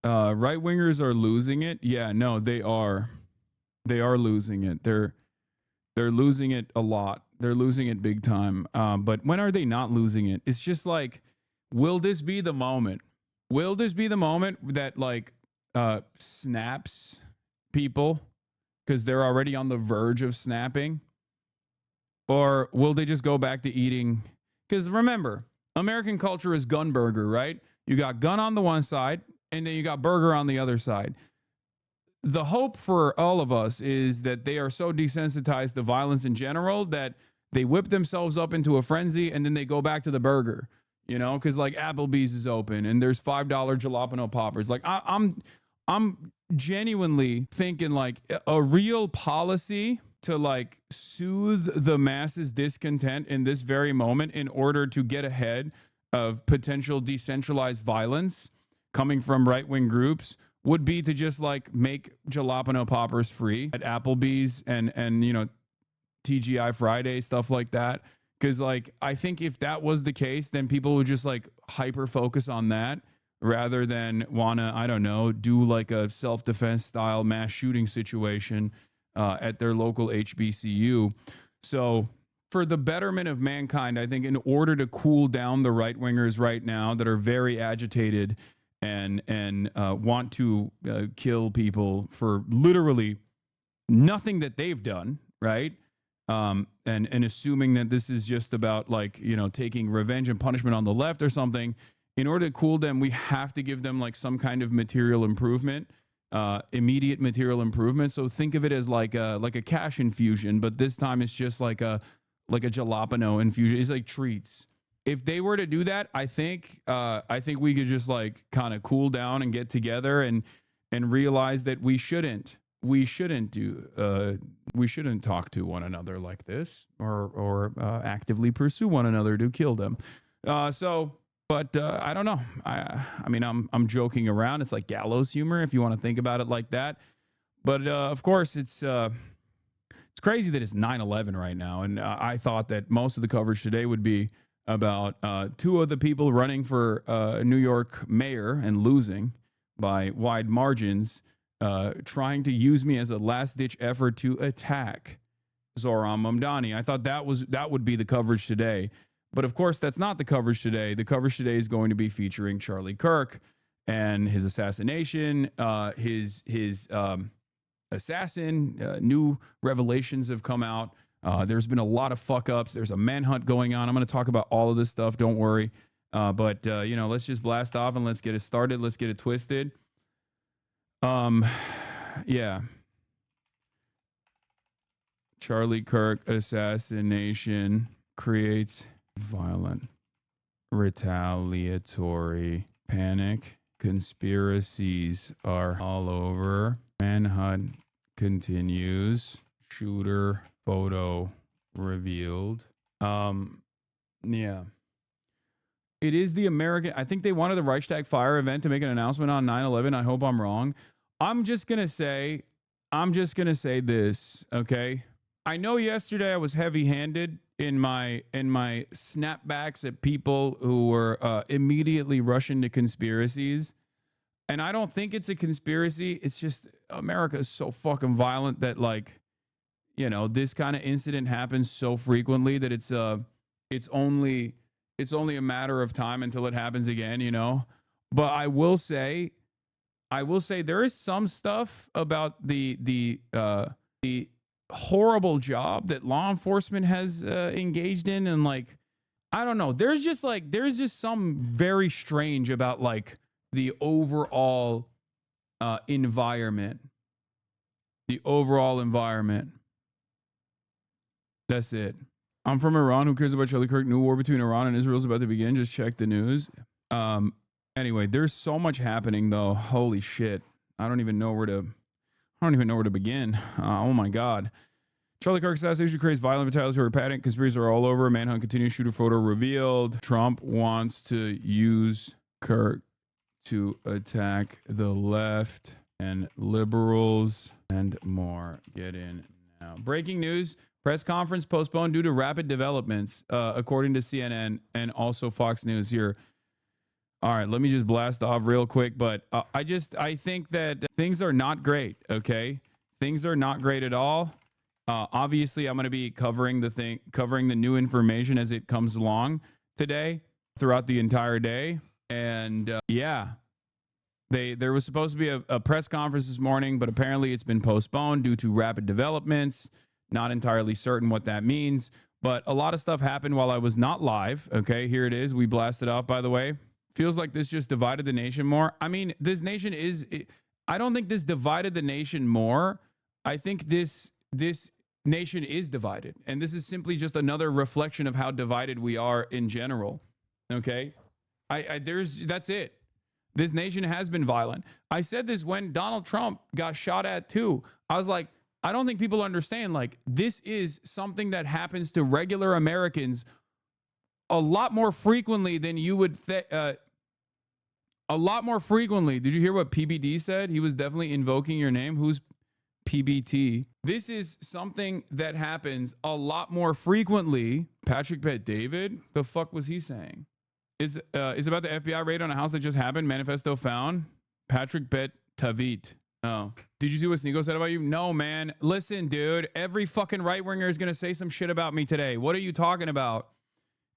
Right wingers are losing it. Yeah, no, they are. They are losing it. They're losing it a lot. They're losing it big time. But when are they not losing it? It's just like, will this be the moment? Will this be the moment that like snaps people because they're already on the verge of snapping? Or will they just go back to eating? Because remember, American culture is gun burger, right? You got gun on the one side, and then you got burger on the other side. The hope for all of us is that they are so desensitized to violence in general that they whip themselves up into a frenzy and then they go back to the burger, you know, because like Applebee's is open and there's $5 jalapeno poppers. Like I'm genuinely thinking like a real policy to like soothe the masses' discontent in this very moment in order to get ahead of potential decentralized violence coming from right-wing groups would be to just like make jalapeno poppers free at Applebee's and you know TGI Friday, stuff like that. Because like I think if that was the case, then people would just like hyper focus on that rather than wanna, I don't know, do like a self-defense style mass shooting situation at their local HBCU. So for the betterment of mankind, I think in order to cool down the right wingers right now that are very agitated and want to kill people for literally nothing that they've done, right? And assuming that this is just about like, you know, taking revenge and punishment on the left or something. In order to cool them, we have to give them like some kind of material improvement, immediate material improvement. So think of it as like a cash infusion, but this time it's just like a jalapeno infusion. It's like treats. If they were to do that, I think we could just like kind of cool down and get together and realize that we shouldn't talk to one another like this or actively pursue one another to kill them. But I don't know. I mean, I'm joking around. It's like gallows humor if you want to think about it like that. But of course, it's crazy that it's 9/11 right now, and I thought that most of the coverage today would be about two of the people running for New York mayor and losing by wide margins, trying to use me as a last-ditch effort to attack Zohran Mamdani. I thought that would be the coverage today. But of course, that's not the coverage today. The coverage today is going to be featuring Charlie Kirk and his assassination, his assassin. New revelations have come out. There's been a lot of fuck ups. There's a manhunt going on. I'm going to talk about all of this stuff. Don't worry. But you know, let's just blast off and let's get it started. Let's get it twisted. Yeah. Charlie Kirk assassination creates violent, retaliatory panic. Conspiracies are all over. Manhunt continues. Shooter photo revealed. Yeah. It is the American. I think they wanted the Reichstag fire event to make an announcement on 9/11. I hope I'm wrong. I'm just gonna say this, okay? I know yesterday I was heavy-handed in my snapbacks at people who were immediately rushing to conspiracies. And I don't think it's a conspiracy. It's just America is so fucking violent that like, you know, this kind of incident happens so frequently that it's only a matter of time until it happens again, you know. But I will say there is some stuff about the horrible job that law enforcement has engaged in, and like, I don't know. There's just some very strange about like the overall environment. The overall environment. That's it. I'm from Iran. Who cares about Charlie Kirk? New war between Iran and Israel is about to begin. Just check the news. Anyway, there's so much happening though. Holy shit. I don't even know where to begin. Oh my God. Charlie Kirk assassination creates violent retaliatory panic. Conspiracies are all over. Manhunt continues. Shooter photo revealed. Trump wants to use Kirk to attack the left and liberals and more. Get in now. Breaking news. Press conference postponed due to rapid developments, according to CNN and also Fox News here. All right, let me just blast off real quick. But I think that things are not great. Okay, things are not great at all. Obviously, I'm going to be covering the new information as it comes along today throughout the entire day. And yeah, there was supposed to be a press conference this morning, but apparently it's been postponed due to rapid developments. Not entirely certain what that means, but a lot of stuff happened while I was not live. Okay, here it is. We blasted off, by the way. Feels like this just divided the nation more. I mean, this nation is. I don't think this divided the nation more. I think this nation is divided, and this is simply just another reflection of how divided we are in general. Okay, that's it. This nation has been violent. I said this when Donald Trump got shot at too. I was like, I don't think people understand. Like, this is something that happens to regular Americans a lot more frequently than you would a lot more frequently. Did you hear what PBD said? He was definitely invoking your name. Who's PBT? This is something that happens a lot more frequently. Patrick Bet David? The fuck was he saying? Is about the FBI raid on a house that just happened. Manifesto found. Patrick Bet Tavit. Oh. Did you see what Sneeko said about you? No, man. Listen, dude. Every fucking right-winger is going to say some shit about me today. What are you talking about?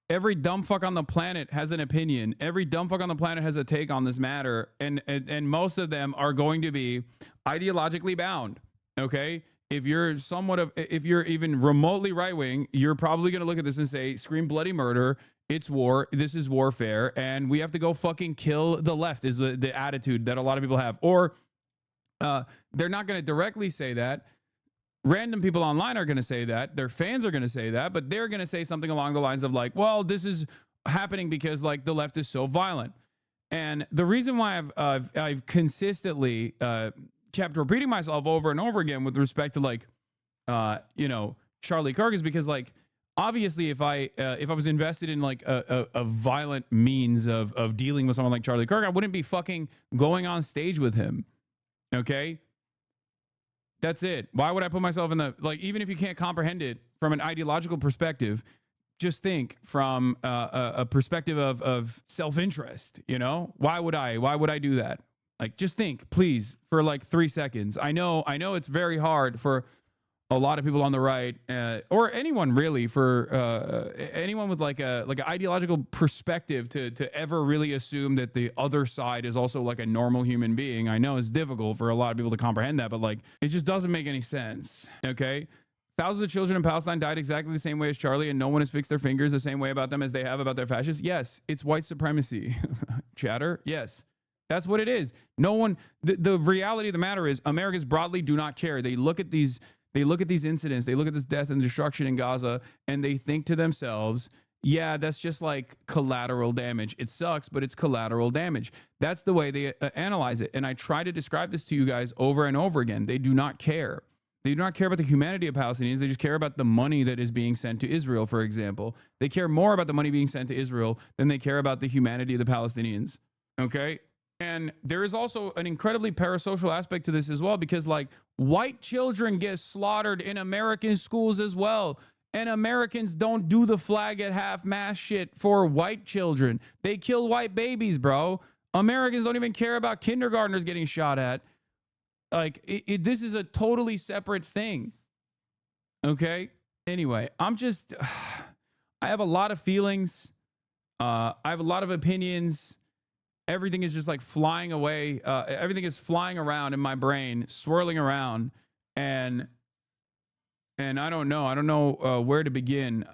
Every dumb fuck on the planet has an opinion. Every dumb fuck on the planet has a take on this matter. And most of them are going to be ideologically bound. Okay? If you're even remotely right-wing, you're probably going to look at this and say, scream bloody murder. It's war. This is warfare. And we have to go fucking kill the left is the attitude that a lot of people have. Or they're not going to directly say that. Random people online are going to say that. Their fans are going to say that, but they're going to say something along the lines of like, well, this is happening because like the left is so violent. And the reason why I've consistently kept repeating myself over and over again with respect to like, Charlie Kirk is because like, obviously if I was invested in like a violent means of dealing with someone like Charlie Kirk, I wouldn't be fucking going on stage with him. Okay. That's it. Why would I put myself in even if you can't comprehend it from an ideological perspective, just think from a perspective of self-interest, Why would I do that? Like, just think, please, for like 3 seconds. I know it's very hard for a lot of people on the right, or anyone really, for anyone with like an ideological perspective to ever really assume that the other side is also like a normal human being. I know it's difficult for a lot of people to comprehend that, but like it just doesn't make any sense. Okay. Thousands of children in Palestine died exactly the same way as Charlie, and no one has fixed their fingers the same way about them as they have about their fascists. Yes, it's white supremacy. Chatter. Yes. That's what it is. No one, the reality of the matter is Americans broadly do not care. They look at these incidents, they look at this death and destruction in Gaza, and they think to themselves, yeah, that's just like collateral damage. It sucks, but it's collateral damage. That's the way they analyze it. And I try to describe this to you guys over and over again. They do not care. They do not care about the humanity of Palestinians. They just care about the money that is being sent to Israel, for example. They care more about the money being sent to Israel than they care about the humanity of the Palestinians. Okay? And there is also an incredibly parasocial aspect to this as well, because like white children get slaughtered in American schools as well. And Americans don't do the flag at half-mast shit for white children. They kill white babies, bro. Americans don't even care about kindergartners getting shot at. Like, this is a totally separate thing. Okay? Anyway, I have a lot of feelings. I have a lot of opinions. Everything is just like flying away. Everything is flying around in my brain, swirling around. And I don't know where to begin.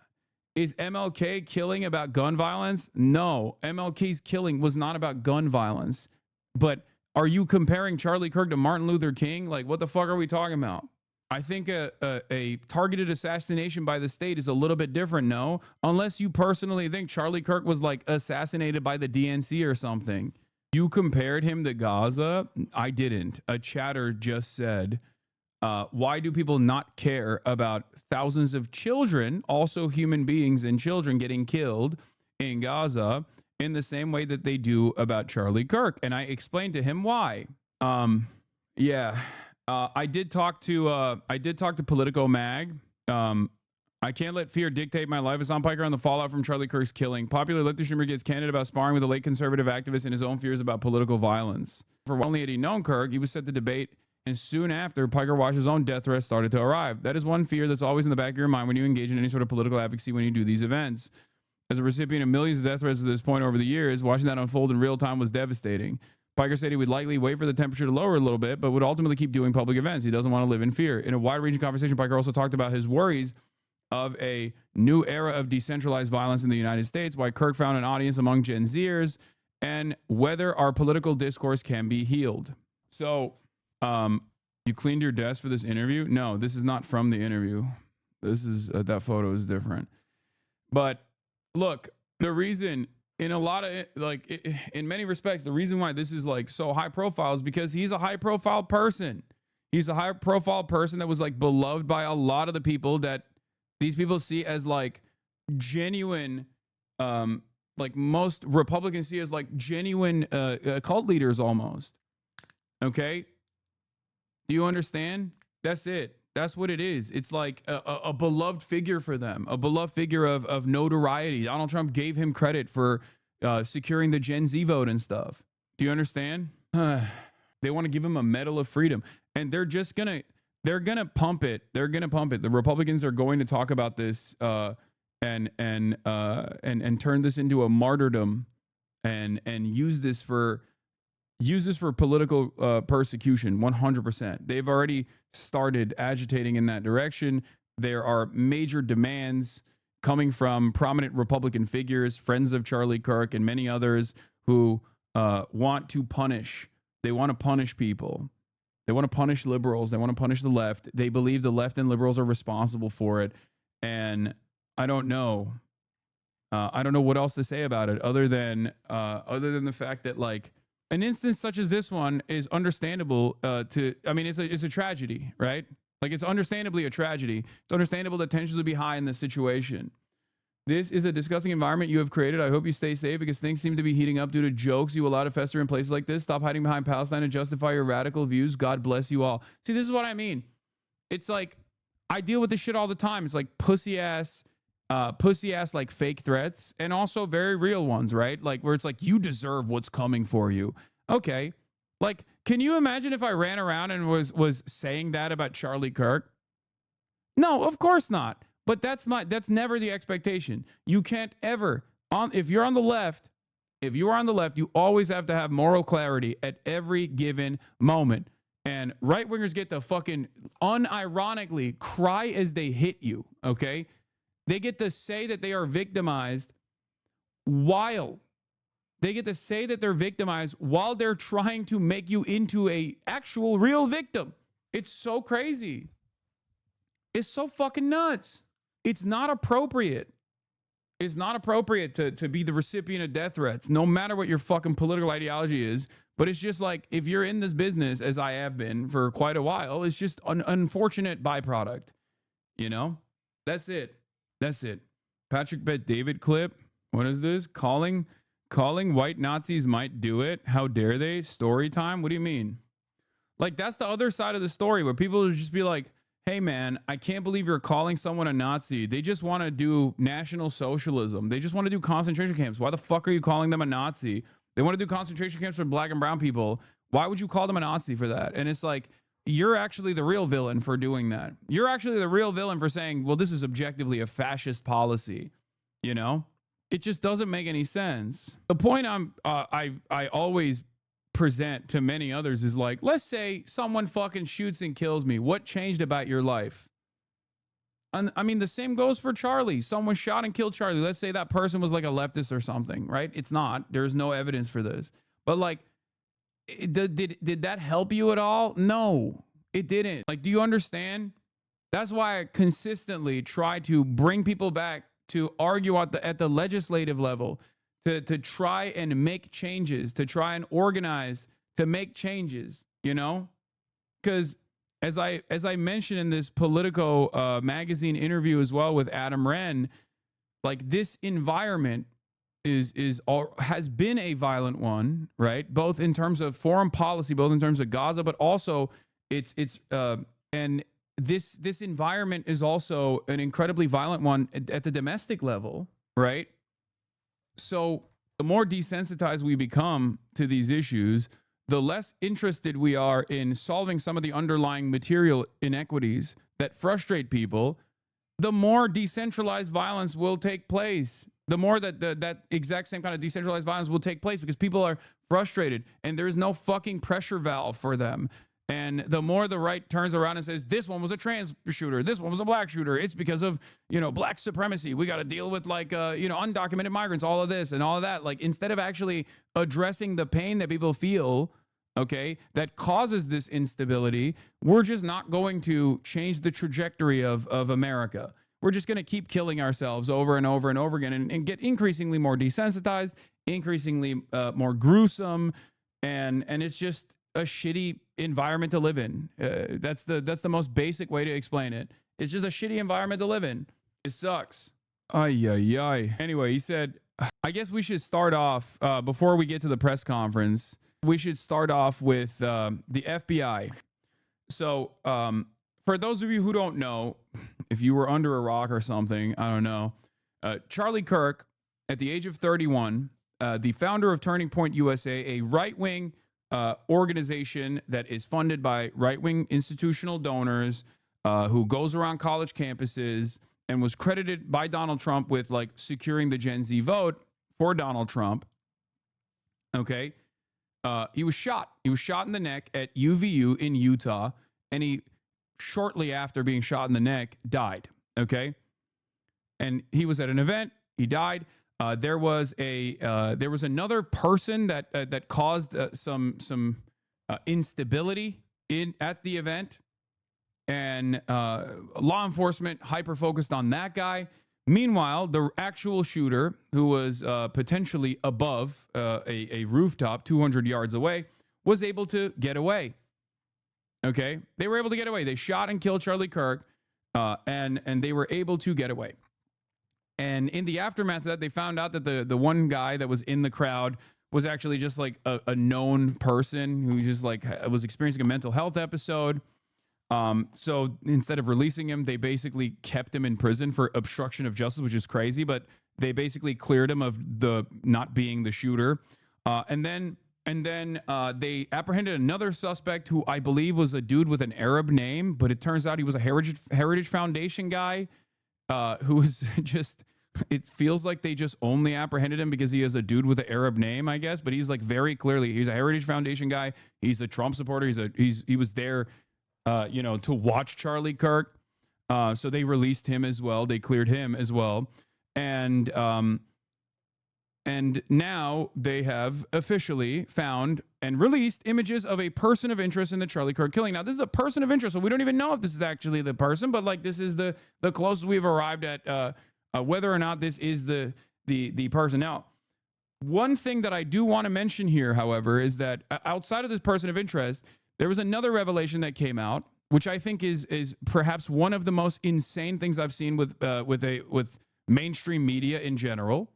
Is MLK killing about gun violence? No, MLK's killing was not about gun violence. But are you comparing Charlie Kirk to Martin Luther King? Like, what the fuck are we talking about? I think a targeted assassination by the state is a little bit different, no? Unless you personally think Charlie Kirk was like assassinated by the DNC or something. You compared him to Gaza? I didn't. A chatter just said, why do people not care about thousands of children, also human beings and children getting killed in Gaza in the same way that they do about Charlie Kirk? And I explained to him why. Yeah. I did talk to Politico Mag. I can't let fear dictate my life. Hassan Piker on the fallout from Charlie Kirk's killing. Popular elected streamer gets candid about sparring with a late conservative activist and his own fears about political violence. For only had he known Kirk, he was set to debate, and soon after, Piker watched his own death threats started to arrive. That is one fear that's always in the back of your mind when you engage in any sort of political advocacy when you do these events. As a recipient of millions of death threats at this point over the years, watching that unfold in real time was devastating. Piker said he would likely wait for the temperature to lower a little bit, but would ultimately keep doing public events. He doesn't want to live in fear. In a wide-ranging conversation, Piker also talked about his worries of a new era of decentralized violence in the United States, why Kirk found an audience among Gen Zers, and whether our political discourse can be healed. So, you cleaned your desk for this interview? No, this is not from the interview. This is, that photo is different. But look, the reason in a lot of, like, in many respects, the reason why this is like so high profile is because he's a high profile person. He's a high profile person that was like beloved by a lot of the people that these people see as like genuine, like most Republicans see as like genuine cult leaders almost. Okay? Do you understand? That's it. That's what it is. It's like a beloved figure for them, a beloved figure of notoriety. Donald Trump gave him credit for securing the Gen Z vote and stuff. Do you understand? They want to give him a Medal of Freedom, and they're gonna pump it. They're gonna pump it. The Republicans are going to talk about this and turn this into a martyrdom and use this for political persecution. 100%. They've already started agitating in that direction. There are major demands coming from prominent Republican figures, friends of Charlie Kirk, and many others who want to punish. They want to punish people. They want to punish liberals. They want to punish the left. They believe the left and liberals are responsible for it. And I don't know. I don't know what else to say about it other than the fact that, like, an instance such as this one is understandable. It's a tragedy, right? Like, it's understandably a tragedy. It's understandable that tensions would be high in this situation. This is a disgusting environment you have created. I hope you stay safe because things seem to be heating up due to jokes you allow to fester in places like this. Stop hiding behind Palestine and justify your radical views. God bless you all. See, this is what I mean. It's like, I deal with this shit all the time. It's like pussy ass like fake threats and also very real ones, right? Like where it's like, you deserve what's coming for you. Okay. Like, can you imagine if I ran around and was saying that about Charlie Kirk? No, of course not. But that's never the expectation. You can't ever, if you're on the left, you always have to have moral clarity at every given moment. And right-wingers get to fucking unironically cry as they hit you, okay? They get to say that they are victimized while they're trying to make you into a actual real victim. It's so crazy. It's so fucking nuts. It's not appropriate. It's not appropriate to be the recipient of death threats, no matter what your fucking political ideology is. But it's just like, if you're in this business, as I have been for quite a while, it's just an unfortunate byproduct. You know? That's it. Patrick Bet David clip. What is this? Calling white Nazis might do it. How dare they? Story time? What do you mean? Like, that's the other side of the story where people will just be like, hey, man, I can't believe you're calling someone a Nazi. They just want to do National Socialism. They just want to do concentration camps. Why the fuck are you calling them a Nazi? They want to do concentration camps for black and brown people. Why would you call them a Nazi for that? And it's like, you're actually the real villain for doing that. You're actually the real villain for saying, well, this is objectively a fascist policy. You know? It just doesn't make any sense. The point I always present to many others is like, let's say someone fucking shoots and kills me. What changed about your life? And I mean, the same goes for Charlie. Someone shot and killed Charlie. Let's say that person was like a leftist or something, right? It's not. There's no evidence for this. But like, did that help you at all? No, it didn't. Like, do you understand? That's why I consistently try to bring people back to argue at the legislative level, to try and make changes, to try and organize, to make changes, you know? Because as I mentioned in this Politico magazine interview as well with Adam Wren, like, this environment has been a violent one, right? Both in terms of foreign policy, both in terms of Gaza, but also and this environment is also an incredibly violent one at the domestic level, right? So the more desensitized we become to these issues, the less interested we are in solving some of the underlying material inequities that frustrate people, the more decentralized violence will take place. The more that exact same kind of decentralized violence will take place because people are frustrated and there is no fucking pressure valve for them. And the more the right turns around and says, this one was a trans shooter, this one was a black shooter, it's because of, black supremacy. We got to deal with undocumented migrants, all of this and all of that. Like, instead of actually addressing the pain that people feel, okay, that causes this instability, we're just not going to change the trajectory of America. We're just going to keep killing ourselves over and over and over again and get increasingly more desensitized, increasingly more gruesome. And it's just a shitty environment to live in. That's the most basic way to explain it. It's just a shitty environment to live in. It sucks. Ay, ay, ay. Anyway, he said, I guess we should start off, before we get to the press conference, we should start off with the FBI. So for those of you who don't know, if you were under a rock or something, I don't know, Charlie Kirk, at the age of 31, the founder of Turning Point USA, a right-wing organization that is funded by right-wing institutional donors, who goes around college campuses and was credited by Donald Trump with like securing the Gen Z vote for Donald Trump. Okay. He was shot. He was shot in the neck at UVU in Utah, and he, shortly after being shot in the neck, died. Okay. And he was at an event. He died. There was another person that caused some instability at the event, and law enforcement hyper focused on that guy. Meanwhile, the actual shooter, who was potentially above a rooftop 200 yards away, was able to get away. Okay, they were able to get away. They shot and killed Charlie Kirk, and they were able to get away. And in the aftermath of that, they found out that the one guy that was in the crowd was actually just like a known person who just like was experiencing a mental health episode. So instead of releasing him, they basically kept him in prison for obstruction of justice, which is crazy, but they basically cleared him of the not being the shooter. And then they apprehended another suspect who I believe was a dude with an Arab name, but it turns out he was a Heritage Foundation guy, who was just, it feels like they just only apprehended him because he is a dude with an Arab name, I guess, but he's like very clearly, he's a Heritage Foundation guy. He's a Trump supporter. He was there, to watch Charlie Kirk. So they released him as well. They cleared him as well. And now they have officially found and released images of a person of interest in the Charlie Kirk killing. Now, this is a person of interest, so we don't even know if this is actually the person, but like this is the closest we've arrived at whether or not this is the person. Now, one thing that I do want to mention here, however, is that outside of this person of interest, there was another revelation that came out, which I think is perhaps one of the most insane things I've seen with mainstream media in general.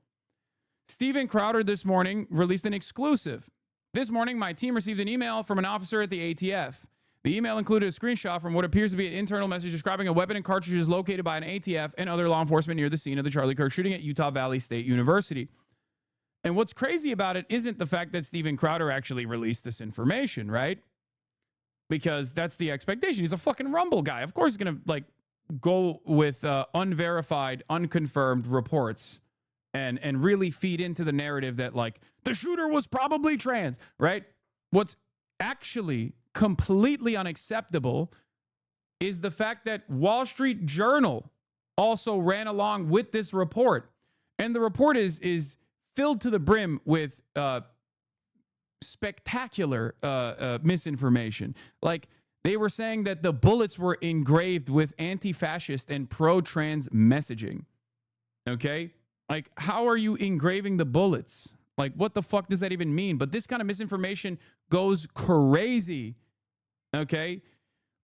Steven Crowder this morning released an exclusive. This morning, my team received an email from an officer at the ATF. The email included a screenshot from what appears to be an internal message describing a weapon and cartridges located by an ATF and other law enforcement near the scene of the Charlie Kirk shooting at Utah Valley State University. And what's crazy about it isn't the fact that Steven Crowder actually released this information, right? Because that's the expectation. He's a fucking Rumble guy. Of course he's going to go with unverified, unconfirmed reports and really feed into the narrative that the shooter was probably trans, right? What's actually completely unacceptable is the fact that Wall Street Journal also ran along with this report. And the report is filled to the brim with spectacular misinformation. They were saying that the bullets were engraved with anti-fascist and pro-trans messaging. Okay? How are you engraving the bullets? What the fuck does that even mean? But this kind of misinformation goes crazy. Okay?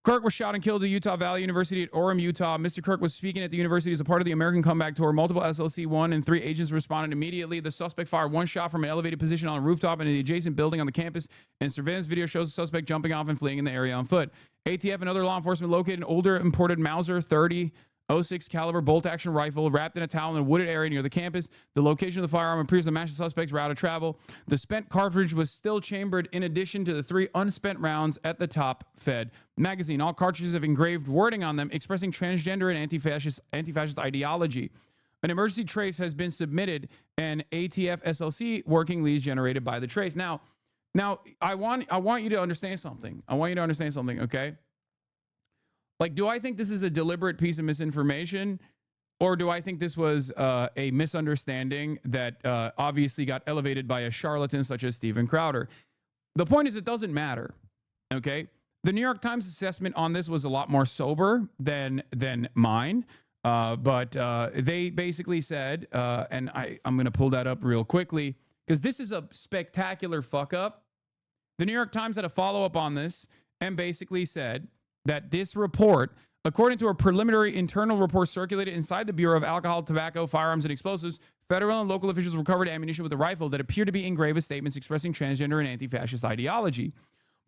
Kirk was shot and killed at Utah Valley University at Orem, Utah. Mr. Kirk was speaking at the university as a part of the American Comeback Tour. Multiple SLC 1 and 3 agents responded immediately. The suspect fired one shot from an elevated position on a rooftop in the adjacent building on the campus, and surveillance video shows the suspect jumping off and fleeing in the area on foot. ATF and other law enforcement located an older imported Mauser 30 .06 caliber bolt-action rifle wrapped in a towel in a wooded area near the campus. The location of the firearm appears to match the suspect's route of travel. The spent cartridge was still chambered in addition to the 3 unspent rounds at the top-fed magazine. All cartridges have engraved wording on them expressing transgender and anti-fascist ideology. An emergency trace has been submitted, and ATF SLC working leads generated by the trace. Now, I want you to understand something. Okay? Like, do I think this is a deliberate piece of misinformation, or do I think this was a misunderstanding that obviously got elevated by a charlatan such as Steven Crowder? The point is, it doesn't matter, okay? The New York Times assessment on this was a lot more sober than mine, but they basically said, and I'm going to pull that up real quickly, because this is a spectacular fuck-up. The New York Times had a follow-up on this and basically said that this report, according to a preliminary internal report circulated inside the Bureau of Alcohol, Tobacco, Firearms, and Explosives, federal and local officials recovered ammunition with a rifle that appeared to be engraved with statements expressing transgender and anti-fascist ideology.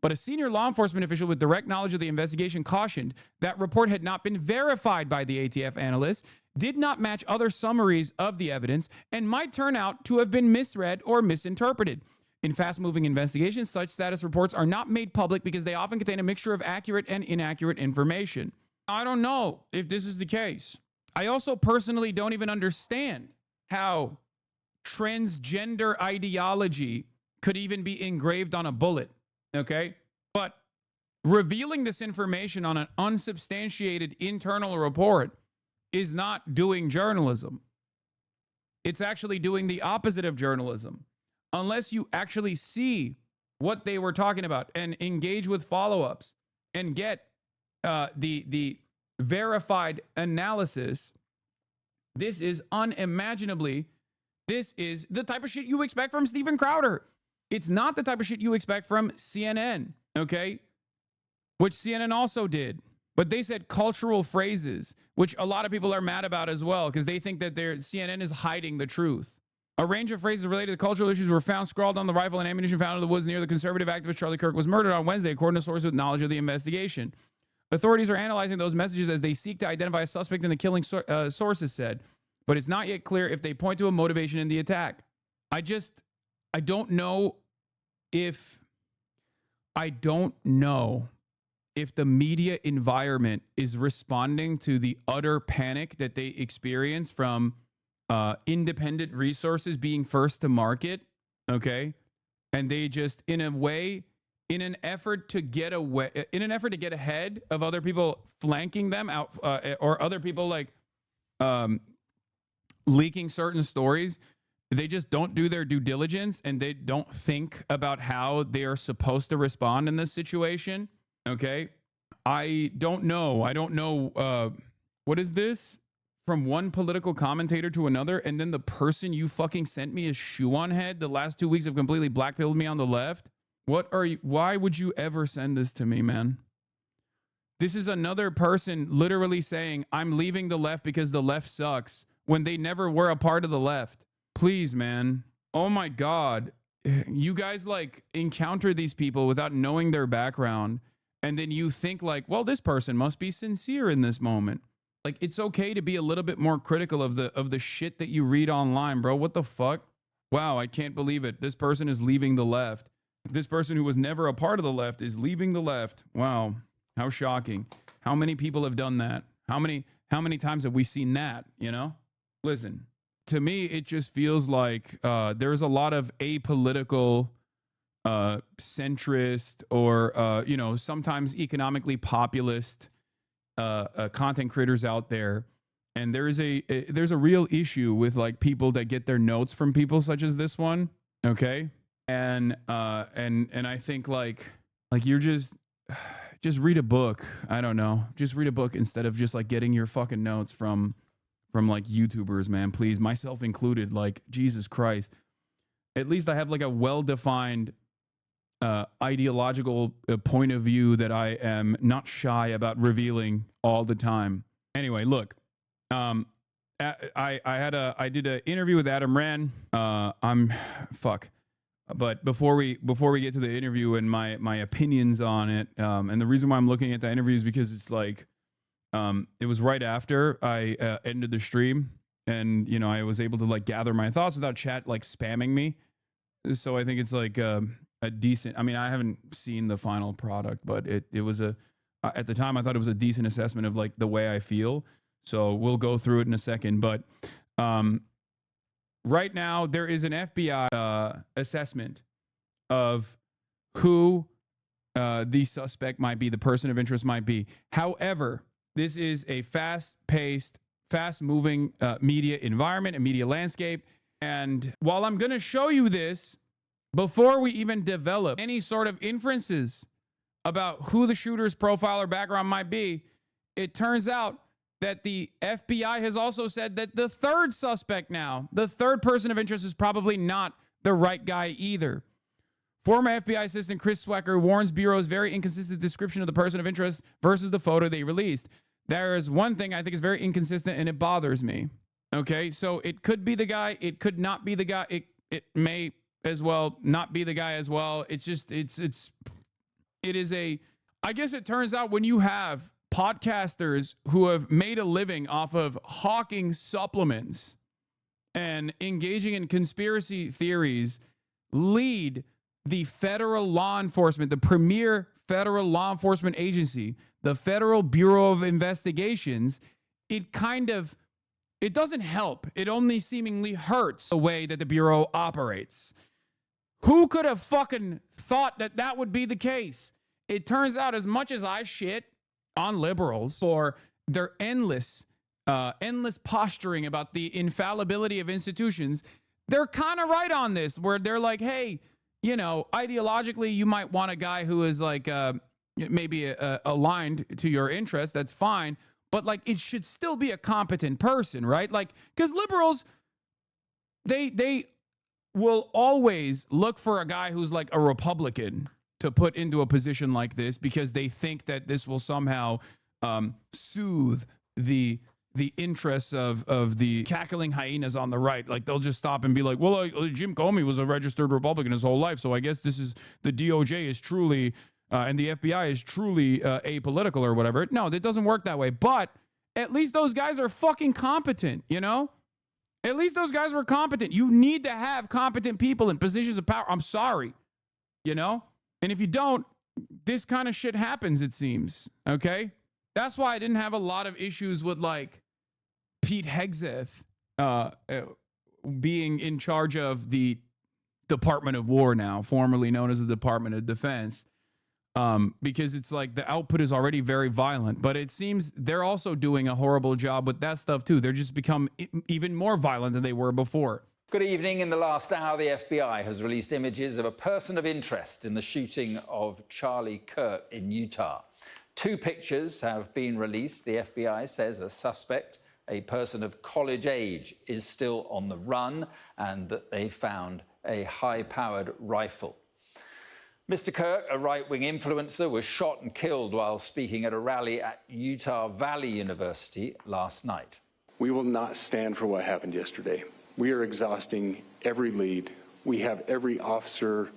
But a senior law enforcement official with direct knowledge of the investigation cautioned that report had not been verified by the ATF analysts, did not match other summaries of the evidence, and might turn out to have been misread or misinterpreted. In fast-moving investigations, such status reports are not made public because they often contain a mixture of accurate and inaccurate information. I don't know if this is the case. I also personally don't even understand how transgender ideology could even be engraved on a bullet, okay? But revealing this information on an unsubstantiated internal report is not doing journalism. It's actually doing the opposite of journalism. Unless you actually see what they were talking about and engage with follow-ups and get the verified analysis, this is unimaginably, this is the type of shit you expect from Steven Crowder. It's not the type of shit you expect from CNN, okay? Which CNN also did. But they said cultural phrases, which a lot of people are mad about as well, because they think that CNN is hiding the truth. A range of phrases related to cultural issues were found scrawled on the rifle and ammunition found in the woods near the conservative activist Charlie Kirk was murdered on Wednesday, according to sources with knowledge of the investigation. Authorities are analyzing those messages as they seek to identify a suspect in the killing, sources said. But it's not yet clear if they point to a motivation in the attack. I don't know if the media environment is responding to the utter panic that they experience from independent resources being first to market, okay? And they just, in an effort to get ahead of other people flanking them out, or other people like leaking certain stories, they just don't do their due diligence and they don't think about how they are supposed to respond in this situation, okay? I don't know. What is this? From one political commentator to another, and then the person you fucking sent me is shoe on head. The last 2 weeks have completely blackpilled me on the left. Why would you ever send this to me, man? This is another person literally saying, I'm leaving the left because the left sucks, when they never were a part of the left. Please, man. Oh my God. You guys like encounter these people without knowing their background, and then you think like, well, this person must be sincere in this moment. Like, it's okay to be a little bit more critical of the shit that you read online, bro. What the fuck? Wow, I can't believe it. This person is leaving the left. This person who was never a part of the left is leaving the left. Wow, how shocking. How many people have done that? How many times have we seen that, you know? Listen, to me, it just feels like there's a lot of apolitical, centrist, or, sometimes economically populist content creators out there, and there's a real issue with like people that get their notes from people such as this one, okay? And I think like you're just read a book. I don't know, just read a book instead of just like getting your fucking notes from like YouTubers, man. Please, myself included. Like, Jesus Christ. At least I have like a well-defined ideological point of view that I am not shy about revealing all the time. Anyway, look, I did an interview with Adam Rand. But before we get to the interview and my opinions on it, and the reason why I'm looking at the interview is because it's like, it was right after I ended the stream, and you know I was able to like gather my thoughts without chat like spamming me. So I think it's like a decent. I mean, I haven't seen the final product, but it was at the time I thought it was a decent assessment of like the way I feel. So we'll go through it in a second, but right now there is an FBI assessment of who the suspect might be, the person of interest might be. However, this is a fast-paced, fast-moving media environment and media landscape. And while I'm going to show you this, before we even develop any sort of inferences about who the shooter's profile or background might be, it turns out that the FBI has also said that the third suspect now, the third person of interest, is probably not the right guy either. Former FBI Assistant Chris Swecker warns Bureau's very inconsistent description of the person of interest versus the photo they released. There is one thing I think is very inconsistent, and it bothers me. Okay, so it could be the guy. It could not be the guy. It may as well not be the guy as well. It's just, it is a, I guess it turns out when you have podcasters who have made a living off of hawking supplements and engaging in conspiracy theories lead the federal law enforcement, the premier federal law enforcement agency, the Federal Bureau of Investigations, it doesn't help. It only seemingly hurts the way that the Bureau operates. Who could have fucking thought that that would be the case? It turns out, as much as I shit on liberals for their endless posturing about the infallibility of institutions, they're kind of right on this, where they're like, hey, you know, ideologically, you might want a guy who is like maybe aligned to your interest. That's fine. But like, it should still be a competent person, right? Like, because liberals, they will always look for a guy who's like a Republican to put into a position like this, because they think that this will somehow soothe the interests of the cackling hyenas on the right. Like, they'll just stop and be like, well, Jim Comey was a registered Republican his whole life, so I guess this is, the DOJ is truly and the FBI is truly apolitical or whatever. No, it doesn't work that way. But at least those guys are fucking competent, you know? At least those guys were competent. You need to have competent people in positions of power. I'm sorry, you know? And if you don't, this kind of shit happens, it seems, okay? That's why I didn't have a lot of issues with, like, Pete Hegseth being in charge of the Department of War now, formerly known as the Department of Defense, because it's like the output is already very violent, but it seems they're also doing a horrible job with that stuff too. They're just become even more violent than they were before. Good evening. In the last hour, the FBI has released images of a person of interest in the shooting of Charlie Kirk in Utah. 2 pictures have been released. The FBI says a suspect, a person of college age, is still on the run, and that they found a high-powered rifle. Mr. Kirk, a right-wing influencer, was shot and killed while speaking at a rally at Utah Valley University last night. We will not stand for what happened yesterday. We are exhausting every lead. We have every officer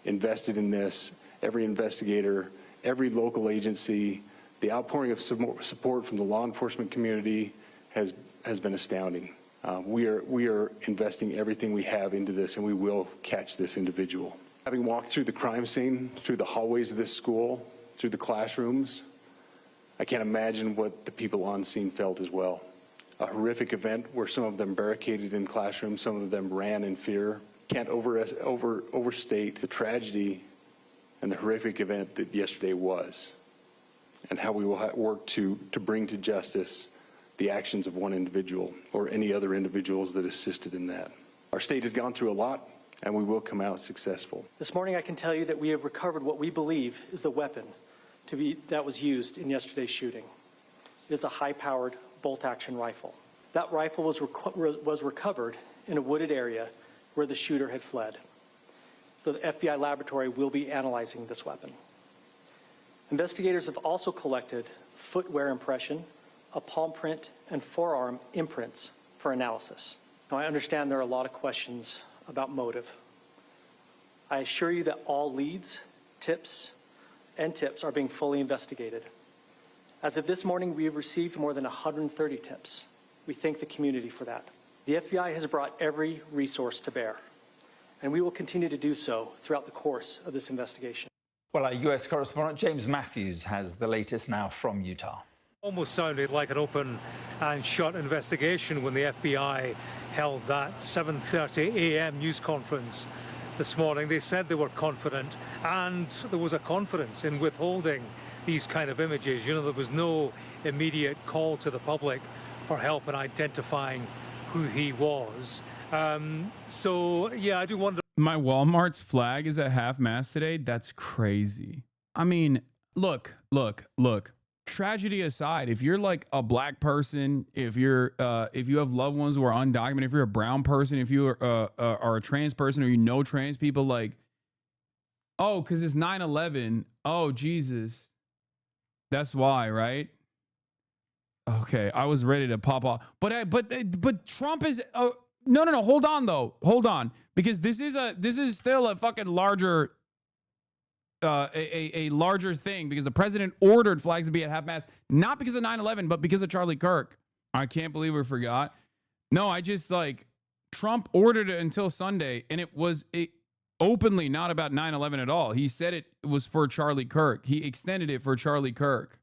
invested in this, every investigator, every local agency. The outpouring of support from the law enforcement community has been astounding. We are investing everything we have into this, and we will catch this individual. Having walked through the crime scene, through the hallways of this school, through the classrooms, I can't imagine what the people on scene felt as well. A horrific event where some of them barricaded in classrooms, some of them ran in fear. Can't overstate the tragedy and the horrific event that yesterday was, and how we will work to bring to justice the actions of one individual or any other individuals that assisted in that. Our state has gone through a lot, and we will come out successful. This morning I can tell you that we have recovered what we believe is the weapon that was used in yesterday's shooting. It is a high-powered bolt-action rifle. That rifle was recovered in a wooded area where the shooter had fled. The FBI laboratory will be analyzing this weapon. Investigators have also collected footwear impression, a palm print, and forearm imprints for analysis. Now, I understand there are a lot of questions about motive. I assure you that all leads, tips are being fully investigated. As of this morning, we have received more than 130 tips. We thank the community for that. The FBI has brought every resource to bear, and we will continue to do so throughout the course of this investigation. Well, our US correspondent James Matthews has the latest now from Utah. Almost sounded like an open and shut investigation when the FBI held that 7:30 a.m. news conference this morning. They said they were confident, and there was a confidence in withholding these kind of images. You know, there was no immediate call to the public for help in identifying who he was. So, yeah, I do wonder. My Walmart's flag is at half-mast today. That's crazy. I mean, look. Tragedy aside, if you're like a black person, if you have loved ones who are undocumented, if you're a brown person, if you are a trans person or you know trans people, like, oh, because it's 9/11. Oh, Jesus. That's why, right? Okay, I was ready to pop off. But Trump is no. Hold on though. Hold on, because this is still a fucking larger a larger thing, because the president ordered flags to be at half-mast, not because of 9/11, but because of Charlie Kirk. I can't believe we forgot. No, I just Trump ordered it until Sunday, and it was openly not about 9/11 at all. He said it was for Charlie Kirk. He extended it for Charlie Kirk.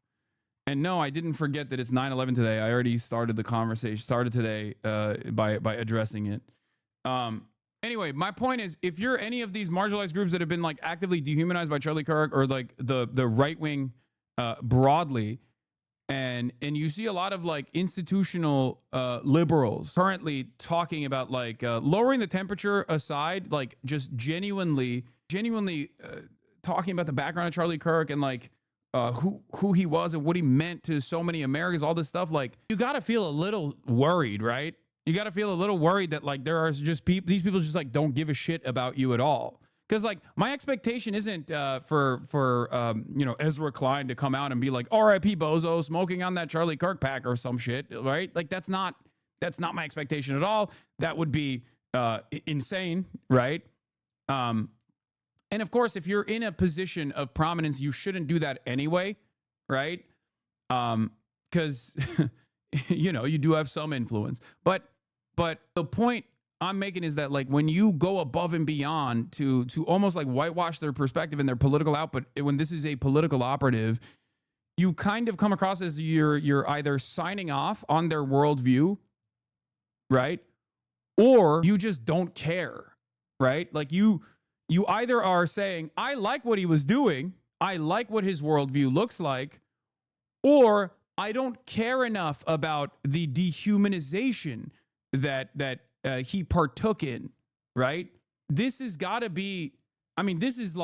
And no, I didn't forget that it's 9/11 today. I already started the conversation, started today by addressing it. Anyway, my point is, if you're any of these marginalized groups that have been actively dehumanized by Charlie Kirk, or the right wing broadly, and you see a lot of institutional liberals currently talking about lowering the temperature aside, just genuinely talking about the background of Charlie Kirk and who he was and what he meant to so many Americans, all this stuff, you got to feel a little worried, right? You got to feel a little worried that there are just these people just don't give a shit about you at all. Because my expectation isn't for Ezra Klein to come out and be like, R.I.P. Bozo, smoking on that Charlie Kirk pack or some shit, right? That's not my expectation at all. That would be insane, right? And of course, if you're in a position of prominence, you shouldn't do that anyway, right? Because you do have some influence, but the point I'm making is that when you go above and beyond to almost whitewash their perspective and their political output, when this is a political operative, you kind of come across as you're either signing off on their worldview, right? Or you just don't care, right? You either are saying, I like what he was doing, I like what his worldview looks like, or I don't care enough about the dehumanization that he partook in, right? This has got to be, this has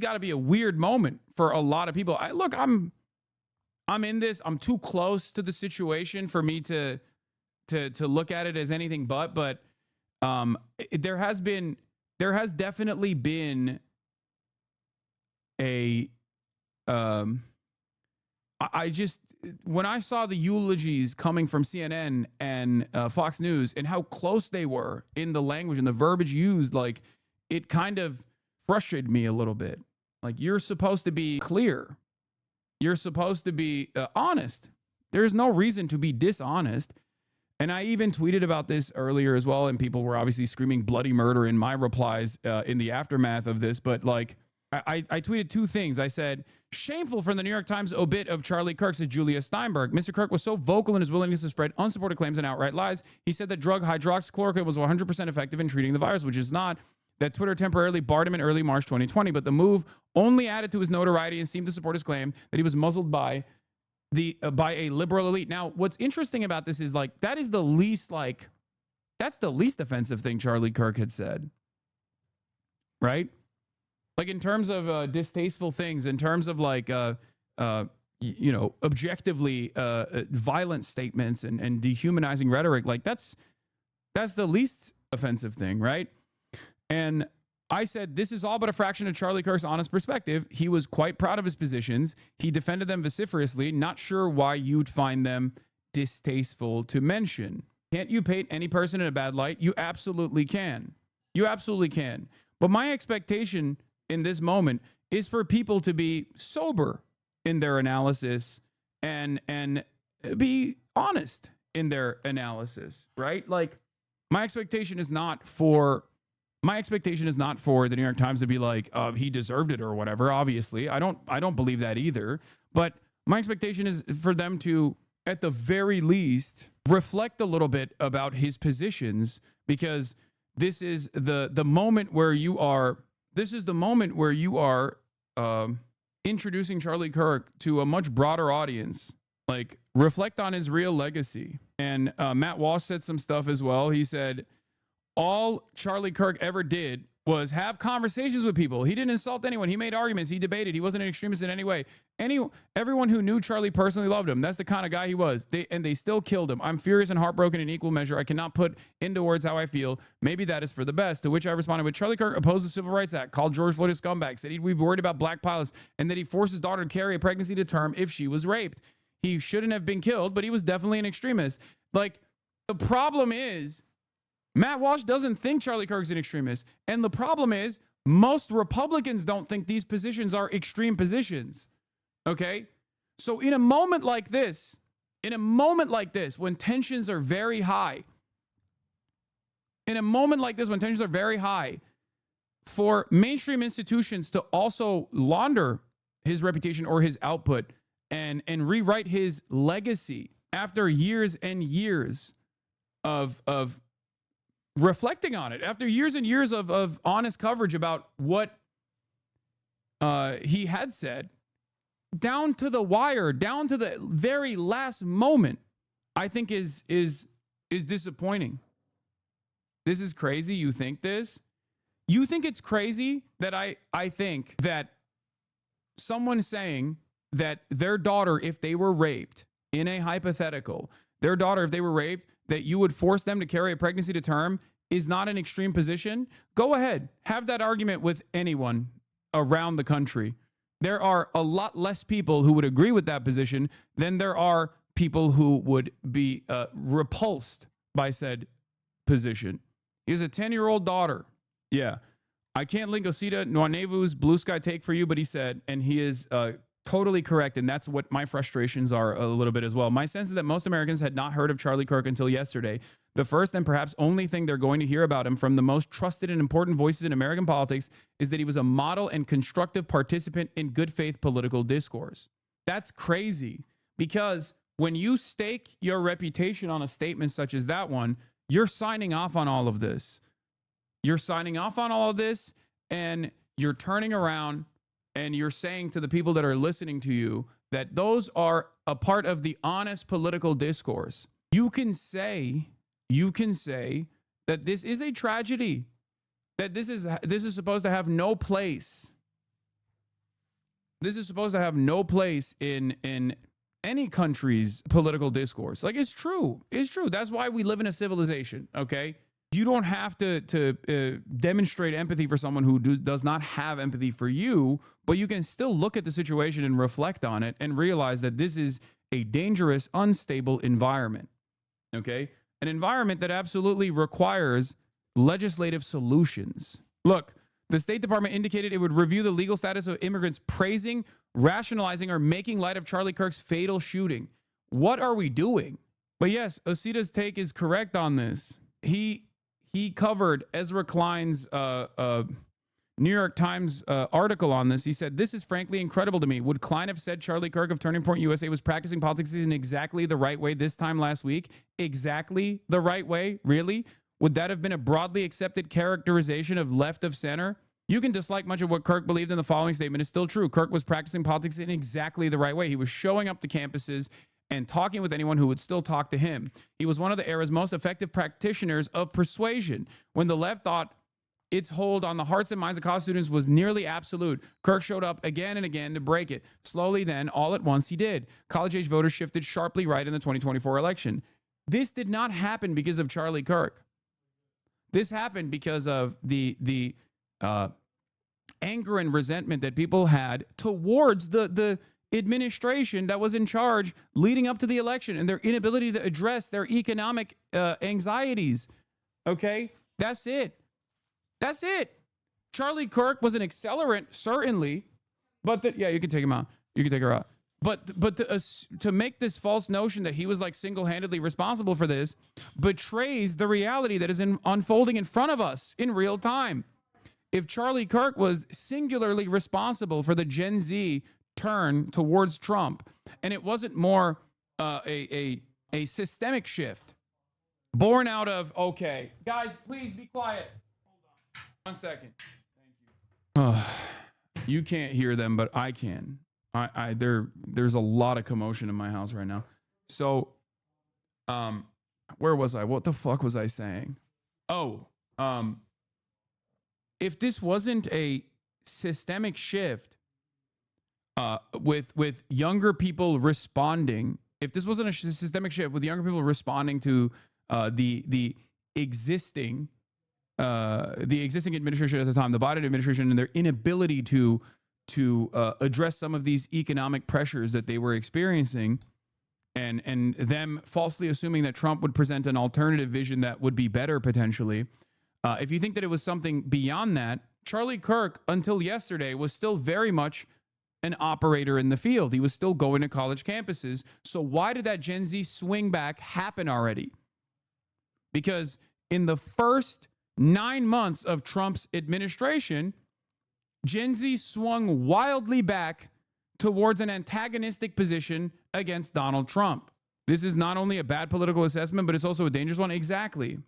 got to be a weird moment for a lot of people. I'm in this. I'm too close to the situation for me to look at it as anything but there has definitely been a when I saw the eulogies coming from CNN and Fox News and how close they were in the language and the verbiage used, it kind of frustrated me a little bit. You're supposed to be clear. You're supposed to be honest. There's no reason to be dishonest. And I even tweeted about this earlier as well, and people were obviously screaming bloody murder in my replies in the aftermath of this. But I tweeted two things. I said, shameful from the New York Times obit of Charlie Kirk, says Julia Steinberg. Mr. Kirk was so vocal in his willingness to spread unsupported claims and outright lies. He said that drug hydroxychloroquine was 100% effective in treating the virus, which is not. That Twitter temporarily barred him in early March 2020, but the move only added to his notoriety and seemed to support his claim that he was muzzled by a liberal elite. Now, what's interesting about this is that is the least that's the least offensive thing Charlie Kirk had said, right? In terms of distasteful things, in terms of objectively violent statements and dehumanizing rhetoric, that's the least offensive thing, right? And I said, this is all but a fraction of Charlie Kirk's honest perspective. He was quite proud of his positions. He defended them vociferously. Not sure why you'd find them distasteful to mention. Can't you paint any person in a bad light? You absolutely can. You absolutely can. But my expectation in this moment is for people to be sober in their analysis and be honest in their analysis, right? Like, my expectation is not for the New York Times to be like, he deserved it or whatever. Obviously, I don't believe that either. But my expectation is for them to, at the very least, reflect a little bit about his positions, because this is the moment where you are. This is the moment where you are introducing Charlie Kirk to a much broader audience. Like, reflect on his real legacy. And Matt Walsh said some stuff as well. He said, all Charlie Kirk ever did was have conversations with people. He didn't insult anyone. He made arguments. He debated. He wasn't an extremist in any way. Everyone who knew Charlie personally loved him. That's the kind of guy he was. They still killed him. I'm furious and heartbroken in equal measure. I cannot put into words how I feel. Maybe that is for the best. To which I responded with, Charlie Kirk opposed the Civil Rights Act, called George Floyd a scumbag, said he'd be worried about black pilots, and that he forced his daughter to carry a pregnancy to term if she was raped. He shouldn't have been killed, but he was definitely an extremist. Like, the problem is, Matt Walsh doesn't think Charlie Kirk's an extremist. And the problem is, most Republicans don't think these positions are extreme positions. Okay? So in a moment like this, when tensions are very high, for mainstream institutions to also launder his reputation or his output and rewrite his legacy after years and years of reflecting on it, after years and years of honest coverage about what he had said, down to the wire, down to the very last moment, I think is disappointing. This is crazy. You think this? You think it's crazy that I think that someone saying that their daughter, if they were raped, in a hypothetical, their daughter, if they were raped, that you would force them to carry a pregnancy to term is not an extreme position? Go ahead. Have that argument with anyone around the country. There are a lot less people who would agree with that position than there are people who would be repulsed by said position. He has a 10-year-old daughter. Yeah. I can't link Osita Nwanevu's blue sky take for you, but he said, and he is totally correct, and that's what my frustrations are a little bit as well. My sense is that most Americans had not heard of Charlie Kirk until yesterday. The first and perhaps only thing they're going to hear about him from the most trusted and important voices in American politics is that he was a model and constructive participant in good faith political discourse. That's crazy, because when you stake your reputation on a statement such as that one, you're signing off on all of this. You're signing off on all of this, and you're turning around and you're saying to the people that are listening to you that those are a part of the honest political discourse. You can say that this is a tragedy, that this is supposed to have no place. This is supposed to have no place in any country's political discourse. Like, it's true. It's true. That's why we live in a civilization, okay? You don't have to demonstrate empathy for someone who does not have empathy for you, but you can still look at the situation and reflect on it and realize that this is a dangerous, unstable environment, okay? An environment that absolutely requires legislative solutions. Look, the State Department indicated it would review the legal status of immigrants praising, rationalizing, or making light of Charlie Kirk's fatal shooting. What are we doing? But yes, Osita's take is correct on this. He covered Ezra Klein's New York Times article on this. He said, "This is frankly incredible to me. Would Klein have said Charlie Kirk of Turning Point USA was practicing politics in exactly the right way this time last week? Exactly the right way? Really? Would that have been a broadly accepted characterization of left of center? You can dislike much of what Kirk believed in the following statement. It's still true. Kirk was practicing politics in exactly the right way. He was showing up to campuses and talking with anyone who would still talk to him. He was one of the era's most effective practitioners of persuasion. When the left thought its hold on the hearts and minds of college students was nearly absolute, Kirk showed up again and again to break it. Slowly then, all at once, he did. College-age voters shifted sharply right in the 2024 election. This did not happen because of Charlie Kirk. This happened because of the anger and resentment that people had towards the administration that was in charge leading up to the election and their inability to address their economic anxieties. Okay? That's it. That's it. Charlie Kirk was an accelerant, certainly, but yeah, you can take him out. You can take her out. But to make this false notion that he was like single-handedly responsible for this betrays the reality that is unfolding in front of us in real time. If Charlie Kirk was singularly responsible for the Gen Z turn towards Trump, and it wasn't more a systemic shift born out of, okay, guys, please be quiet. Hold on 1 second. Thank you. You can't hear them, but I can. There's a lot of commotion in my house right now. So, where was I? What the fuck was I saying? Oh, if this wasn't a systemic shift, with younger people responding, if this wasn't a systemic shift with younger people responding to the existing administration at the time, the Biden administration, and their inability to address some of these economic pressures that they were experiencing, and them falsely assuming that Trump would present an alternative vision that would be better potentially. If you think that it was something beyond that, Charlie Kirk, until yesterday, was still very much an operator in the field. He was still going to college campuses. So why did that Gen Z swing back happen already? Because in the first 9 months of Trump's administration, Gen Z swung wildly back towards an antagonistic position against Donald Trump. This is not only a bad political assessment, but it's also a dangerous one. Exactly.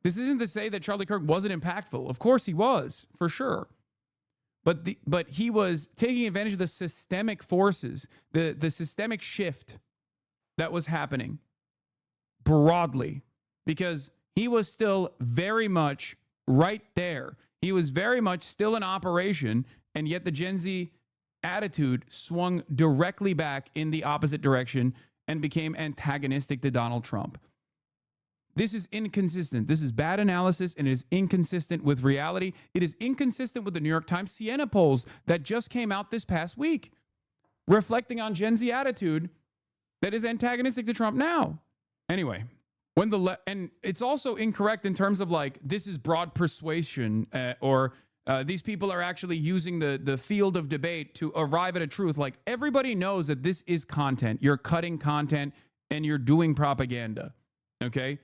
This isn't to say that Charlie Kirk wasn't impactful. Of course he was, for sure. But he was taking advantage of the systemic forces, the systemic shift that was happening broadly, because he was still very much right there. He was very much still in operation, and yet the Gen Z attitude swung directly back in the opposite direction and became antagonistic to Donald Trump. This is inconsistent. This is bad analysis, and it is inconsistent with reality. It is inconsistent with the New York Times Siena polls that just came out this past week, reflecting on Gen Z attitude that is antagonistic to Trump now. Anyway, and it's also incorrect in terms of like, this is broad persuasion, or these people are actually using the field of debate to arrive at a truth. Like, everybody knows that this is content. You're cutting content and you're doing propaganda. Okay?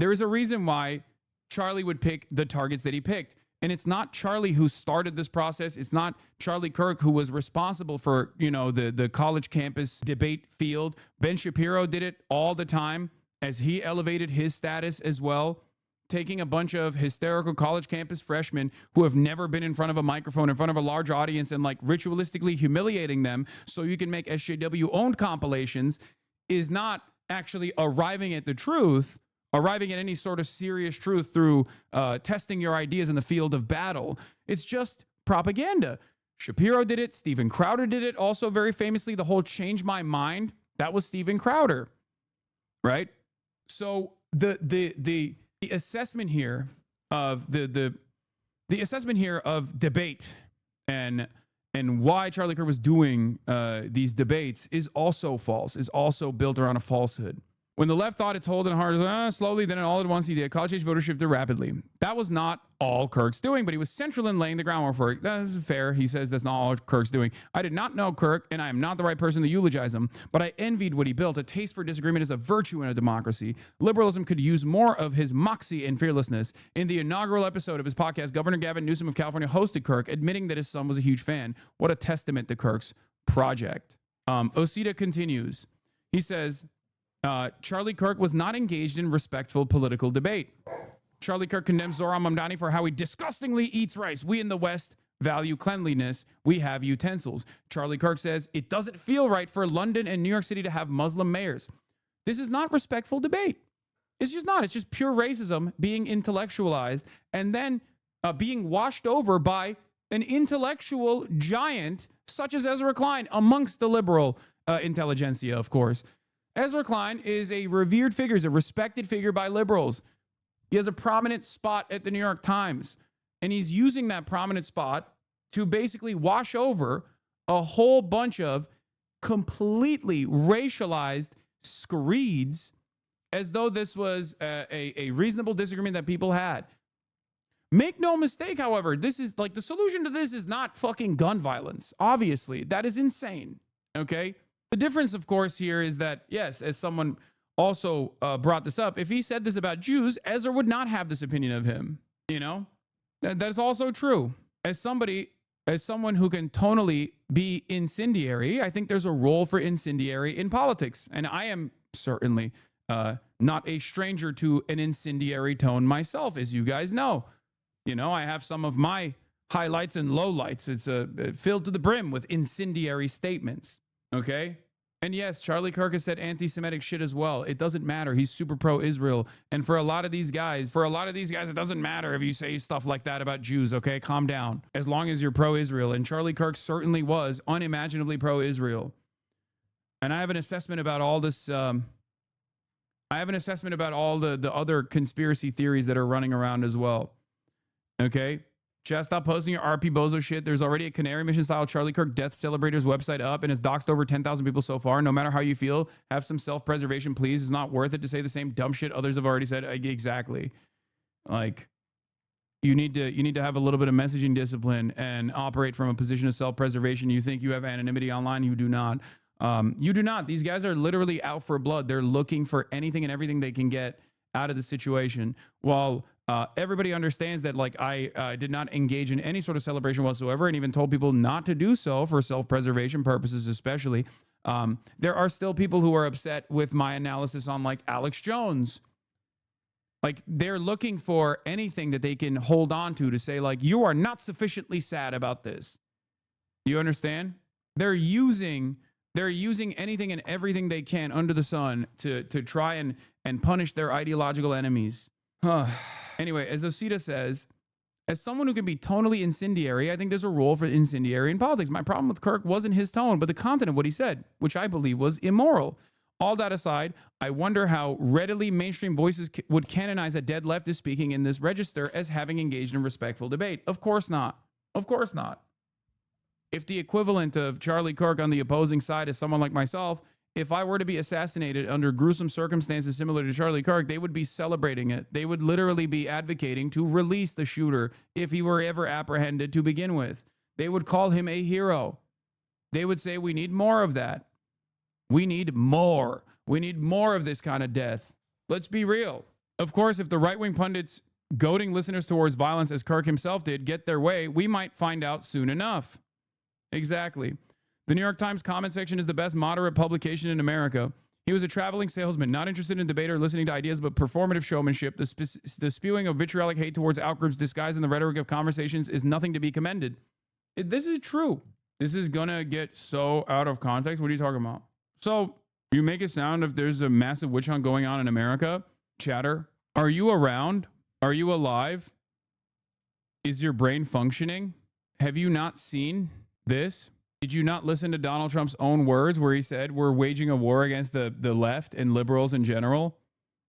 There is a reason why Charlie would pick the targets that he picked. And it's not Charlie who started this process. It's not Charlie Kirk who was responsible for, the college campus debate field. Ben Shapiro did it all the time as he elevated his status as well, taking a bunch of hysterical college campus freshmen who have never been in front of a microphone, in front of a large audience, and like ritualistically humiliating them so you can make SJW-owned compilations, is not actually arriving at the truth, arriving at any sort of serious truth through testing your ideas in the field of battle. It's just propaganda. Shapiro did it. Steven Crowder did it. Also, very famously, the whole "change my mind," that was Steven Crowder, right? So the assessment here of the assessment here of debate and why Charlie Kirk was doing these debates is also false. Is also built around a falsehood. When the left thought it's holding hard, slowly, then all at once he did. College-age voters shifted rapidly. That was not all Kirk's doing, but he was central in laying the groundwork for it. That is fair. He says that's not all Kirk's doing. I did not know Kirk, and I am not the right person to eulogize him, but I envied what he built. A taste for disagreement is a virtue in a democracy. Liberalism could use more of his moxie and fearlessness. In the inaugural episode of his podcast, Governor Gavin Newsom of California hosted Kirk, admitting that his son was a huge fan. What a testament to Kirk's project. Osita continues. He says, Charlie Kirk was not engaged in respectful political debate. Charlie Kirk condemns Zohran Mamdani for how he disgustingly eats rice. We in the West value cleanliness. We have utensils. Charlie Kirk says it doesn't feel right for London and New York City to have Muslim mayors. This is not respectful debate. It's just not. It's just pure racism being intellectualized and then being washed over by an intellectual giant such as Ezra Klein amongst the liberal intelligentsia, of course. Ezra Klein is a revered figure, is a respected figure by liberals. He has a prominent spot at the New York Times. And he's using that prominent spot to basically wash over a whole bunch of completely racialized screeds as though this was a reasonable disagreement that people had. Make no mistake, however, this is like the solution to this is not fucking gun violence. Obviously, that is insane. Okay. The difference, of course, here is that, yes, as someone also brought this up, if he said this about Jews, Ezra would not have this opinion of him. You know, that's also true. As someone who can tonally be incendiary, I think there's a role for incendiary in politics. And I am certainly not a stranger to an incendiary tone myself, as you guys know. You know, I have some of my highlights and lowlights. It's filled to the brim with incendiary statements. Okay? And yes, Charlie Kirk has said anti-Semitic shit as well. It doesn't matter. He's super pro-Israel. And for a lot of these guys, it doesn't matter if you say stuff like that about Jews, okay? Calm down. As long as you're pro-Israel. And Charlie Kirk certainly was unimaginably pro-Israel. And I have an assessment about all this. I have an assessment about all the other conspiracy theories that are running around as well. Okay? Just stop posting your RP bozo shit. There's already a Canary Mission style Charlie Kirk Death Celebrators website up and has doxed over 10,000 people so far. No matter how you feel, have some self-preservation, please. It's not worth it to say the same dumb shit others have already said. Exactly. Like, you need to have a little bit of messaging discipline and operate from a position of self-preservation. You think you have anonymity online? You do not. You do not. These guys are literally out for blood. They're looking for anything and everything they can get out of the situation. While everybody understands that, like, I did not engage in any sort of celebration whatsoever, and even told people not to do so for self-preservation purposes, especially. There are still people who are upset with my analysis on, like, Alex Jones. Like, they're looking for anything that they can hold on to say, like, you are not sufficiently sad about this. You understand? They're using anything and everything they can under the sun to try and punish their ideological enemies. Anyway, as Osita says, as someone who can be tonally incendiary, I think there's a role for incendiary in politics. My problem with Kirk wasn't his tone, but the content of what he said, which I believe was immoral. All that aside, I wonder how readily mainstream voices would canonize a dead leftist speaking in this register as having engaged in respectful debate. Of course not. Of course not. If the equivalent of Charlie Kirk on the opposing side is someone like myself, if I were to be assassinated under gruesome circumstances similar to Charlie Kirk, they would be celebrating it. They would literally be advocating to release the shooter if he were ever apprehended to begin with. They would call him a hero. They would say, we need more of that. We need more. We need more of this kind of death. Let's be real. Of course, if the right-wing pundits goading listeners towards violence, as Kirk himself did, get their way, we might find out soon enough. Exactly. The New York Times comment section is the best moderate publication in America. He was a traveling salesman, not interested in debate or listening to ideas, but performative showmanship. The spewing of vitriolic hate towards outgroups disguised in the rhetoric of conversations is nothing to be commended. This is true. This is going to get so out of context. What are you talking about? So you make it sound if there's a massive witch hunt going on in America. Chatter. Are you around? Are you alive? Is your brain functioning? Have you not seen this? Did you not listen to Donald Trump's own words where he said we're waging a war against the left and liberals in general,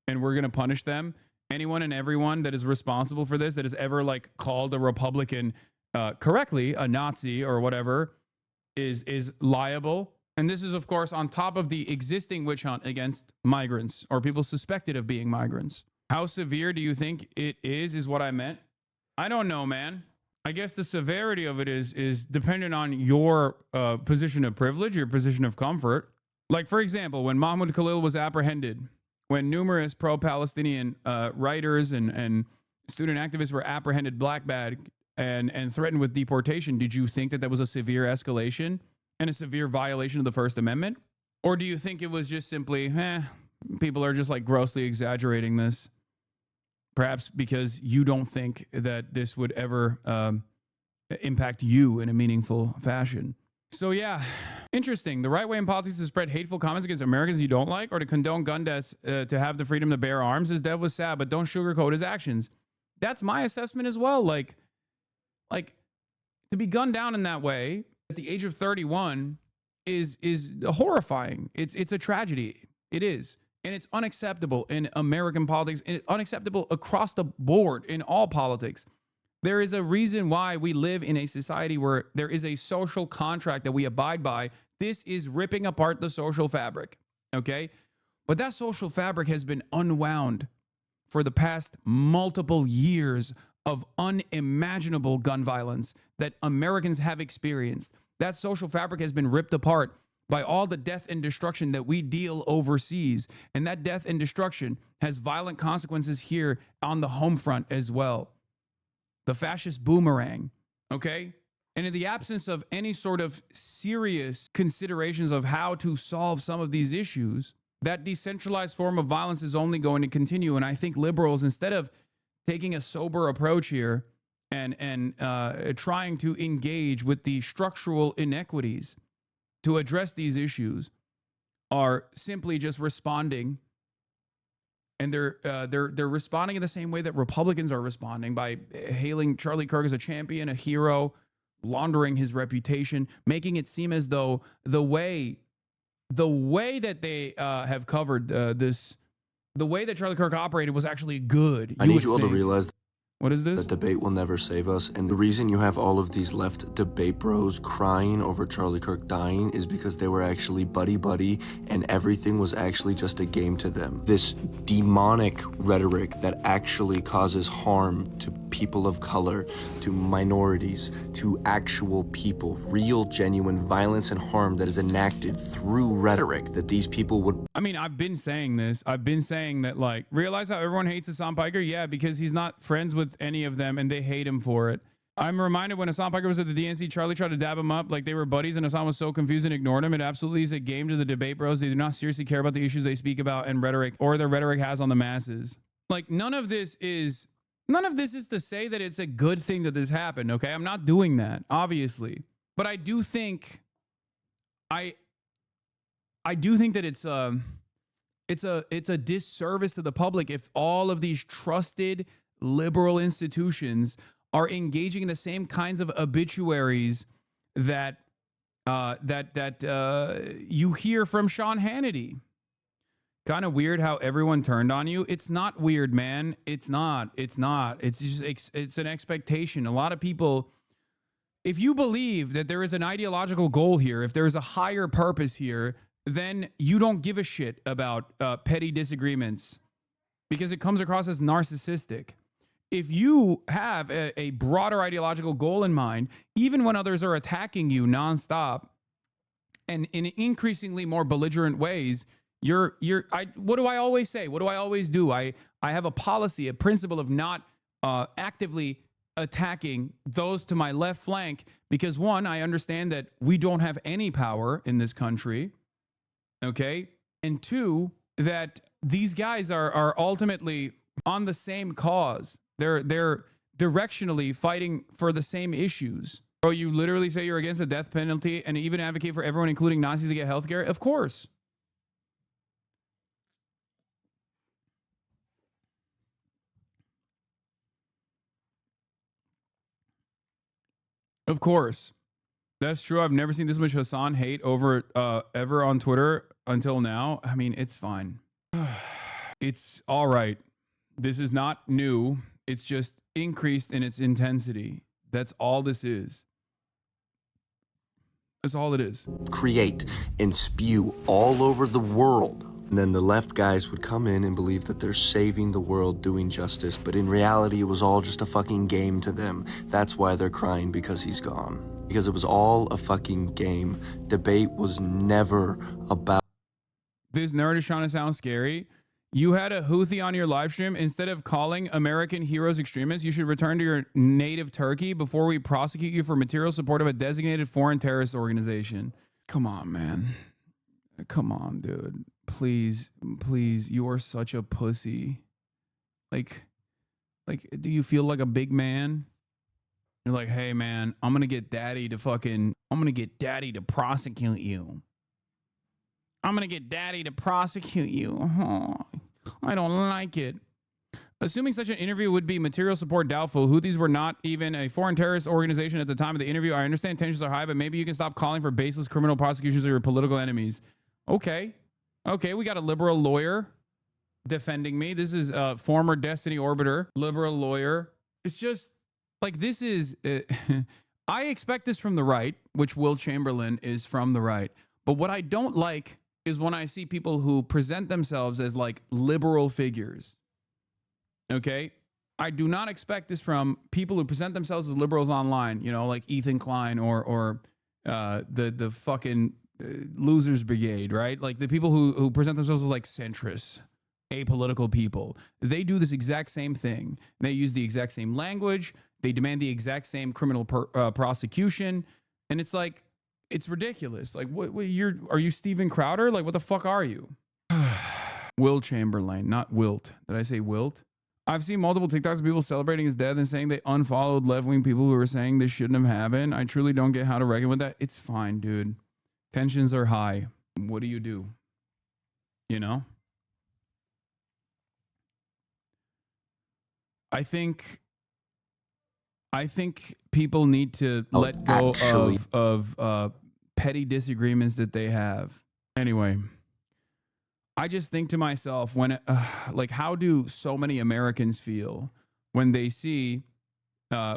and we're going to punish them? Anyone and everyone that is responsible for this, that has ever, like, called a Republican correctly a Nazi or whatever, is liable. And this is, of course, on top of the existing witch hunt against migrants or people suspected of being migrants. How severe do you think it is what I meant? I don't know, man. I guess the severity of it is dependent on your position of privilege, your position of comfort. Like, for example, when Mahmoud Khalil was apprehended, when numerous pro-Palestinian writers and student activists were apprehended black bag and threatened with deportation, did you think that that was a severe escalation and a severe violation of the First Amendment? Or do you think it was just simply, people are just, like, grossly exaggerating this? Perhaps because you don't think that this would ever impact you in a meaningful fashion. So yeah, interesting. The right way in politics to spread hateful comments against Americans you don't like, or to condone gun deaths to have the freedom to bear arms. His death was sad, but don't sugarcoat his actions. That's my assessment as well. Like to be gunned down in that way at the age of 31 is horrifying. It's a tragedy. It is. And it's unacceptable in American politics, and it's unacceptable across the board in all politics. There is a reason why we live in a society where there is a social contract that we abide by. This is ripping apart the social fabric, okay? But that social fabric has been unwound for the past multiple years of unimaginable gun violence that Americans have experienced. That social fabric has been ripped apart by all the death and destruction that we deal overseas. And that death and destruction has violent consequences here on the home front as well. The fascist boomerang, okay? And in the absence of any sort of serious considerations of how to solve some of these issues, that decentralized form of violence is only going to continue. And I think liberals, instead of taking a sober approach here and trying to engage with the structural inequities to address these issues, are simply just responding. And they're responding in the same way that Republicans are responding, by hailing Charlie Kirk as a champion, a hero, laundering his reputation, making it seem as though the way that they have covered this, the way that Charlie Kirk operated was actually good. I need you all to realize what is this? that debate will never save us. And the reason you have all of these left debate bros crying over Charlie Kirk dying is because they were actually buddy-buddy and everything was actually just a game to them. This demonic rhetoric that actually causes harm to people of color, to minorities, to actual people, real, genuine violence and harm that is enacted through rhetoric that these people would... I mean, I've been saying this. I've been saying that, like, realize how everyone hates Hassan Piker? Yeah, because he's not friends with any of them and they hate him for it. I'm reminded when Hassan Piker was at the DNC, Charlie tried to dab him up like they were buddies, and Hassan was so confused and ignored him. It absolutely is a game to the debate bros. They do not seriously care about the issues they speak about and rhetoric, or their rhetoric has on the masses. Like, none of this is to say that it's a good thing that this happened, okay? I'm not doing that, obviously. But I do think I do think that it's a disservice to the public if all of these trusted liberal institutions are engaging in the same kinds of obituaries that you hear from Sean Hannity. Kind of weird how everyone turned on you. It's not weird, man. It's not. It's just it's an expectation. A lot of people, if you believe that there is an ideological goal here, if there is a higher purpose here, then you don't give a shit about petty disagreements, because it comes across as narcissistic. If you have a broader ideological goal in mind, even when others are attacking you nonstop and in increasingly more belligerent ways, what do I always say? What do I always do? I have a policy, a principle of not actively attacking those to my left flank, because one, I understand that we don't have any power in this country. Okay. And two, that these guys are ultimately on the same cause. They're directionally fighting for the same issues. Bro, you literally say you're against the death penalty and even advocate for everyone, including Nazis, to get healthcare? Of course. Of course. That's true. I've never seen this much Hassan hate over ever on Twitter until now. I mean, it's fine. It's all right. This is not new. It's just increased in its intensity. That's all this is. That's all it is. Create and spew all over the world. And then the left guys would come in and believe that they're saving the world, doing justice. But in reality, it was all just a fucking game to them. That's why they're crying because he's gone. Because it was all a fucking game. Debate was never about... This nerd is trying to sound scary. You had a Houthi on your live stream. Instead of calling American heroes extremists, you should return to your native Turkey before we prosecute you for material support of a designated foreign terrorist organization. Come on, man. Come on, dude. Please, you are such a pussy. Like, do you feel like a big man? You're like, hey, man, I'm going to get daddy to prosecute you. I'm going to get daddy to prosecute you. Oh, I don't like it. Assuming such an interview would be material support doubtful, Houthis were not even a foreign terrorist organization at the time of the interview. I understand tensions are high, but maybe you can stop calling for baseless criminal prosecutions of your political enemies. Okay, we got a liberal lawyer defending me. This is a former Destiny Orbiter, liberal lawyer. It's just Like, this is, I expect this from the right, which Will Chamberlain is from the right. But what I don't like is when I see people who present themselves as like liberal figures. Okay? I do not expect this from people who present themselves as liberals online, you know, like Ethan Klein or the fucking losers brigade, right? Like the people who present themselves as like centrists, apolitical people. They do this exact same thing. They use the exact same language. They demand the exact same criminal prosecution. And it's like, it's ridiculous. Like, what are you Steven Crowder? Like, what the fuck are you? Will Chamberlain, not Wilt. Did I say Wilt? I've seen multiple TikToks of people celebrating his death and saying they unfollowed left-wing people who were saying this shouldn't have happened. I truly don't get how to reckon with that. It's fine, dude. Tensions are high. What do? You know? I think people need to let go of petty disagreements that they have. Anyway, I just think to myself, when like, how do so many Americans feel when they see,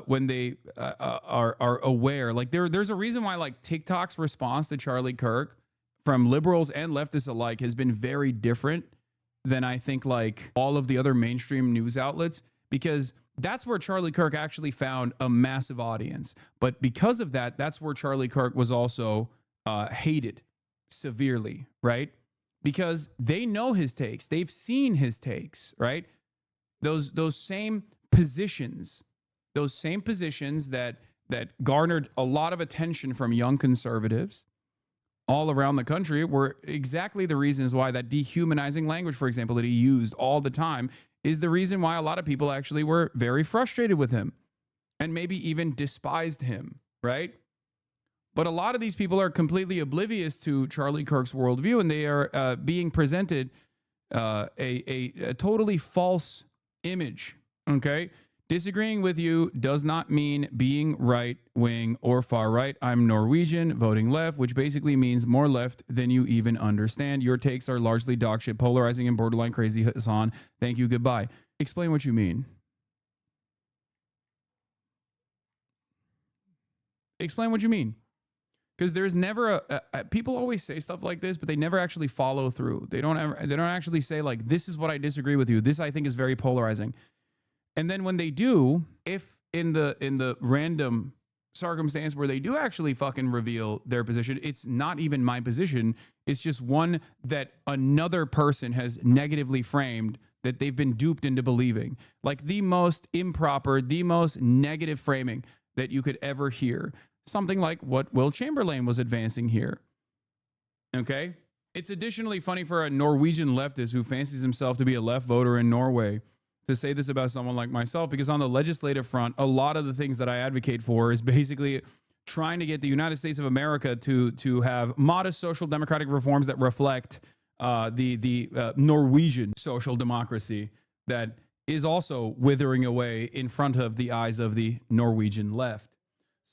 when they are aware? Like, there's a reason why like TikTok's response to Charlie Kirk from liberals and leftists alike has been very different than I think like all of the other mainstream news outlets, because that's where Charlie Kirk actually found a massive audience. But because of that, that's where Charlie Kirk was also hated severely, right? Because they know his takes. They've seen his takes, right? Those same positions that garnered a lot of attention from young conservatives all around the country were exactly the reasons why that dehumanizing language, for example, that he used all the time, is the reason why a lot of people actually were very frustrated with him and maybe even despised him, right? But a lot of these people are completely oblivious to Charlie Kirk's worldview, and they are being presented a totally false image, okay? Disagreeing with you does not mean being right wing or far right. I'm Norwegian, voting left, which basically means more left than you even understand. Your takes are largely dogshit, polarizing, and borderline crazy, Hassan. Thank you, goodbye. Explain what you mean. Explain what you mean. Because there's never people always say stuff like this, but they never actually follow through. They don't actually say like, this is what I disagree with you. This I think is very polarizing. And then when they do, if in the random circumstance where they do actually fucking reveal their position, it's not even my position. It's just one that another person has negatively framed that they've been duped into believing. Like the most improper, the most negative framing that you could ever hear. Something like what Will Chamberlain was advancing here. Okay? It's additionally funny for a Norwegian leftist who fancies himself to be a left voter in Norway to say this about someone like myself, because on the legislative front, a lot of the things that I advocate for is basically trying to get the United States of America to have modest social democratic reforms that reflect the Norwegian social democracy that is also withering away in front of the eyes of the Norwegian left.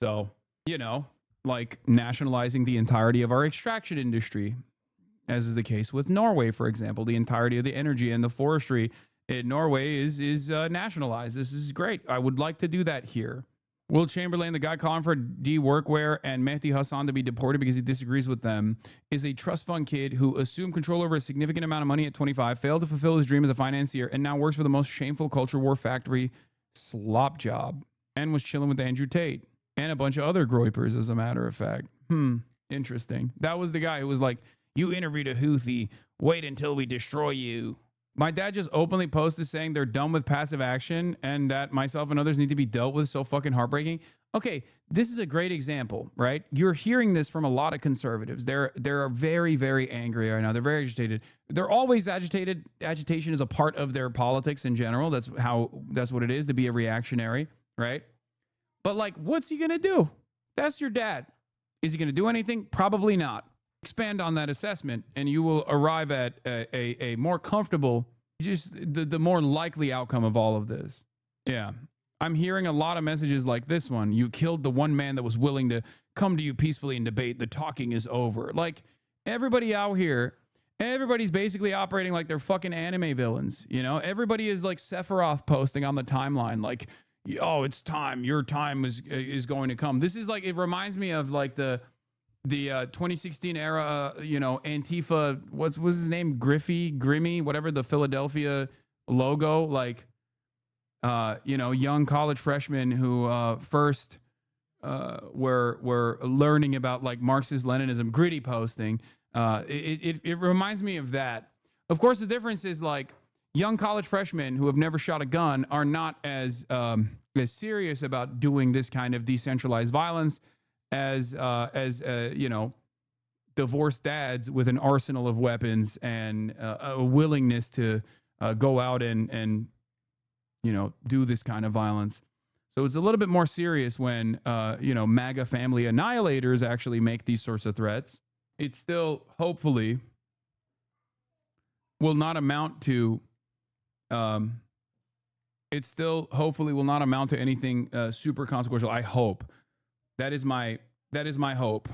So, you know, like nationalizing the entirety of our extraction industry, as is the case with Norway, for example. The entirety of the energy and the forestry in Norway is nationalized. This is great. I would like to do that here. Will Chamberlain, the guy calling for D-Workwear and Mehdi Hassan to be deported because he disagrees with them, is a trust fund kid who assumed control over a significant amount of money at 25, failed to fulfill his dream as a financier, and now works for the most shameful culture war factory slop job, and was chilling with Andrew Tate and a bunch of other groypers, as a matter of fact. Interesting. That was the guy who was like, you interviewed a Houthi, wait until we destroy you. My dad just openly posted saying they're done with passive action and that myself and others need to be dealt with. So fucking heartbreaking. Okay, this is a great example, right? You're hearing this from a lot of conservatives. They're very, very angry right now. They're very agitated. They're always agitated. Agitation is a part of their politics in general. That's what it is to be a reactionary, right? But like, what's he gonna do? That's your dad. Is he gonna do anything? Probably not. Expand on that assessment and you will arrive at a more comfortable, just the more likely outcome of all of this. Yeah. I'm hearing a lot of messages like this one. You killed the one man that was willing to come to you peacefully and debate. The talking is over. Like, everybody out here, everybody's basically operating like they're fucking anime villains. You know, everybody is like Sephiroth posting on the timeline. Like, oh, it's time. Your time is going to come. This is like, it reminds me of like the 2016 era, Antifa, what's his name? Grimmy, whatever, the Philadelphia logo, like, young college freshmen who first were learning about like Marxist Leninism, gritty posting. It reminds me of that. Of course, the difference is like young college freshmen who have never shot a gun are not as serious about doing this kind of decentralized violence as divorced dads with an arsenal of weapons and a willingness to go out and do this kind of violence. So it's a little bit more serious when MAGA family annihilators actually make these sorts of threats. It still hopefully will not amount to anything super consequential. I hope. That is my hope.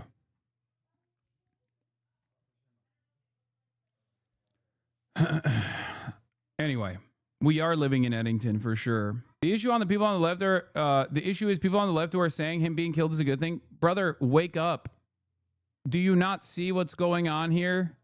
Anyway, we are living in Eddington for sure. The issue on the people on the left are the issue is people on the left who are saying him being killed is a good thing. Brother, wake up. Do you not see what's going on here?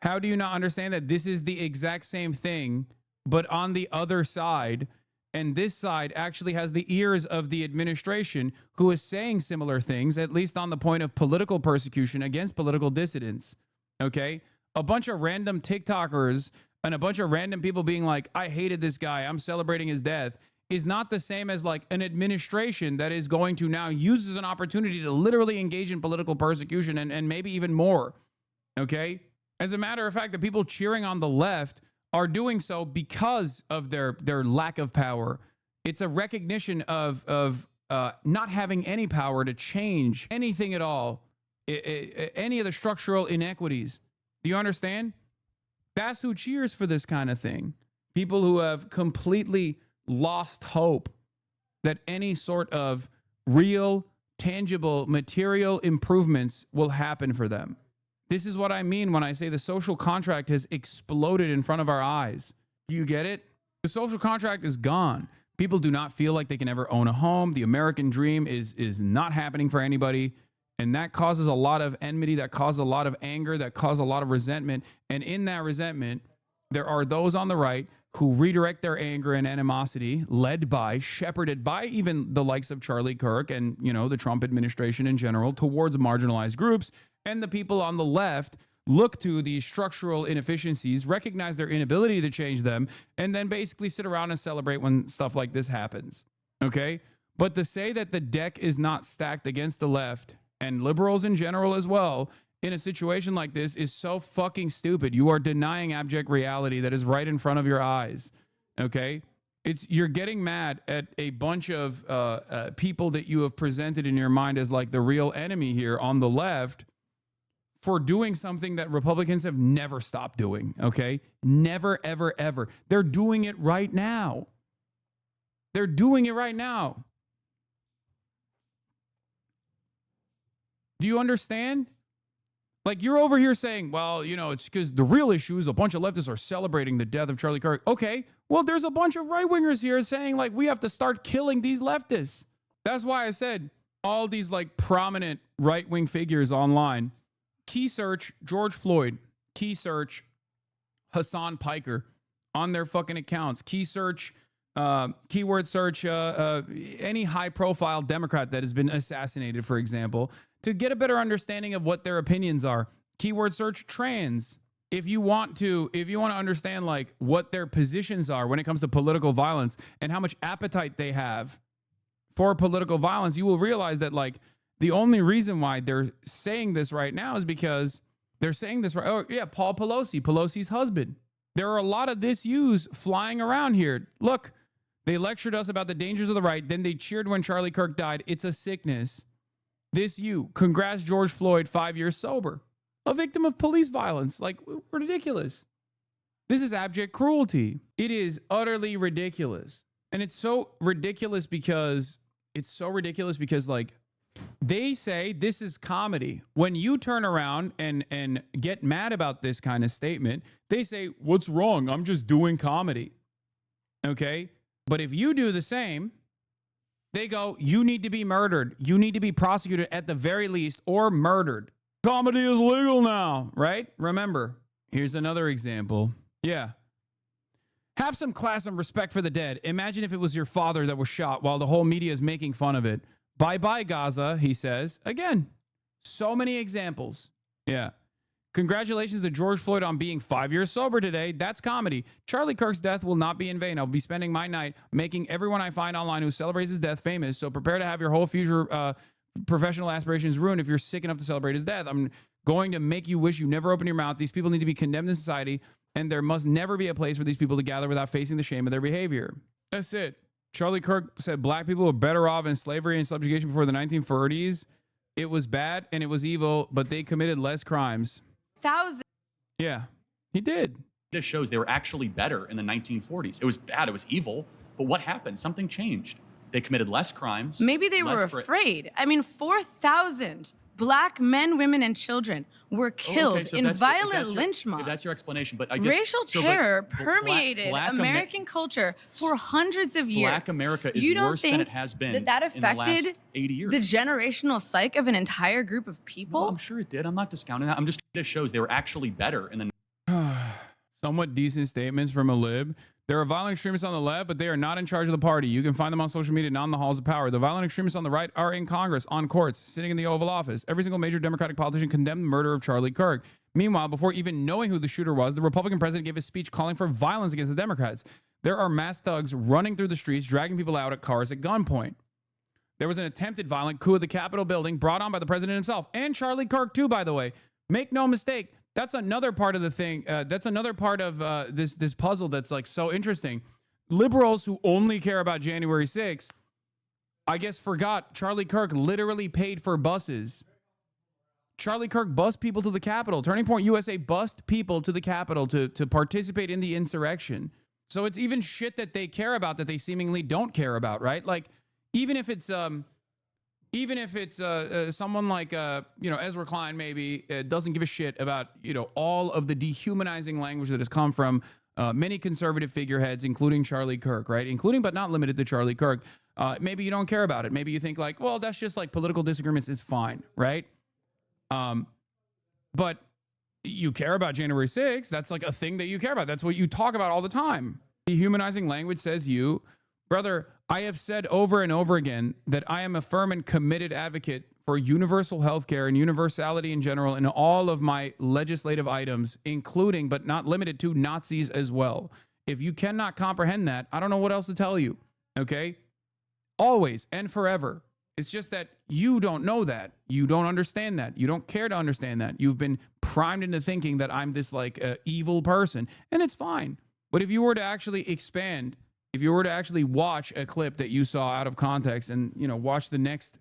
How do you not understand that this is the exact same thing, but on the other side? And this side actually has the ears of the administration who is saying similar things, at least on the point of political persecution against political dissidents. Okay? A bunch of random TikTokers and a bunch of random people being like, I hated this guy, I'm celebrating his death, is not the same as like an administration that is going to now use as an opportunity to literally engage in political persecution and maybe even more. Okay? As a matter of fact, the people cheering on the left are doing so because of their lack of power. It's a recognition of not having any power to change anything at all, any of the structural inequities. Do you understand? That's who cheers for this kind of thing. People who have completely lost hope that any sort of real, tangible, material improvements will happen for them. This is what I mean when I say the social contract has exploded in front of our eyes. Do you get it? The social contract is gone. People do not feel like they can ever own a home. The American dream is not happening for anybody. And that causes a lot of enmity, that causes a lot of anger, that causes a lot of resentment. And in that resentment, there are those on the right who redirect their anger and animosity, led by, shepherded by even the likes of Charlie Kirk and, the Trump administration in general, towards marginalized groups. And the people on the left look to these structural inefficiencies, recognize their inability to change them, and then basically sit around and celebrate when stuff like this happens. Okay? But to say that the deck is not stacked against the left and liberals in general as well in a situation like this is so fucking stupid. You are denying abject reality that is right in front of your eyes. Okay? You're getting mad at a bunch of people that you have presented in your mind as like the real enemy here on the left for doing something that Republicans have never stopped doing, okay? Never, ever, ever. They're doing it right now. They're doing it right now. Do you understand? Like, you're over here saying, well, it's because the real issue is a bunch of leftists are celebrating the death of Charlie Kirk. Okay, well, there's a bunch of right-wingers here saying, like, we have to start killing these leftists. That's why I said all these, like, prominent right-wing figures online, key search George Floyd, key search Hassan Piker on their fucking accounts, key search, keyword search any high-profile Democrat that has been assassinated, for example, to get a better understanding of what their opinions are. Keyword search trans. If you want to understand like what their positions are when it comes to political violence and how much appetite they have for political violence, you will realize that like the only reason why they're saying this right now is because they're saying this right. Oh yeah, Paul Pelosi, Pelosi's husband. There are a lot of this use flying around here. Look, they lectured us about the dangers of the right. Then they cheered when Charlie Kirk died. It's a sickness. Congrats, George Floyd, 5 years sober. A victim of police violence. Like, ridiculous. This is abject cruelty. It is utterly ridiculous. And it's so ridiculous because like, they say this is comedy. When you turn around and get mad about this kind of statement, they say, what's wrong? I'm just doing comedy. Okay? But if you do the same, They go, you need to be murdered. You need to be prosecuted at the very least or murdered. Comedy is legal now, right? Remember, here's another example. Yeah. Have some class and respect for the dead. Imagine if it was your father that was shot while the whole media is making fun of it. Bye-bye, Gaza, he says. Again, so many examples. Yeah. Congratulations to George Floyd on being 5 years sober today. That's comedy. Charlie Kirk's death will not be in vain. I'll be spending my night making everyone I find online who celebrates his death famous. So prepare to have your whole future professional aspirations ruined if you're sick enough to celebrate his death. I'm going to make you wish you never opened your mouth. These people need to be condemned in society, and there must never be a place for these people to gather without facing the shame of their behavior. That's it. Charlie Kirk said black people were better off in slavery and subjugation before the 1940s. It was bad and it was evil, but they committed less crimes. Thousands. Yeah, he did. This shows they were actually better in the 1940s. It was bad, it was evil, but what happened? Something changed. They committed less crimes. Maybe they were afraid. I mean, 4,000 black men, women, and children were killed in violent lynch mobs. That's your explanation, but I guess racial terror permeated American culture for hundreds of years. Black America is worse than it has been that affected in the last 80 years. The generational psyche of an entire group of people? Well, I'm sure it did. I'm not discounting that. I'm just this shows they were actually better in the Somewhat decent statements from a lib. There are violent extremists on the left, but they are not in charge of the party. You can find them on social media, not in the halls of power. The violent extremists on the right are in Congress, on courts, sitting in the Oval Office. Every single major Democratic politician condemned the murder of Charlie Kirk. Meanwhile, before even knowing who the shooter was, the Republican president gave a speech calling for violence against the Democrats. There are mass thugs running through the streets, dragging people out at cars at gunpoint. There was an attempted violent coup at the Capitol building brought on by the president himself, and Charlie Kirk too, by the way. Make no mistake, that's another part of the thing. That's another part of this puzzle that's like so interesting. Liberals who only care about January 6th, I guess, forgot Charlie Kirk literally paid for buses. Charlie Kirk bussed people to the Capitol. Turning Point USA bussed people to the Capitol to participate in the insurrection. So it's even shit that they care about that they seemingly don't care about, right? Like, even if it's someone like Ezra Klein maybe doesn't give a shit about all of the dehumanizing language that has come from many conservative figureheads, including Charlie Kirk, right? Including but not limited to Charlie Kirk. Maybe you don't care about it. Maybe you think like, well, that's just like political disagreements. It's fine, right? But you care about January 6th. That's like a thing that you care about. That's what you talk about all the time. Dehumanizing language says you, brother, I have said over and over again that I am a firm and committed advocate for universal health care and universality in general in all of my legislative items, including but not limited to Nazis as well. If you cannot comprehend that, I don't know what else to tell you, okay? Always and forever. It's just that you don't know that. You don't understand that. You don't care to understand that. You've been primed into thinking that I'm this like evil person, and it's fine. But if you were to actually expand, if you were to actually watch a clip that you saw out of context and, watch the next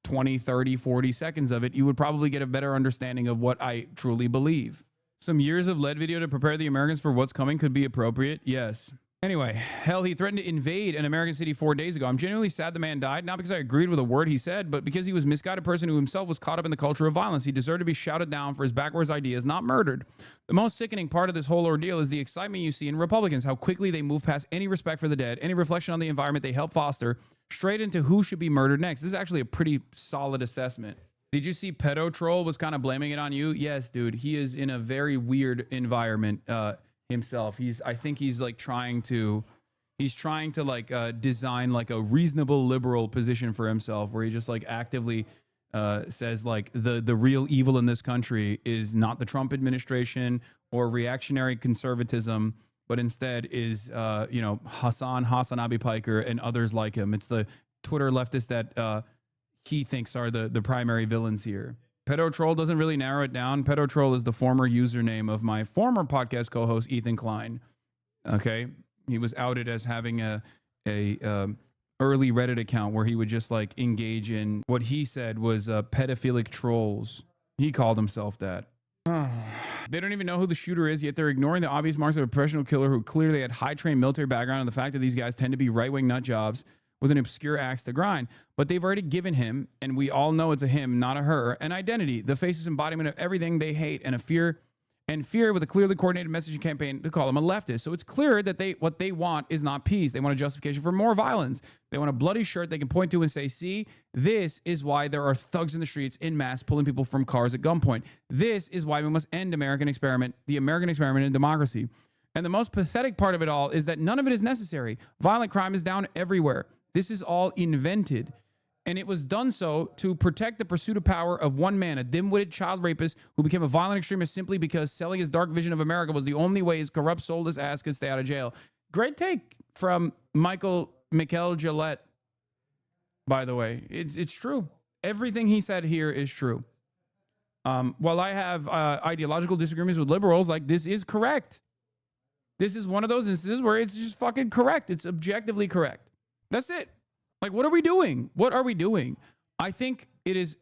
20, 30, 40 seconds of it, you would probably get a better understanding of what I truly believe. Some years of lead video to prepare the Americans for what's coming could be appropriate. Yes. Anyway, hell, he threatened to invade an American city 4 days ago. I'm genuinely sad the man died, not because I agreed with a word he said, but because he was a misguided person who himself was caught up in the culture of violence. He deserved to be shouted down for his backwards ideas, not murdered. The most sickening part of this whole ordeal is the excitement you see in Republicans, how quickly they move past any respect for the dead, any reflection on the environment they help foster, straight into who should be murdered next. This is actually a pretty solid assessment. Did you see Pedo Troll was kind of blaming it on you? Yes, dude. He is in a very weird environment himself. I think he's like trying to design like a reasonable liberal position for himself, where he just like actively says like the real evil in this country is not the Trump administration or reactionary conservatism, but instead is Hasanabi Piker and others like him. It's the Twitter leftists that he thinks are the primary villains here. Pedo Troll doesn't really narrow it down. Pedo Troll is the former username of my former podcast co-host Ethan Klein. Okay, he was outed as having a early Reddit account where he would just like engage in what he said was pedophilic trolls. He called himself that. They don't even know who the shooter is, yet they're ignoring the obvious marks of a professional killer who clearly had high-trained military background and the fact that these guys tend to be right-wing nut jobs with an obscure axe to grind. But they've already given him, and we all know it's a him, not a her, an identity, the faceless embodiment of everything they hate, and a fear and fear with a clearly coordinated messaging campaign to call them a leftist. So it's clear that what they want is not peace. They want a justification for more violence. They want a bloody shirt they can point to and say, see, this is why there are thugs in the streets in mass pulling people from cars at gunpoint. This is why we must end the American experiment in democracy. And the most pathetic part of it all is that none of it is necessary. Violent crime is down everywhere. This is all invented. And it was done so to protect the pursuit of power of one man, a dim-witted child rapist who became a violent extremist simply because selling his dark vision of America was the only way his corrupt, soulless ass could stay out of jail. Great take from Michael Gillette, by the way. It's true. Everything he said here is true. While I have ideological disagreements with liberals, like, this is correct. This is one of those instances where it's just fucking correct. It's objectively correct. That's it. Like, what are we doing? What are we doing? I think it is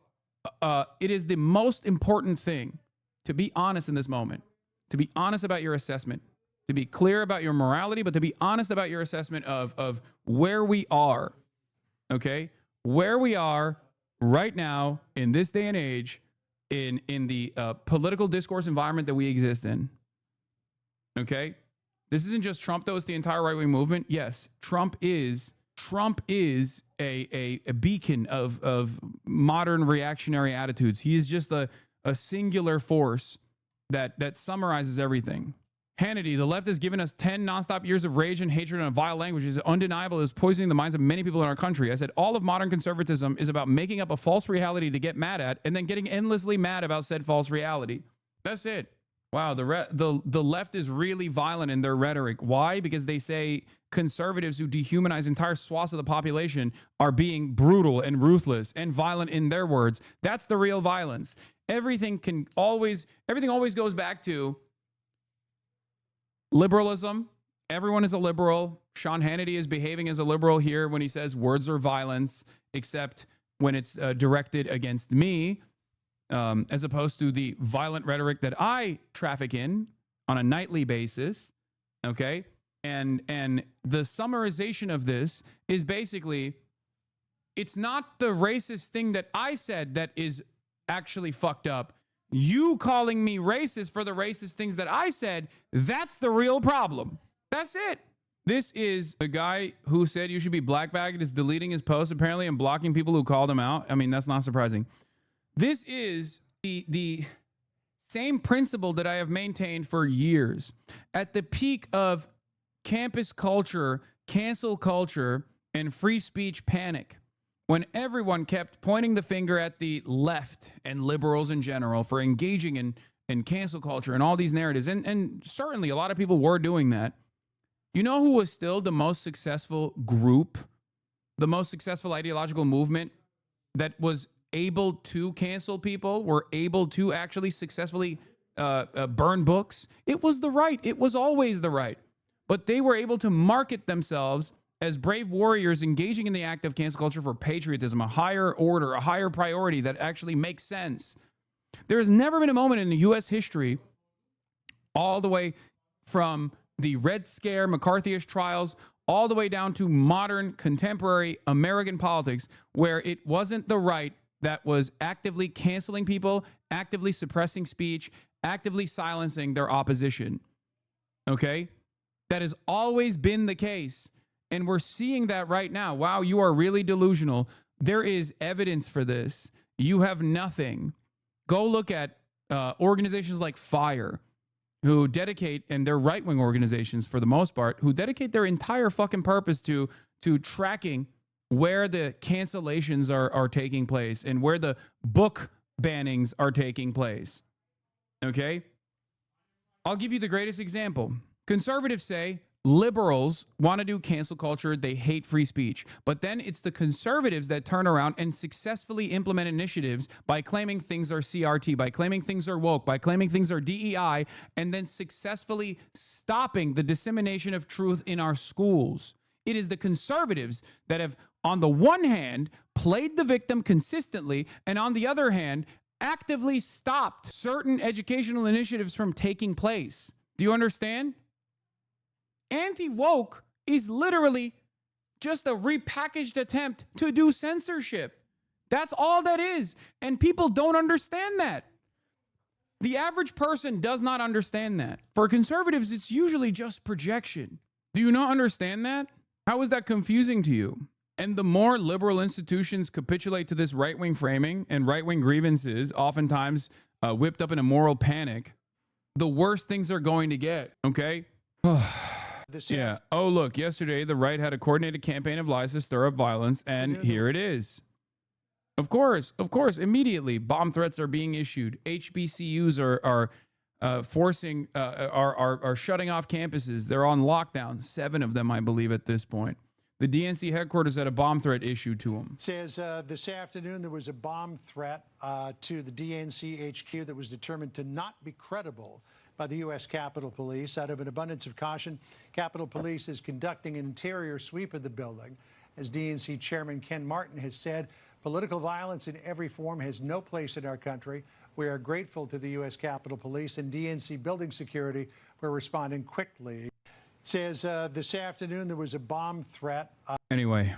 the most important thing to be honest in this moment, to be honest about your assessment, to be clear about your morality, but to be honest about your assessment of where we are, okay? Where we are right now in this day and age in the political discourse environment that we exist in, okay? This isn't just Trump, though. It's the entire right-wing movement. Yes, Trump is a beacon of modern reactionary attitudes. He is just a singular force that summarizes everything. Hannity, the left has given us 10 nonstop years of rage and hatred and a vile language. It is undeniable. It is poisoning the minds of many people in our country. I said all of modern conservatism is about making up a false reality to get mad at and then getting endlessly mad about said false reality. That's it. Wow, the left is really violent in their rhetoric. Why? Because they say conservatives who dehumanize entire swaths of the population are being brutal and ruthless and violent in their words. That's the real violence. Everything always goes back to liberalism. Everyone is a liberal. Sean Hannity is behaving as a liberal here when he says words are violence, except when it's directed against me. As opposed to the violent rhetoric that I traffic in on a nightly basis, okay? And the summarization of this is basically, it's not the racist thing that I said that is actually fucked up. You calling me racist for the racist things that I said, that's the real problem. That's it. This is the guy who said you should be blackbagged is deleting his posts apparently and blocking people who called him out. I mean, that's not surprising. This is the same principle that I have maintained for years. At the peak of campus culture, cancel culture, and free speech panic, when everyone kept pointing the finger at the left and liberals in general for engaging in cancel culture and all these narratives, and certainly a lot of people were doing that, you know who was still the most successful group, the most successful ideological movement that was able to cancel people, were able to actually successfully burn books? It was the right. It was always the right. But they were able to market themselves as brave warriors engaging in the act of cancel culture for patriotism, a higher order, a higher priority that actually makes sense. There has never been a moment in U.S. history, all the way from the Red Scare, McCarthyist trials, all the way down to modern, contemporary American politics, where it wasn't the right that was actively canceling people, actively suppressing speech, actively silencing their opposition. Okay? That has always been the case. And we're seeing that right now. Wow, you are really delusional. There is evidence for this. You have nothing. Go look at organizations like FIRE, who dedicate, and they're right-wing organizations for the most part, who dedicate their entire fucking purpose to tracking where the cancellations are taking place and where the book bannings are taking place. Okay? I'll give you the greatest example. Conservatives say liberals want to do cancel culture. They hate free speech. But then it's the conservatives that turn around and successfully implement initiatives by claiming things are CRT, by claiming things are woke, by claiming things are DEI, and then successfully stopping the dissemination of truth in our schools. It is the conservatives that have, on the one hand, played the victim consistently, and on the other hand, actively stopped certain educational initiatives from taking place. Do you understand? Anti-woke is literally just a repackaged attempt to do censorship. That's all that is. And people don't understand that. The average person does not understand that. For conservatives, it's usually just projection. Do you not understand that? How is that confusing to you? And the more liberal institutions capitulate to this right-wing framing and right-wing grievances, oftentimes whipped up in a moral panic, the worse things are going to get, okay? Yeah. Oh, look, yesterday the right had a coordinated campaign of lies to stir up violence, and here it is. Of course, immediately bomb threats are being issued. HBCUs are forcing, are shutting off campuses. They're on lockdown. 7 of them, I believe, at this point. The DNC headquarters had a bomb threat issued to them. It says this afternoon there was a bomb threat to the DNC HQ that was determined to not be credible by the U.S. Capitol Police. Out of an abundance of caution, Capitol Police is conducting an interior sweep of the building. As DNC Chairman Ken Martin has said, political violence in every form has no place in our country. We are grateful to the U.S. Capitol Police and DNC building security for responding quickly. It says this afternoon there was a bomb threat. Anyway,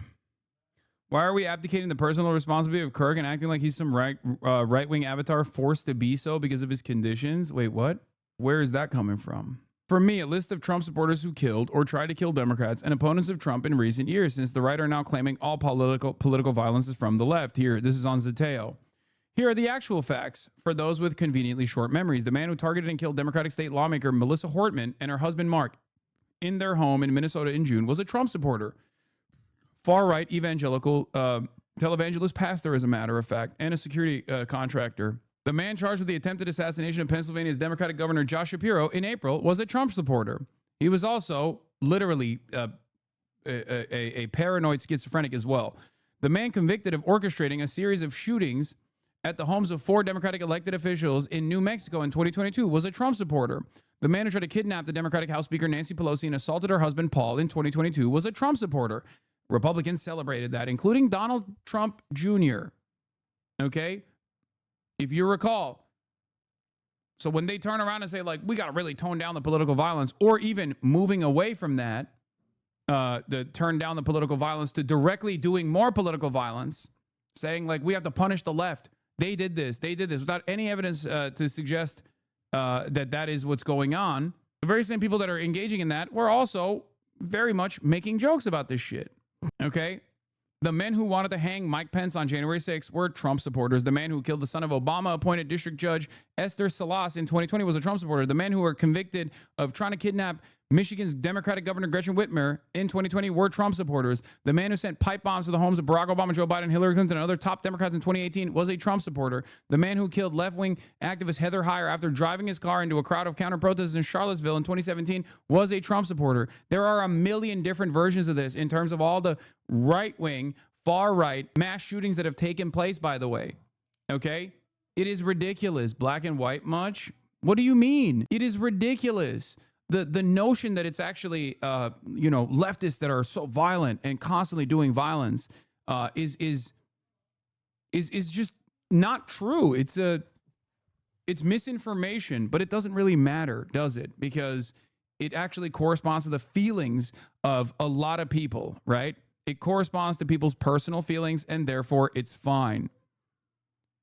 why are we abdicating the personal responsibility of Kirk and acting like he's some right-wing avatar forced to be so because of his conditions? Wait, what? Where is that coming from? For me, a list of Trump supporters who killed or tried to kill Democrats and opponents of Trump in recent years, since the right are now claiming all political violence is from the left. Here, this is on Zeteo. Here are the actual facts for those with conveniently short memories. The man who targeted and killed Democratic state lawmaker Melissa Hortman and her husband Mark in their home in Minnesota in June was a Trump supporter. Far-right evangelical televangelist pastor, as a matter of fact, and a security contractor. The man charged with the attempted assassination of Pennsylvania's Democratic Governor Josh Shapiro in April was a Trump supporter. He was also literally a paranoid schizophrenic as well. The man convicted of orchestrating a series of shootings at the homes of 4 Democratic elected officials in New Mexico in 2022 was a Trump supporter. The man who tried to kidnap the Democratic House Speaker Nancy Pelosi and assaulted her husband Paul in 2022 was a Trump supporter. Republicans celebrated that, including Donald Trump Jr. Okay? If you recall. So when they turn around and say, like, we got to really tone down the political violence, or even moving away from that, turn down the political violence to directly doing more political violence, saying, like, we have to punish the left. They did this, without any evidence to suggest that is what's going on. The very same people that are engaging in that were also very much making jokes about this shit. Okay? The men who wanted to hang Mike Pence on January 6th were Trump supporters. The man who killed the son of Obama-appointed district judge Esther Salas in 2020 was a Trump supporter. The men who were convicted of trying to kidnap Michigan's Democratic Governor Gretchen Whitmer in 2020 were Trump supporters. The man who sent pipe bombs to the homes of Barack Obama, Joe Biden, Hillary Clinton, and other top Democrats in 2018 was a Trump supporter. The man who killed left-wing activist Heather Heyer after driving his car into a crowd of counter-protesters in Charlottesville in 2017 was a Trump supporter. There are a million different versions of this in terms of all the right-wing, far-right mass shootings that have taken place, by the way. Okay? It is ridiculous. Black and white much? What do you mean? It is ridiculous. The notion that it's actually leftists that are so violent and constantly doing violence is just not true. It's misinformation, but it doesn't really matter, does it? Because it actually corresponds to the feelings of a lot of people, right? It corresponds to people's personal feelings, and therefore it's fine.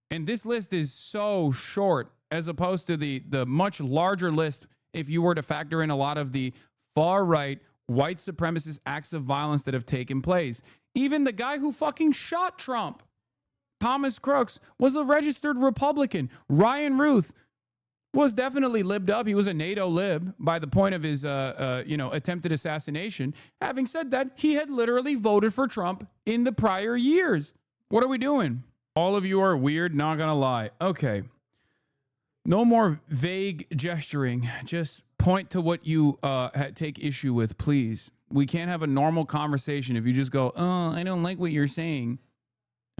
And this list is so short as opposed to the much larger list if you were to factor in a lot of the far-right white supremacist acts of violence that have taken place. Even the guy who fucking shot Trump, Thomas Crooks, was a registered Republican. Ryan Ruth was definitely libbed up. He was a NATO lib by the point of his attempted assassination. Having said that, he had literally voted for Trump in the prior years. What are we doing? All of you are weird, not gonna lie. Okay. No more vague gesturing. Just point to what you take issue with, please. We can't have a normal conversation if you just go, oh, I don't like what you're saying.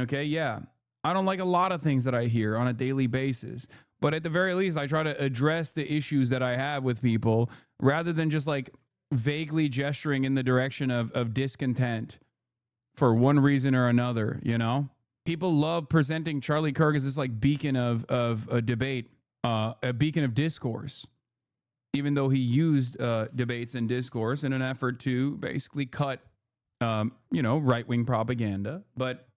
Okay, yeah. I don't like a lot of things that I hear on a daily basis. But at the very least, I try to address the issues that I have with people rather than just like vaguely gesturing in the direction of discontent for one reason or another, you know? People love presenting Charlie Kirk as this like beacon of a debate. A beacon of discourse, even though he used debates and discourse in an effort to basically cut, right-wing propaganda. But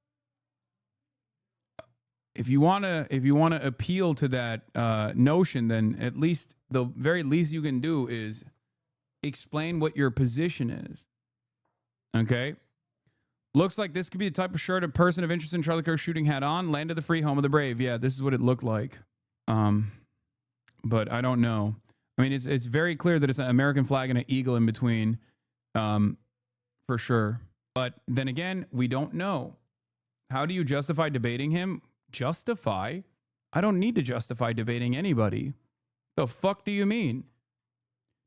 if you want to appeal to that notion, then at least the very least you can do is explain what your position is. Okay? Looks like this could be the type of shirt a person of interest in Charlie Kirk shooting had on. Land of the free, home of the brave. Yeah, this is what it looked like. But I don't know. I mean, it's very clear that it's an American flag and an eagle in between, for sure. But then again, we don't know. How do you justify debating him? Justify? I don't need to justify debating anybody. The fuck do you mean?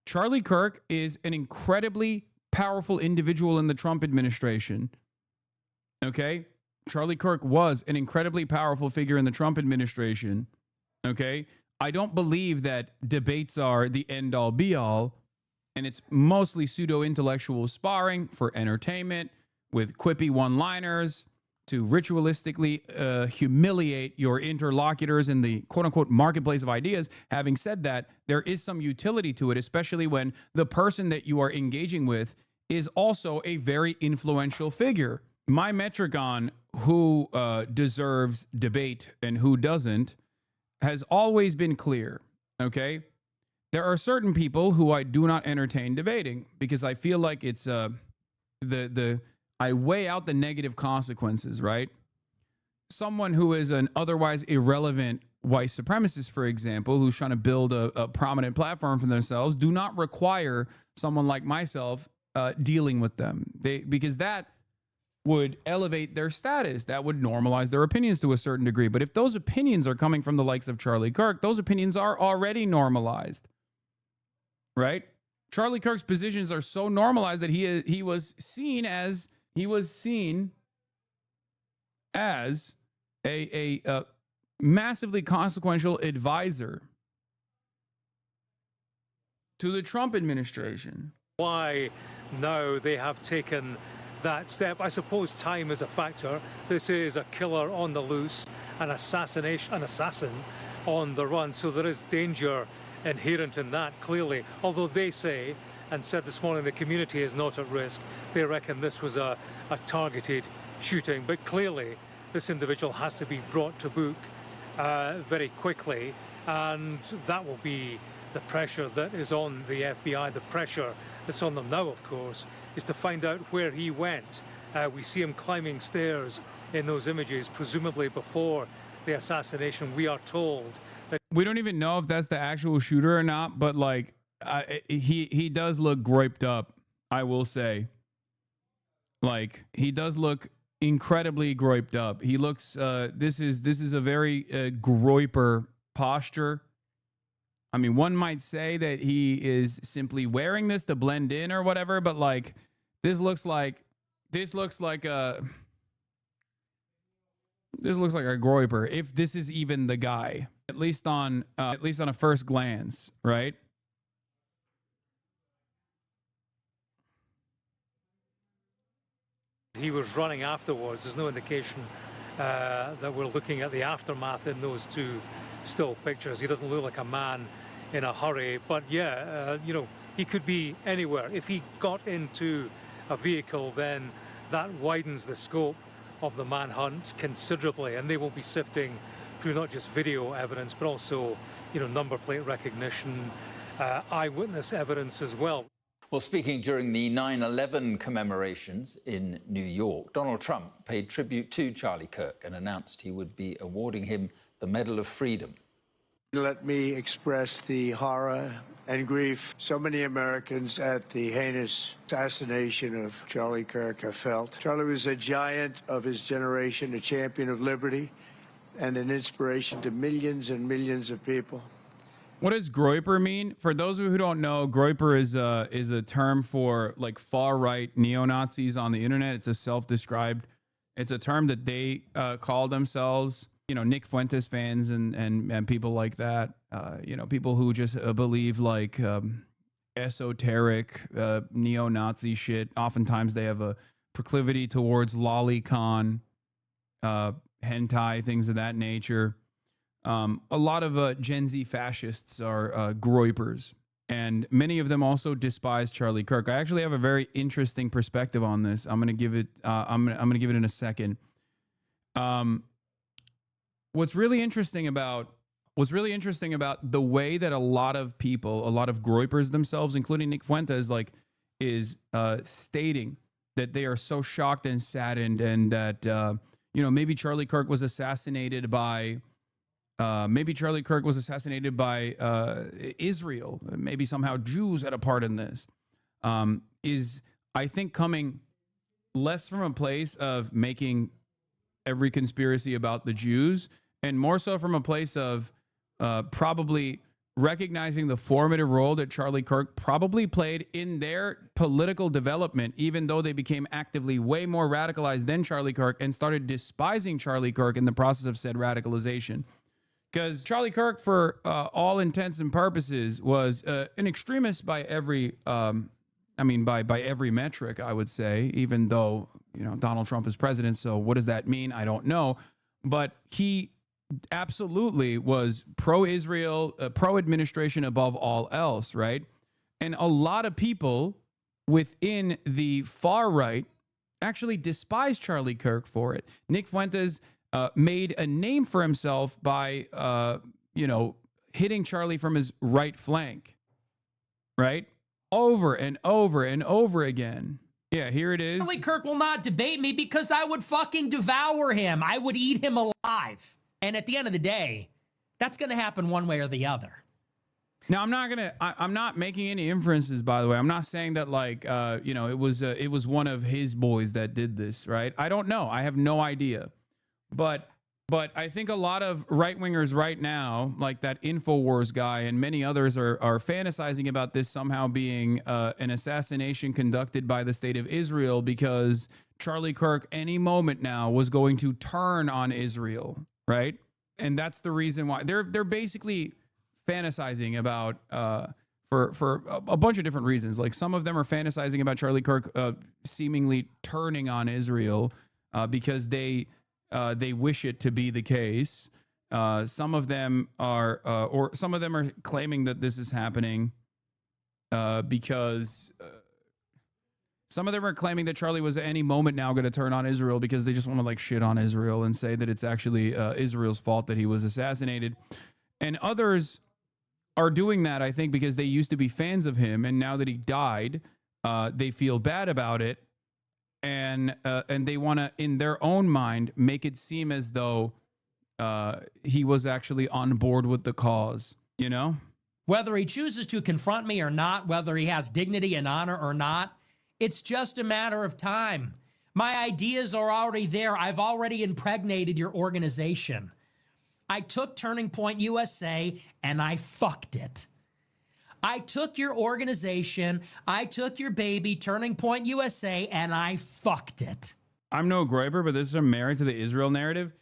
Charlie Kirk is an incredibly powerful individual in the Trump administration. Okay? Charlie Kirk was an incredibly powerful figure in the Trump administration. Okay? I don't believe that debates are the end all be all, and it's mostly pseudo-intellectual sparring for entertainment with quippy one-liners to ritualistically humiliate your interlocutors in the quote-unquote marketplace of ideas. Having said that, there is some utility to it, especially when the person that you are engaging with is also a very influential figure. My metric on who deserves debate and who doesn't has always been clear, okay? There are certain people who I do not entertain debating because I feel like it's I weigh out the negative consequences, right? Someone who is an otherwise irrelevant white supremacist, for example, who's trying to build a prominent platform for themselves, do not require someone like myself dealing with them. Because that would elevate their status. That would normalize their opinions to a certain degree. But if those opinions are coming from the likes of Charlie Kirk, those opinions are already normalized, right? Charlie Kirk's positions are so normalized that he was seen as a massively consequential advisor to the Trump administration. Why now they have taken that step? I suppose time is a factor. This is a killer on the loose, an assassin on the run. So there is danger inherent in that, clearly. Although they say, and said this morning, the community is not at risk. They reckon this was a targeted shooting. But clearly, this individual has to be brought to book very quickly. And that will be the pressure that is on the FBI. The pressure that's on them now, of course, is to find out where he went. We see him climbing stairs in those images, presumably before the assassination. We are told that we don't even know if that's the actual shooter or not, but like he does look groiped up, I will say. Like, he does look incredibly groiped up. He looks this is a very groiper posture. I mean, one might say that he is simply wearing this to blend in or whatever, but like this looks like a groiper, if this is even the guy, at least on a first glance, right? he was running afterwards. There's no indication that we're looking at the aftermath in those two still pictures. He doesn't look like a man in a hurry, but yeah, you know, he could be anywhere. If he got into a vehicle, then that widens the scope of the manhunt considerably, and they will be sifting through not just video evidence, but also, you know, number plate recognition, eyewitness evidence as well. Well, speaking during the 9/11 commemorations in New York, Donald Trump paid tribute to Charlie Kirk and announced he would be awarding him the Medal of Freedom. Let me express the horror and grief so many Americans at the heinous assassination of Charlie Kirk have felt. Charlie was a giant of his generation, a champion of liberty, and an inspiration to millions and millions of people. What does groiper mean? For those of you who don't know, groiper is a term for like far-right neo-Nazis on the internet. It's a self-described, it's a term that they call themselves. You know, Nick Fuentes fans and people like that. You know, people who just believe like esoteric neo-Nazi shit. Oftentimes they have a proclivity towards lolicon, hentai, things of that nature. A lot of Gen Z fascists are groipers, and many of them also despise Charlie Kirk. I actually have a very interesting perspective on this. I'm gonna give it. I'm gonna give it in a second. what's really interesting about the way that a lot of people, a lot of groypers themselves, including Nick Fuentes, like, is stating that they are so shocked and saddened, and that maybe Charlie Kirk was assassinated by Israel. Maybe somehow Jews had a part in this. Is, I think, coming less from a place of making every conspiracy about the Jews, and more so from a place of probably recognizing the formative role that Charlie Kirk probably played in their political development, even though they became actively way more radicalized than Charlie Kirk and started despising Charlie Kirk in the process of said radicalization. Because Charlie Kirk, for all intents and purposes, was an extremist by every, by every metric, I would say, even though, Donald Trump is president. So what does that mean? I don't know. But he absolutely was pro-Israel, pro-administration above all else, right? And a lot of people within the far right actually despise Charlie Kirk for it. Nick Fuentes made a name for himself by, hitting Charlie from his right flank, right? Over and over and over again. Yeah, here it is. Charlie Kirk will not debate me because I would fucking devour him. I would eat him alive. And at the end of the day, that's going to happen one way or the other. Now, I'm not making any inferences, by the way. I'm not saying that, like, it was one of his boys that did this, right? I don't know. I have no idea. But I think a lot of right-wingers right now, like that InfoWars guy and many others, are fantasizing about this somehow being an assassination conducted by the state of Israel, because Charlie Kirk any moment now was going to turn on Israel, right? And that's the reason why they're basically fantasizing about for a bunch of different reasons. Like, some of them are fantasizing about Charlie Kirk seemingly turning on Israel because they wish it to be the case. Some of them are claiming that this is happening because some of them are claiming that Charlie was at any moment now going to turn on Israel because they just want to, like, shit on Israel and say that it's actually Israel's fault that he was assassinated. And others are doing that, I think, because they used to be fans of him, and now that he died, they feel bad about it. And they want to, in their own mind, make it seem as though he was actually on board with the cause, Whether he chooses to confront me or not, whether he has dignity and honor or not, it's just a matter of time. My ideas are already there. I've already impregnated your organization. I took Turning Point USA and I fucked it. I took your organization, I took your baby, Turning Point USA, and I fucked it. I'm no groyper, but this is a merit to the Israel narrative.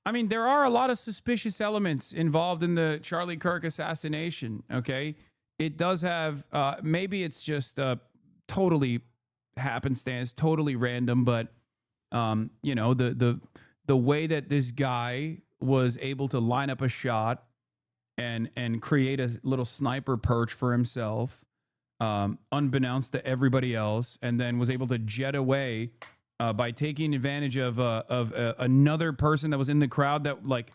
I mean, there are a lot of suspicious elements involved in the Charlie Kirk assassination, okay? It does have, maybe it's just totally happenstance, totally random, but, the way that this guy was able to line up a shot and create a little sniper perch for himself, unbeknownst to everybody else, and then was able to jet away by taking advantage of another person that was in the crowd that, like,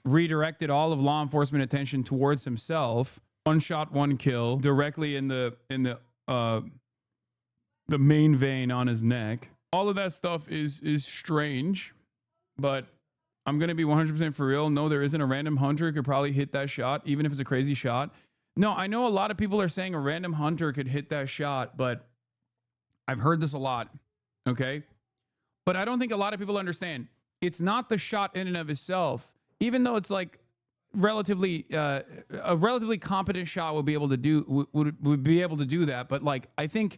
redirected all of law enforcement attention towards himself. One shot, one kill, directly in the main vein on his neck. All of that stuff is strange, but I'm going to be 100% for real. No, there isn't a random hunter who could probably hit that shot, even if it's a crazy shot. No, I know a lot of people are saying a random hunter could hit that shot, but I've heard this a lot, okay? But I don't think a lot of people understand. It's not the shot in and of itself, even though it's like a relatively competent shot would be able to do that. But, like, I think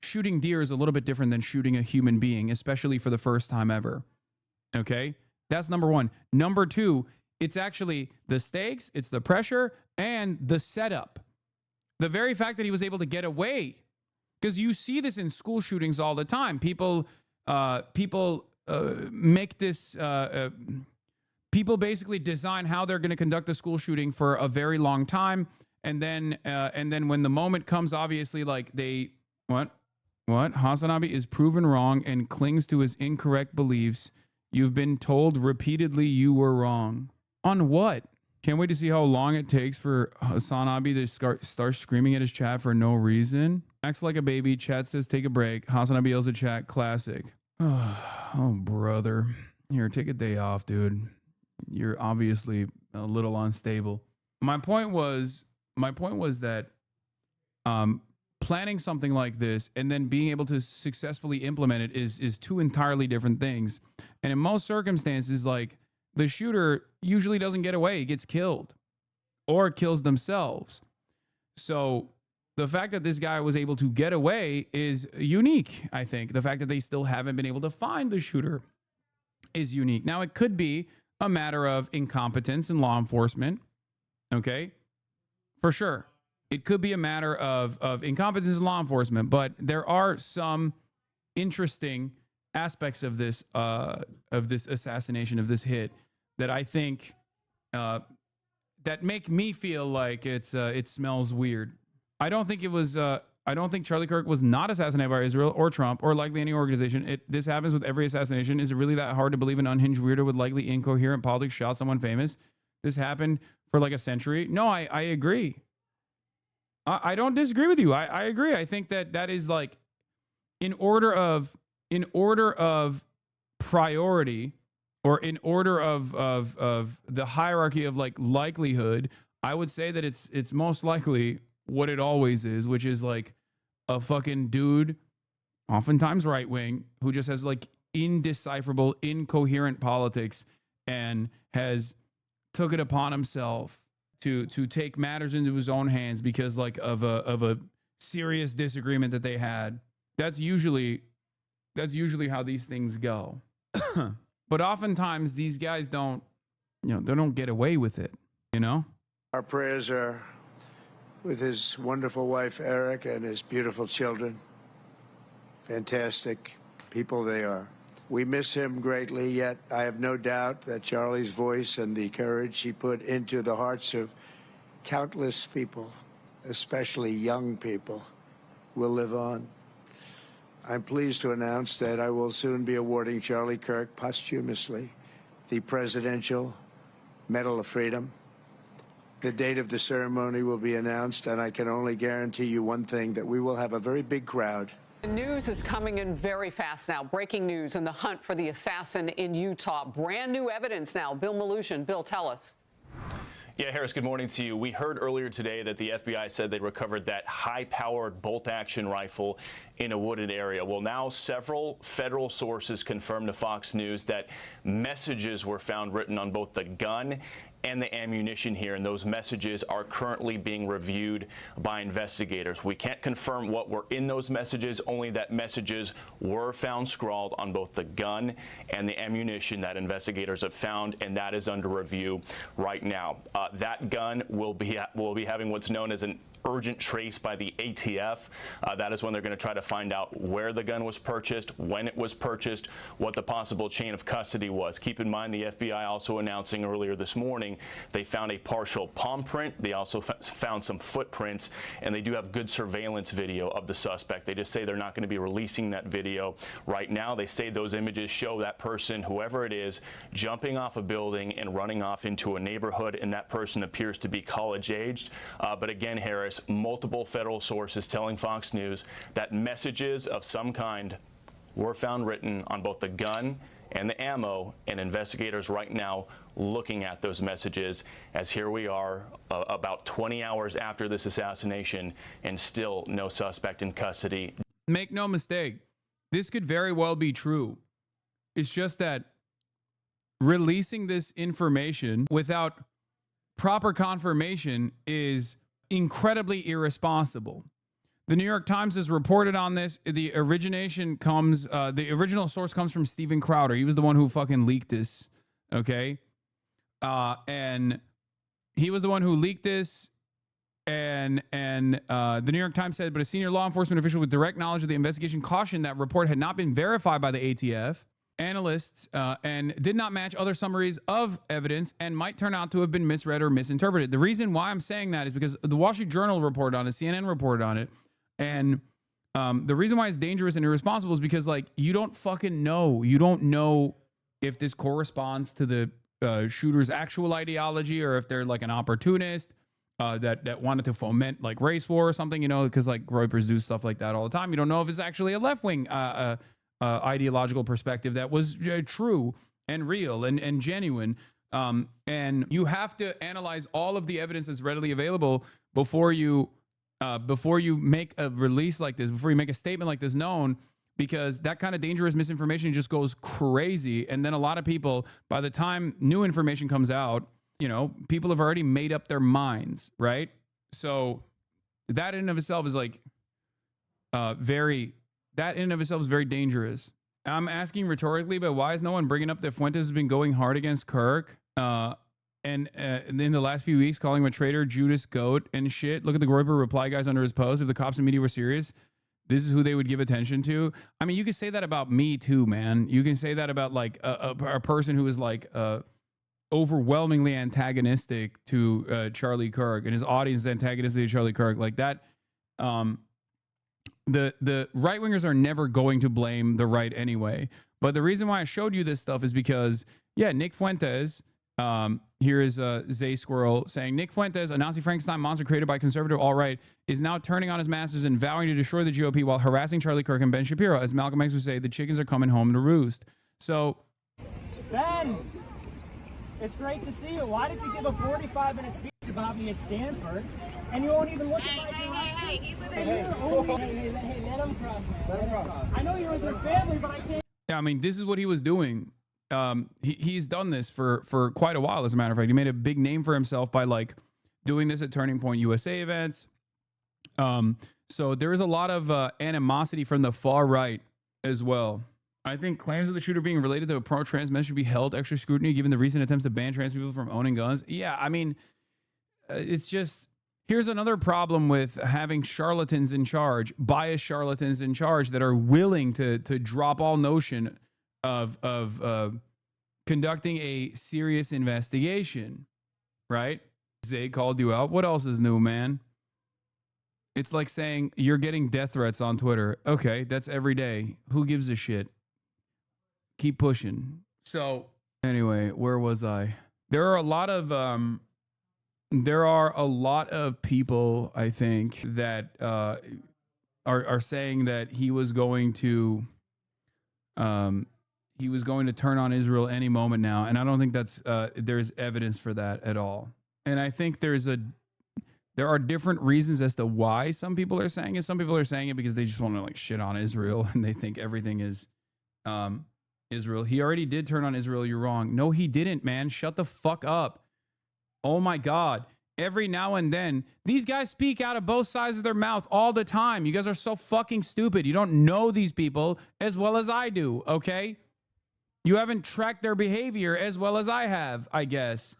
shooting deer is a little bit different than shooting a human being, especially for the first time ever. Okay, that's number one. Number two, it's actually the stakes, it's the pressure, and the setup. The very fact that he was able to get away, because you see this in school shootings all the time. People make this. People basically design how they're going to conduct a school shooting for a very long time, and then when the moment comes, obviously, like what Hasanabi is proven wrong and clings to his incorrect beliefs You've been told repeatedly you were wrong. On what? Can't wait to see how long it takes for Hasanabi to start screaming at his chat for no reason. Acts like a baby. Chat says take a break. Hasanabi yells at chat. Classic. Oh, brother. Here, take a day off, dude. You're obviously a little unstable. My point was that planning something like this and then being able to successfully implement it is two entirely different things. And in most circumstances, like, the shooter usually doesn't get away. He gets killed or kills themselves. So the fact that this guy was able to get away is unique, I think. The fact that they still haven't been able to find the shooter is unique. Now, it could be a matter of incompetence in law enforcement, okay? For sure. It could be a matter of incompetence in law enforcement, but there are some interesting aspects of this assassination, of this hit, that I think that make me feel like it smells weird. I don't think Charlie Kirk was not assassinated by Israel or Trump or likely any organization. This happens with every assassination. Is it really that hard to believe an unhinged weirdo with likely incoherent politics shot someone famous? This happened for like a century. No, I agree. I don't disagree with you. I agree. I think that is like in order of priority, or in order of the hierarchy of like likelihood, I would say that it's most likely what it always is, which is like a fucking dude, oftentimes right wing, who just has like indecipherable, incoherent politics and has took it upon himself to take matters into his own hands because like of a serious disagreement that they had. That's usually how these things go. But oftentimes these guys don't get away with it, you know? Our prayers are with his wonderful wife, Eric, and his beautiful children. Fantastic people they are. We miss him greatly, yet I have no doubt that Charlie's voice and the courage he put into the hearts of countless people, especially young people, will live on. I'm pleased to announce that I will soon be awarding Charlie Kirk posthumously the Presidential Medal of Freedom. The date of the ceremony will be announced, and I can only guarantee you one thing, that we will have a very big crowd. The news is coming in very fast now. Breaking news in the hunt for the assassin in Utah. Brand new evidence now. Bill Malutian. Bill, tell us. Yeah, Harris, good morning to you. We heard earlier today that the FBI said they recovered that high-powered bolt-action rifle in a wooded area. Well, now several federal sources confirmed to Fox News that messages were found written on both the gun and the ammunition here, and those messages are currently being reviewed by investigators. We can't confirm what were in those messages, only that messages were found scrawled on both the gun and the ammunition that investigators have found, and that is under review right now. That gun will be having what's known as an urgent trace by the ATF. That is when they're going to try to find out where the gun was purchased, when it was purchased, what the possible chain of custody was. Keep in mind, the FBI also announcing earlier this morning they found a partial palm print. They also found some footprints, and they do have good surveillance video of the suspect. They just say they're not going to be releasing that video right now. They say those images show that person, whoever it is, jumping off a building and running off into a neighborhood, and that person appears to be college-aged. But again, Harris, multiple federal sources telling Fox News that messages of some kind were found written on both the gun and the ammo, and investigators right now looking at those messages, as here we are about 20 hours after this assassination and still no suspect in custody. Make no mistake, this could very well be true. It's just that releasing this information without proper confirmation is incredibly irresponsible. The New York Times has reported on this. The original source comes from Steven Crowder. He was the one who fucking leaked this, okay? And he was the one who leaked this. And the New York Times said, but a senior law enforcement official with direct knowledge of the investigation cautioned that report had not been verified by the ATF analysts and did not match other summaries of evidence and might turn out to have been misread or misinterpreted. The reason why I'm saying that is because the Wall Street Journal reported on it, CNN reported on it, and the reason why it's dangerous and irresponsible is because, like, you don't fucking know. You don't know if this corresponds to the shooter's actual ideology, or if they're like an opportunist that wanted to foment like race war or something, you know, because like Reuters do stuff like that all the time. You don't know if it's actually a left-wing ideological perspective that was true and real and genuine. And you have to analyze all of the evidence that's readily available before you make a release like this, before you make a statement like this known, because that kind of dangerous misinformation just goes crazy. And then a lot of people, by the time new information comes out, you know, people have already made up their minds, right? So that in and of itself is like very dangerous. I'm asking rhetorically, but why is no one bringing up that Fuentes has been going hard against Kirk? And in the last few weeks, calling him a traitor, Judas Goat, and shit. Look at the Groyper reply guys under his post. If the cops and media were serious, this is who they would give attention to. I mean, you can say that about me too, man. You can say that about like a person who is like overwhelmingly antagonistic to Charlie Kirk, and his audience is antagonistic to Charlie Kirk. Like that. The right wingers are never going to blame the right anyway. But the reason why I showed you this stuff is because, yeah, Nick Fuentes. Here is Zay Squirrel saying, Nick Fuentes, a Nazi Frankenstein monster created by conservative alt-right, is now turning on his masters and vowing to destroy the GOP while harassing Charlie Kirk and Ben Shapiro. As Malcolm X would say, the chickens are coming home to roost. So, Ben, it's great to see you. Why did you give a 45-minute speech about me at Stanford, and you won't even look at my Hey, he's with Hey, let him cross, man. Let him cross. I know you're with your family, but I can't. Yeah, I mean, this is what he was doing. He's done this for quite a while, as a matter of fact. He made a big name for himself by like doing this at Turning Point USA events. So there is a lot of animosity from the far right as well. I think claims of the shooter being related to a pro-trans men should be held extra scrutiny given the recent attempts to ban trans people from owning guns. Yeah, I mean, it's just, here's another problem with having charlatans in charge, biased charlatans in charge that are willing to drop all notion of conducting a serious investigation, right? Zay called you out. What else is new, man? It's like saying you're getting death threats on Twitter. Okay, that's every day. Who gives a shit? Keep pushing. So anyway, where was I? There are a lot of people, I think, that are saying that he was going to turn on Israel any moment now, and I don't think that's there's evidence for that at all. And I think there are different reasons as to why some people are saying it. Some people are saying it because they just want to like shit on Israel and they think everything is Israel. He already did turn on Israel. You're wrong. No, he didn't, man. Shut the fuck up. Oh my God. Every now and then, these guys speak out of both sides of their mouth all the time. You guys are so fucking stupid. You don't know these people as well as I do, okay? You haven't tracked their behavior as well as I have, I guess.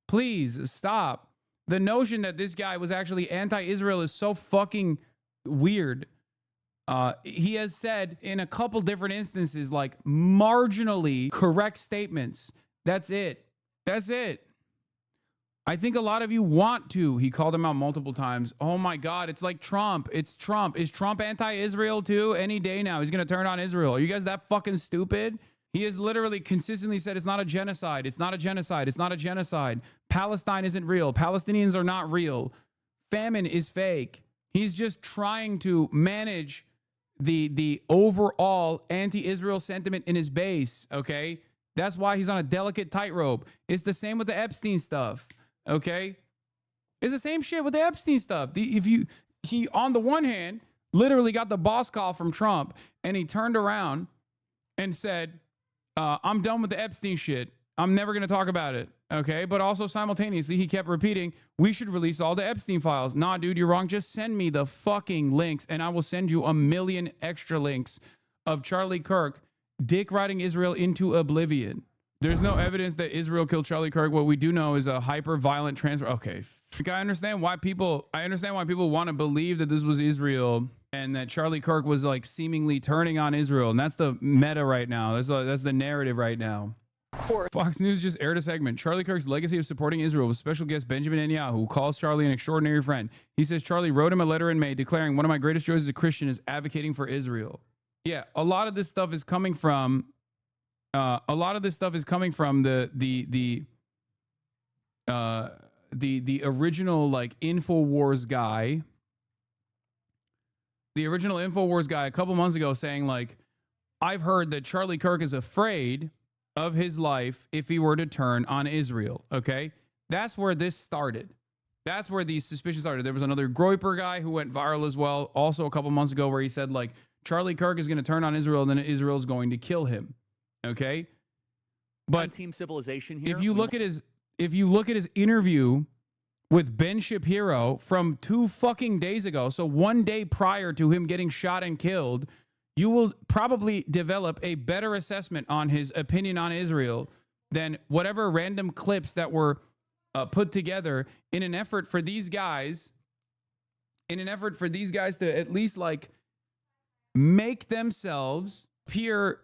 Please stop. The notion that this guy was actually anti-Israel is so fucking weird. He has said in a couple different instances, like marginally correct statements. That's it. That's it. I think a lot of you want to. He called him out multiple times. Oh my God, it's like Trump. It's Trump. Is Trump anti-Israel too? Any day now, he's going to turn on Israel. Are you guys that fucking stupid? He has literally consistently said it's not a genocide. It's not a genocide. It's not a genocide. Palestine isn't real. Palestinians are not real. Famine is fake. He's just trying to manage the overall anti-Israel sentiment in his base, okay? That's why he's on a delicate tightrope. It's the same with the Epstein stuff, okay? It's the same shit with the Epstein stuff. He on the one hand, literally got the boss call from Trump, and he turned around and said, I'm done with the Epstein shit. I'm never going to talk about it. Okay. But also simultaneously, he kept repeating, we should release all the Epstein files. Nah, dude, you're wrong. Just send me the fucking links and I will send you 1 million extra links of Charlie Kirk dick riding Israel into oblivion. There's no evidence that Israel killed Charlie Kirk. What we do know is a hyper violent transfer. Okay. I understand why people want to believe that this was Israel and that Charlie Kirk was like seemingly turning on Israel. And that's the meta right now. That's the narrative right now. Fox News just aired a segment. Charlie Kirk's legacy of supporting Israel with special guest Benjamin Netanyahu, who calls Charlie an extraordinary friend. He says Charlie wrote him a letter in May declaring, one of my greatest joys as a Christian is advocating for Israel. Yeah, a lot of this stuff is coming from A lot of this stuff is coming from the original like InfoWars guy. The original InfoWars guy a couple months ago saying like, I've heard that Charlie Kirk is afraid of his life if he were to turn on Israel. Okay, that's where this started. That's where these suspicions started. There was another Groyper guy who went viral as well, also a couple months ago, where he said like Charlie Kirk is going to turn on Israel and then Israel's going to kill him. Okay, but team civilization here. If you look at his interview with Ben Shapiro from 2 fucking days ago, so 1 day prior to him getting shot and killed, you will probably develop a better assessment on his opinion on Israel than whatever random clips that were put together in an effort for these guys, to at least like make themselves appear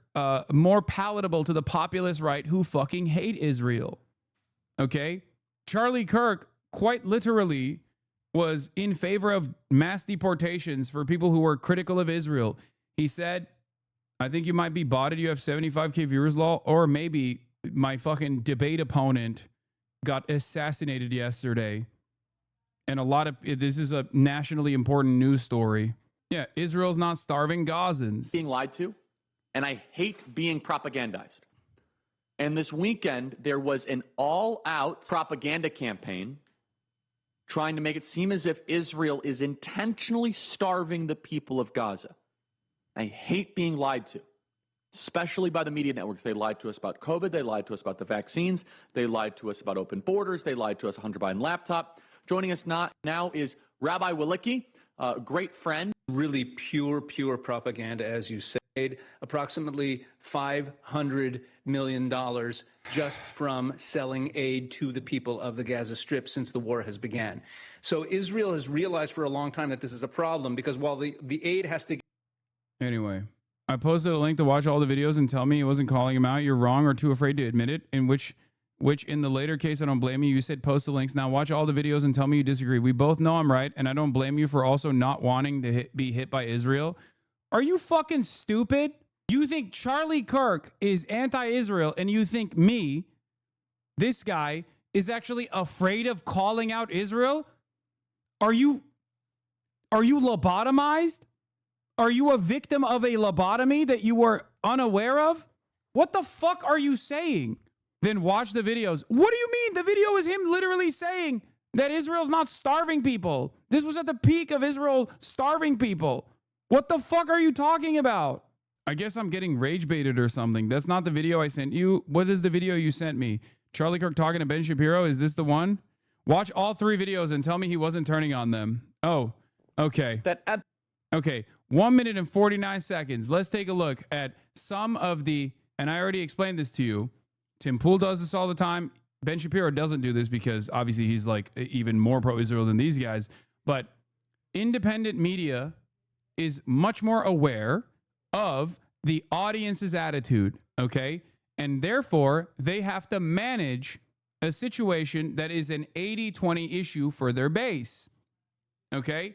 more palatable to the populist right who fucking hate Israel. Okay? Charlie Kirk quite literally was in favor of mass deportations for people who were critical of Israel. He said, I think you might be botted. You have 75K viewers, law, or maybe my fucking debate opponent got assassinated yesterday. And this is a nationally important news story. Yeah, Israel's not starving Gazans. Being lied to, and I hate being propagandized. And this weekend, there was an all-out propaganda campaign trying to make it seem as if Israel is intentionally starving the people of Gaza. I hate being lied to, especially by the media networks. They lied to us about COVID. They lied to us about the vaccines. They lied to us about open borders. They lied to us Hunter Biden laptop. Joining us now is Rabbi Wilicki, a great friend. Really pure propaganda, as you said. Approximately $500 million just from selling aid to the people of the Gaza Strip since the war has began. So Israel has realized for a long time that this is a problem because while the aid has to... Anyway, I posted a link to watch all the videos and tell me he wasn't calling him out. You're wrong or too afraid to admit it, in which in the later case, I don't blame you. You said post the links. Now watch all the videos and tell me you disagree. We both know I'm right, and I don't blame you for also not wanting to be hit by Israel. Are you fucking stupid? You think Charlie Kirk is anti-Israel, and you think me, this guy, is actually afraid of calling out Israel? Are you lobotomized? Are you a victim of a lobotomy that you were unaware of? What the fuck are you saying? Then watch the videos. What do you mean? The video is him literally saying that Israel's not starving people. This was at the peak of Israel starving people. What the fuck are you talking about? I guess I'm getting rage baited or something. That's not the video I sent you. What is the video you sent me? Charlie Kirk talking to Ben Shapiro? Is this the one? Watch all 3 videos and tell me he wasn't turning on them. Oh, okay. Okay, 1 minute and 49 seconds. Let's take a look at some of the, and I already explained this to you. Tim Pool does this all the time. Ben Shapiro doesn't do this because obviously he's like even more pro-Israel than these guys. But independent media is much more aware of the audience's attitude, okay? And therefore, they have to manage a situation that is an 80-20 issue for their base, okay?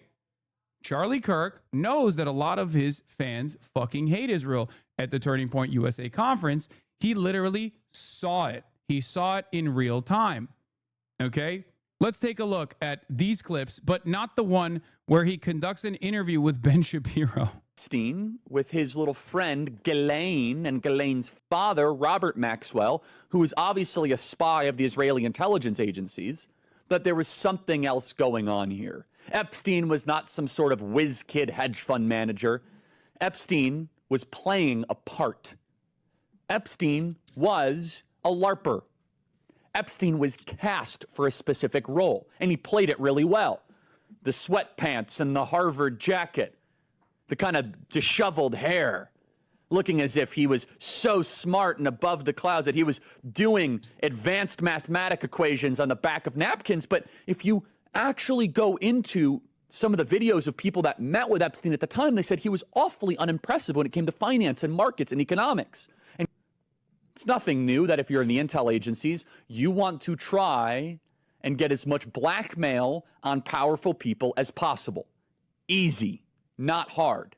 Charlie Kirk knows that a lot of his fans fucking hate Israel. At the Turning Point USA conference, he literally saw it. He saw it in real time, okay? Let's take a look at these clips, but not the one where he conducts an interview with Ben Shapiro. Epstein with his little friend Ghislaine and Ghislaine's father, Robert Maxwell, who was obviously a spy of the Israeli intelligence agencies, but there was something else going on here. Epstein was not some sort of whiz kid hedge fund manager. Epstein was playing a part. Epstein was a LARPer. Epstein was cast for a specific role, and he played it really well. The sweatpants and the Harvard jacket, the kind of disheveled hair, looking as if he was so smart and above the clouds that he was doing advanced mathematic equations on the back of napkins. But if you actually go into some of the videos of people that met with Epstein at the time, they said he was awfully unimpressive when it came to finance and markets and economics. And it's nothing new that if you're in the intel agencies, you want to try and get as much blackmail on powerful people as possible. Easy, not hard.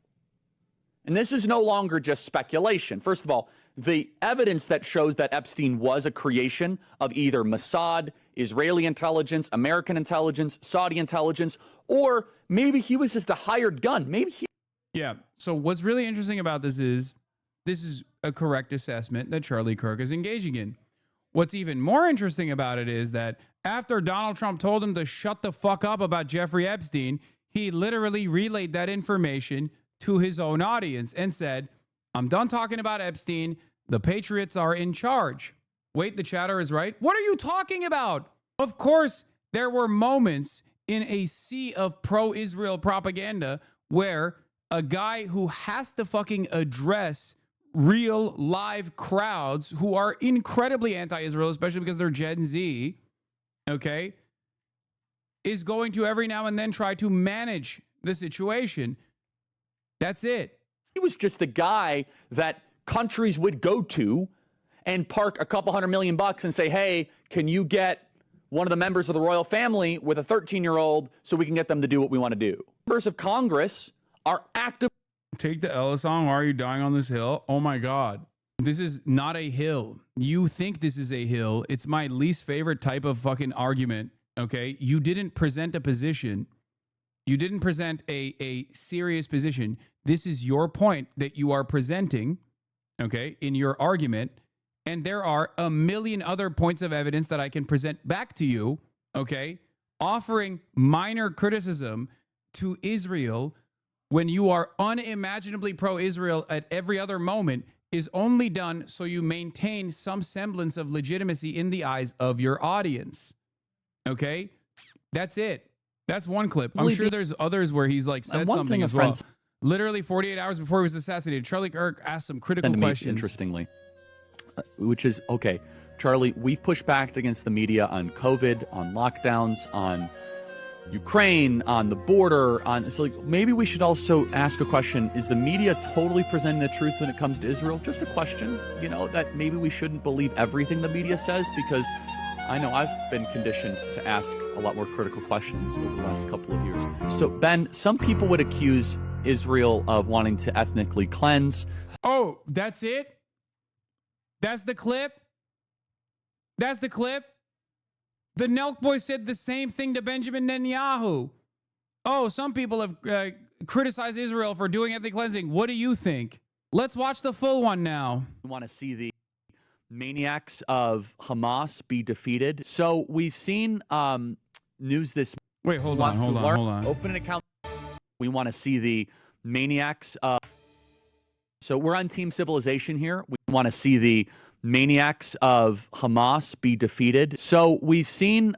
And this is no longer just speculation. First of all, the evidence that shows that Epstein was a creation of either Mossad, Israeli intelligence, American intelligence, Saudi intelligence, or maybe he was just a hired gun. Maybe he... Yeah. So what's really interesting about this is a correct assessment that Charlie Kirk is engaging in. What's even more interesting about it is that after Donald Trump told him to shut the fuck up about Jeffrey Epstein, he literally relayed that information to his own audience and said, I'm done talking about Epstein. The Patriots are in charge. Wait, the chatter is right. What are you talking about? Of course, there were moments in a sea of pro-Israel propaganda where a guy who has to fucking address real live crowds who are incredibly anti-Israel, especially because they're Gen Z, okay, is going to every now and then try to manage the situation. That's it. He was just the guy that countries would go to and park a couple $100 million and say, hey, can you get one of the members of the royal family with a 13-year-old so we can get them to do what we want to do? Members of Congress are active. Take the L song. Why are you dying on this hill? Oh my God. This is not a hill. You think this is a hill. It's my least favorite type of fucking argument. Okay. You didn't present a position. You didn't present a serious position. This is your point that you are presenting, okay, in your argument. And there are a million other points of evidence that I can present back to you, okay, offering minor criticism to Israel when you are unimaginably pro-Israel at every other moment is only done so you maintain some semblance of legitimacy in the eyes of your audience. Okay? That's it. That's one clip. I'm sure there's others where he's like said something as well. Literally 48 hours before he was assassinated, Charlie Kirk asked some critical questions. Interestingly, which is, okay, Charlie, we've pushed back against the media on COVID, on lockdowns, on Ukraine, on the border, on, so like, maybe we should also ask a question. Is the media totally presenting the truth when it comes to Israel? Just a question, you know, that maybe we shouldn't believe everything the media says, because I know I've been conditioned to ask a lot more critical questions over the last couple of years. So, Ben, some people would accuse Israel of wanting to ethnically cleanse. Oh, that's it? That's the clip? That's the clip? The Nelk boy said the same thing to Benjamin Netanyahu. Oh, some people have criticized Israel for doing ethnic cleansing. What do you think? Let's watch the full one now. We want to see the maniacs of Hamas be defeated. So we've seen news this... Wait, hold on. Open an account. We want to see the maniacs. So we're on Team Civilization here. We want to see the maniacs of Hamas be defeated. So we've seen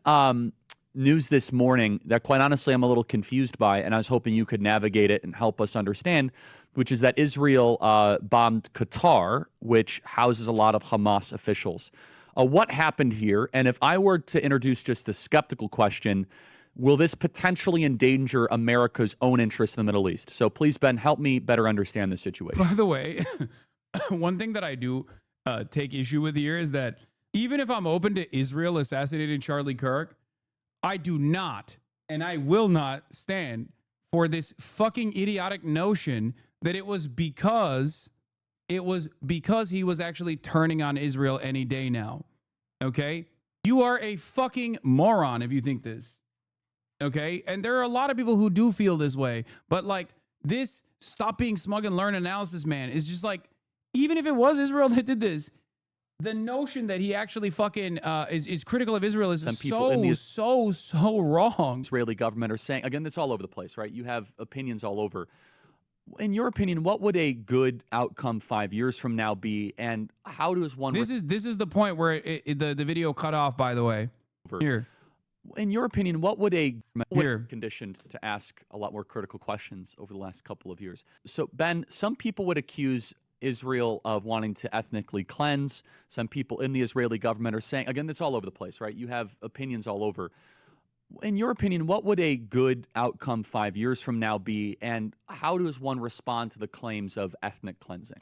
news this morning that, quite honestly, I'm a little confused by, and I was hoping you could navigate it and help us understand, which is that Israel bombed Qatar, which houses a lot of Hamas officials. What happened here? And if I were to introduce just the skeptical question, will this potentially endanger America's own interests in the Middle East? So please, Ben, help me better understand the situation. By the way, one thing that I do take issue with here is that even if I'm open to Israel assassinating Charlie Kirk, I do not, and I will not stand for this fucking idiotic notion that it was because he was actually turning on Israel any day now. Okay? You are a fucking moron if you think this. Okay? And there are a lot of people who do feel this way, but like this stop being smug and learn analysis, man, is just like, even if it was Israel that did this, the notion that he actually fucking is critical of Israel is so wrong. Israeli government are saying, again, it's all over the place, right? You have opinions all over. In your opinion, what would a good outcome 5 years from now be, and how does one... This is the point where the video cut off, by the way. Here. In your opinion, what would a... We're conditioned to ask a lot more critical questions over the last couple of years. So, Ben, some people would accuse Israel of wanting to ethnically cleanse. Some people in the Israeli government are saying, again, it's all over the place, right? You have opinions all over. In your opinion, what would a good outcome 5 years from now be, and how does one respond to the claims of ethnic cleansing?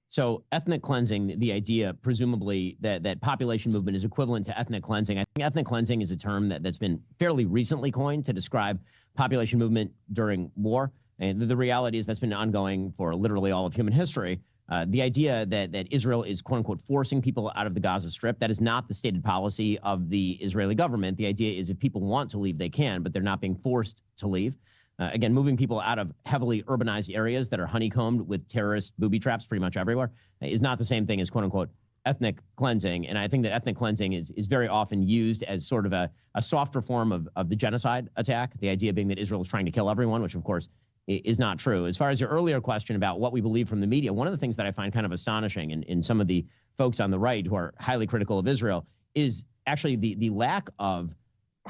So ethnic cleansing, the idea, presumably, that population movement is equivalent to ethnic cleansing. I think ethnic cleansing is a term that's been fairly recently coined to describe population movement during war. And the reality is that's been ongoing for literally all of human history. The idea that Israel is, quote unquote, forcing people out of the Gaza Strip, that is not the stated policy of the Israeli government. The idea is if people want to leave, they can, but they're not being forced to leave. Again, moving people out of heavily urbanized areas that are honeycombed with terrorist booby traps pretty much everywhere is not the same thing as, quote unquote, ethnic cleansing. And I think that ethnic cleansing is very often used as sort of a softer form of the genocide attack. The idea being that Israel is trying to kill everyone, which of course is not true. As far as your earlier question about what we believe from the media, one of the things that I find kind of astonishing in some of the folks on the right who are highly critical of Israel is actually the lack of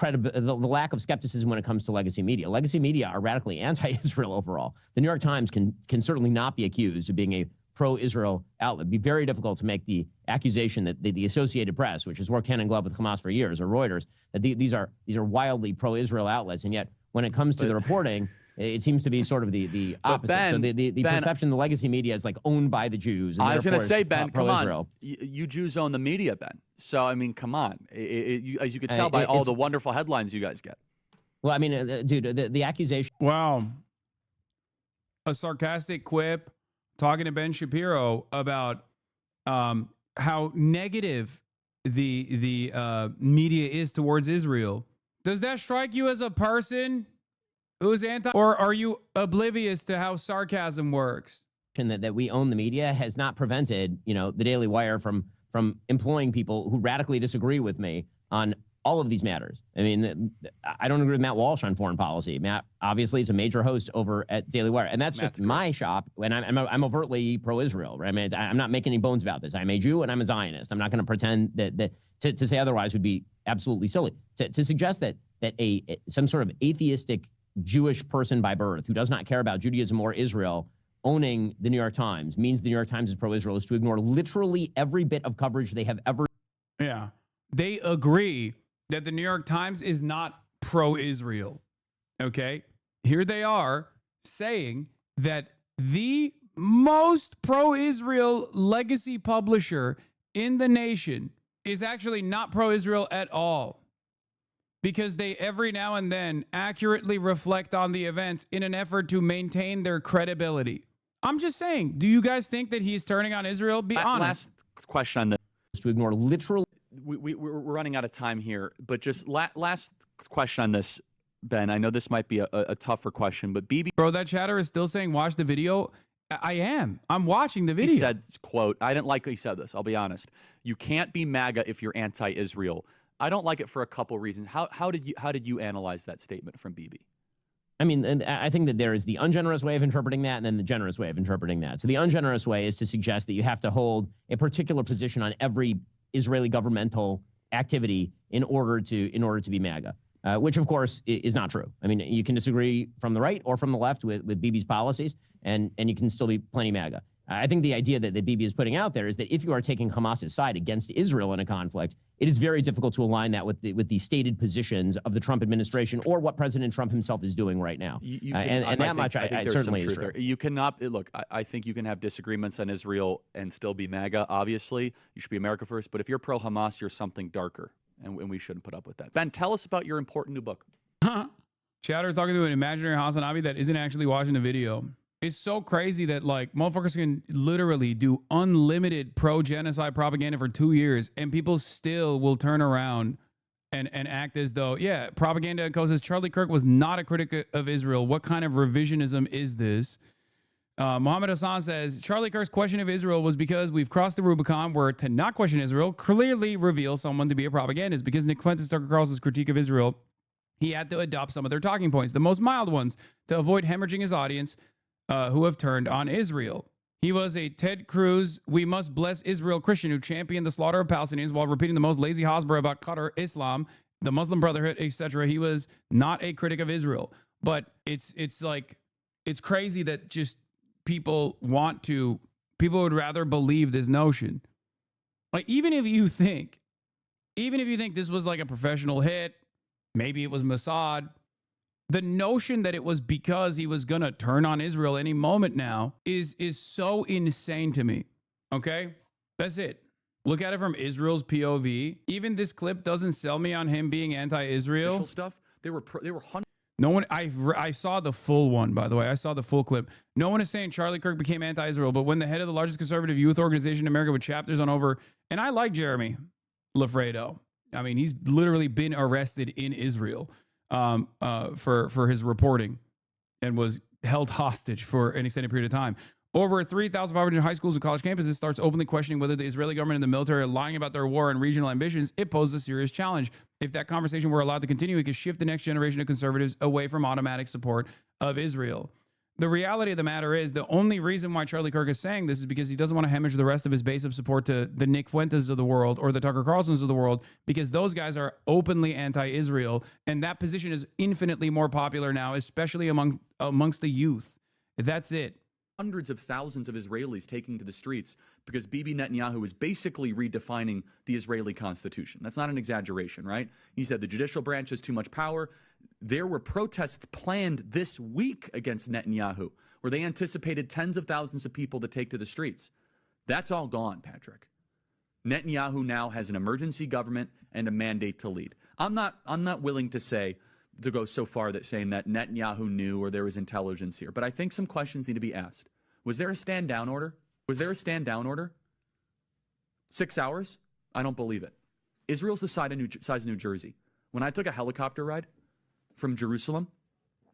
the lack of skepticism when it comes to legacy media. Legacy media are radically anti-Israel overall. The New York Times can certainly not be accused of being a pro-Israel outlet. It'd be very difficult to make the accusation that the Associated Press, which has worked hand in glove with Hamas for years, or Reuters, that these are wildly pro-Israel outlets. And yet, when it comes to the reporting, it seems to be sort of the opposite. Ben, so the Ben, perception of the legacy media is like owned by the Jews. And I was going to say, Ben, come on. Israel. You Jews own the media, Ben. So, I mean, come on. As you could tell by all the wonderful headlines you guys get. Well, I mean, dude, the accusation. Wow. A sarcastic quip talking to Ben Shapiro about how negative the media is towards Israel. Does that strike you as a person who's anti, or are you oblivious to how sarcasm works? That we own the media has not prevented, the Daily Wire from employing people who radically disagree with me on all of these matters. I mean, I don't agree with Matt Walsh on foreign policy. Matt obviously is a major host over at Daily Wire, and that's just my shop. And I'm overtly pro-Israel. Right? I mean, I'm not making any bones about this. I'm a Jew and I'm a Zionist. I'm not going to pretend that to say otherwise would be absolutely silly. To suggest that some sort of atheistic Jewish person by birth who does not care about Judaism or Israel owning the New York Times means the New York Times is pro-Israel is to ignore literally every bit of coverage they have ever. Yeah, they agree that the New York Times is not pro-Israel. Okay, here they are saying that the most pro-Israel legacy publisher in the nation is actually not pro-Israel at all, because they every now and then accurately reflect on the events in an effort to maintain their credibility. I'm just saying, do you guys think that he's turning on Israel? Be honest. Last question on this. To ignore literal. We're running out of time here, but just last question on this, Ben. I know this might be a tougher question, but BB. Bro, that chatter is still saying watch the video. I am. I'm watching the video. He said, quote, I didn't like he said this. I'll be honest. You can't be MAGA if you're anti-Israel. I don't like it for a couple reasons. How did you analyze that statement from BB? I mean, and I think that there is the ungenerous way of interpreting that and then the generous way of interpreting that. So the ungenerous way is to suggest that you have to hold a particular position on every Israeli governmental activity in order to be MAGA, which of course is not true. I mean, you can disagree from the right or from the left with Bibi's policies, and you can still be plenty MAGA. I think the idea that Bibi is putting out there is that if you are taking Hamas's side against Israel in a conflict, it is very difficult to align that with the stated positions of the Trump administration or what President Trump himself is doing right now. I certainly is true. You cannot look. I think you can have disagreements on Israel and still be MAGA. Obviously, you should be America first. But if you're pro-Hamas, you're something darker, and we shouldn't put up with that. Ben, tell us about your important new book. Chatter's talking to an imaginary Hasanabi that isn't actually watching the video. It's so crazy that like motherfuckers can literally do unlimited pro-genocide propaganda for 2 years and people still will turn around and act as though, yeah, propaganda says Charlie Kirk was not a critic of Israel. What kind of revisionism is this? Mohammed Hassan says, Charlie Kirk's question of Israel was because we've crossed the Rubicon where to not question Israel clearly reveals someone to be a propagandist. Because Nick Fuentes, Tucker Carlson's critique of Israel, he had to adopt some of their talking points, the most mild ones, to avoid hemorrhaging his audience who have turned on Israel. He was a Ted Cruz, we must bless Israel Christian who championed the slaughter of Palestinians while repeating the most lazy hosbra about Qatar, Islam, the Muslim Brotherhood, etc. He was not a critic of Israel. But it's crazy that just people would rather believe this notion. Like, even if you think this was like a professional hit, maybe it was Mossad, the notion that it was because he was going to turn on Israel any moment now is so insane to me. Okay? That's it. Look at it from Israel's POV. Even this clip doesn't sell me on him being anti-Israel. Stuff. They were No one, I saw the full one, by the way. I saw the full clip. No one is saying Charlie Kirk became anti-Israel, but when the head of the largest conservative youth organization in America with chapters on over, and I like Jeremy Lafredo. I mean, he's literally been arrested in Israel for his reporting and was held hostage for an extended period of time. Over 3,500 high schools and college campuses starts openly questioning whether the Israeli government and the military are lying about their war and regional ambitions. It poses a serious challenge. If that conversation were allowed to continue, it could shift the next generation of conservatives away from automatic support of Israel. The reality of the matter is the only reason why Charlie Kirk is saying this is because he doesn't want to hemorrhage the rest of his base of support to the Nick Fuentes of the world or the Tucker Carlsons of the world, because those guys are openly anti-Israel, and that position is infinitely more popular now, especially amongst the youth. That's it. Hundreds of thousands of Israelis taking to the streets because Bibi Netanyahu is basically redefining the Israeli constitution. That's not an exaggeration, right? He said the judicial branch has too much power. There were protests planned this week against Netanyahu, where they anticipated tens of thousands of people to take to the streets. That's all gone, Patrick. Netanyahu now has an emergency government and a mandate to lead. I'm not willing to go so far that saying that Netanyahu knew or there was intelligence here, but I think some questions need to be asked. Was there a stand down order? 6 hours? I don't believe it. Israel's the size of New Jersey. When I took a helicopter ride from Jerusalem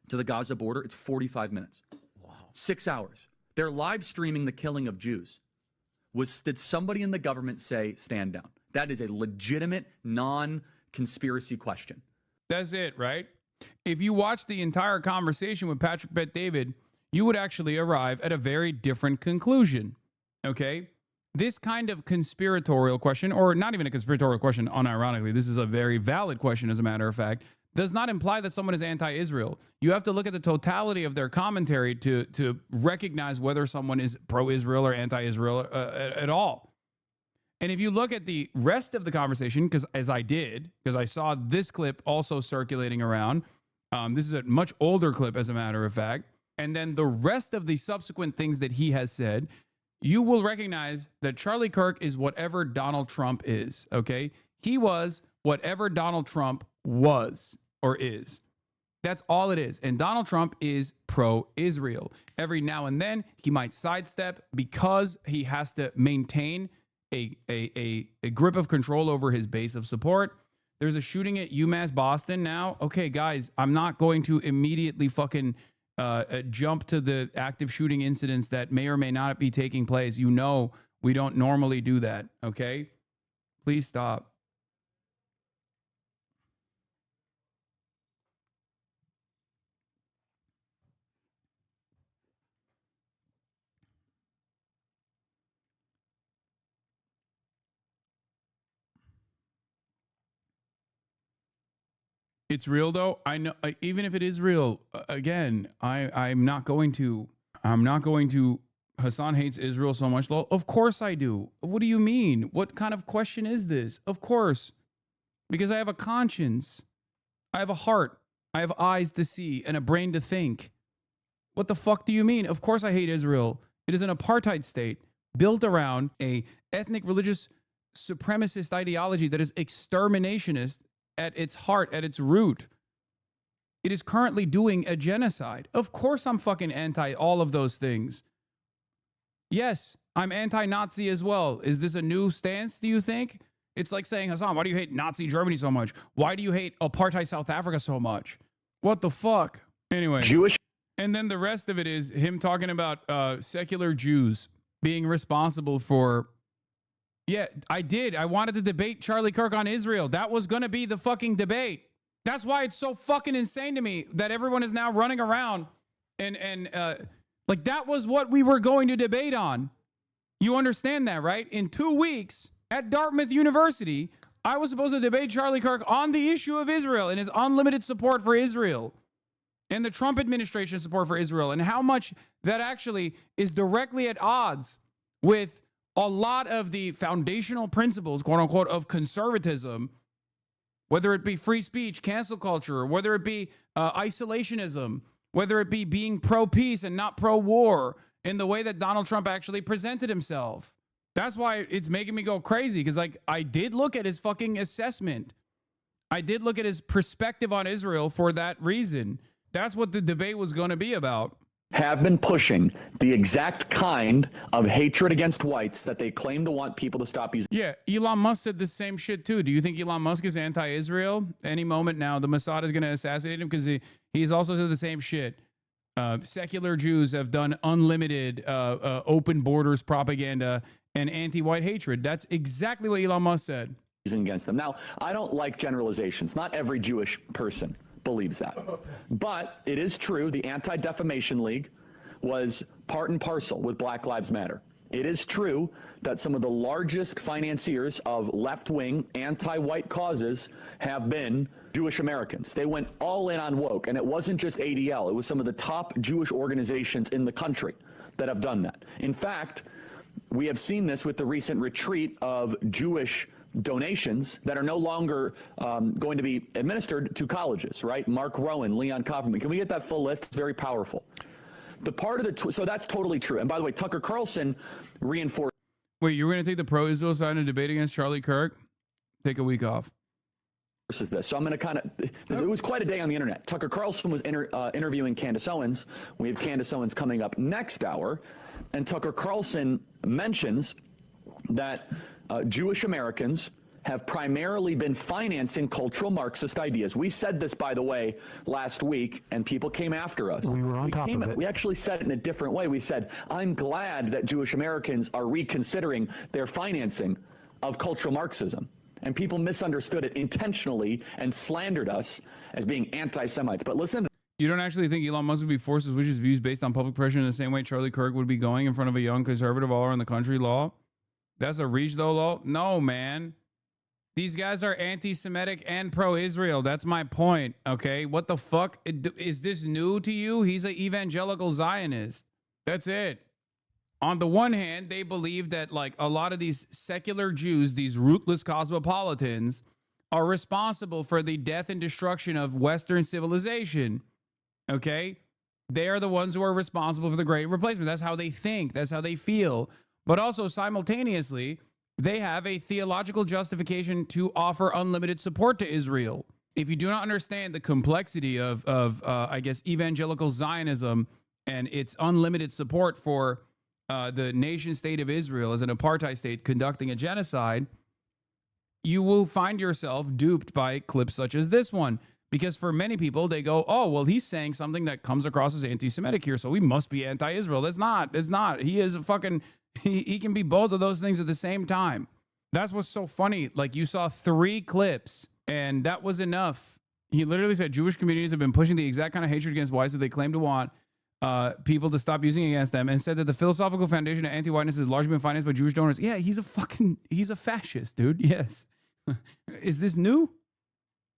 to the Gaza border, it's 45 minutes. Wow. 6 hours. They're live streaming the killing of Jews. Did somebody in the government say stand down? That is a legitimate non-conspiracy question. That's it, right? If you watch the entire conversation with Patrick Bet-David, you would actually arrive at a very different conclusion, okay? This kind of conspiratorial question, or not even a conspiratorial question, unironically, this is a very valid question, as a matter of fact, does not imply that someone is anti-Israel. You have to look at the totality of their commentary to recognize whether someone is pro-Israel or anti-Israel at all. And if you look at the rest of the conversation, because I saw this clip also circulating around, this is a much older clip, as a matter of fact, and then the rest of the subsequent things that he has said, you will recognize that Charlie Kirk is whatever Donald Trump is, okay? He was whatever Donald Trump was or is. That's all it is. And Donald Trump is pro-Israel. Every now and then, he might sidestep because he has to maintain a grip of control over his base of support. There's a shooting at UMass Boston now. Okay, guys, I'm not going to immediately fucking jump to the active shooting incidents that may or may not be taking place. You know, we don't normally do that, okay? Please stop. It's real though. I know, even if it is real, again, I'm not going to Hassan hates Israel so much. Of course I do. What do you mean? What kind of question is this? Of course. Because I have a conscience. I have a heart. I have eyes to see and a brain to think. What the fuck do you mean? Of course I hate Israel. It is an apartheid state built around a ethnic religious supremacist ideology that is exterminationist at its heart, at its root. It is currently doing a genocide. Of course I'm fucking anti all of those things. Yes, I'm anti-Nazi as well. Is this a new stance, do you think? It's like saying, Hassan, why do you hate Nazi Germany so much? Why do you hate apartheid South Africa so much? What the fuck? Anyway. Jewish. And then the rest of it is him talking about secular Jews being responsible for... Yeah, I did. I wanted to debate Charlie Kirk on Israel. That was going to be the fucking debate. That's why it's so fucking insane to me that everyone is now running around and like that was what we were going to debate on. You understand that, right? In 2 weeks at Dartmouth University, I was supposed to debate Charlie Kirk on the issue of Israel and his unlimited support for Israel and the Trump administration's support for Israel and how much that actually is directly at odds with a lot of the foundational principles, quote unquote, of conservatism, whether it be free speech, cancel culture, whether it be isolationism, whether it be being pro-peace and not pro-war in the way that Donald Trump actually presented himself. That's why it's making me go crazy, because like I did look at his fucking assessment. I did look at his perspective on Israel for that reason, That's what the debate was going to be about. Have been pushing the exact kind of hatred against whites that they claim to want people to stop using. Yeah, Elon Musk said the same shit too. Do you think Elon Musk is anti-Israel? Any moment now, the Mossad is going to assassinate him because he's also said the same shit. Secular Jews have done unlimited open borders propaganda and anti-white hatred. That's exactly what Elon Musk said. Against them. Now, I don't like generalizations. Not every Jewish person believes that. But it is true the Anti-Defamation League was part and parcel with Black Lives Matter. It is true that some of the largest financiers of left-wing anti-white causes have been Jewish Americans. They went all in on woke, and it wasn't just ADL. It was some of the top Jewish organizations in the country that have done that. In fact, we have seen this with the recent retreat of Jewish donations that are no longer going to be administered to colleges, right? Mark Rowan, Leon Copperman. Can we get that full list? It's very powerful. The part of the, so that's totally true. And by the way, Tucker Carlson reinforced. Wait, you're going to take the pro-Israel side in a debate against Charlie Kirk? Take a week off. This. So I'm going to kind of, it was quite a day on the internet. Tucker Carlson was interviewing Candace Owens. We have Candace Owens coming up next hour. And Tucker Carlson mentions that Jewish Americans have primarily been financing cultural Marxist ideas. We said this, by the way, last week, and people came after us. We were on top of it. We actually said it in a different way. We said, I'm glad that Jewish Americans are reconsidering their financing of cultural Marxism. And people misunderstood it intentionally and slandered us as being anti-Semites. But listen. You don't actually think Elon Musk would be forced to switch his views based on public pressure in the same way Charlie Kirk would be going in front of a young conservative all around the country law? That's a reach, though, law? No, man. These guys are anti-Semitic and pro-Israel. That's my point, okay? What the fuck? Is this new to you? He's an evangelical Zionist. That's it. On the one hand, they believe that, like, a lot of these secular Jews, these rootless cosmopolitans, are responsible for the death and destruction of Western civilization, okay? They are the ones who are responsible for the Great Replacement. That's how they think. That's how they feel. But also, simultaneously, they have a theological justification to offer unlimited support to Israel. If you do not understand the complexity of I guess, evangelical Zionism and its unlimited support for the nation state of Israel as an apartheid state conducting a genocide, you will find yourself duped by clips such as this one. Because for many people, they go, oh, well, he's saying something that comes across as anti-Semitic here, so we must be anti-Israel. That's not. It's not. He is a fucking... He can be both of those things at the same time. That's what's so funny. Like, you saw 3 clips, and that was enough. He literally said Jewish communities have been pushing the exact kind of hatred against whites that they claim to want people to stop using against them, and said that the philosophical foundation of anti-whiteness has largely been financed by Jewish donors. Yeah, he's a fascist, dude. Yes. Is this new?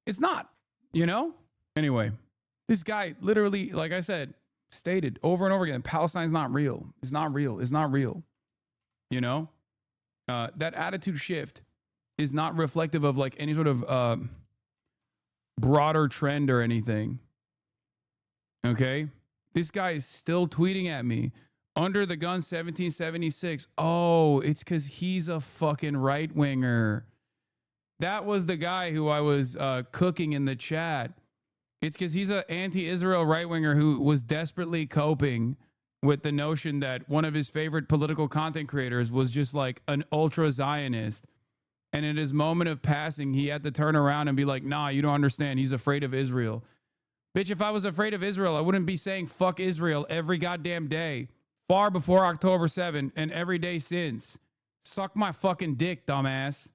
It's not, you know? Anyway, this guy literally, like I said, stated over and over again, Palestine's not real. It's not real. It's not real. You know, that attitude shift is not reflective of like any sort of broader trend or anything. Okay. This guy is still tweeting at me. Under the gun 1776. Oh, it's because he's a fucking right winger. That was the guy who I was cooking in the chat. It's because he's an anti-Israel right winger who was desperately coping with the notion that one of his favorite political content creators was just like an ultra Zionist. And in his moment of passing, he had to turn around and be like, nah, you don't understand. He's afraid of Israel. Bitch, if I was afraid of Israel, I wouldn't be saying fuck Israel every goddamn day, far before October 7 and every day since. Suck my fucking dick, dumbass.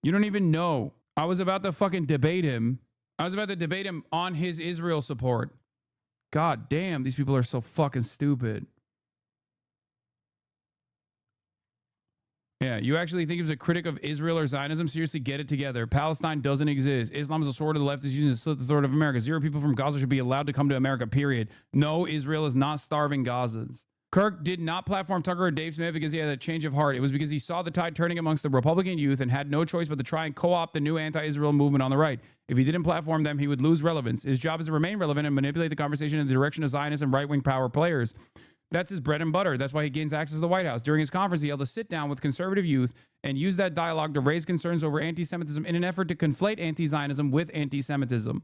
You don't even know. I was about to fucking debate him. I was about to debate him on his Israel support. God damn, these people are so fucking stupid. Yeah, you actually think he was a critic of Israel or Zionism? Seriously, get it together. Palestine doesn't exist. Islam is a sword of the left is using to slit the throat of America. 0 people from Gaza should be allowed to come to America, period. No, Israel is not starving Gazans. Kirk did not platform Tucker or Dave Smith because he had a change of heart. It was because he saw the tide turning amongst the Republican youth and had no choice but to try and co-opt the new anti-Israel movement on the right. If he didn't platform them, he would lose relevance. His job is to remain relevant and manipulate the conversation in the direction of Zionist and right-wing power players. That's his bread and butter. That's why he gains access to the White House. During his conference, he held a sit-down with conservative youth and used that dialogue to raise concerns over anti-Semitism in an effort to conflate anti-Zionism with anti-Semitism.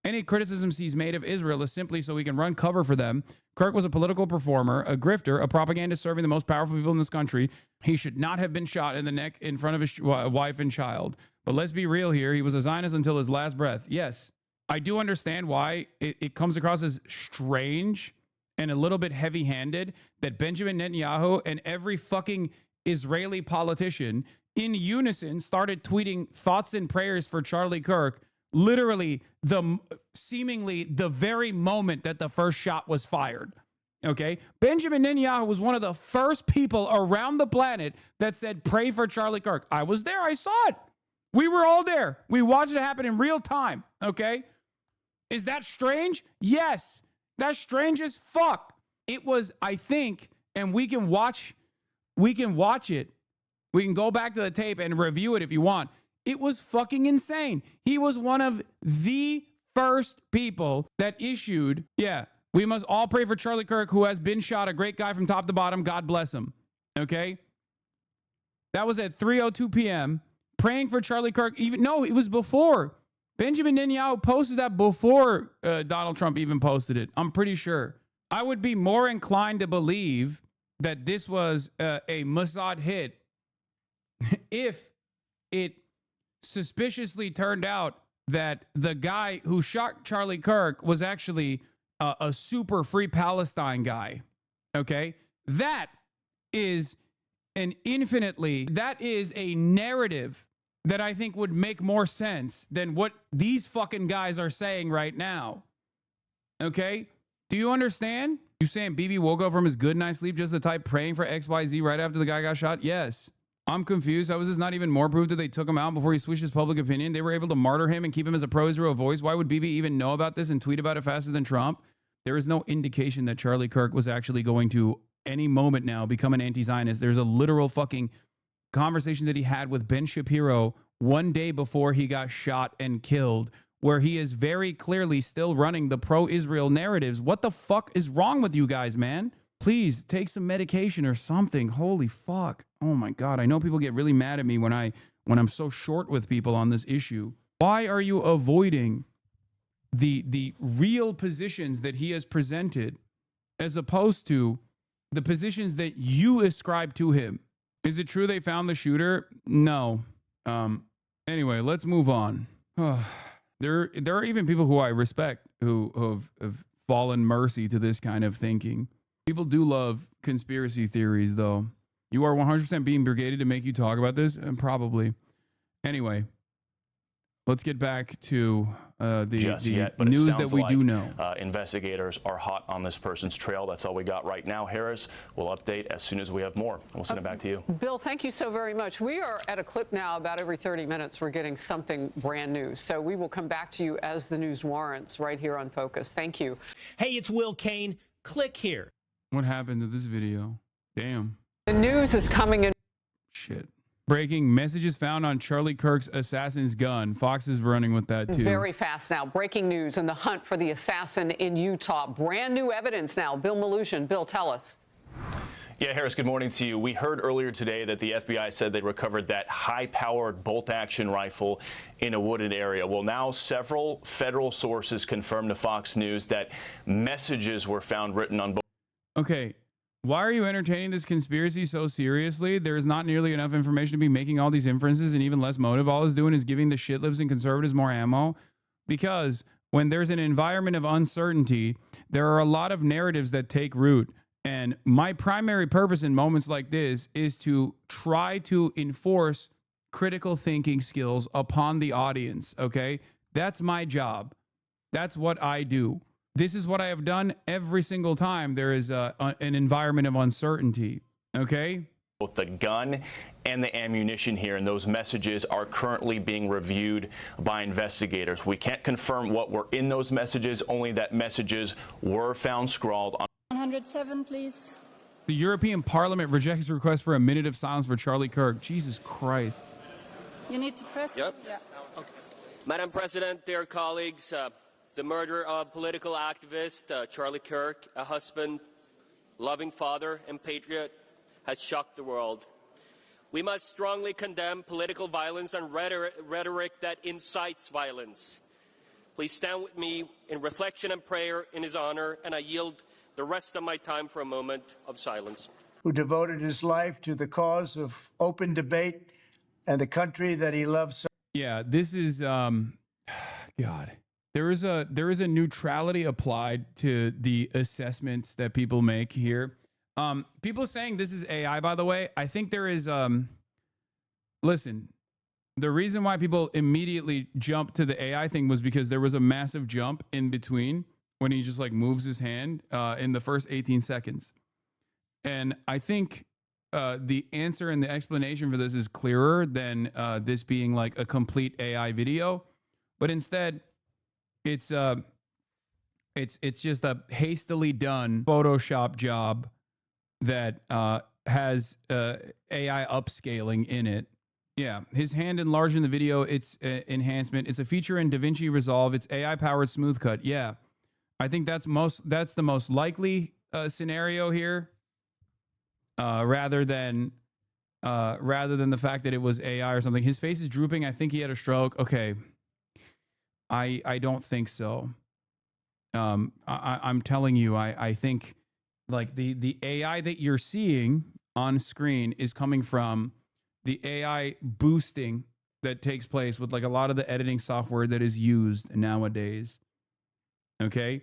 Any criticisms he's made of Israel is simply so he can run cover for them. Kirk was a political performer, a grifter, a propagandist serving the most powerful people in this country. He should not have been shot in the neck in front of his wife and child. But let's be real here. He was a Zionist until his last breath. Yes, I do understand why it comes across as strange and a little bit heavy-handed that Benjamin Netanyahu and every fucking Israeli politician in unison started tweeting thoughts and prayers for Charlie Kirk literally seemingly the very moment that the first shot was fired. Okay. Benjamin Netanyahu was one of the first people around the planet that said, pray for Charlie Kirk. I was there. I saw it. We were all there. We watched it happen in real time. Okay. Is that strange? Yes. That's strange as fuck. It was, I think, and we can watch it. We can go back to the tape and review it if you want. It was fucking insane. He was one of the first people that issued, we must all pray for Charlie Kirk, who has been shot, a great guy from top to bottom. God bless him. Okay? That was at 3:02 p.m. Praying for Charlie Kirk. It was before. Benjamin Netanyahu posted that before Donald Trump even posted it. I'm pretty sure. I would be more inclined to believe that this was a Mossad hit if it suspiciously turned out that the guy who shot Charlie Kirk was actually a super free Palestine guy. Okay? That is a narrative that I think would make more sense than what these fucking guys are saying right now. Okay? Do you understand? You saying BB woke up from his good night's sleep just to type praying for XYZ right after the guy got shot? Yes. I'm confused. How was this not even more proof that they took him out before he switched his public opinion? They were able to martyr him and keep him as a pro-Israel voice. Why would BB even know about this and tweet about it faster than Trump? There is no indication that Charlie Kirk was actually going to any moment now become an anti-Zionist. There's a literal fucking conversation that he had with Ben Shapiro one day before he got shot and killed, where he is very clearly still running the pro-Israel narratives. What the fuck is wrong with you guys, man? Please take some medication or something. Holy fuck. Oh my God. I know people get really mad at me when I'm so short with people on this issue. Why are you avoiding the real positions that he has presented as opposed to the positions that you ascribe to him? Is it true they found the shooter? No. Anyway, let's move on. There are even people who I respect who have fallen mercy to this kind of thinking. People do love conspiracy theories, though. You are 100% being brigaded to make you talk about this, and probably. Anyway, let's get back to the news that we do know. Investigators are hot on this person's trail. That's all we got right now. Harris will update as soon as we have more. We'll send it back to you. Bill, thank you so very much. We are at a clip now about every 30 minutes. We're getting something brand new. So we will come back to you as the news warrants right here on Focus. Thank you. Hey, it's Will Kane. Click here. What happened to this video? Damn. The news is coming in. Shit. Breaking messages found on Charlie Kirk's assassin's gun. Fox is running with that too. Very fast now. Breaking news in the hunt for the assassin in Utah. Brand new evidence now. Bill Malushin. Bill, tell us. Yeah, Harris, good morning to you. We heard earlier today that the FBI said they recovered that high-powered bolt-action rifle in a wooded area. Well, now several federal sources confirmed to Fox News that messages were found written on both. Okay. Why are you entertaining this conspiracy so seriously? There is not nearly enough information to be making all these inferences and even less motive. All it's doing is giving the shitlibs and conservatives more ammo. Because when there's an environment of uncertainty, there are a lot of narratives that take root. And my primary purpose in moments like this is to try to enforce critical thinking skills upon the audience, okay? That's my job. That's what I do. This is what I have done every single time there is an environment of uncertainty, okay? Both the gun and the ammunition here, and those messages are currently being reviewed by investigators. We can't confirm what were in those messages, only that messages were found scrawled on 107, please. The European Parliament rejects a request for a minute of silence for Charlie Kirk. Jesus Christ. You need to press. Yep. Yeah. Okay. Madam President, dear colleagues, the murder of political activist Charlie Kirk, a husband, loving father, and patriot, has shocked the world. We must strongly condemn political violence and rhetoric that incites violence. please stand with me in reflection and prayer in his honor, and I yield the rest of my time for a moment of silence. Who devoted his life to the cause of open debate and the country that he loves so. Yeah, this is God. There is a neutrality applied to the assessments that people make here. People saying this is AI, by the way, I think there is listen, the reason why people immediately jumped to the AI thing was because there was a massive jump in between when he just like moves his hand in the first 18 seconds. And I think the answer and the explanation for this is clearer than this being like a complete AI video, but instead it's just a hastily done Photoshop job that has AI upscaling in it. Yeah, his hand enlarged in the video. It's enhancement. It's a feature in DaVinci Resolve. It's AI powered smooth cut. Yeah, I think that's the most likely scenario here. Rather than the fact that it was AI or something. His face is drooping. I think he had a stroke. Okay, I don't think so. I'm telling you, I think like the AI that you're seeing on screen is coming from the AI boosting that takes place with like a lot of the editing software that is used nowadays. Okay.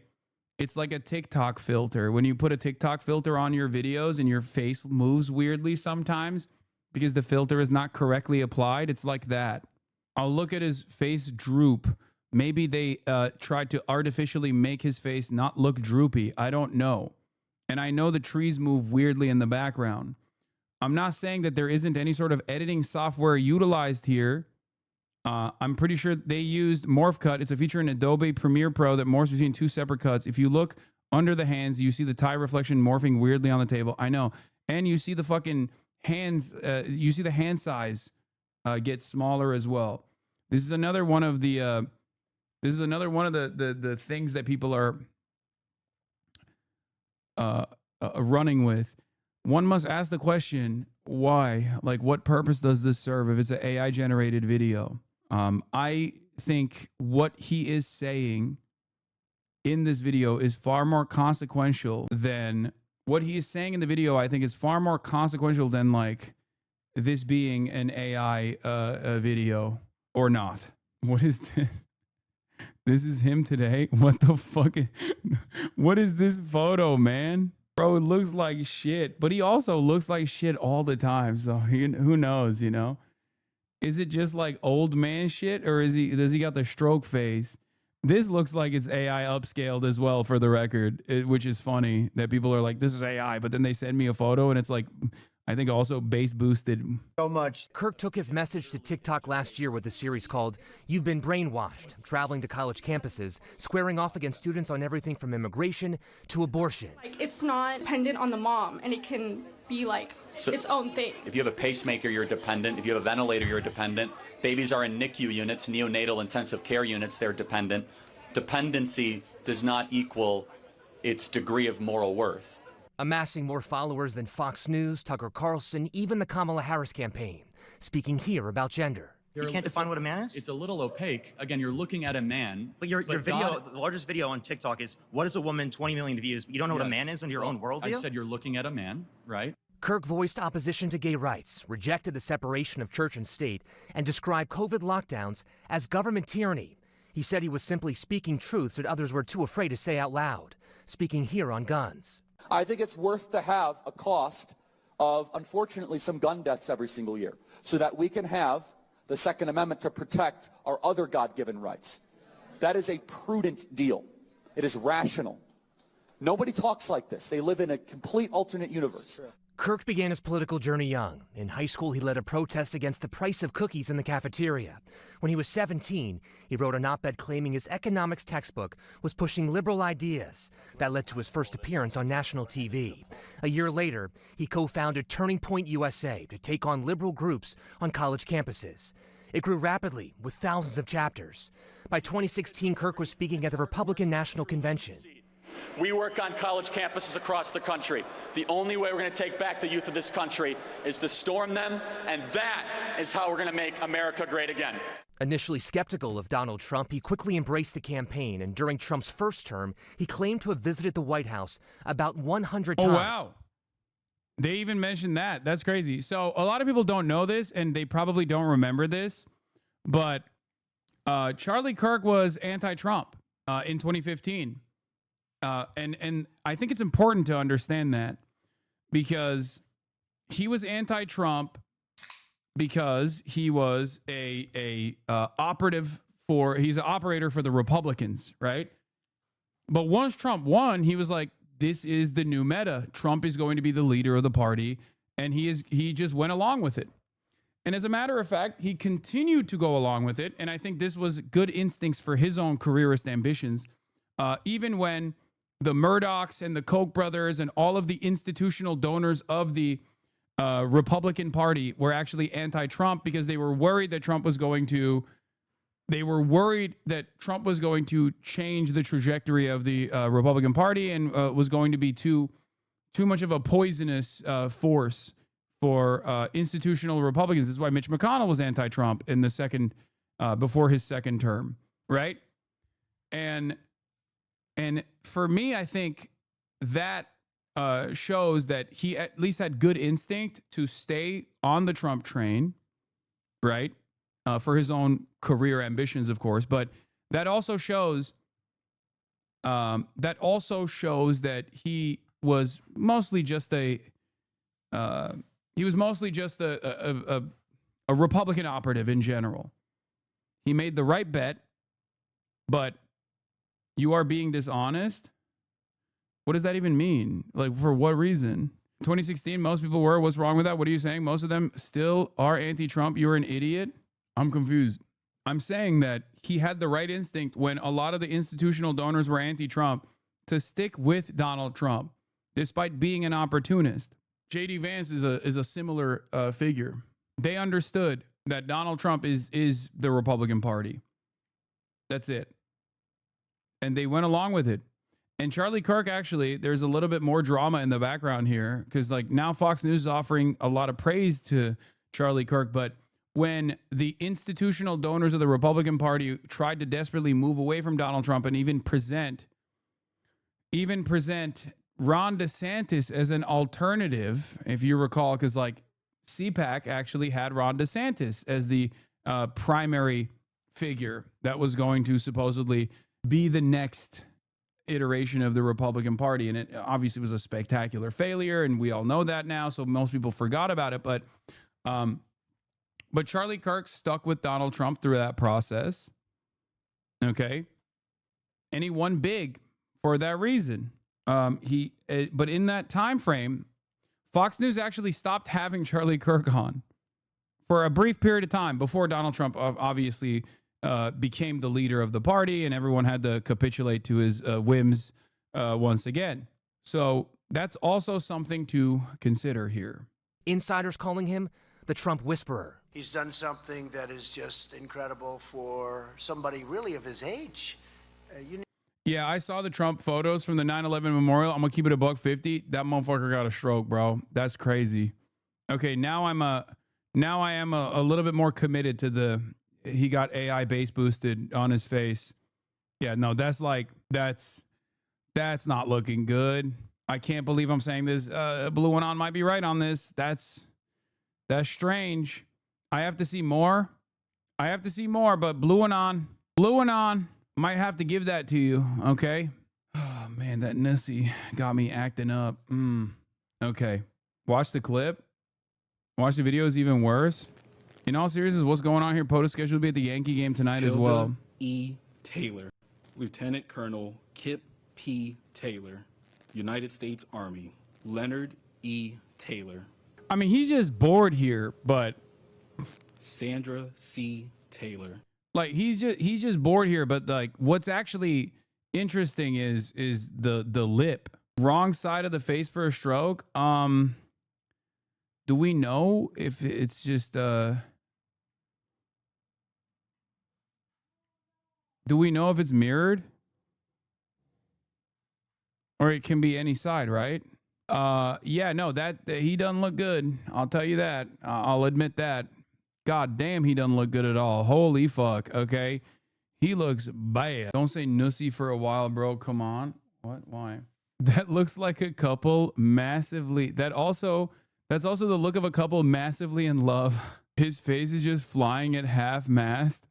It's like a TikTok filter. When you put a TikTok filter on your videos and your face moves weirdly sometimes because the filter is not correctly applied, it's like that. I'll look at his face droop. Maybe they tried to artificially make his face not look droopy. I don't know. And I know the trees move weirdly in the background. I'm not saying that there isn't any sort of editing software utilized here. I'm pretty sure they used Morph Cut. It's a feature in Adobe Premiere Pro that morphs between two separate cuts. If you look under the hands, you see the tie reflection morphing weirdly on the table. I know. And you see the fucking hands, you see the hand size get smaller as well. This is another one of the the things that people are running with. One must ask the question, why? Like, what purpose does this serve if it's an AI generated video? I think what he is saying in this video is far more consequential than what he is saying in the video. I think is far more consequential than like this being an AI video or not. What is this? This is him today. What the fuck? What is this photo, man? Bro, it looks like shit, but he also looks like shit all the time. So who knows, you know? Is it just like old man shit, or does he got the stroke face? This looks like it's AI upscaled as well, for the record, which is funny that people are like, this is AI, but then they send me a photo and it's like, I think also bass boosted. So much. Kirk took his message to TikTok last year with a series called You've Been Brainwashed, traveling to college campuses, squaring off against students on everything from immigration to abortion. Like, it's not dependent on the mom, and it can be like its own thing. If you have a pacemaker, you're dependent. If you have a ventilator, you're dependent. Babies are in NICU units, neonatal intensive care units, they're dependent. Dependency does not equal its degree of moral worth. Amassing more followers than Fox News, Tucker Carlson, even the Kamala Harris campaign. Speaking here about gender. You can't define what a man is? It's a little opaque. Again, you're looking at a man. But your video, the largest video on TikTok is, what is a woman, 20 million views, but you don't know what a man is in your own worldview? I said you're looking at a man, right? Kirk voiced opposition to gay rights, rejected the separation of church and state, and described COVID lockdowns as government tyranny. He said he was simply speaking truths that others were too afraid to say out loud. Speaking here on guns. I think it's worth to have a cost of, unfortunately, some gun deaths every single year so that we can have the Second Amendment to protect our other God-given rights. That is a prudent deal. It is rational. Nobody talks like this. They live in a complete alternate universe. Kirk began his political journey young. In high school, he led a protest against the price of cookies in the cafeteria. When he was 17, he wrote an op-ed claiming his economics textbook was pushing liberal ideas. That led to his first appearance on national TV. A year later, he co-founded Turning Point USA to take on liberal groups on college campuses. It grew rapidly, with thousands of chapters. By 2016, Kirk was speaking at the Republican National Convention. We work on college campuses across the country. The only way we're going to take back the youth of this country is to storm them, and that is how we're going to make America great again. Initially skeptical of Donald Trump, he quickly embraced the campaign, and during Trump's first term, he claimed to have visited the White House about 100 times. Oh, wow. They even mentioned that. That's crazy. So a lot of people don't know this, and they probably don't remember this, but Charlie Kirk was anti-Trump in 2015. And I think it's important to understand that, because he was anti-Trump because he was he's an operator for the Republicans, right? But once Trump won, he was like, this is the new meta. Trump is going to be the leader of the party, and he just went along with it. And as a matter of fact, he continued to go along with it, and I think this was good instincts for his own careerist ambitions, even when the Murdochs and the Koch brothers and all of the institutional donors of the Republican Party were actually anti-Trump because they were worried that Trump was going to change the trajectory of the Republican Party and was going to be too much of a poisonous force for institutional Republicans. This is why Mitch McConnell was anti-Trump in the second before his second term, right? And for me, I think that shows that he at least had good instinct to stay on the Trump train, right? For his own career ambitions, of course. But that also shows that he was mostly just a Republican operative in general. He made the right bet, but you are being dishonest. What does that even mean? Like, for what reason? 2016, most people were. What's wrong with that? What are you saying? Most of them still are anti-Trump. You're an idiot. I'm confused. I'm saying that he had the right instinct when a lot of the institutional donors were anti-Trump to stick with Donald Trump, despite being an opportunist. J.D. Vance is a similar figure. They understood that Donald Trump is the Republican Party. That's it. And they went along with it. And Charlie Kirk, actually, there's a little bit more drama in the background here, because like now Fox News is offering a lot of praise to Charlie Kirk, but when the institutional donors of the Republican Party tried to desperately move away from Donald Trump and even present Ron DeSantis as an alternative, if you recall, because like CPAC actually had Ron DeSantis as the primary figure that was going to supposedly be the next iteration of the Republican Party. And it obviously was a spectacular failure, and we all know that now, so most people forgot about it. But Charlie Kirk stuck with Donald Trump through that process. Okay. And he won big for that reason. But in that time frame, Fox News actually stopped having Charlie Kirk on for a brief period of time before Donald Trump obviously became the leader of the party, and everyone had to capitulate to his whims once again. So that's also something to consider here. Insiders calling him the Trump whisperer. He's done something that is just incredible for somebody really of his age. Yeah, I saw the Trump photos from the 9/11 memorial. I'm gonna keep it a $150. That motherfucker got a stroke, bro. That's crazy. Okay, now I am a little bit more committed to he got AI base boosted on his face. Yeah, no, that's not looking good. I can't believe I'm saying this. Blue and On might be right on this. That's strange. I have to see more, but Blue and On might have to give that to you, okay? Oh, man, that Nussy got me acting up. Okay. Watch the clip. Watch the video is even worse. In all seriousness, what's going on here? POTUS scheduled to be at the Yankee game tonight as well. E. Taylor, Lieutenant Colonel Kip P. Taylor, United States Army, Leonard E. Taylor. I mean, he's just bored here, but Sandra C. Taylor. Like he's just bored here, but like what's actually interesting is the lip. Wrong side of the face for a stroke. Do we know if it's just do we know if it's mirrored? or it can be any side, right? Yeah, no, that he doesn't look good. I'll tell you that. I'll admit that. God damn, he doesn't look good at all. Holy fuck. Okay, he looks bad. Don't say nussy for a while, bro. Come on. What? Why? That looks like a couple massively. That's also the look of a couple massively in love. His face is just flying at half mast.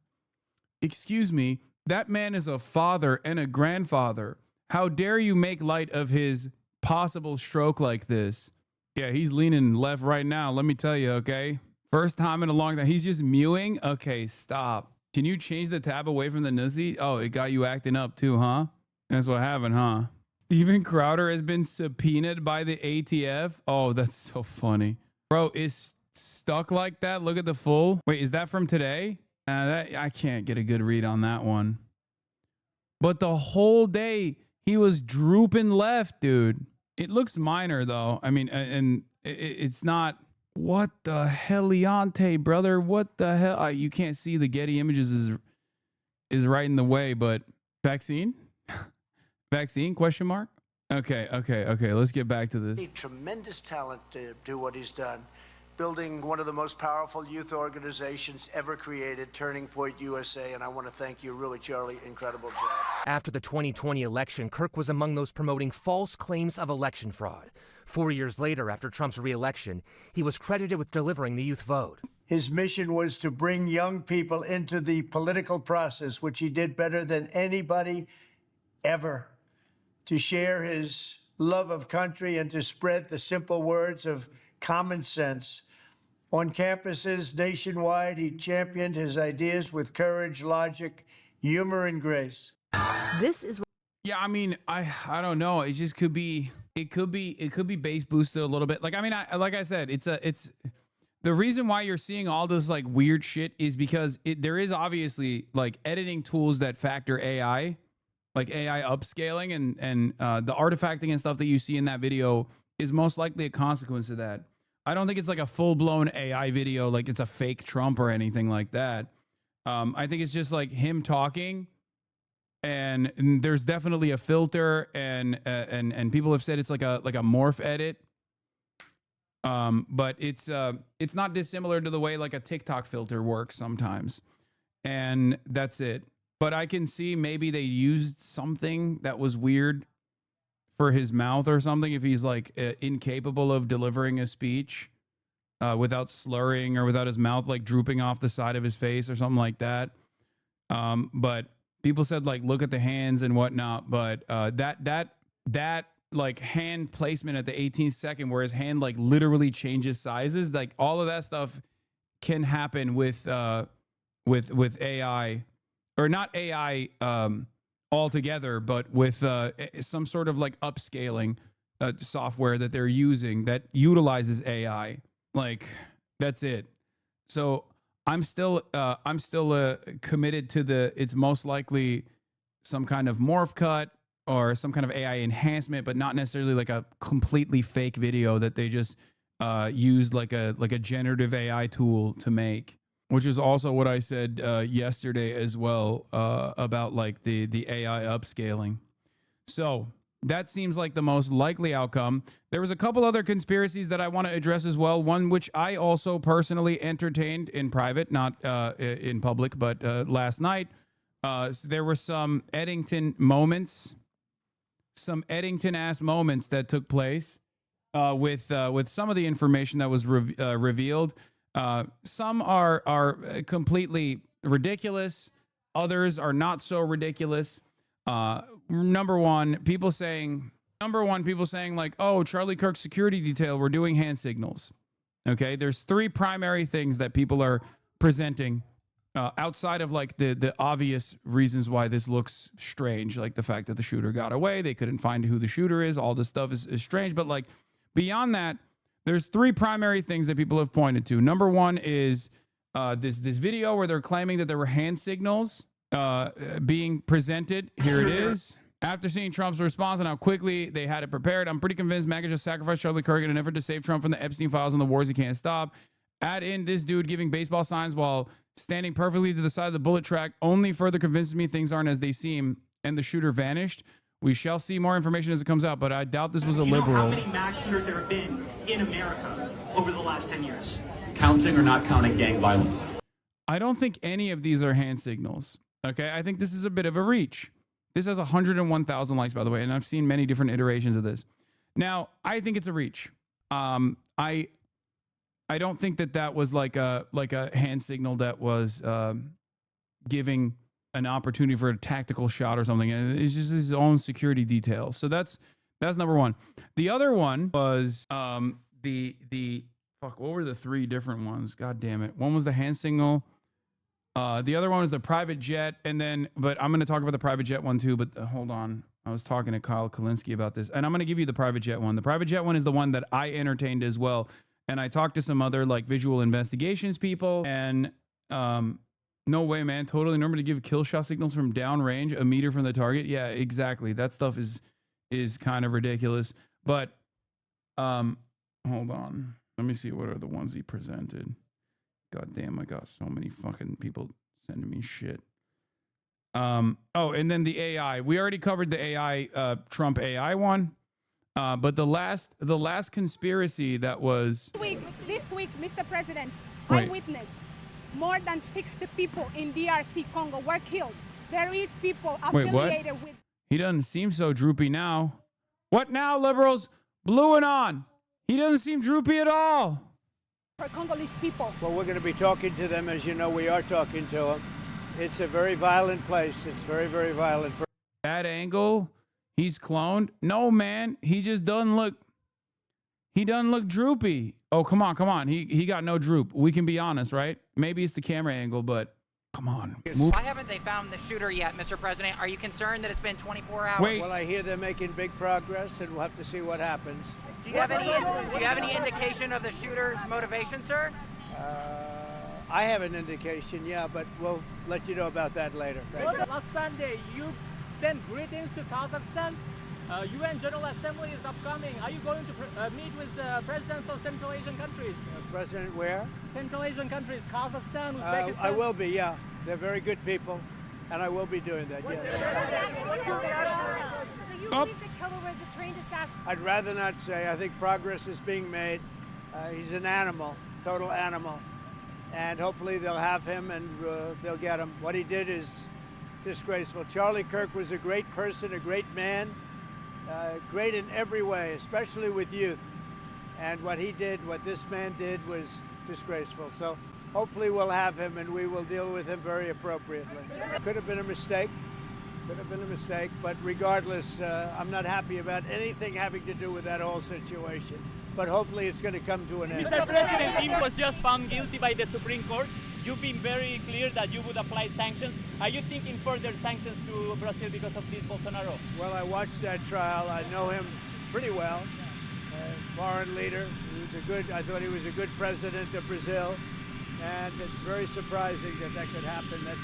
Excuse me, that man is a father and a grandfather. How dare you make light of his possible stroke like this? Yeah, he's leaning left right now. Let me tell you, okay? First time in a long time. He's just mewing. Okay, stop. Can you change the tab away from the nussy? Oh, it got you acting up too, huh? That's what happened, huh? Steven Crowder has been subpoenaed by the ATF. Oh, that's so funny. Bro, it's stuck like that. Look at the full. Wait, is that from today? I can't get a good read on that one. But the whole day, he was drooping left, dude. It looks minor, though. I mean, and it's not... What the heliante, brother? What the hell? You can't see the Getty images is right in the way, but... Vaccine? Vaccine? Question mark? Okay. Let's get back to this. Tremendous talent to do what he's done, building one of the most powerful youth organizations ever created, Turning Point USA, and I want to thank you, really, Charlie. Incredible job. After the 2020 election, Kirk was among those promoting false claims of election fraud. 4 years later, after Trump's re-election, he was credited with delivering the youth vote. His mission was to bring young people into the political process, which he did better than anybody ever, to share his love of country and to spread the simple words of common sense. On campuses nationwide, he championed his ideas with courage, logic, humor, and grace. This is... Yeah, I mean, I don't know. It just could be... It could be bass boosted a little bit. Like, I mean, like I said, it's the reason why you're seeing all this like weird shit is because there is obviously like editing tools that factor AI, like AI upscaling and the artifacting and stuff that you see in that video is most likely a consequence of that. I don't think it's like a full-blown AI video, like it's a fake Trump or anything like that. I think it's just like him talking. And there's definitely a filter, and people have said it's like a morph edit. But it's not dissimilar to the way like a TikTok filter works sometimes, and that's it. But I can see maybe they used something that was weird for his mouth or something if he's like incapable of delivering a speech without slurring or without his mouth like drooping off the side of his face or something like that. But people said like look at the hands and whatnot, but that like hand placement at the 18th second where his hand like literally changes sizes, like all of that stuff can happen with AI, or not AI altogether, but with some sort of like upscaling software that they're using that utilizes AI. Like that's it. So I'm still committed to it's most likely some kind of morph cut or some kind of AI enhancement, but not necessarily like a completely fake video that they just used like a generative AI tool to make, which is also what I said yesterday as well about like the AI upscaling. So that seems like the most likely outcome. There was a couple other conspiracies that I want to address as well. One which I also personally entertained in private, not in public, but last night. So there were some Eddington moments, some Eddington-ass moments that took place with some of the information that was revealed. Some are completely ridiculous. Others are not so ridiculous. Number one, people saying like, oh, Charlie Kirk's security detail, we're doing hand signals. Okay, there's three primary things that people are presenting outside of like the obvious reasons why this looks strange, like the fact that the shooter got away, they couldn't find who the shooter is, all this stuff is strange. But like beyond that, there's three primary things that people have pointed to. Number one is this video where they're claiming that there were hand signals being presented. Here it is. After seeing Trump's response and how quickly they had it prepared, I'm pretty convinced MAGA just sacrificed Charlie Kirk in an effort to save Trump from the Epstein files and the wars he can't stop. Add in this dude giving baseball signs while standing perfectly to the side of the bullet track only further convinces me things aren't as they seem, and the shooter vanished. We shall see more information as it comes out, but I doubt this was a Do you know liberal. how many mass shooters there have been in America over the last 10 years? Counting or not counting gang violence? I don't think any of these are hand signals. Okay, I think this is a bit of a reach. This has 101,000 likes, by the way, and I've seen many different iterations of this. Now, I think it's a reach. I don't think that was like a hand signal that was giving an opportunity for a tactical shot or something. It's just his own security details. So that's number one. The other one was the fuck. What were the three different ones? God damn it. One was the hand signal. The other one was the private jet, and then, but I'm going to talk about the private jet one too. But hold on, I was talking to Kyle Kalinske about this, and I'm going to give you the private jet one. The private jet one is the one that I entertained as well, and I talked to some other like visual investigations people, and no way, man, totally normal to give kill shot signals from downrange, a meter from the target. Yeah, exactly. That stuff is kind of ridiculous. But hold on, let me see what are the ones he presented. God damn, I got so many fucking people sending me shit. Oh, and then the AI. We already covered the AI, Trump AI one. But the last conspiracy that was This week, Mr. President, Wait. I witnessed more than 60 people in DRC Congo were killed. There is people Wait, what? affiliated with. He doesn't seem so droopy now. What now, liberals? Blue and on. He doesn't seem droopy at all. For Congolese people. Well, we're going to be talking to them. As you know, we are talking to them. It's a very violent place. It's very, very violent. That angle, he's cloned. No, man, he just doesn't look. He doesn't look droopy. Oh, come on. He got no droop. We can be honest, right? Maybe it's the camera angle, but come on. Move. Why haven't they found the shooter yet, Mr. President? Are you concerned that it's been 24 hours? Well, I hear they're making big progress, and we'll have to see what happens. Do you have any indication of the shooter's motivation, sir? I have an indication, yeah, but we'll let you know about that later. Thank you. Last Sunday, you sent greetings to Kazakhstan. UN General Assembly is upcoming. Are you going to meet with the presidents of Central Asian countries? President where? Central Asian countries, Kazakhstan, Uzbekistan. I will be, yeah. They're very good people, and I will be doing that, yes. Do you believe the killer was a trained assassin? I'd rather not say. I think progress is being made. He's an animal, total animal. And hopefully they'll have him and they'll get him. What he did is disgraceful. Charlie Kirk was a great person, a great man, great in every way, especially with youth. And what he did, what this man did, was disgraceful. So hopefully we'll have him and we will deal with him very appropriately. Could have been a mistake. But regardless, I'm not happy about anything having to do with that whole situation. But hopefully it's going to come to an end. Mr. President, Kim was just found guilty by the Supreme Court. You've been very clear that you would apply sanctions. Are you thinking further sanctions to Brazil because of this Bolsonaro? Well, I watched that trial. I know him pretty well. Foreign leader. I thought he was a good president of Brazil. And it's very surprising that could happen. That's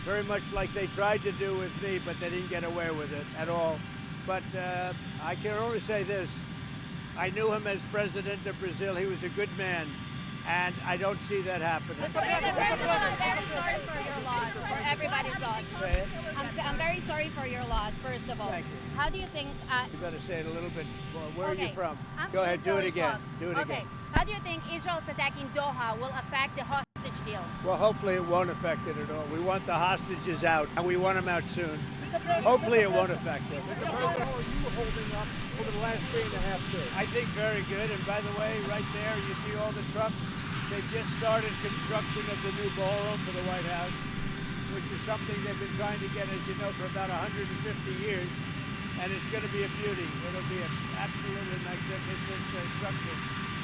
very much like they tried to do with me, but they didn't get away with it at all. But I can only say this. I knew him as president of Brazil. He was a good man, and I don't see that happening. I'm very sorry for your loss, for everybody's loss. I'm very sorry for your loss, first of all. Thank you. How do you think... You better say it a little bit more. Where are you Okay. from? I'm Go from ahead, do it Israeli again. folks. Do it Okay. again. How do you think Israel's attack in Doha will affect the hostage deal? Well, hopefully it won't affect it at all. We want the hostages out, and we want them out soon. Hopefully it won't affect it. How are you holding up over the last 3.5 days? I think very good. And by the way, right there, you see all the trucks. They've just started construction of the new ballroom for the White House, which is something they've been trying to get, as you know, for about 150 years. And it's going to be a beauty. It'll be an absolutely magnificent structure.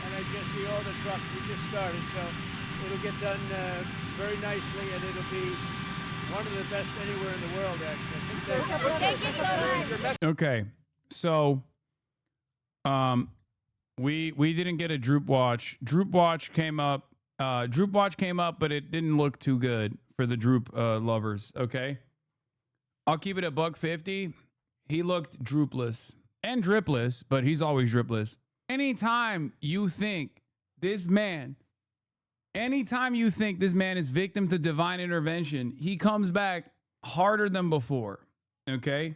And I just see all the trucks. We just started, so it'll get done very nicely, and it'll be one of the best anywhere in the world, actually. Thank you so much. Okay, so we didn't get a Droop Watch. Droop Watch came up, but it didn't look too good for the Droop lovers. Okay, I'll keep it at $150. He looked droopless and dripless, but he's always dripless. Anytime you think this man is victim to divine intervention, he comes back harder than before. Okay?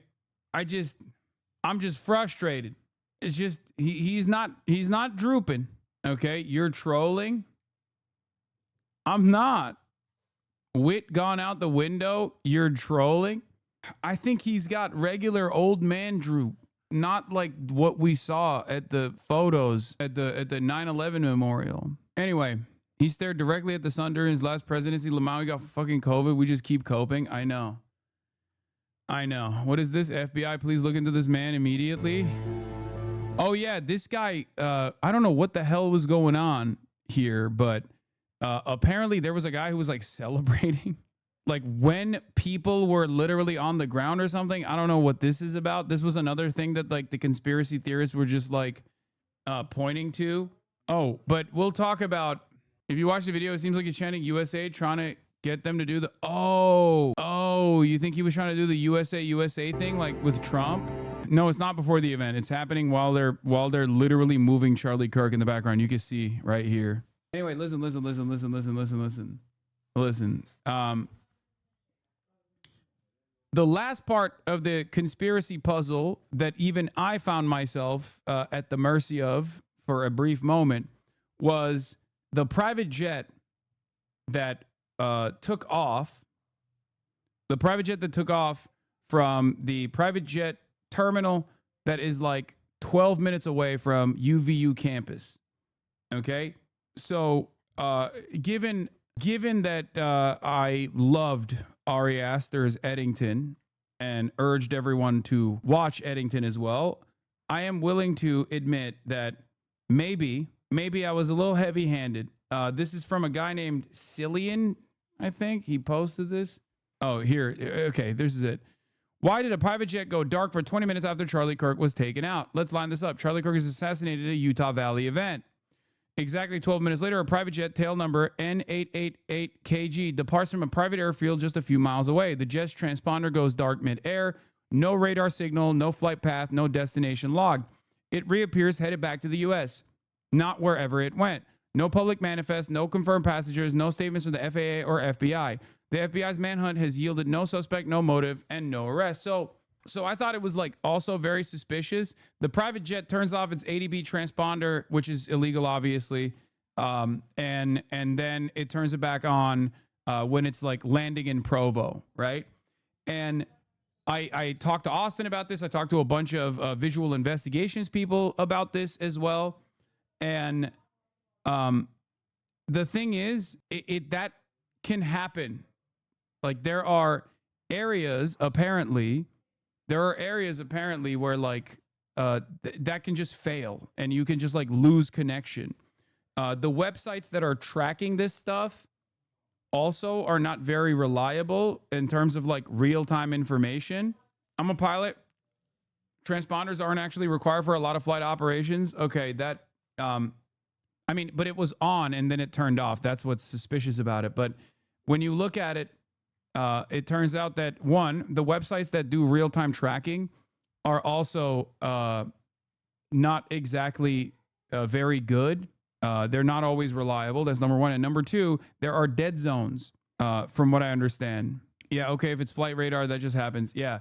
I'm just frustrated. It's just he's not drooping. Okay, you're trolling. I'm not. Wit gone out the window. You're trolling. I think he's got regular old man droop, not like what we saw at the photos at the 9/11 memorial. Anyway, he stared directly at the sun during his last presidency. Lamau got fucking COVID. We just keep coping. I know. What is this? FBI, please look into this man immediately. Oh yeah, this guy, I don't know what the hell was going on here, but apparently there was a guy who was like celebrating like when people were literally on the ground or something. I don't know what this is about. This was another thing that like the conspiracy theorists were just like pointing to. Oh, but we'll talk about, if you watch the video, it seems like he's chanting USA, trying to get them to do the, oh, you think he was trying to do the USA thing like with Trump? No, it's not before the event. It's happening while they're literally moving Charlie Kirk in the background. You can see right here. Anyway, listen. The last part of the conspiracy puzzle that even I found myself at the mercy of for a brief moment was the private jet that took off. The private jet that took off from the private jet terminal that is like 12 minutes away from UVU campus. Okay, so given that I loved Ari Aster's Eddington and urged everyone to watch Eddington as well, I am willing to admit that maybe I was a little heavy-handed. This is from a guy named Cillian, I think. He posted this. Oh, here. Okay, this is it. Why did a private jet go dark for 20 minutes after Charlie Kirk was taken out? Let's line this up. Charlie Kirk is assassinated at a Utah Valley event. Exactly 12 minutes later, a private jet tail number N888KG departs from a private airfield just a few miles away. The jet's transponder goes dark mid-air. No radar signal, no flight path, no destination logged. It reappears headed back to the U.S., not wherever it went. No public manifest, no confirmed passengers, no statements from the FAA or FBI. The FBI's manhunt has yielded no suspect, no motive, and no arrest. So I thought it was like also very suspicious. The private jet turns off its ADB transponder, which is illegal, obviously, and then it turns it back on when it's like landing in Provo, right? And I talked to Austin about this. I talked to a bunch of visual investigations people about this as well, and the thing is, that can happen. Like there are areas apparently where like that can just fail and you can just like lose connection. The websites that are tracking this stuff also are not very reliable in terms of like real-time information. I'm a pilot. Transponders aren't actually required for a lot of flight operations. Okay, that I mean, but it was on and then it turned off. That's what's suspicious about it. But when you look at it, it turns out that, one, the websites that do real-time tracking are also not exactly very good. They're not always reliable. That's number one. And number two, there are dead zones, from what I understand. Yeah, okay, if it's flight radar, that just happens. Yeah.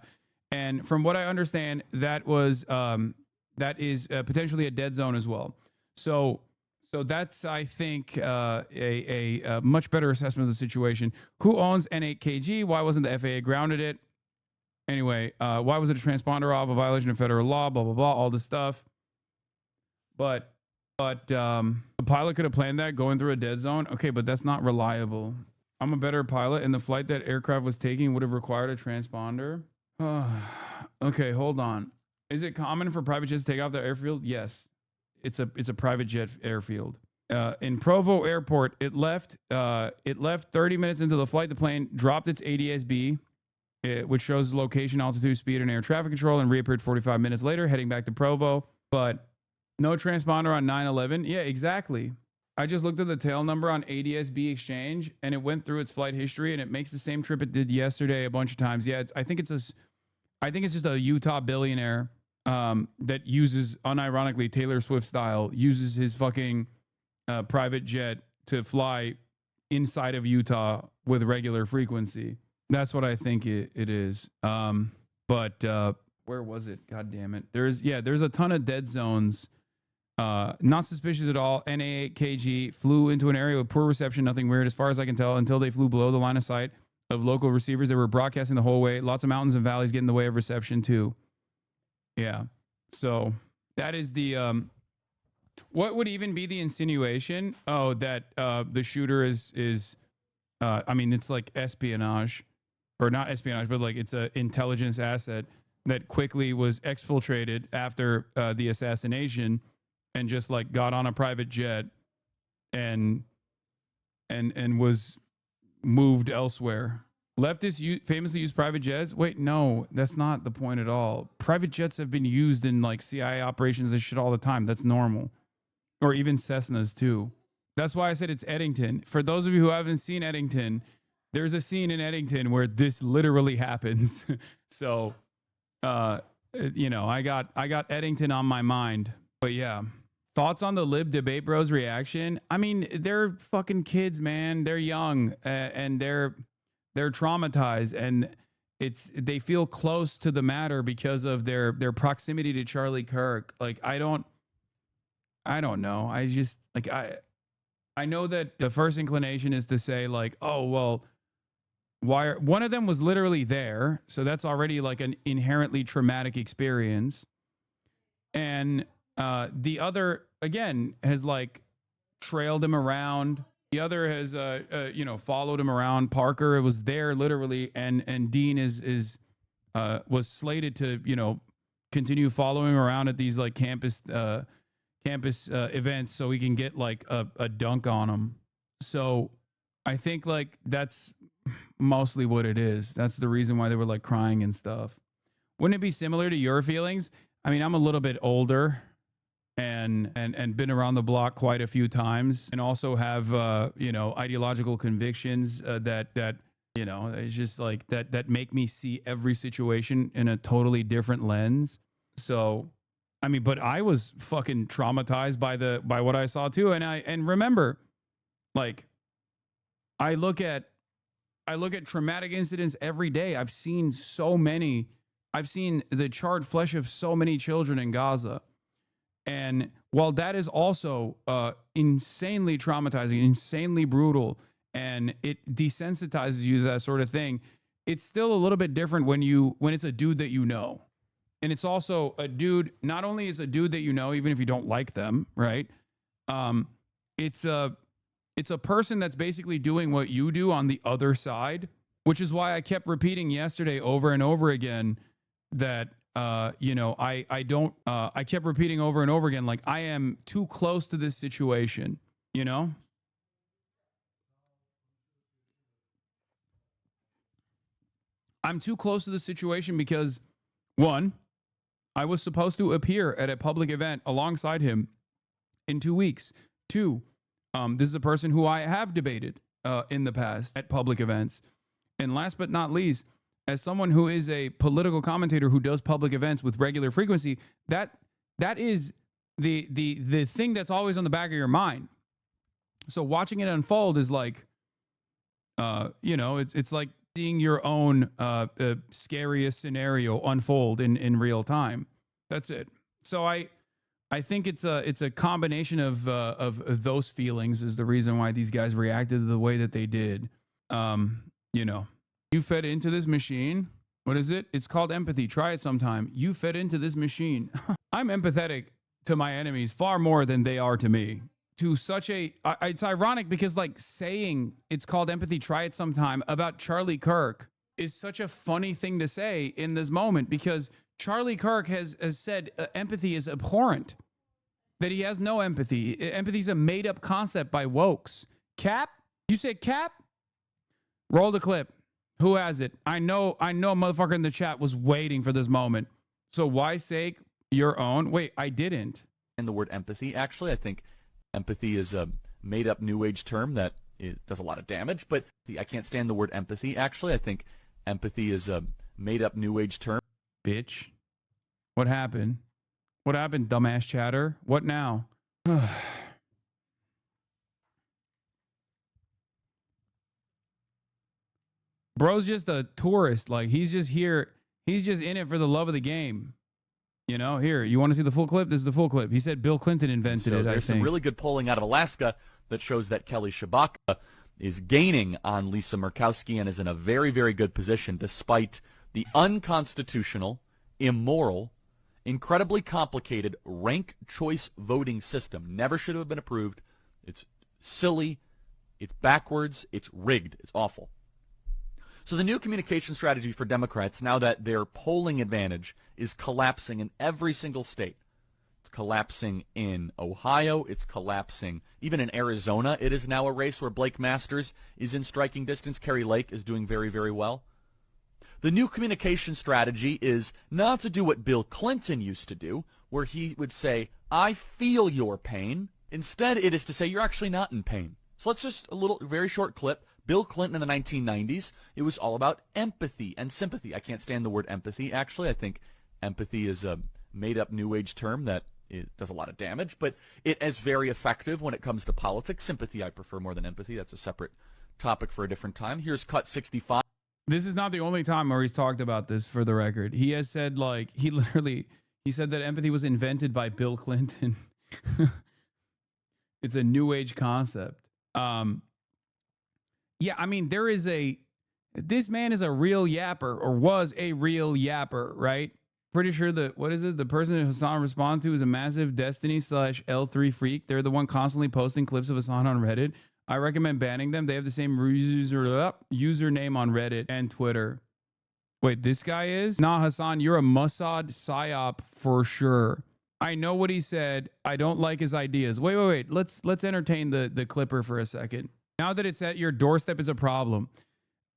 And from what I understand, that is potentially a dead zone as well. So that's, I think, a much better assessment of the situation. Who owns N8KG? Why wasn't the FAA grounded it? Anyway, why was it a transponder off? A violation of federal law, blah, blah, blah, all this stuff. But the pilot could have planned that going through a dead zone. Okay, but that's not reliable. I'm a better pilot, and the flight that aircraft was taking would have required a transponder. Okay, hold on. Is it common for private jets to take off their airfield? Yes. It's a private jet airfield. In Provo Airport, it left 30 minutes into the flight. The plane dropped its ADS-B, which shows location, altitude, speed, and air traffic control, and reappeared 45 minutes later, heading back to Provo. But no transponder on 9/11. Yeah, exactly. I just looked at the tail number on ADS-B Exchange, and it went through its flight history, and it makes the same trip it did yesterday a bunch of times. Yeah, I think it's just a Utah billionaire that uses, unironically, Taylor Swift style, uses his fucking private jet to fly inside of Utah with regular frequency. That's what I think it is. But where was it? God damn it. There's a ton of dead zones. Not suspicious at all. NA8KG flew into an area with poor reception, nothing weird as far as I can tell, until they flew below the line of sight of local receivers that were broadcasting the whole way. Lots of mountains and valleys get in the way of reception too. Yeah. So that is the what would even be the insinuation? Oh, that the shooter is I mean, it's like espionage, or not espionage, but like it's an intelligence asset that quickly was exfiltrated after the assassination, and just like got on a private jet and was moved elsewhere. Leftists famously use private jets. Wait, no, that's not the point at all. Private jets have been used in like CIA operations and shit all the time. That's normal. Or even Cessnas too. That's why I said it's Eddington. For those of you who haven't seen Eddington, there's a scene in Eddington where this literally happens. So, you know, I got Eddington on my mind. But yeah, thoughts on the Lib Debate Bros reaction? I mean, they're fucking kids, man. They're young and they're traumatized, and they feel close to the matter because of their proximity to Charlie Kirk. Like, I don't know. I just like I know that the first inclination is to say like, oh well, why one of them was literally there, so that's already like an inherently traumatic experience, and the other again has like trailed him around. The other has you know, followed him around. Parker was there literally, and Dean was slated to, you know, continue following around at these like campus events so he can get like a dunk on him. So I think like that's mostly what it is. That's the reason why they were like crying and stuff. Wouldn't it be similar to your feelings? I mean, I'm a little bit older and been around the block quite a few times, and also have you know, ideological convictions that you know, it's just like that make me see every situation in a totally different lens. So I mean, but I was fucking traumatized by what I saw too. And remember, like, I look at traumatic incidents every day. I've seen the charred flesh of so many children in Gaza. And while that is also insanely traumatizing, insanely brutal, and it desensitizes you to that sort of thing, it's still a little bit different when it's a dude that you know. And it's also a dude, not only is a dude that you know, even if you don't like them, right? It's a person that's basically doing what you do on the other side, which is why I kept repeating yesterday over and over again that, you know, I kept repeating over and over again, like, I am too close to this situation, you know? I'm too close to the situation because, one, I was supposed to appear at a public event alongside him in 2 weeks. Two, this is a person who I have debated in the past at public events. And last but not least, as someone who is a political commentator who does public events with regular frequency, that is the thing that's always on the back of your mind. So watching it unfold is like, you know, it's like seeing your own scariest scenario unfold in real time. That's it. So I think it's a combination of those feelings is the reason why these guys reacted the way that they did. You know, you fed into this machine. What is it? It's called empathy. Try it sometime. You fed into this machine. I'm empathetic to my enemies far more than they are to me. To such a, it's ironic because like saying it's called empathy, try it sometime about Charlie Kirk is such a funny thing to say in this moment, because Charlie Kirk has said empathy is abhorrent, that he has no empathy. Empathy is a made up concept by wokes. Cap? You said Cap? Roll the clip. Who has it? I know a motherfucker in the chat was waiting for this moment. So why say your own? Wait, I didn't. And the word empathy, actually, I think empathy is a made-up New Age term that does a lot of damage, but I can't stand the word empathy, actually. I think empathy is a made-up New Age term. Bitch. What happened? What happened, dumbass chatter? What now? Bro's just a tourist. Like, he's just here. He's just in it for the love of the game. You know, here, you want to see the full clip? This is the full clip. He said Bill Clinton invented it, I There's think. some really good polling out of Alaska that shows that Kelly Shabaka is gaining on Lisa Murkowski and is in a very, very good position despite the unconstitutional, immoral, incredibly complicated rank choice voting system. Never should have been approved. It's silly. It's backwards. It's rigged. It's awful. So the new communication strategy for Democrats, now that their polling advantage is collapsing in every single state, it's collapsing in Ohio, it's collapsing even in Arizona. It is now a race where Blake Masters is in striking distance. Kerry Lake is doing very, very well. The new communication strategy is not to do what Bill Clinton used to do, where he would say, I feel your pain. Instead, it is to say, you're actually not in pain. So let's just a little, very short clip. Bill Clinton in the 1990s, it was all about empathy and sympathy. I can't stand the word empathy, actually. I think empathy is a made-up New Age term that does a lot of damage, but it is very effective when it comes to politics. Sympathy I prefer more than empathy. That's a separate topic for a different time. Here's cut 65. This is not the only time where he's talked about this, for the record. He has said, like, he said that empathy was invented by Bill Clinton. It's a New Age concept. Yeah, I mean, this man is a real yapper, or was a real yapper, right? Pretty sure that, what is it? The person that Hassan responded to is a massive Destiny/L3 freak. They're the one constantly posting clips of Hassan on Reddit. I recommend banning them. They have the same username on Reddit and Twitter. Wait, this guy is? Nah, Hassan, you're a Mossad psyop for sure. I know what he said. I don't like his ideas. Wait. Let's entertain the clipper for a second. Now that it's at your doorstep, it's a problem.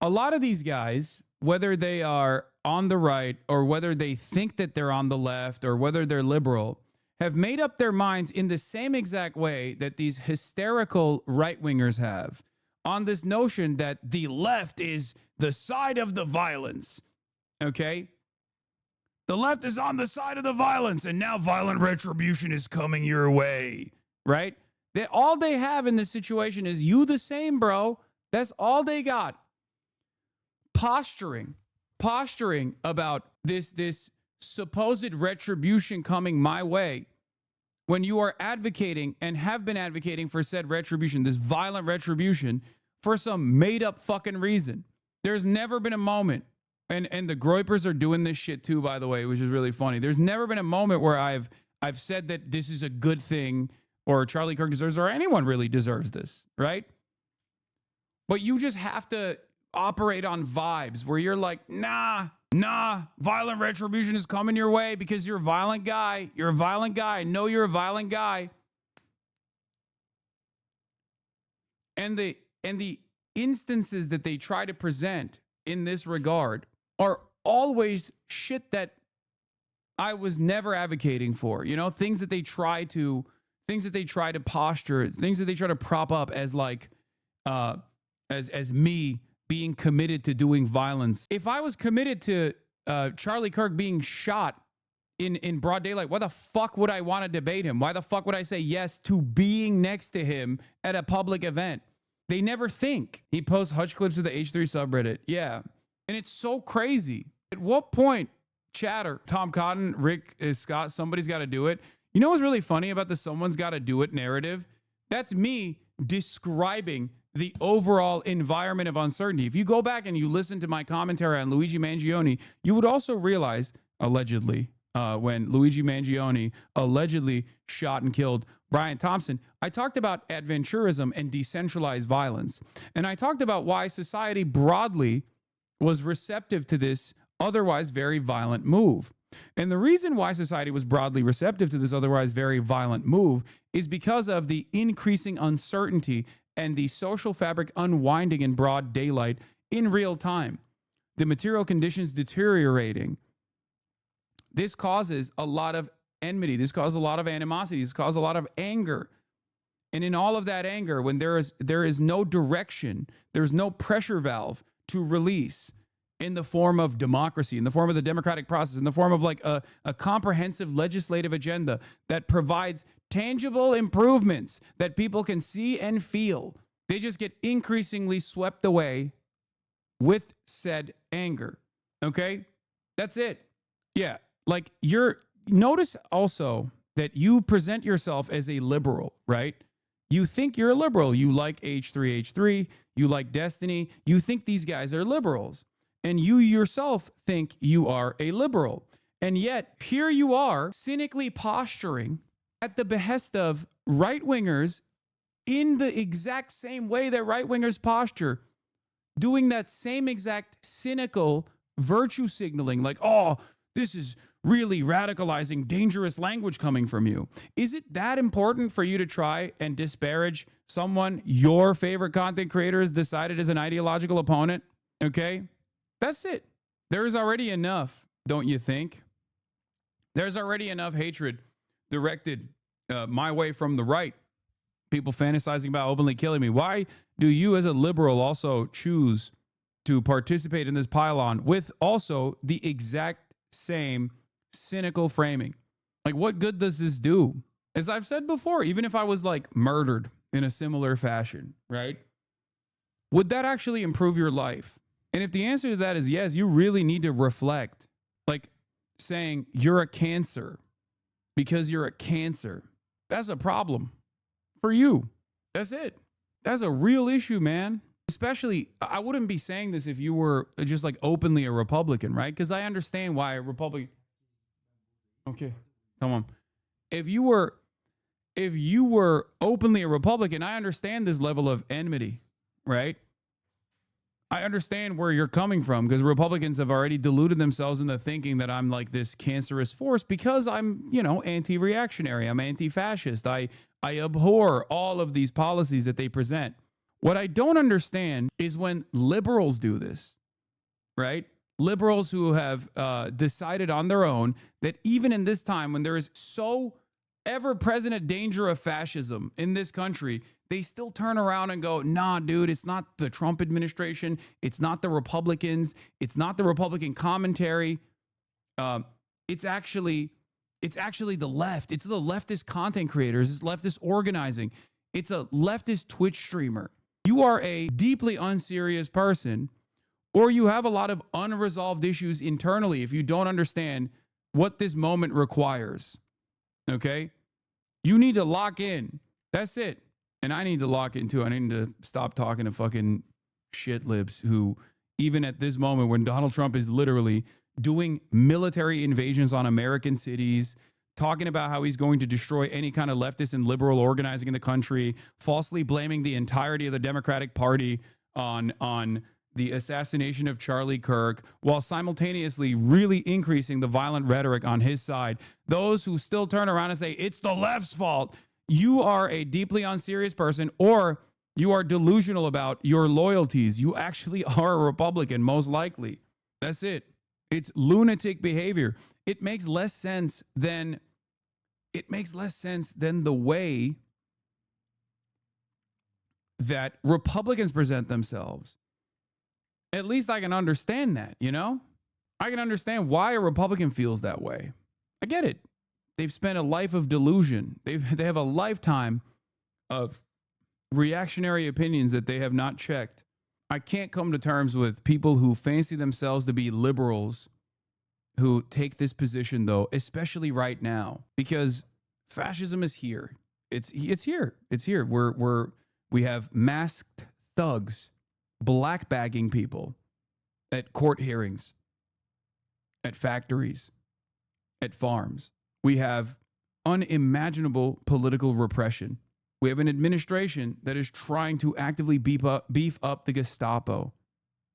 A lot of these guys, whether they are on the right or whether they think that they're on the left or whether they're liberal, have made up their minds in the same exact way that these hysterical right-wingers have on this notion that the left is the side of the violence. Okay? The left is on the side of the violence, and now violent retribution is coming your way, right? All they have in this situation is you the same, bro. That's all they got. Posturing about this supposed retribution coming my way, when you are advocating and have been advocating for said retribution, this violent retribution, for some made-up fucking reason. There's never been a moment, and the Groypers are doing this shit too, by the way, which is really funny. There's never been a moment where I've said that this is a good thing, or Charlie Kirk deserves, or anyone really deserves this, right? But you just have to operate on vibes where you're like, nah, violent retribution is coming your way because you're a violent guy. You're a violent guy. No, you're a violent guy. And the instances that they try to present in this regard are always shit that I was never advocating for. You know, things that they try to posture, things that they try to prop up as like, as me being committed to doing violence. If I was committed to Charlie Kirk being shot in broad daylight, why the fuck would I want to debate him? Why the fuck would I say yes to being next to him at a public event? They never think. He posts Hutch clips of the H3 subreddit. Yeah. And it's so crazy. At what point, chatter, Tom Cotton, Rick Scott, somebody's got to do it. You know what's really funny about the someone's got to do it narrative? That's me describing the overall environment of uncertainty. If you go back and you listen to my commentary on Luigi Mangione, you would also realize, allegedly, when Luigi Mangione allegedly shot and killed Brian Thompson, I talked about adventurism and decentralized violence. And I talked about why society broadly was receptive to this otherwise very violent move. And the reason why society was broadly receptive to this otherwise very violent move is because of the increasing uncertainty and the social fabric unwinding in broad daylight in real time. The material conditions deteriorating. This causes a lot of enmity. This causes a lot of animosity. This causes a lot of anger. And in all of that anger, when there is no direction, there's no pressure valve to release in the form of democracy, in the form of the democratic process, in the form of like a comprehensive legislative agenda that provides tangible improvements that people can see and feel, they just get increasingly swept away with said anger. Okay? That's it. Yeah. Like notice also that you present yourself as a liberal, right? You think you're a liberal. You like H3H3. You like Destiny. You think these guys are liberals. And you yourself think you are a liberal. And yet, here you are cynically posturing at the behest of right-wingers in the exact same way that right-wingers posture, doing that same exact cynical virtue signaling, like, oh, this is really radicalizing, dangerous language coming from you. Is it that important for you to try and disparage someone your favorite content creator has decided is an ideological opponent? Okay? That's it. There is already enough, don't you think? There's already enough hatred directed my way from the right. People fantasizing about openly killing me. Why do you as a liberal also choose to participate in this pylon with also the exact same cynical framing? Like, what good does this do? As I've said before, even if I was like murdered in a similar fashion, right? Would that actually improve your life? And if the answer to that is yes, you really need to reflect. Like saying you're a cancer because you're a cancer. That's a problem for you. That's it. That's a real issue, man. Especially, I wouldn't be saying this if you were just like openly a Republican, right? Because I understand why a Republican. Okay, come on. If you were openly a Republican, I understand this level of enmity, right? I understand where you're coming from because Republicans have already deluded themselves into thinking that I'm like this cancerous force because I'm, anti-reactionary. I'm anti-fascist. I abhor all of these policies that they present. What I don't understand is when liberals do this, right? Liberals who have decided on their own that even in this time when there is so ever-present a danger of fascism in this country, they still turn around and go, nah, dude, it's not the Trump administration. It's not the Republicans. It's not the Republican commentary. It's actually the left. It's the leftist content creators. It's leftist organizing. It's a leftist Twitch streamer. You are a deeply unserious person, or you have a lot of unresolved issues internally if you don't understand what this moment requires. Okay? You need to lock in. That's it. And I need to lock in too. I need to stop talking to fucking shit libs who, even at this moment when Donald Trump is literally doing military invasions on American cities, talking about how he's going to destroy any kind of leftist and liberal organizing in the country, falsely blaming the entirety of the Democratic Party on the assassination of Charlie Kirk, while simultaneously really increasing the violent rhetoric on his side. Those who still turn around and say, it's the left's fault. You are a deeply unserious person, or you are delusional about your loyalties. You actually are a Republican, most likely. That's it. It's lunatic behavior. It makes less sense than the way that Republicans present themselves. At least I can understand that, I can understand why a Republican feels that way. I get it. They've spent a life of delusion. They have a lifetime of reactionary opinions that they have not checked. I can't come to terms with people who fancy themselves to be liberals who take this position, though, especially right now, because fascism is here. It's here. It's here. We have masked thugs blackbagging people at court hearings, at factories, at farms. We have unimaginable political repression. We have an administration that is trying to actively beef up the Gestapo,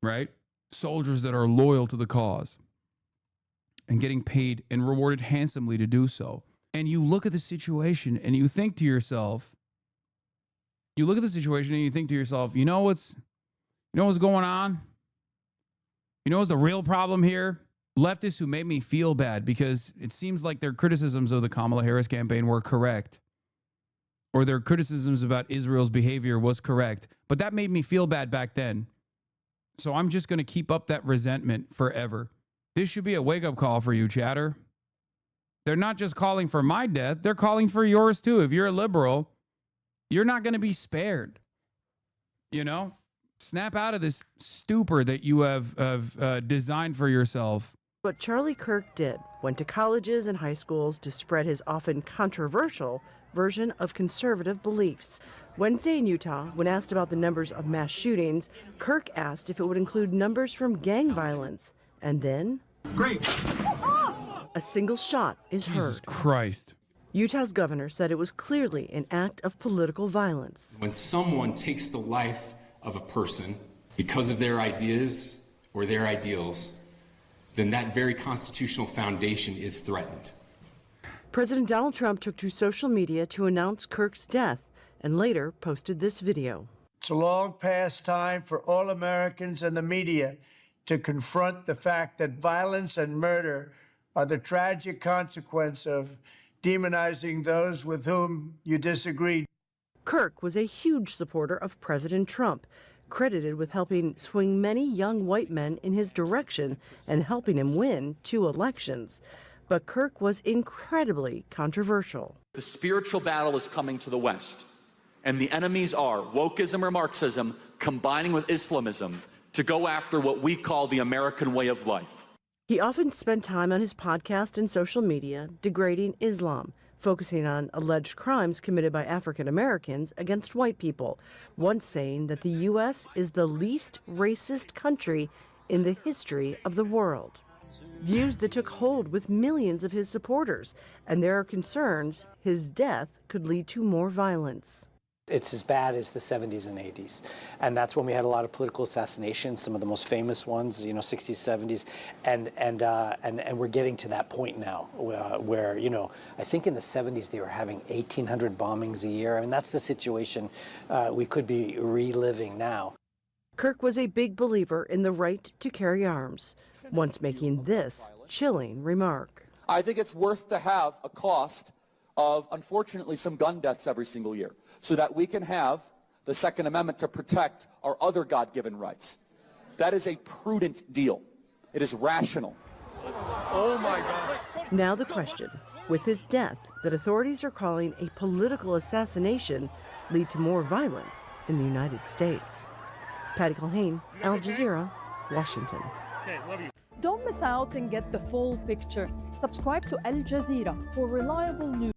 right? Soldiers that are loyal to the cause and getting paid and rewarded handsomely to do so. And you look at the situation and you think to yourself, you know what's going on? You know what's the real problem here? Leftists who made me feel bad because it seems like their criticisms of the Kamala Harris campaign were correct, or their criticisms about Israel's behavior was correct, but that made me feel bad back then. So I'm just going to keep up that resentment forever. This should be a wake-up call for you, chatter. They're not just calling for my death, they're calling for yours too. If you're a liberal, you're not going to be spared. Snap out of this stupor that you have designed for yourself What Charlie Kirk did, went to colleges and high schools to spread his often controversial version of conservative beliefs. Wednesday in Utah, when asked about the numbers of mass shootings, Kirk asked if it would include numbers from gang violence. And then, great, a single shot is heard. Jesus Christ. Utah's governor said it was clearly an act of political violence. When someone takes the life of a person because of their ideas or their ideals, then that very constitutional foundation is threatened. President Donald Trump took to social media to announce Kirk's death and later posted this video. It's a long past time for all Americans and the media to confront the fact that violence and murder are the tragic consequence of demonizing those with whom you disagree. Kirk was a huge supporter of President Trump, credited with helping swing many young white men in his direction and helping him win 2 elections. But Kirk was incredibly controversial. The spiritual battle is coming to the West, and the enemies are wokeism or Marxism combining with Islamism to go after what we call the American way of life. He often spent time on his podcast and social media degrading Islam, focusing on alleged crimes committed by African Americans against white people, once saying that the U.S. is the least racist country in the history of the world. Views that took hold with millions of his supporters, and there are concerns his death could lead to more violence. It's as bad as the 70s and 80s. And that's when we had a lot of political assassinations, some of the most famous ones, 60s, 70s. And we're getting to that point now where, I think in the 70s they were having 1,800 bombings a year. I mean, that's the situation we could be reliving now. Kirk was a big believer in the right to carry arms, once making this chilling remark. I think it's worth to have a cost of, unfortunately, some gun deaths every single year, so that we can have the Second Amendment to protect our other God-given rights. That is a prudent deal. It is rational. Oh my God. Now the question, with his death that authorities are calling a political assassination, lead to more violence in the United States. Patty Culhane, Al Jazeera, Washington. Don't miss out and get the full picture. Subscribe to Al Jazeera for reliable news.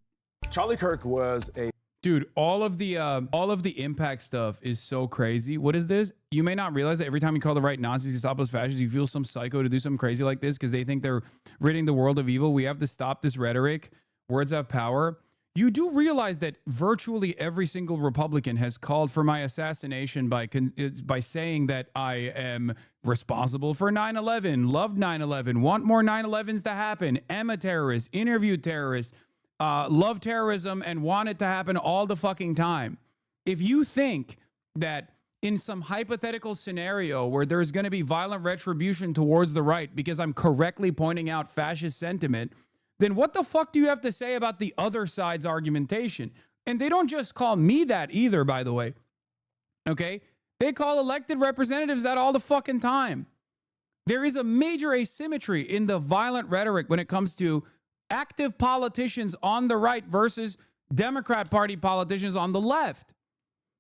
Charlie Kirk was a dude. All of the impact stuff is so crazy. What is this? You may not realize that every time you call the right Nazis, Gestapos, fascists, you feel some psycho to do something crazy like this because they think they're ridding the world of evil. We have to stop this rhetoric. Words have power. You do realize that virtually every single Republican has called for my assassination by saying that I am responsible for 9/11, loved 9/11, want more 9/11s to happen, am a terrorist, interviewed terrorists, love terrorism, and want it to happen all the fucking time. If you think that in some hypothetical scenario where there's going to be violent retribution towards the right because I'm correctly pointing out fascist sentiment, then what the fuck do you have to say about the other side's argumentation? And they don't just call me that either, by the way. Okay? They call elected representatives that all the fucking time. There is a major asymmetry in the violent rhetoric when it comes to active politicians on the right versus Democrat Party politicians on the left.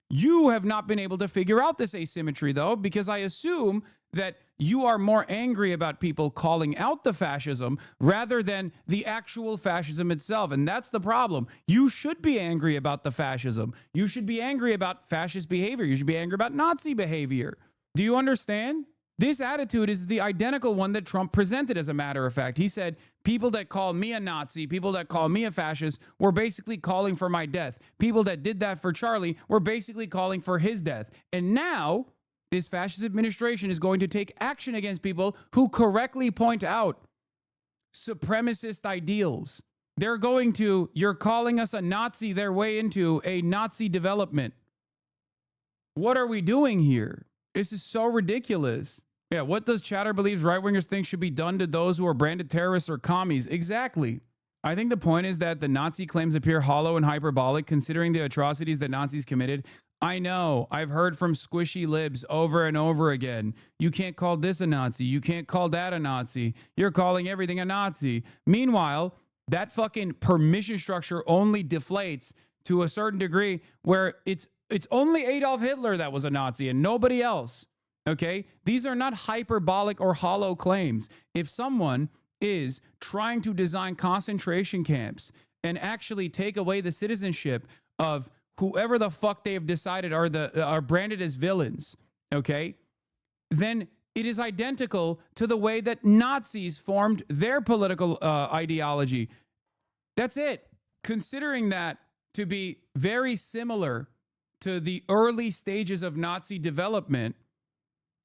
You have not been able to figure out this asymmetry, though, because I assume that you are more angry about people calling out the fascism rather than the actual fascism itself. And that's the problem. You should be angry about the fascism. You should be angry about fascist behavior. You should be angry about Nazi behavior. Do you understand? This attitude is the identical one that Trump presented, as a matter of fact. He said, people that call me a Nazi, people that call me a fascist, were basically calling for my death. People that did that for Charlie were basically calling for his death. And now this fascist administration is going to take action against people who correctly point out supremacist ideals. They're going to, you're calling us a Nazi, their way into a Nazi development. What are we doing here? This is so ridiculous. Yeah, what does Chatter believes right-wingers think should be done to those who are branded terrorists or commies? Exactly. I think the point is that the Nazi claims appear hollow and hyperbolic considering the atrocities that Nazis committed. I know. I've heard from squishy libs over and over again. You can't call this a Nazi. You can't call that a Nazi. You're calling everything a Nazi. Meanwhile, that fucking permission structure only deflates to a certain degree where it's only Adolf Hitler that was a Nazi and nobody else. Okay? These are not hyperbolic or hollow claims. If someone is trying to design concentration camps and actually take away the citizenship of whoever the fuck they have decided are branded as villains, okay, then it is identical to the way that Nazis formed their political ideology. That's it. Considering that to be very similar to the early stages of Nazi development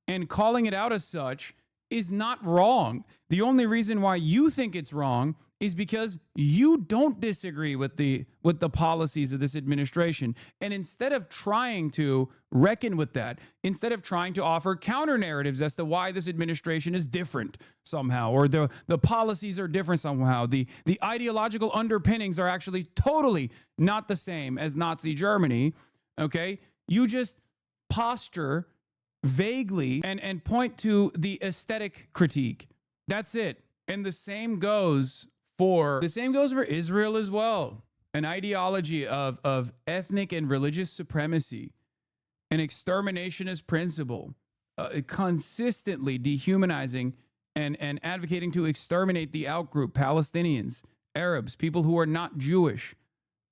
and calling it out as such is not wrong. The only reason why you think it's wrong is because you don't disagree with the policies of this administration. And instead of trying to reckon with that, instead of trying to offer counter narratives as to why this administration is different somehow, or the policies are different somehow, the ideological underpinnings are actually totally not the same as Nazi Germany, okay? You just posture vaguely and point to the aesthetic critique. That's it. And the same goes for Israel as well. An ideology of ethnic and religious supremacy, an exterminationist principle, consistently dehumanizing and advocating to exterminate the outgroup, Palestinians, Arabs, people who are not Jewish.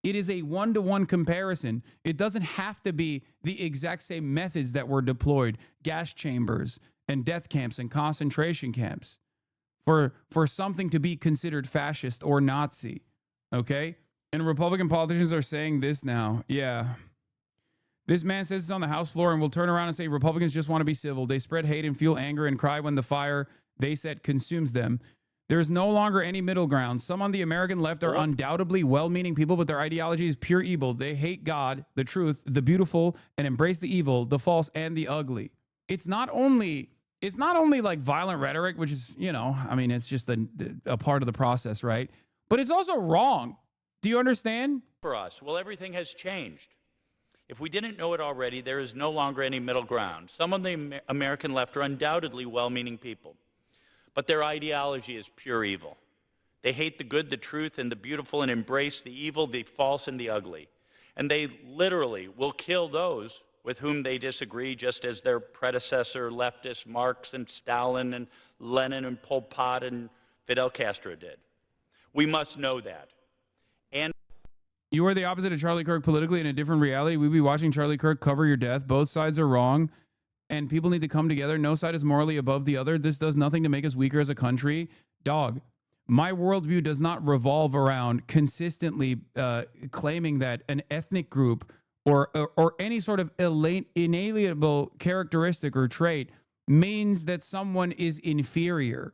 It is a one-to-one comparison. It doesn't have to be the exact same methods that were deployed, gas chambers and death camps and concentration camps, for something to be considered fascist or Nazi, okay? And Republican politicians are saying this now. Yeah. This man says it's on the House floor and will turn around and say Republicans just want to be civil. They spread hate and fuel anger and cry when the fire they set consumes them. There's no longer any middle ground. Some on the American left are undoubtedly well-meaning people, but their ideology is pure evil. They hate God, the truth, the beautiful, and embrace the evil, the false, and the ugly. It's not only like violent rhetoric, which is, I mean, it's just a part of the process, right? But it's also wrong. Do you understand? For us, well, everything has changed. If we didn't know it already, there is no longer any middle ground. Some on the American left are undoubtedly well-meaning people, but their ideology is pure evil. They hate the good, the truth, and the beautiful, and embrace the evil, the false, and the ugly. And they literally will kill those with whom they disagree, just as their predecessor leftists, Marx and Stalin and Lenin and Pol Pot and Fidel Castro did. We must know that. And you are the opposite of Charlie Kirk politically in a different reality. We'd be watching Charlie Kirk cover your death. Both sides are wrong, and people need to come together. No side is morally above the other. This does nothing to make us weaker as a country. Dog, my worldview does not revolve around consistently claiming that an ethnic group or any sort of inalienable characteristic or trait means that someone is inferior,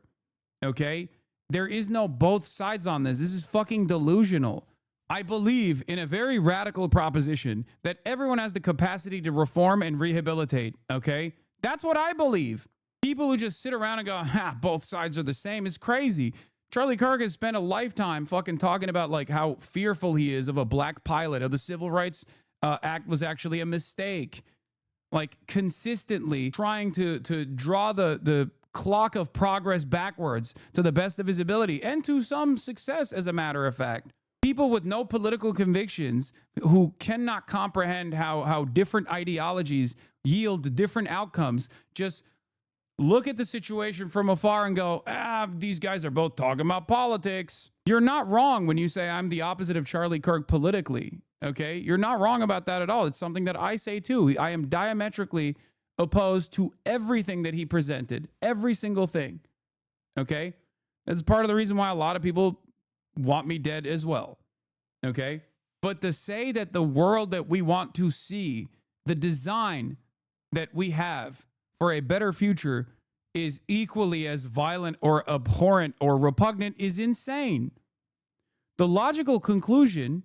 okay? There is no both sides on this. This is fucking delusional. I believe in a very radical proposition that everyone has the capacity to reform and rehabilitate, okay? That's what I believe. People who just sit around and go, both sides are the same is crazy. Charlie Kirk has spent a lifetime fucking talking about like how fearful he is of a black pilot, of the Civil Rights Act was actually a mistake. Like consistently trying to draw the clock of progress backwards to the best of his ability and to some success, as a matter of fact. People with no political convictions who cannot comprehend how different ideologies yield different outcomes just look at the situation from afar and go, these guys are both talking about politics. You're not wrong when you say I'm the opposite of Charlie Kirk politically, okay? You're not wrong about that at all. It's something that I say too. I am diametrically opposed to everything that he presented, every single thing, okay? That's part of the reason why a lot of people want me dead as well, okay? But to say that the world that we want to see, the design that we have for a better future is equally as violent or abhorrent or repugnant is insane. The logical conclusion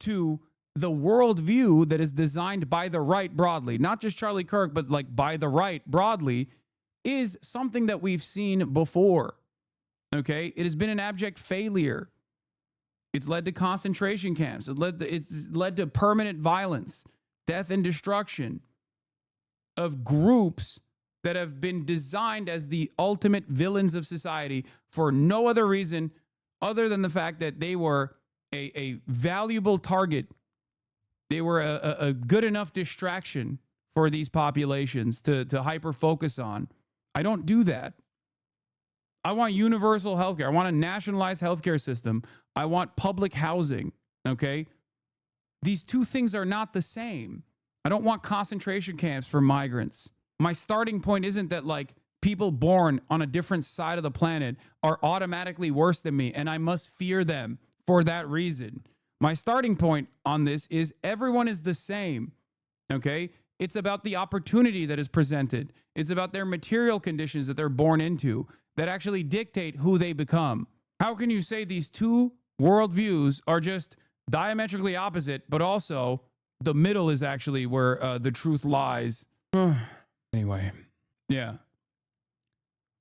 to the worldview that is designed by the right broadly, not just Charlie Kirk, but like by the right broadly, is something that we've seen before. Okay? It has been an abject failure. It's led to concentration camps. It's led to permanent violence, death, and destruction of groups that have been designed as the ultimate villains of society for no other reason other than the fact that they were a valuable target. They were a good enough distraction for these populations to hyper focus on. I don't do that. I want universal healthcare. I want a nationalized healthcare system. I want public housing. Okay? These two things are not the same. I don't want concentration camps for migrants. My starting point isn't that like people born on a different side of the planet are automatically worse than me and I must fear them for that reason. My starting point on this is everyone is the same. Okay? It's about the opportunity that is presented. It's about their material conditions that they're born into that actually dictate who they become. How can you say these two worldviews are just diametrically opposite, but also the middle is actually where the truth lies? Anyway, yeah.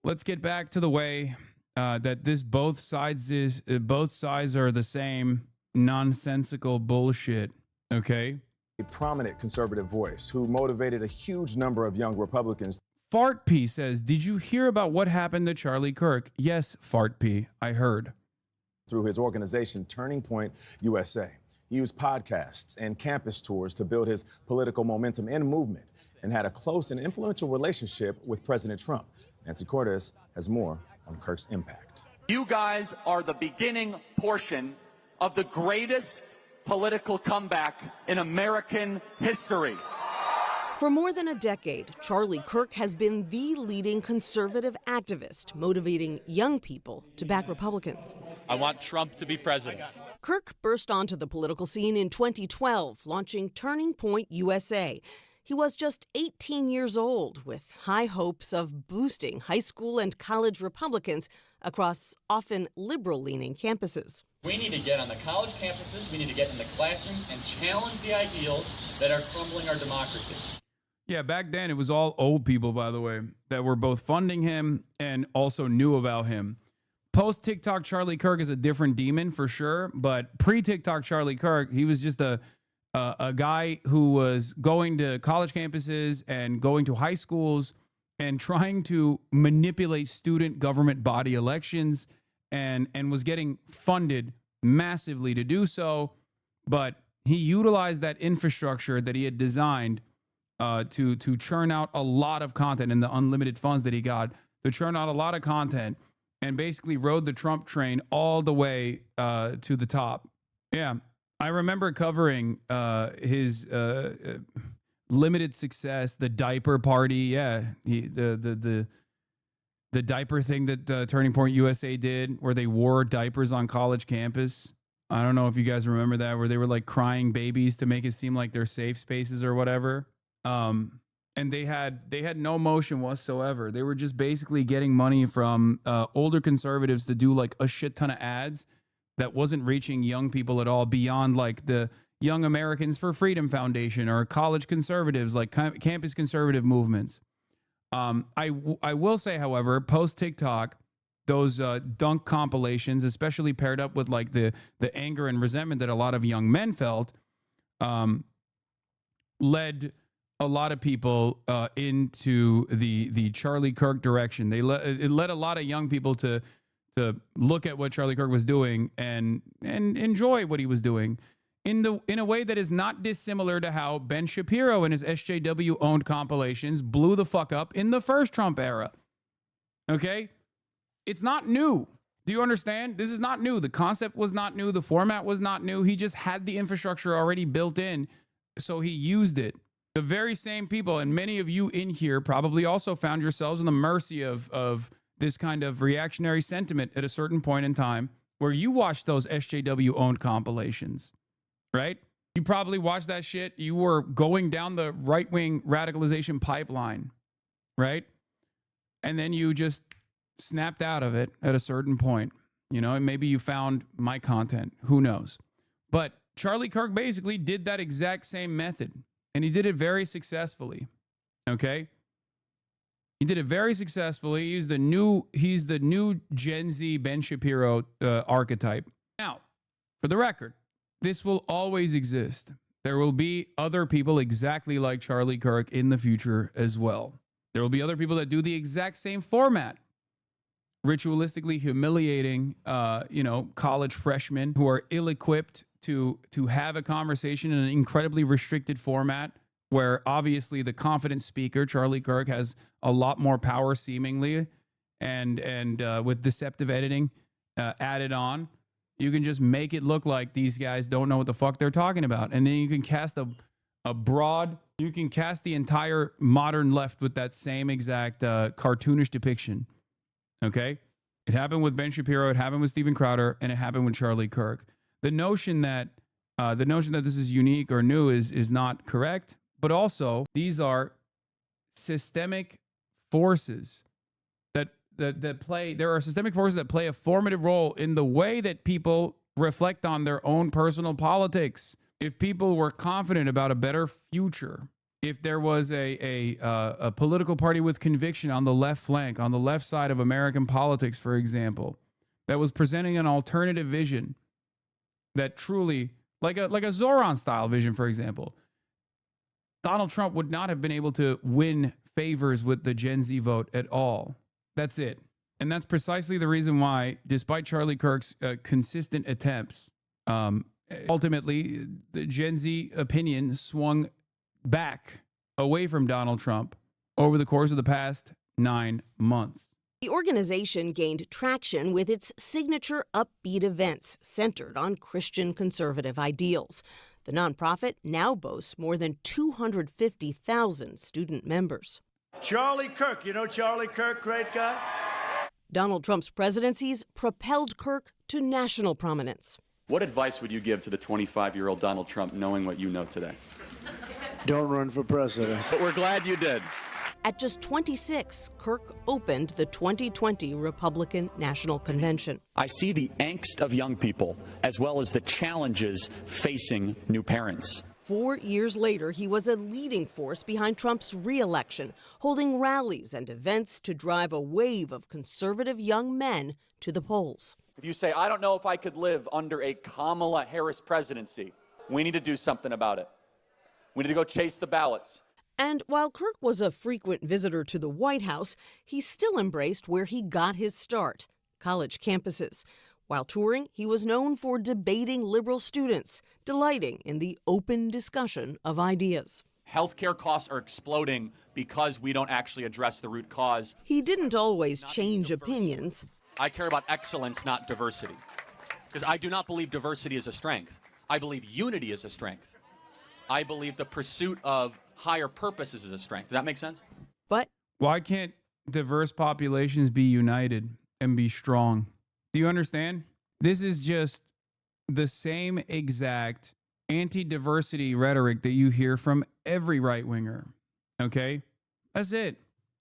Let's get back to the way that this both sides are the same nonsensical bullshit. Okay? A prominent conservative voice who motivated a huge number of young Republicans. Fart P says, did you hear about what happened to Charlie Kirk? Yes, Fart P, I heard. Through his organization, Turning Point USA. He used podcasts and campus tours to build his political momentum and movement and had a close and influential relationship with President Trump. Nancy Cortez has more on Kirk's impact. You guys are the beginning portion of the greatest political comeback in American history. For more than a decade, Charlie Kirk has been the leading conservative activist, motivating young people to back Republicans. I want Trump to be president. Kirk burst onto the political scene in 2012, launching Turning Point USA. He was just 18 years old, with high hopes of boosting high school and college Republicans across often liberal-leaning campuses. We need to get on the college campuses, we need to get in the classrooms and challenge the ideals that are crumbling our democracy. Yeah, back then it was all old people, by the way, that were both funding him and also knew about him. Post-TikTok Charlie Kirk is a different demon for sure, but pre-TikTok Charlie Kirk, he was just a guy who was going to college campuses and going to high schools and trying to manipulate student government body elections and was getting funded massively to do so. But he utilized that infrastructure that he had designed to churn out a lot of content and the unlimited funds that he got to churn out a lot of content and basically rode the Trump train all the way to the top. Yeah, I remember covering his limited success, the diaper party. Yeah, the diaper thing that Turning Point USA did, where they wore diapers on college campus. I don't know if you guys remember that, where they were like crying babies to make it seem like they're safe spaces or whatever. And they had no motion whatsoever. They were just basically getting money from older conservatives to do like a shit ton of ads that wasn't reaching young people at all beyond like the Young Americans for Freedom Foundation or college conservatives, like campus conservative movements. I will say, however, post TikTok, those dunk compilations, especially paired up with like the anger and resentment that a lot of young men felt, led a lot of people into the Charlie Kirk direction. It led a lot of young people to look at what Charlie Kirk was doing and enjoy what he was doing in a way that is not dissimilar to how Ben Shapiro and his SJW owned compilations blew the fuck up in the first Trump era. Okay? It's not new. Do you understand? This is not new. The concept was not new. The format was not new. He just had the infrastructure already built in, so he used it. The very same people, and many of you in here probably also found yourselves in the mercy of this kind of reactionary sentiment at a certain point in time where you watched those SJW-owned compilations, right? You probably watched that shit. You were going down the right-wing radicalization pipeline, right? And then you just snapped out of it at a certain point, you know, and maybe you found my content. Who knows? But Charlie Kirk basically did that exact same method. And he did it very successfully. Okay? He did it very successfully. He's the new Gen Z Ben Shapiro archetype. Now, for the record, this will always exist. There will be other people exactly like Charlie Kirk in the future as well. There will be other people that do the exact same format, ritualistically humiliating, college freshmen who are ill-equipped to have a conversation in an incredibly restricted format where obviously the confident speaker, Charlie Kirk, has a lot more power seemingly, and with deceptive editing added on, you can just make it look like these guys don't know what the fuck they're talking about. And then you can cast you can cast the entire modern left with that same exact cartoonish depiction. Okay? It happened with Ben Shapiro, it happened with Steven Crowder, and it happened with Charlie Kirk. The notion that this is unique or new is not correct, but also these are systemic forces that play. There are systemic forces that play a formative role in the way that people reflect on their own personal politics. If people were confident about a better future, if there was a political party with conviction on the left flank, on the left side of American politics, for example, that was presenting an alternative vision that truly, like a Zoran-style vision, for example, Donald Trump would not have been able to win favors with the Gen Z vote at all. That's it. And that's precisely the reason why, despite Charlie Kirk's consistent attempts, ultimately, the Gen Z opinion swung back away from Donald Trump over the course of the past 9 months. The organization gained traction with its signature upbeat events centered on Christian conservative ideals. The nonprofit now boasts more than 250,000 student members. Charlie Kirk, you know Charlie Kirk, great guy? Donald Trump's presidencies propelled Kirk to national prominence. What advice would you give to the 25-year-old Donald Trump knowing what you know today? Don't run for president. But we're glad you did. At just 26, Kirk opened the 2020 Republican National Convention. I see the angst of young people as well as the challenges facing new parents. 4 years later, he was a leading force behind Trump's re-election, holding rallies and events to drive a wave of conservative young men to the polls. If you say, I don't know if I could live under a Kamala Harris presidency, we need to do something about it. We need to go chase the ballots. And while Kirk was a frequent visitor to the White House, he still embraced where he got his start, college campuses. While touring, he was known for debating liberal students, delighting in the open discussion of ideas. Healthcare costs are exploding because we don't actually address the root cause. He didn't always change opinions. I care about excellence, not diversity. Because I do not believe diversity is a strength. I believe unity is a strength. I believe the pursuit of higher purposes is a strength. Does that make sense? But why can't diverse populations be united and be strong? Do you understand? This is just the same exact anti-diversity rhetoric that you hear from every right-winger. Okay? That's it.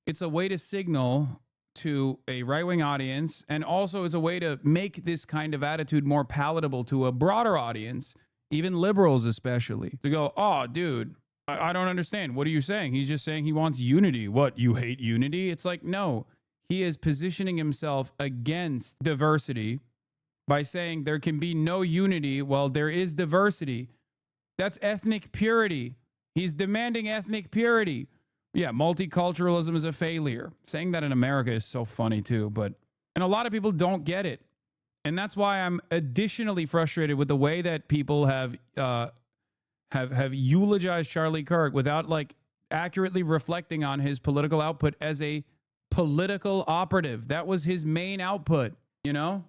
It's a way to signal to a right-wing audience, and also it's a way to make this kind of attitude more palatable to a broader audience, even liberals especially, to go, oh, dude, I don't understand. What are you saying? He's just saying he wants unity. What, you hate unity? It's like, no. He is positioning himself against diversity by saying there can be no unity while there is diversity. That's ethnic purity. He's demanding ethnic purity. Yeah, multiculturalism is a failure. Saying that in America is so funny too, and a lot of people don't get it. And that's why I'm additionally frustrated with the way that people have eulogized Charlie Kirk without accurately reflecting on his political output as a political operative. That was his main output, you know?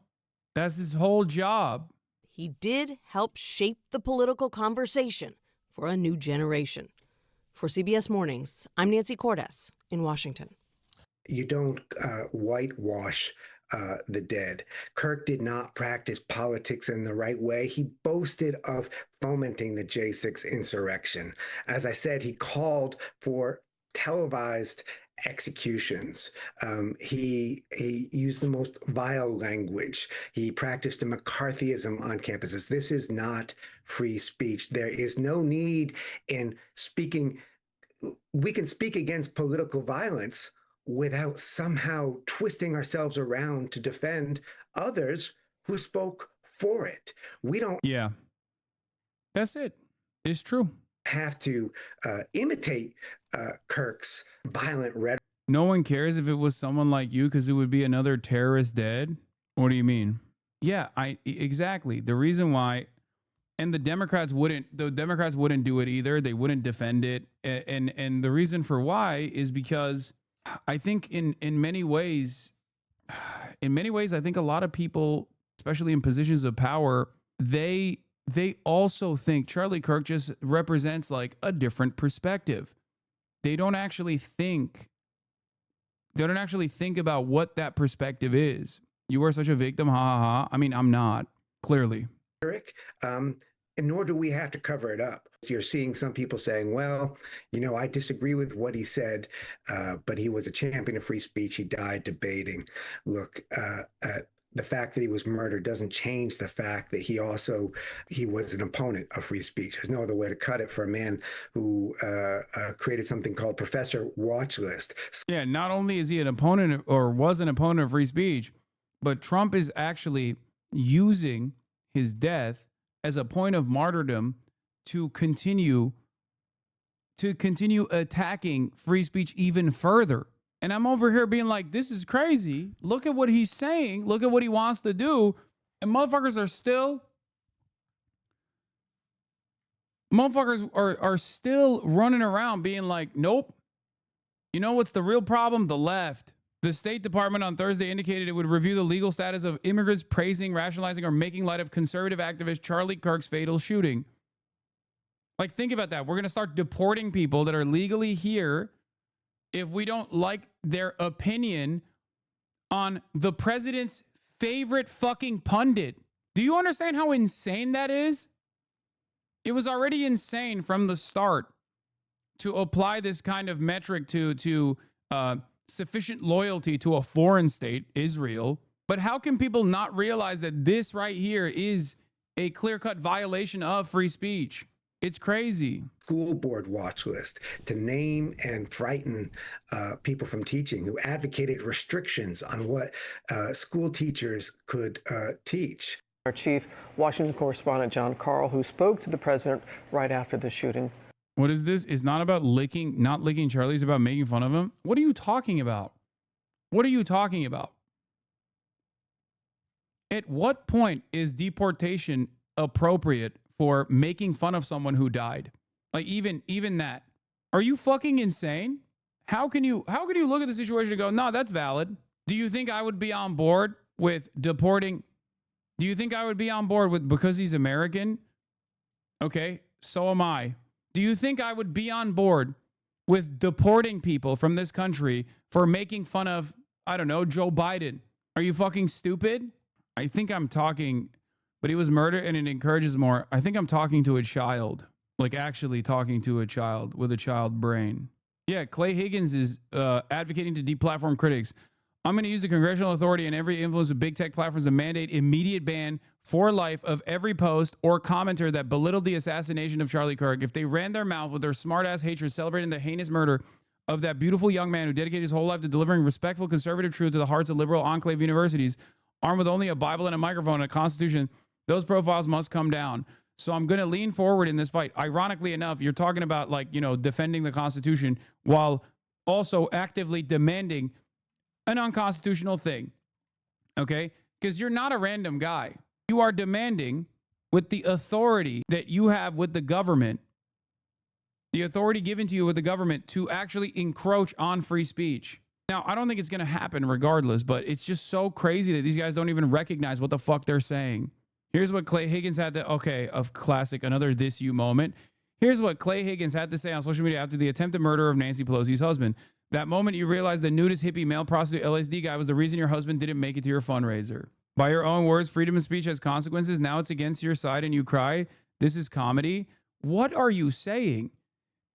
That's his whole job. He did help shape the political conversation for a new generation. For CBS Mornings, I'm Nancy Cordes in Washington. You don't whitewash the dead. Kirk did not practice politics in the right way. He boasted of fomenting the J6 insurrection. As I said, he called for televised executions. He used the most vile language. He practiced a McCarthyism on campuses. This is not free speech. There is no need in speaking. We can speak against political violence without somehow twisting ourselves around to defend others who spoke for it. We don't. Yeah, that's it. It's true. Have to imitate Kirk's violent rhetoric. No one cares if it was someone like you because it would be another terrorist dead. What do you mean? Yeah, exactly. The reason why And the Democrats wouldn't do it either. They wouldn't defend it. And the reason for why is because I think in many ways, I think a lot of people, especially in positions of power, they also think Charlie Kirk just represents like a different perspective. They don't actually think about what that perspective is. You are such a victim, ha ha ha. I mean, I'm not, clearly. Eric, and nor do we have to cover it up. You're seeing some people saying, well, I disagree with what he said, but he was a champion of free speech. He died debating. Look, the fact that he was murdered doesn't change the fact that he was an opponent of free speech. There's no other way to cut it for a man who created something called Professor Watch List. Yeah, not only is he an opponent or was an opponent of free speech, but Trump is actually using his death as a point of martyrdom to continue attacking free speech even further. And I'm over here being like, this is crazy. Look at what he's saying. Look at what he wants to do. And motherfuckers are still running around being like, nope. You know what's the real problem? The left. The State Department on Thursday indicated it would review the legal status of immigrants praising, rationalizing, or making light of conservative activist Charlie Kirk's fatal shooting. Like, think about that. We're going to start deporting people that are legally here if we don't like their opinion on the president's favorite fucking pundit. Do you understand how insane that is? It was already insane from the start to apply this kind of metric to sufficient loyalty to a foreign state, Israel. But how can people not realize that this right here is a clear-cut violation of free speech? It's crazy. School board watch list to name and frighten people from teaching, who advocated restrictions on what school teachers could teach. Our chief Washington correspondent, John Carl, who spoke to the president right after the shooting. What is this? It's not about not licking Charlie. It's about making fun of him. What are you talking about? What are you talking about? At what point is deportation appropriate for making fun of someone who died? Like even that. Are you fucking insane? How can you look at the situation and go, no, that's valid? Do you think I would be on board with deporting? Do you think I would be on board with because he's American? Okay, so am I. Do you think I would be on board with deporting people from this country for making fun of, I don't know, Joe Biden? Are you fucking stupid? I think I'm talking, but he was murdered and it encourages more. I think I'm talking to a child, like actually talking to a child with a child brain. Yeah, Clay Higgins is advocating to deplatform critics. I'm going to use the congressional authority and every influence of big tech platforms to mandate immediate ban for life of every post or commenter that belittled the assassination of Charlie Kirk. If they ran their mouth with their smart-ass hatred celebrating the heinous murder of that beautiful young man who dedicated his whole life to delivering respectful conservative truth to the hearts of liberal enclave universities, armed with only a Bible and a microphone and a constitution, those profiles must come down. So I'm going to lean forward in this fight. Ironically enough, you're talking about defending the Constitution while also actively demanding an unconstitutional thing. Okay? Because you're not a random guy. You are demanding with the authority that you have with the government, the authority given to you with the government to actually encroach on free speech. Now, I don't think it's going to happen regardless, but it's just so crazy that these guys don't even recognize what the fuck they're saying. Here's what Clay Higgins had to, of classic, another this you moment. Here's what Clay Higgins had to say on social media after the attempted murder of Nancy Pelosi's husband. That moment you realized the nudist hippie male prostitute LSD guy was the reason your husband didn't make it to your fundraiser. By your own words, freedom of speech has consequences. Now it's against your side and you cry. This is comedy. What are you saying?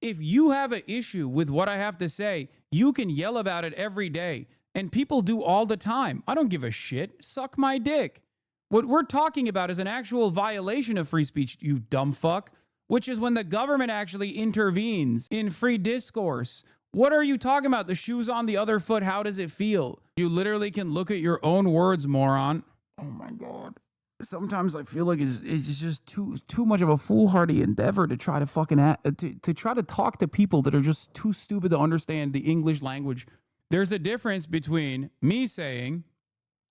If you have an issue with what I have to say, you can yell about it every day. And people do all the time. I don't give a shit. Suck my dick. What we're talking about is an actual violation of free speech, you dumb fuck, which is when the government actually intervenes in free discourse. What are you talking about? The shoe's on the other foot. How does it feel? You literally can look at your own words, moron. Oh my God. Sometimes I feel like it's just too much of a foolhardy endeavor to try to fucking to try to talk to people that are just too stupid to understand the English language. There's a difference between me saying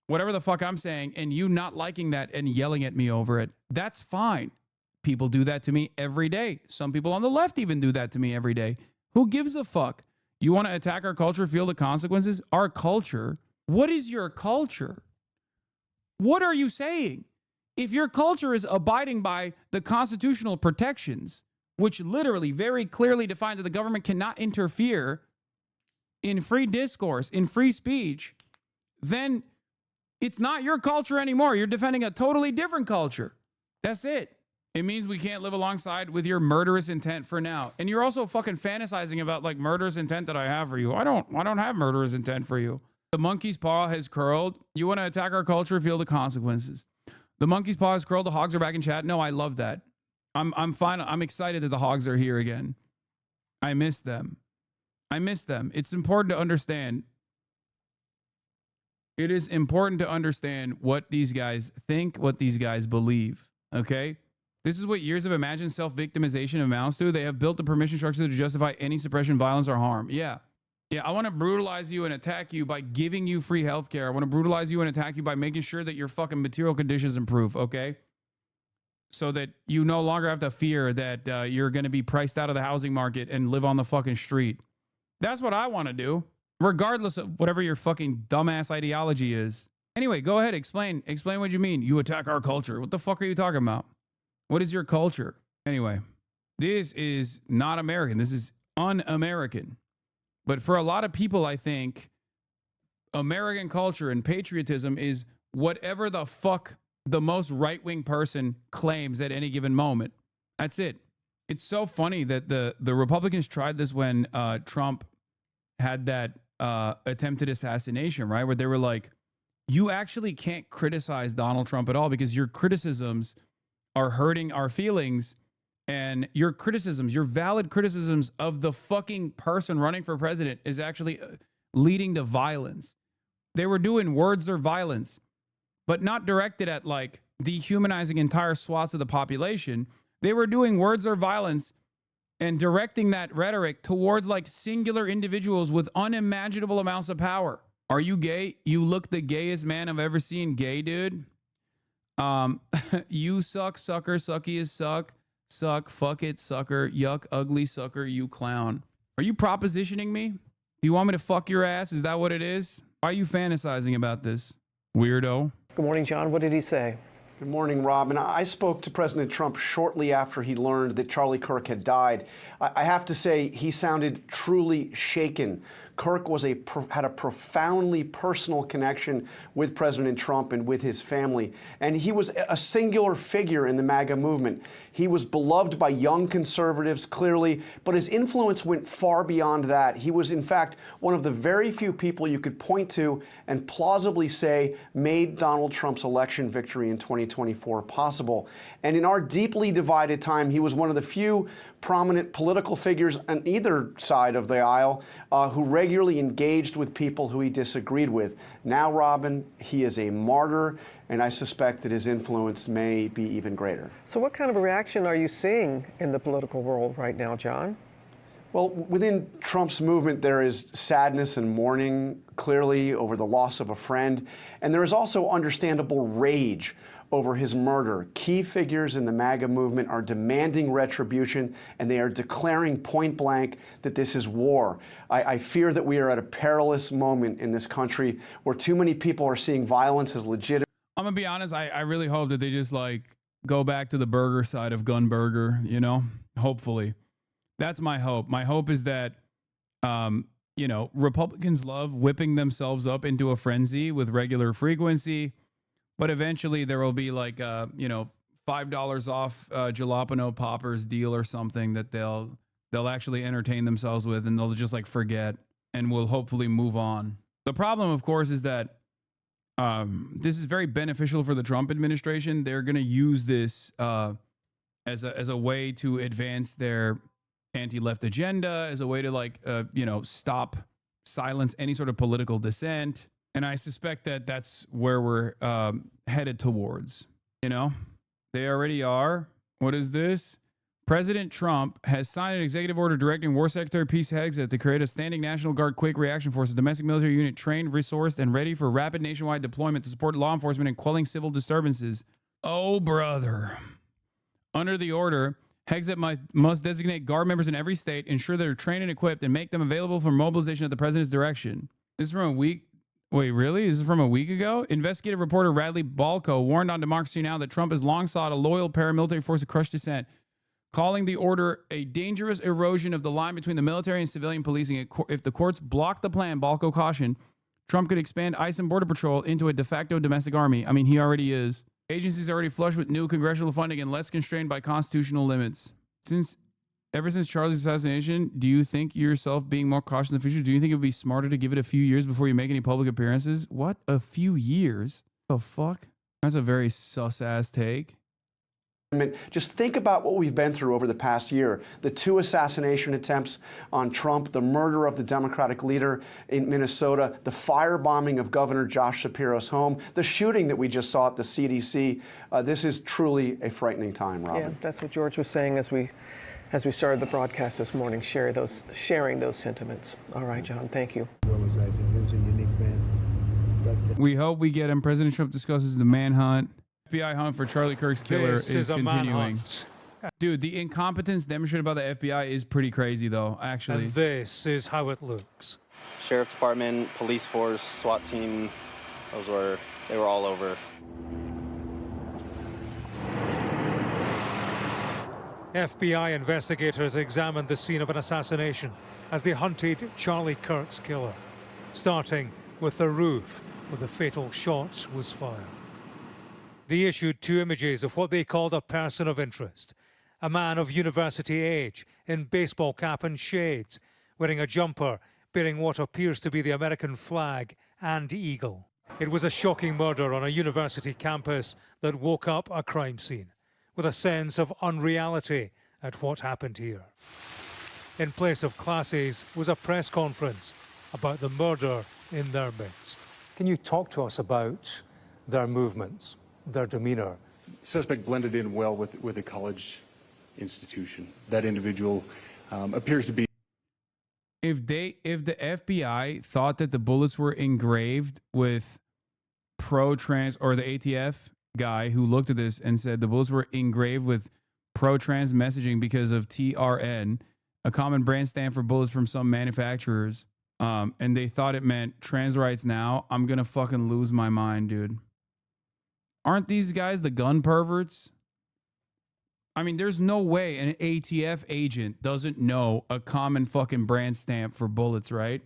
whatever the fuck I'm saying and you not liking that and yelling at me over it. That's fine. People do that to me every day. Some people on the left even do that to me every day. Who gives a fuck? You want to attack our culture, feel the consequences? Our culture? What is your culture? What are you saying? If your culture is abiding by the constitutional protections, which literally very clearly defines that the government cannot interfere in free discourse, in free speech, then it's not your culture anymore. You're defending a totally different culture. That's it. It means we can't live alongside with your murderous intent for now. And you're also fucking fantasizing about like murderous intent that I have for you. I don't have murderous intent for you. The monkey's paw has curled. You want to attack our culture, feel the consequences. The monkey's paw has curled. The hogs are back in chat. No, I love that. I'm fine. I'm excited that the hogs are here again. I miss them. It's important to understand. It is important to understand what these guys think, what these guys believe. Okay? This is what years of imagined self-victimization amounts to. They have built the permission structure to justify any suppression, violence, or harm. Yeah, I want to brutalize you and attack you by giving you free healthcare. I want to brutalize you and attack you by making sure that your fucking material conditions improve, okay? So that you no longer have to fear that you're going to be priced out of the housing market and live on the fucking street. That's what I want to do, regardless of whatever your fucking dumbass ideology is. Anyway, go ahead, explain what you mean. You attack our culture. What the fuck are you talking about? What is your culture? Anyway, this is not American. This is un-American. But for a lot of people, I think American culture and patriotism is whatever the fuck the most right-wing person claims at any given moment. That's it. It's so funny that the Republicans tried this when Trump had that attempted assassination, right? Where they were like, you actually can't criticize Donald Trump at all because your criticisms are hurting our feelings, and your criticisms, your valid criticisms of the fucking person running for president is actually leading to violence. They were doing words or violence, but not directed at like dehumanizing entire swaths of the population. They were doing words or violence and directing that rhetoric towards like singular individuals with unimaginable amounts of power. Are you gay? You look the gayest man I've ever seen gay, dude. You suck, sucker, sucky as suck, fuck it, sucker, yuck, ugly sucker, you clown. Are you propositioning me? Do you want me to fuck your ass? Is that what it is? Why are you fantasizing about this, weirdo? Good morning, John. What did he say? Good morning, Robin. I spoke to President Trump shortly after he learned that Charlie Kirk had died. I have to say, he sounded truly shaken. Kirk had a profoundly personal connection with President Trump and with his family, and he was a singular figure in the MAGA movement. He was beloved by young conservatives, clearly, but his influence went far beyond that. He was, in fact, one of the very few people you could point to and plausibly say made Donald Trump's election victory in 2024 possible. And in our deeply divided time, he was one of the few prominent political figures on either side of the aisle who regularly engaged with people who he disagreed with. Now, Robin, he is a martyr, and I suspect that his influence may be even greater. So what kind of a reaction are you seeing in the political world right now, John? Well, within Trump's movement, there is sadness and mourning, clearly, over the loss of a friend. And there is also understandable rage over his murder. Key figures in the MAGA movement are demanding retribution, and they are declaring point blank that this is war. I fear that we are at a perilous moment in this country where too many people are seeing violence as legitimate. I'm gonna be honest, I really hope that they just like go back to the burger side of gun burger, you know, hopefully. That's my hope. My hope is that, you know, Republicans love whipping themselves up into a frenzy with regular frequency, but eventually there will be like, you know, $5 off jalapeno poppers deal or something that they'll actually entertain themselves with, and they'll just like forget, and we'll hopefully move on. The problem, of course, is that this is very beneficial for the Trump administration. They're going to use this as a way to advance their anti-left agenda, as a way to like, you know, silence any sort of political dissent. And I suspect that that's where we're headed towards. You know, they already are. What is this? President Trump has signed an executive order directing War Secretary Pete Hegseth to create a standing National Guard Quick Reaction Force, a domestic military unit trained, resourced, and ready for rapid nationwide deployment to support law enforcement and quelling civil disturbances. Oh, brother. Under the order, Hexit must designate guard members in every state, ensure they're trained and equipped, and make them available for mobilization at the president's direction. This is from a week. Wait, really? This is from a week ago? Investigative reporter Radley Balco warned on Democracy Now! That Trump has long sought a loyal paramilitary force to crush dissent, calling the order a dangerous erosion of the line between the military and civilian policing. If the courts block the plan, Balco cautioned, Trump could expand ICE and Border Patrol into a de facto domestic army. I mean, he already is. Agencies already flush with new congressional funding and less constrained by constitutional limits. Ever since Charlie's assassination, do you think yourself being more cautious in the future? Do you think it would be smarter to give it a few years before you make any public appearances? What? A few years? The fuck? That's a very sus-ass take. Just think about what we've been through over the past year. The 2 assassination attempts on Trump, the murder of the Democratic leader in Minnesota, the firebombing of Governor Josh Shapiro's home, the shooting that we just saw at the CDC. This is truly a frightening time, Robin. Yeah, that's what George was saying as we started the broadcast this morning, sharing those sentiments. All right, John, thank you. He was a unique man. We hope we get him. President Trump discusses the manhunt. FBI hunt for Charlie Kirk's killer is continuing. Dude, the incompetence demonstrated by the FBI is pretty crazy, though, actually. And this is how it looks. Sheriff Department, police force, SWAT team, they were all over. FBI investigators examined the scene of an assassination as they hunted Charlie Kirk's killer, starting with the roof where the fatal shot was fired. They issued 2 images of what they called a person of interest, a man of university age in baseball cap and shades, wearing a jumper bearing what appears to be the American flag and eagle. It was a shocking murder on a university campus that woke up a crime scene with a sense of unreality at what happened here. In place of classes was a press conference about the murder in their midst. Can you talk to us about their movements, their demeanor? Suspect blended in well with a college institution. That individual appears to be. If the FBI thought that the bullets were engraved with pro-trans, or the ATF guy who looked at this and said the bullets were engraved with pro-trans messaging because of TRN, a common brand stand for bullets from some manufacturers, and they thought it meant trans rights now, I'm gonna fucking lose my mind, dude. Aren't these guys the gun perverts? I mean, there's no way an ATF agent doesn't know a common fucking brand stamp for bullets, right?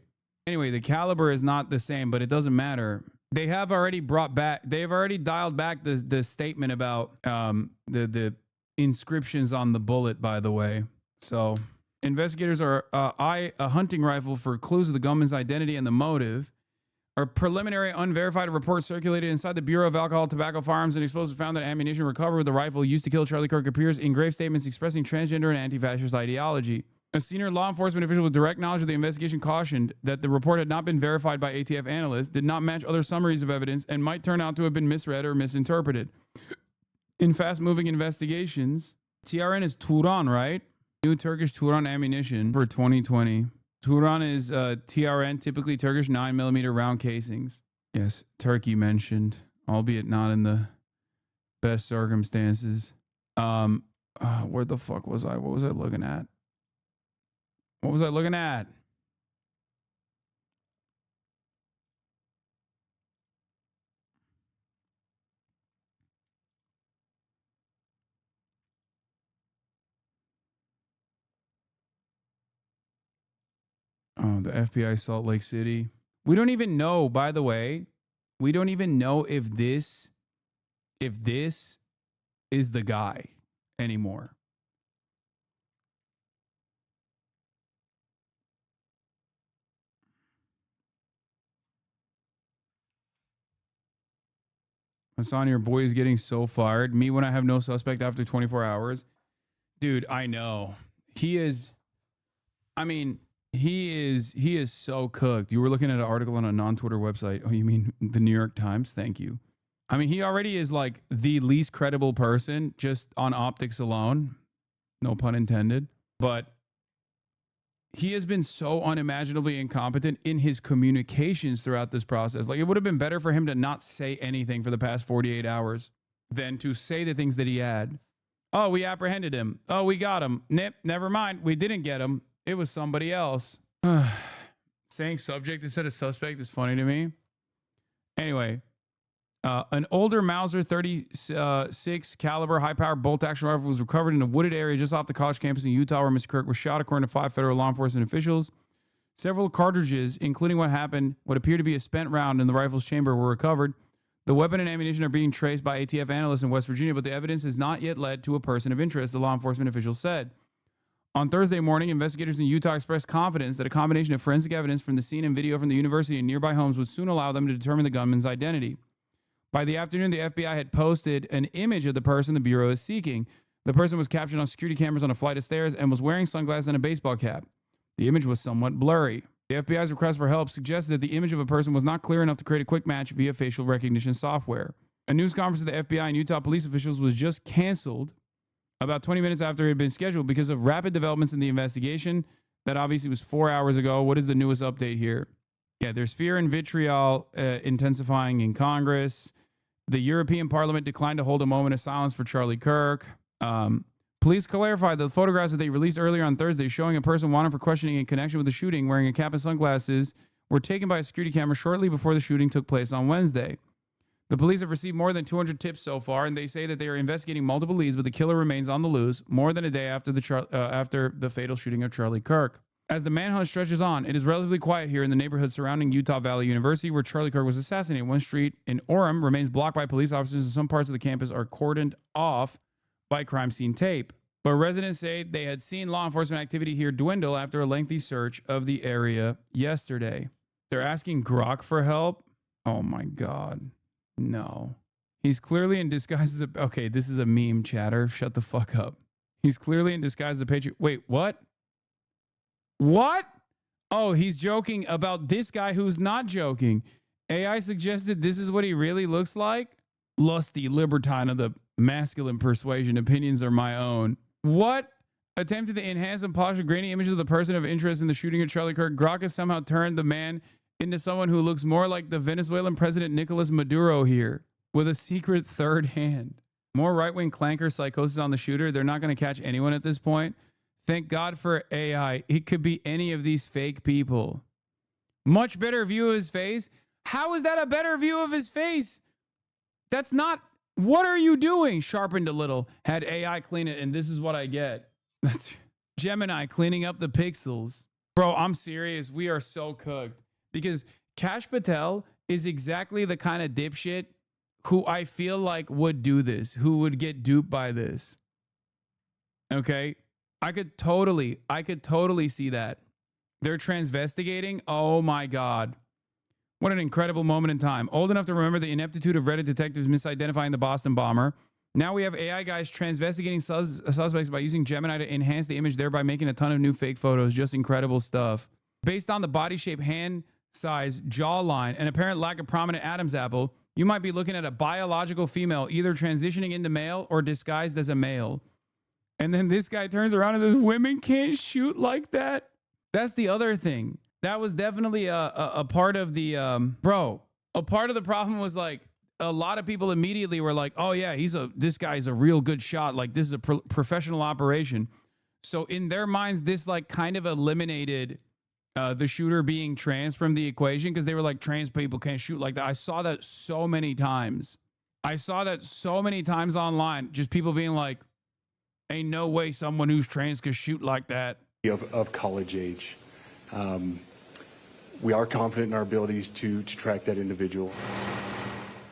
Anyway, the caliber is not the same, but it doesn't matter. They have already dialed back the statement about the inscriptions on the bullet, by the way. So investigators are eye a hunting rifle for clues of the gunman's identity and the motive. A preliminary unverified report circulated inside the Bureau of Alcohol, Tobacco, Firearms, and Explosives found that ammunition recovered with the rifle used to kill Charlie Kirk appears in grave statements expressing transgender and anti-fascist ideology. A senior law enforcement official with direct knowledge of the investigation cautioned that the report had not been verified by ATF analysts, did not match other summaries of evidence, and might turn out to have been misread or misinterpreted. In fast-moving investigations, TRN is Turan, right? New Turkish Turan ammunition for 2020. Turan is TRN, typically Turkish 9mm round casings. Yes, Turkey mentioned, albeit not in the best circumstances. Where the fuck was I? What was I looking at? What was I looking at? Oh, the FBI Salt Lake City. We don't even know, by the way, we don't even know if this is the guy anymore. Hassan, your boy is getting so fired. Me when I have no suspect after 24 hours. Dude, I know. He is so cooked. You were looking at an article on a non-Twitter website. Oh, you mean the New York Times? Thank you. I mean, he already is like the least credible person just on optics alone. No pun intended. But he has been so unimaginably incompetent in his communications throughout this process. Like, it would have been better for him to not say anything for the past 48 hours than to say the things that he had. Oh, we apprehended him. Oh, we got him. Nip, never mind. We didn't get him. It was somebody else. Saying subject instead of suspect is funny to me. Anyway, an older Mauser 36 caliber high-powered bolt-action rifle was recovered in a wooded area just off the college campus in Utah where Mr. Kirk was shot, according to 5 federal law enforcement officials. Several cartridges, including what appeared to be a spent round in the rifle's chamber, were recovered. The weapon and ammunition are being traced by ATF analysts in West Virginia, but the evidence has not yet led to a person of interest, the law enforcement officials said. On Thursday morning, investigators in Utah expressed confidence that a combination of forensic evidence from the scene and video from the university and nearby homes would soon allow them to determine the gunman's identity. By the afternoon, the FBI had posted an image of the person the Bureau is seeking. The person was captured on security cameras on a flight of stairs and was wearing sunglasses and a baseball cap. The image was somewhat blurry. The FBI's request for help suggested that the image of a person was not clear enough to create a quick match via facial recognition software. A news conference with the FBI and Utah police officials was just canceled about 20 minutes after it had been scheduled because of rapid developments in the investigation. That obviously was 4 hours ago. What is the newest update here? Yeah, there's fear and vitriol intensifying in Congress. The European Parliament declined to hold a moment of silence for Charlie Kirk. Police clarified the photographs that they released earlier on Thursday showing a person wanted for questioning in connection with the shooting wearing a cap and sunglasses were taken by a security camera shortly before the shooting took place on Wednesday. The police have received more than 200 tips so far, and they say that they are investigating multiple leads, but the killer remains on the loose more than a day after the fatal shooting of Charlie Kirk. As the manhunt stretches on, it is relatively quiet here in the neighborhood surrounding Utah Valley University, where Charlie Kirk was assassinated. One street in Orem remains blocked by police officers, and some parts of the campus are cordoned off by crime scene tape. But residents say they had seen law enforcement activity here dwindle after a lengthy search of the area yesterday. They're asking Grok for help? Oh my God. No. He's clearly in disguise as a... Okay, this is a meme, chatter. Shut the fuck up. He's clearly in disguise as a patriot. Wait, what? What? Oh, he's joking about this guy who's not joking. AI suggested this is what he really looks like? Lusty libertine of the masculine persuasion. Opinions are my own. What? Attempted to enhance and polish a grainy image of the person of interest in the shooting of Charlie Kirk. Grok has somehow turned the man into someone who looks more like the Venezuelan president Nicolas Maduro here, with a secret third hand. More right-wing clanker psychosis on the shooter. They're not going to catch anyone at this point. Thank God for AI. It could be any of these fake people. Much better view of his face. How is that a better view of his face? That's not... What are you doing? Sharpened a little. Had AI clean it, and this is what I get. That's Gemini cleaning up the pixels. Bro, I'm serious. We are so cooked. Because Kash Patel is exactly the kind of dipshit who I feel like would do this, who would get duped by this. Okay? I could totally see that. They're transvestigating. Oh my God. What an incredible moment in time. Old enough to remember the ineptitude of Reddit detectives misidentifying the Boston bomber. Now we have AI guys transvestigating suspects by using Gemini to enhance the image, thereby making a ton of new fake photos. Just incredible stuff. Based on the body shape, hand size, jawline, and apparent lack of prominent Adam's apple, you might be looking at a biological female either transitioning into male or disguised as a male. And then this guy turns around and says, women can't shoot like that. That's the other thing. That was definitely a part of the, a part of the problem was like, a lot of people immediately were like, oh yeah, this guy's a real good shot. Like this is a professional operation. So in their minds, this like kind of eliminated the shooter being trans from the equation because they were like, trans people can't shoot like that. I saw that so many times. Online. Just people being like, ain't no way someone who's trans could shoot like that. Of college age. We are confident in our abilities to track that individual.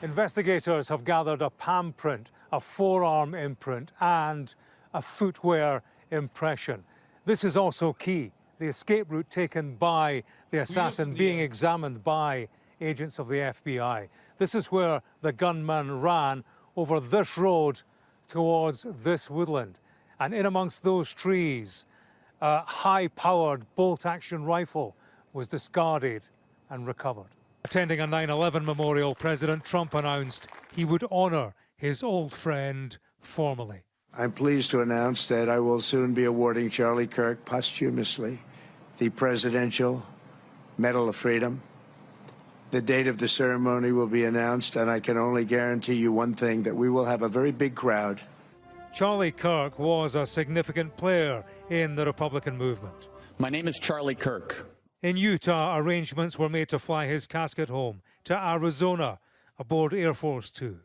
Investigators have gathered a palm print, a forearm imprint, and a footwear impression. This is also key. The escape route taken by the assassin being examined by agents of the FBI. This is where the gunman ran over this road towards this woodland. And in amongst those trees, a high-powered bolt-action rifle was discarded and recovered. Attending a 9/11 memorial, President Trump announced he would honor his old friend formally. I'm pleased to announce that I will soon be awarding Charlie Kirk posthumously the Presidential Medal of Freedom. The date of the ceremony will be announced, and I can only guarantee you one thing, that we will have a very big crowd. Charlie Kirk was a significant player in the Republican movement. My name is Charlie Kirk. In Utah, arrangements were made to fly his casket home to Arizona aboard Air Force Two.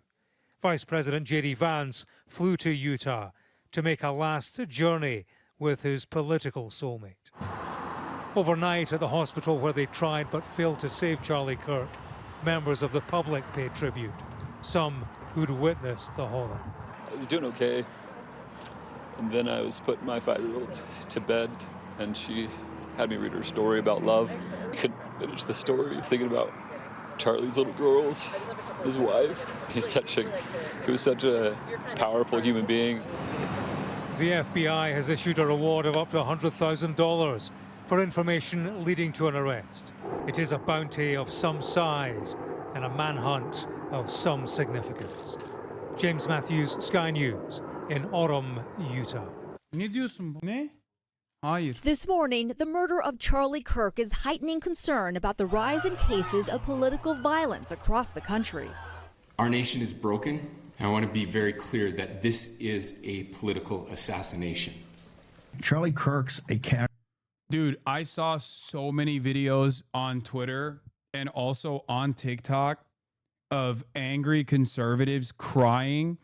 Vice President J.D. Vance flew to Utah to make a last journey with his political soulmate. Overnight at the hospital where they tried but failed to save Charlie Kirk, members of the public paid tribute, some who'd witnessed the horror. I was doing okay, and then I was putting my 5-year-old to bed, and she had me read her story about love. I couldn't finish the story. I was thinking about Charlie's little girls, his wife. He was such a powerful human being. The FBI has issued a reward of up to $100,000 for information leading to an arrest. It is a bounty of some size and a manhunt of some significance. James Matthews, Sky News, in Orem, Utah. This morning, the murder of Charlie Kirk is heightening concern about the rise in cases of political violence across the country. Our nation is broken, and I want to be very clear that this is a political assassination. Charlie Kirk's a cat. Dude, I saw so many videos on Twitter and also on TikTok of angry conservatives crying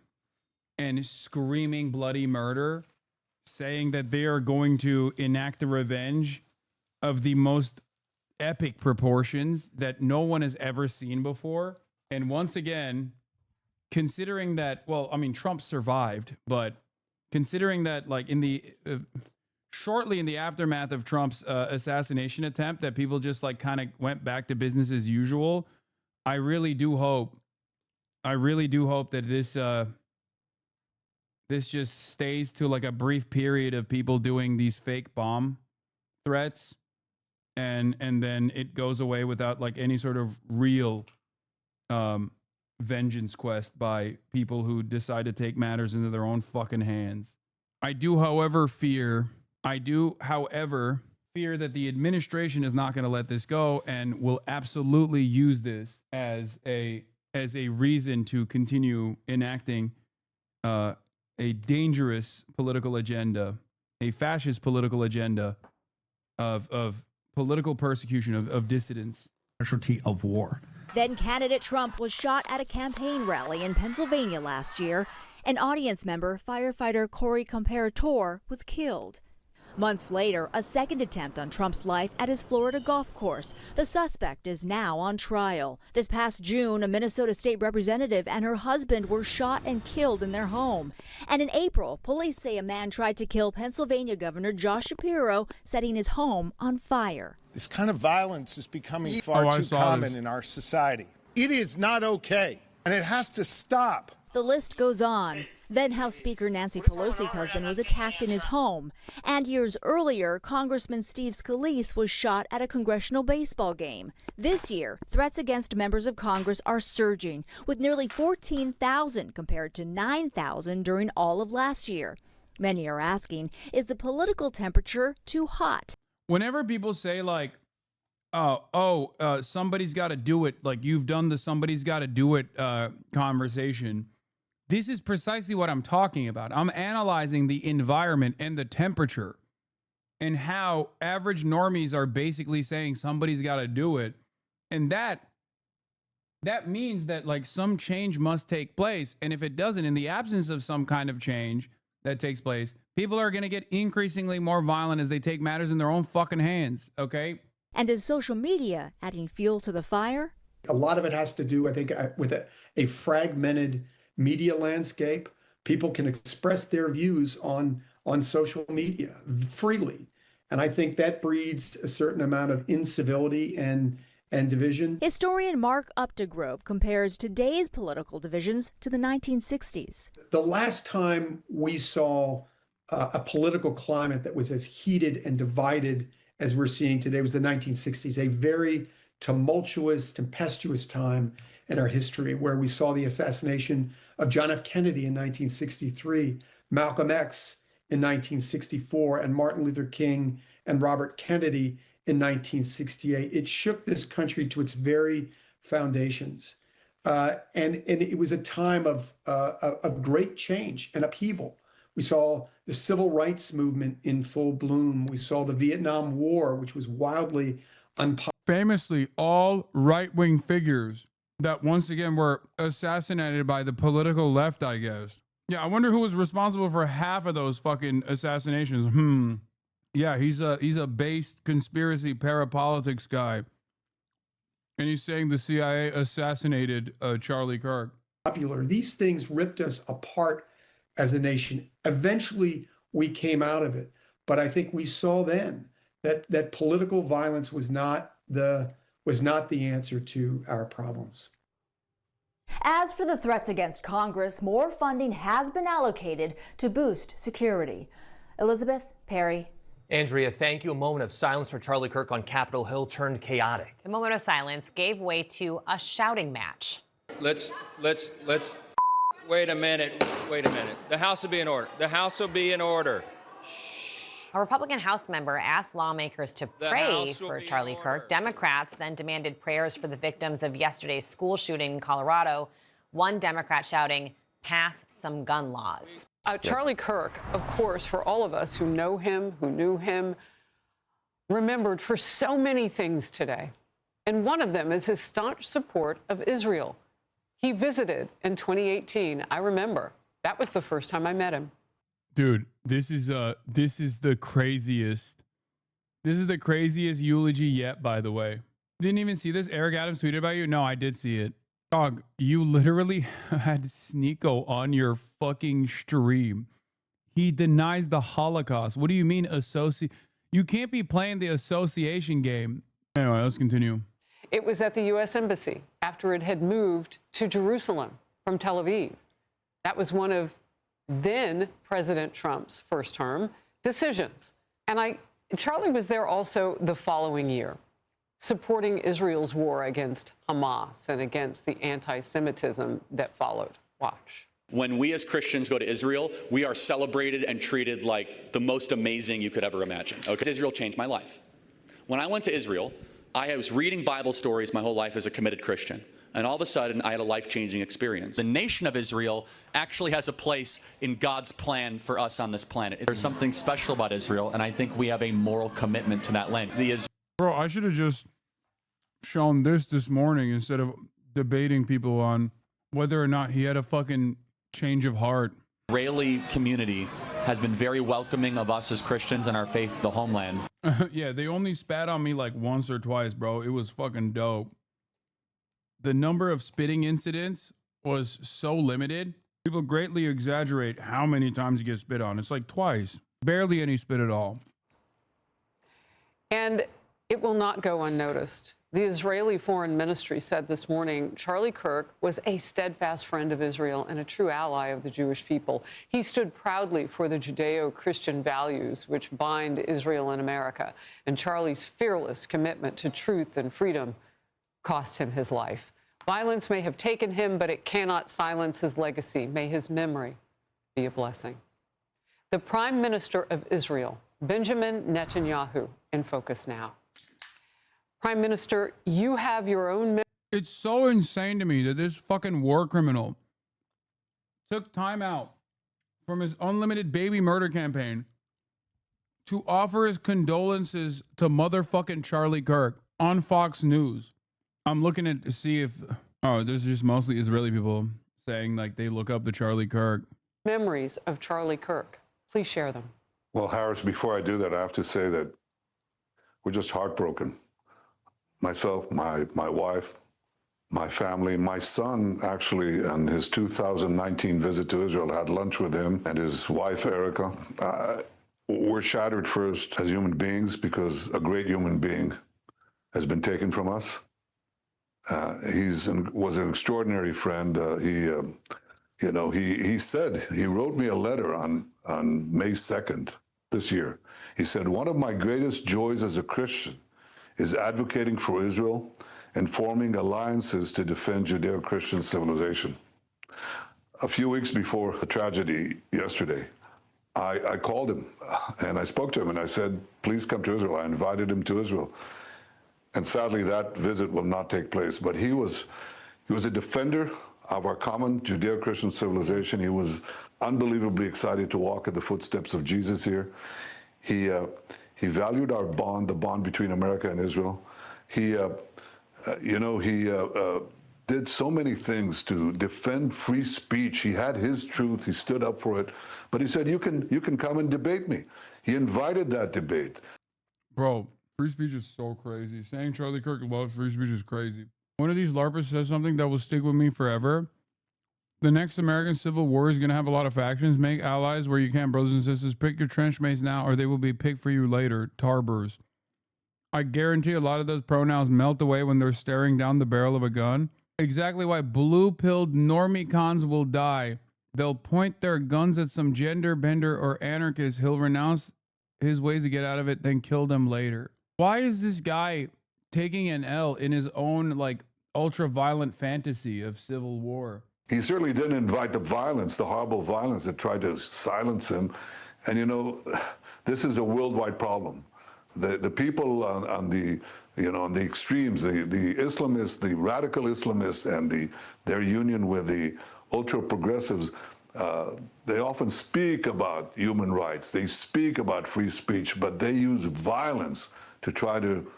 and screaming bloody murder, saying that they are going to enact a revenge of the most epic proportions that no one has ever seen before. And once again, considering that, well, I mean, Trump survived, but considering that, like, in the shortly in the aftermath of Trump's assassination attempt, that people just like kind of went back to business as usual. I really do hope that this just stays to like a brief period of people doing these fake bomb threats, and then it goes away without like any sort of real vengeance quest by people who decide to take matters into their own fucking hands. I do, however, fear that the administration is not going to let this go and will absolutely use this as a reason to continue enacting a dangerous political agenda, a fascist political agenda of political persecution of dissidents. Casualty of war. Then candidate Trump was shot at a campaign rally in Pennsylvania last year. An audience member, firefighter Corey Comparator, was killed. Months later, a second attempt on Trump's life at his Florida golf course. The suspect is now on trial. This past June, a Minnesota state representative and her husband were shot and killed in their home. And in April, police say a man tried to kill Pennsylvania Governor Josh Shapiro, setting his home on fire. This kind of violence is becoming far too common in our society. It is not okay, and it has to stop. The list goes on. Then House Speaker Nancy Pelosi's husband was attacked in his home. And years earlier, Congressman Steve Scalise was shot at a congressional baseball game. This year, threats against members of Congress are surging, with nearly 14,000 compared to 9,000 during all of last year. Many are asking, is the political temperature too hot? Whenever people say like, somebody's got to do it, like you've done the somebody's got to do it conversation, this is precisely what I'm talking about. I'm analyzing the environment and the temperature and how average normies are basically saying somebody's got to do it. And that means that like some change must take place. And if it doesn't, in the absence of some kind of change that takes place, people are going to get increasingly more violent as they take matters in their own fucking hands. Okay. And is social media adding fuel to the fire? A lot of it has to do, I think, with a fragmented media landscape. People can express their views on social media freely. And I think that breeds a certain amount of incivility and division. Historian Mark Updegrove compares today's political divisions to the 1960s. The last time we saw a political climate that was as heated and divided as we're seeing today was the 1960s, a very tumultuous, tempestuous time in our history, where we saw the assassination of John F. Kennedy in 1963, Malcolm X in 1964, and Martin Luther King and Robert Kennedy in 1968. It shook this country to its very foundations. And it was a time of great change and upheaval We saw the civil rights movement in full bloom. We saw the Vietnam War, which was wildly unpopular. Famously, all right-wing figures that once again were assassinated by the political left, I guess. Yeah, I wonder who was responsible for half of those fucking assassinations. Yeah, he's a based conspiracy parapolitics guy. And he's saying the CIA assassinated Charlie Kirk. These things ripped us apart as a nation. Eventually, we came out of it. But I think we saw then that political violence was not the answer to our problems. As for the threats against Congress, more funding has been allocated to boost security. Elizabeth, Perry. Andrea, thank you. A moment of silence for Charlie Kirk on Capitol Hill turned chaotic. The moment of silence gave way to a shouting match. Let's wait a minute. The House will be in order. The House will be in order. A Republican House member asked lawmakers to pray for Charlie Kirk. Democrats then demanded prayers for the victims of yesterday's school shooting in Colorado. One Democrat shouting, "Pass some gun laws." Charlie Kirk, of course, for all of us who know him, who knew him, remembered for so many things today. And one of them is his staunch support of Israel. He visited in 2018. I remember. That was the first time I met him. Dude, this is the craziest. This is the craziest eulogy yet, by the way. Didn't even see this? Eric Adams tweeted about you? No, I did see it. Dog, you literally had Sneeko on your fucking stream. He denies the Holocaust. What do you mean You can't be playing the association game. Anyway, let's continue. It was at the U.S. Embassy after it had moved to Jerusalem from Tel Aviv. That was one of then President Trump's first term decisions. And Charlie was there also the following year, supporting Israel's war against Hamas and against the anti-Semitism that followed. Watch. When we as Christians go to Israel, we are celebrated and treated like the most amazing you could ever imagine. Okay? Israel changed my life. When I went to Israel, I was reading Bible stories my whole life as a committed Christian. And all of a sudden, I had a life-changing experience. The nation of Israel actually has a place in God's plan for us on this planet. There's something special about Israel, and I think we have a moral commitment to that land. Bro, I should have just shown this morning instead of debating people on whether or not he had a fucking change of heart. Israeli community has been very welcoming of us as Christians and our faith to the homeland. Yeah, they only spat on me like once or twice, bro. It was fucking dope. The number of spitting incidents was so limited. People greatly exaggerate how many times you get spit on. It's like twice. Barely any spit at all. And it will not go unnoticed. The Israeli Foreign Ministry said this morning Charlie Kirk was a steadfast friend of Israel and a true ally of the Jewish people. He stood proudly for the Judeo-Christian values which bind Israel and America. And Charlie's fearless commitment to truth and freedom cost him his life. Violence may have taken him, but it cannot silence his legacy. May his memory be a blessing. The Prime Minister of Israel, Benjamin Netanyahu, in focus now. Prime Minister, you have your own... It's so insane to me that this fucking war criminal took time out from his unlimited baby murder campaign to offer his condolences to motherfucking Charlie Kirk on Fox News. I'm looking at to see if... Oh, there's just mostly Israeli people saying like they look up the Charlie Kirk. Memories of Charlie Kirk. Please share them. Well, Harris, before I do that, I have to say that we're just heartbroken. Myself, my wife, my family, my son, actually, on his 2019 visit to Israel, had lunch with him and his wife, Erica. We're shattered first as human beings because a great human being has been taken from us. Was an extraordinary friend. He wrote me a letter on May 2nd this year. He said, one of my greatest joys as a Christian is advocating for Israel and forming alliances to defend Judeo-Christian civilization. A few weeks before the tragedy yesterday, I called him and I spoke to him and I said, please come to Israel. I invited him to Israel. And sadly, that visit will not take place. But he was a defender of our common Judeo-Christian civilization. He was unbelievably excited to walk in the footsteps of Jesus here. He valued our bond, the bond between America and Israel. He did so many things to defend free speech. He had his truth. He stood up for it. But he said, you can come and debate me. He invited that debate. Bro, free speech is so crazy. Saying Charlie Kirk loves free speech is crazy. One of these LARPers says something that will stick with me forever. The next American Civil War is going to have a lot of factions. Make allies where you can, brothers and sisters. Pick your trench mates now, or they will be picked for you later. Tarbers. I guarantee a lot of those pronouns melt away when they're staring down the barrel of a gun. Exactly why blue-pilled normie cons will die. They'll point their guns at some gender bender or anarchist. He'll renounce his ways to get out of it, then kill them later. Why is this guy taking an L in his own, like, ultra-violent fantasy of civil war? He certainly didn't invite the violence, the horrible violence that tried to silence him. And, you know, this is a worldwide problem. The people on the extremes, the Islamists, the radical Islamists, and their union with the ultra-progressives, they often speak about human rights. They speak about free speech, but they use violence to try to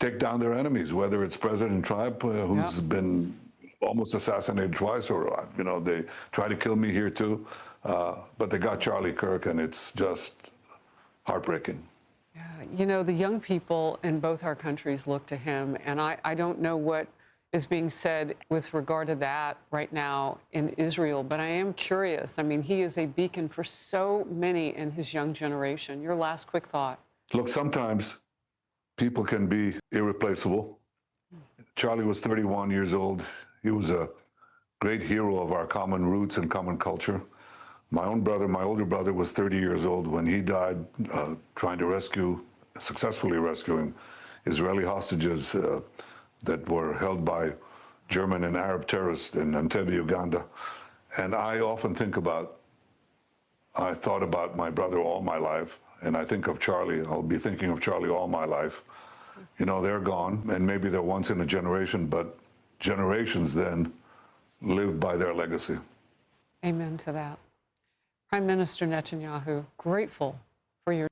take down their enemies, whether it's President Trump, who's been almost assassinated twice, or, you know, they try to kill me here too. But they got Charlie Kirk, and it's just heartbreaking. Yeah, you know, the young people in both our countries look to him, and I don't know what is being said with regard to that right now in Israel, but I am curious. I mean, he is a beacon for so many in his young generation. Your last quick thought. Look, sometimes people can be irreplaceable. Charlie was 31 years old. He was a great hero of our common roots and common culture. My own brother, my older brother, was 30 years old when he died trying to successfully rescuing Israeli hostages that were held by German and Arab terrorists in Entebbe, Uganda. And I often I thought about my brother all my life, and I think of Charlie. I'll be thinking of Charlie all my life. You know, they're gone, and maybe they're once in a generation, but generations then live by their legacy. Amen to that. Prime Minister Netanyahu, grateful for your...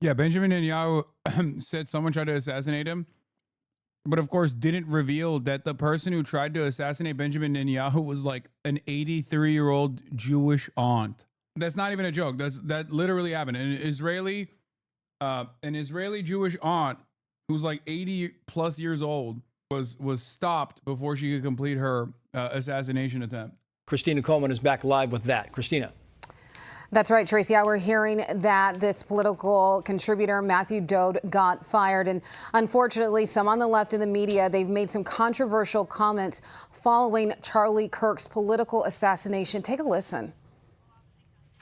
Yeah, Benjamin Netanyahu said someone tried to assassinate him, but of course didn't reveal that the person who tried to assassinate Benjamin Netanyahu was like an 83-year-old Jewish aunt. That's not even a joke. That literally happened. An Israeli Jewish aunt who's like 80 plus years old was stopped before she could complete her assassination attempt. Christina Coleman is back live with that. Christina. That's right, Tracy. We're hearing that this political contributor, Matthew Dode, got fired. And unfortunately, some on the left in the media, they've made some controversial comments following Charlie Kirk's political assassination. Take a listen.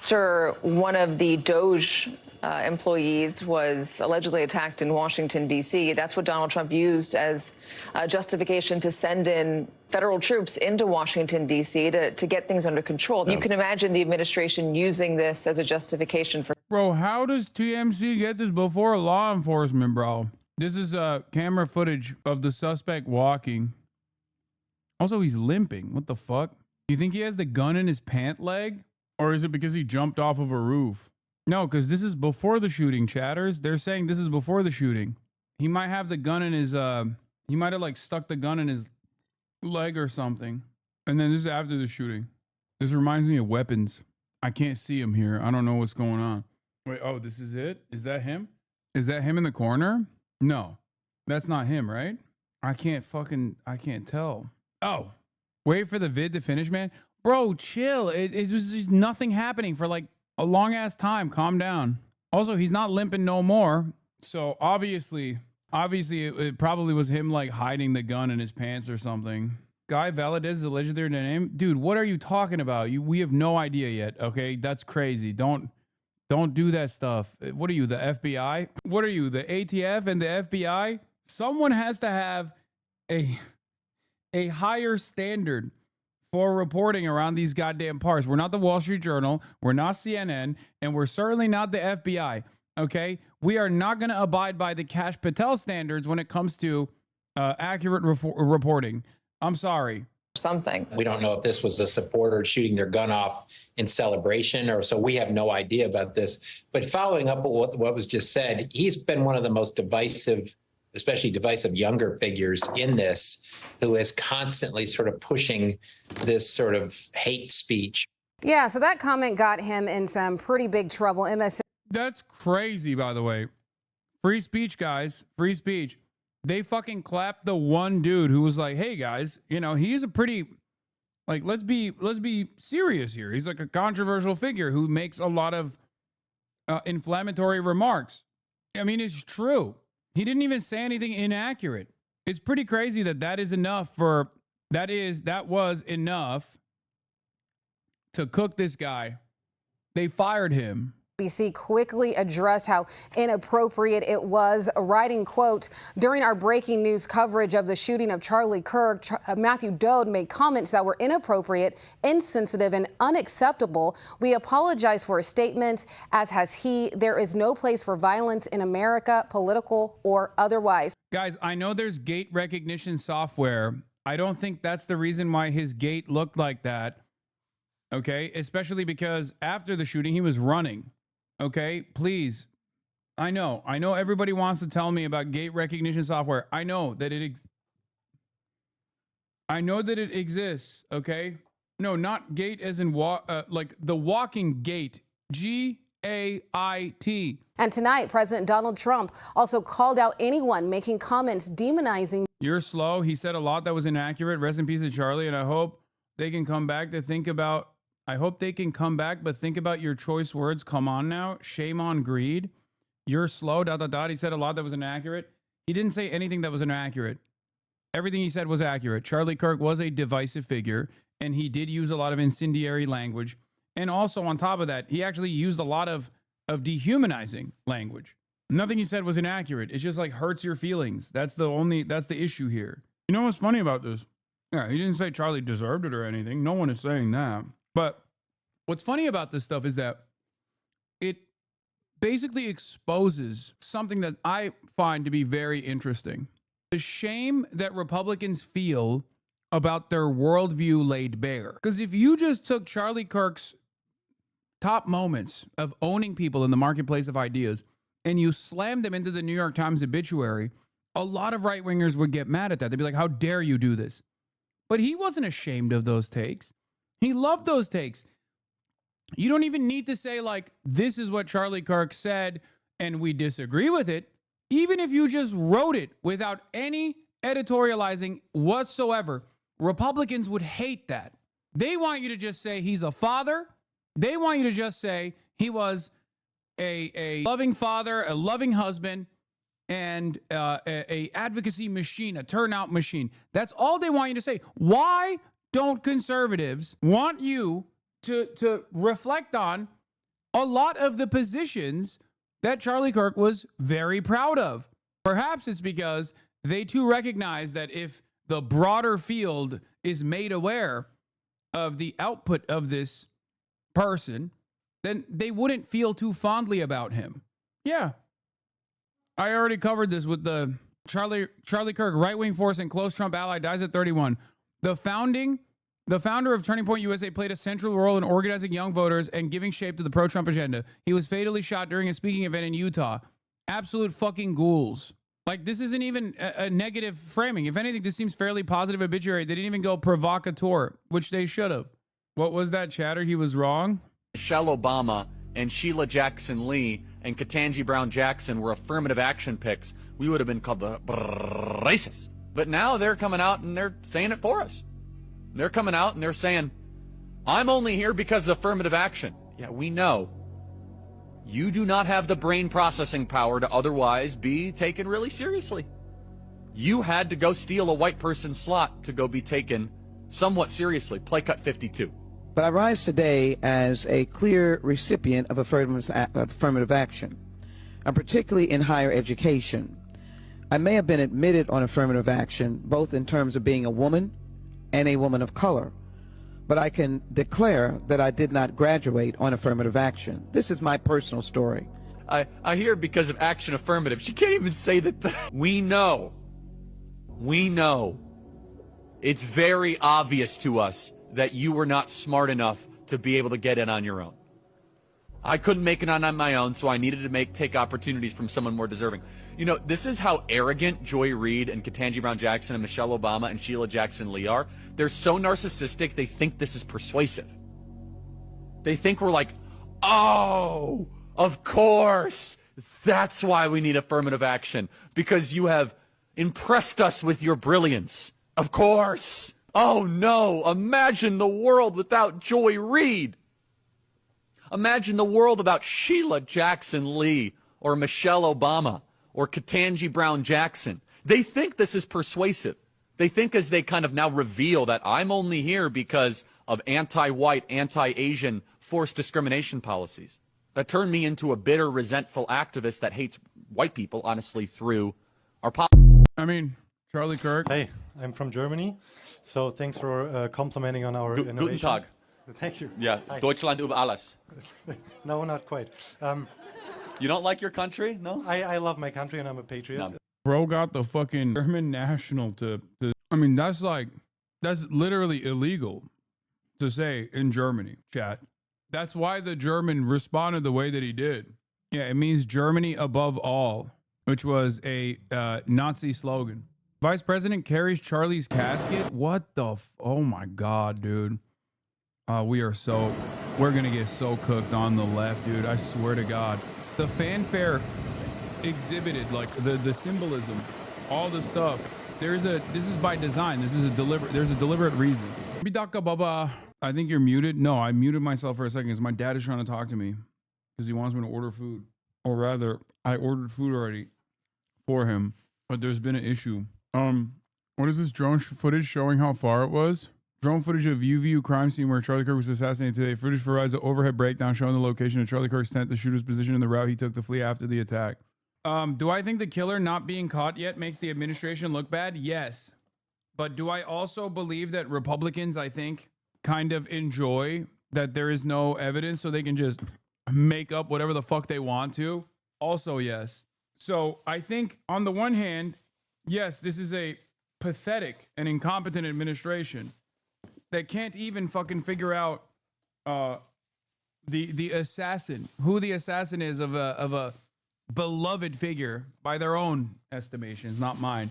After one of the Doge employees was allegedly attacked in Washington, D.C., that's what Donald Trump used as justification to send in federal troops into Washington, D.C. to get things under control. You can imagine the administration using this as a justification for... Bro, how does TMC get this before law enforcement, bro? This is camera footage of the suspect walking. Also, he's limping. What the fuck? You think he has the gun in his pant leg? Or is it because he jumped off of a roof? No, because this is before the shooting, chatters. They're saying this is before the shooting. He might have the gun in his, he might have like stuck the gun in his leg or something. And then this is after the shooting. This reminds me of Weapons. I can't see him here. I don't know what's going on. Wait, oh, this is it? Is that him? Is that him in the corner? No, that's not him, right? I can't tell. Oh, wait for the vid to finish, man. Bro, chill. It was just nothing happening for like a long ass time. Calm down. Also, he's not limping no more. So obviously it probably was him like hiding the gun in his pants or something. Guy Valadez is allegedly their name. Dude, what are you talking about? We have no idea yet. Okay, that's crazy. Don't do that stuff. What are you, the FBI? What are you, the ATF and the FBI? Someone has to have a higher standard for reporting around these goddamn parts. We're not the Wall Street Journal, we're not CNN, and we're certainly not the FBI, okay? We are not going to abide by the Kash Patel standards when it comes to accurate reporting. I'm sorry. something. We don't know if this was a supporter shooting their gun off in celebration, or so we have no idea about this. But following up on what was just said, he's been one of the most divisive, especially divisive younger figures in this, who is constantly sort of pushing this sort of hate speech. Yeah, so that comment got him in some pretty big trouble. That's crazy, by the way. Free speech, guys. Free speech. They fucking clapped the one dude who was like, hey, guys, you know, he's a pretty, like, let's be serious here. He's like a controversial figure who makes a lot of inflammatory remarks. I mean, it's true. He didn't even say anything inaccurate. It's pretty crazy that is enough for, that was enough to cook this guy. They fired him. BBC quickly addressed how inappropriate it was, writing, quote, during our breaking news coverage of the shooting of Charlie Kirk, Matthew Dode made comments that were inappropriate, insensitive, and unacceptable. We apologize for his statements, as has he. There is no place for violence in America, political or otherwise. Guys, I know there's gait recognition software. I don't think that's the reason why his gait looked like that. Okay, especially because after the shooting, he was running. Okay, please. I know everybody wants to tell me about gait recognition software. I know that it exists, okay? No, not gait as in like the walking gait. Gait. And tonight, President Donald Trump also called out anyone making comments demonizing. You're slow. He said a lot that was inaccurate. Rest in peace to Charlie, and I hope they can come back to think about but think about your choice words. Come on now. Shame on greed. You're slow, ... He said a lot that was inaccurate. He didn't say anything that was inaccurate. Everything he said was accurate. Charlie Kirk was a divisive figure, and he did use a lot of incendiary language. And also, on top of that, he actually used a lot of dehumanizing language. Nothing he said was inaccurate. It just like hurts your feelings. That's the issue here. You know what's funny about this? Yeah, he didn't say Charlie deserved it or anything. No one is saying that. But what's funny about this stuff is that it basically exposes something that I find to be very interesting. The shame that Republicans feel about their worldview laid bare. Because if you just took Charlie Kirk's top moments of owning people in the marketplace of ideas and you slammed them into the New York Times obituary, a lot of right-wingers would get mad at that. They'd be like, how dare you do this? But he wasn't ashamed of those takes. He loved those takes. You don't even need to say, like, this is what Charlie Kirk said and we disagree with it. Even if you just wrote it without any editorializing whatsoever, Republicans would hate that. They want you to just say he's a father. They want you to just say he was a loving father, a loving husband, and a advocacy machine, a turnout machine. That's all they want you to say. Why don't conservatives want you to reflect on a lot of the positions that Charlie Kirk was very proud of? Perhaps it's because they too recognize that if the broader field is made aware of the output of this person, then they wouldn't feel too fondly about him. Yeah. I already covered this with the Charlie Kirk, right-wing force and close Trump ally, dies at 31. The founder of Turning Point USA played a central role in organizing young voters and giving shape to the pro-Trump agenda. He was fatally shot during a speaking event in Utah. Absolute fucking ghouls. Like, this isn't even a negative framing. If anything, this seems fairly positive obituary. They didn't even go provocateur, which they should have. What was that chatter? He was wrong? Michelle Obama and Sheila Jackson Lee and Ketanji Brown Jackson were affirmative action picks, we would have been called the racist. But now they're coming out and they're saying it for us. They're coming out and they're saying, I'm only here because of affirmative action. Yeah, we know. You do not have the brain processing power to otherwise be taken really seriously. You had to go steal a white person's slot to go be taken somewhat seriously. Play cut 52. But I rise today as a clear recipient of affirmative action, and particularly in higher education. I may have been admitted on affirmative action, both in terms of being a woman and a woman of color, but I can declare that I did not graduate on affirmative action. This is my personal story. I hear because of action affirmative. She can't even say that. We know It's very obvious to us that you were not smart enough to be able to get in on your own. I couldn't make it on my own, so I needed to take opportunities from someone more deserving. You know, this is how arrogant Joy Reid and Ketanji Brown Jackson and Michelle Obama and Sheila Jackson Lee are. They're so narcissistic, they think this is persuasive. They think we're like, oh, of course, that's why we need affirmative action, because you have impressed us with your brilliance. Of course. Oh no, imagine the world without Joy Reid. Imagine the world without Sheila Jackson Lee or Michelle Obama or Ketanji Brown Jackson. They think this is persuasive. They think as they kind of now reveal that I'm only here because of anti-white, anti-Asian forced discrimination policies that turn me into a bitter, resentful activist that hates white people, honestly, through our I mean, Charlie Kirk. Hey, I'm from Germany, so thanks for complimenting on our innovation. Guten Tag. Thank you. Yeah, Hi. Deutschland über alles. No, not quite. You don't like your country? No? I love my country and I'm a patriot. No. Bro got the fucking German national to I mean, that's literally illegal to say in Germany, chat. That's why the German responded the way that he did. Yeah, it means Germany above all, which was a Nazi slogan. Vice President carries Charlie's casket. What the? Oh my God, dude. We're gonna get so cooked on the left, dude. I swear to God. The fanfare exhibited, like the symbolism, all the stuff. This is by design. There's a deliberate reason. Bidaka Baba, I think you're muted. No, I muted myself for a second because my dad is trying to talk to me because he wants me to order food. Or rather, I ordered food already for him, but there's been an issue. What is this drone footage showing how far it was? Drone footage of UVU crime scene where Charlie Kirk was assassinated today. Footage provides an overhead breakdown showing the location of Charlie Kirk's tent, the shooter's position, and the route he took to flee after the attack. Do I think the killer not being caught yet makes the administration look bad? Yes. But do I also believe that Republicans, I think, kind of enjoy that there is no evidence so they can just make up whatever the fuck they want to? Also, yes. So I think on the one hand, yes, this is a pathetic and incompetent administration that can't even fucking figure out the assassin, who the assassin is of a beloved figure by their own estimations, not mine,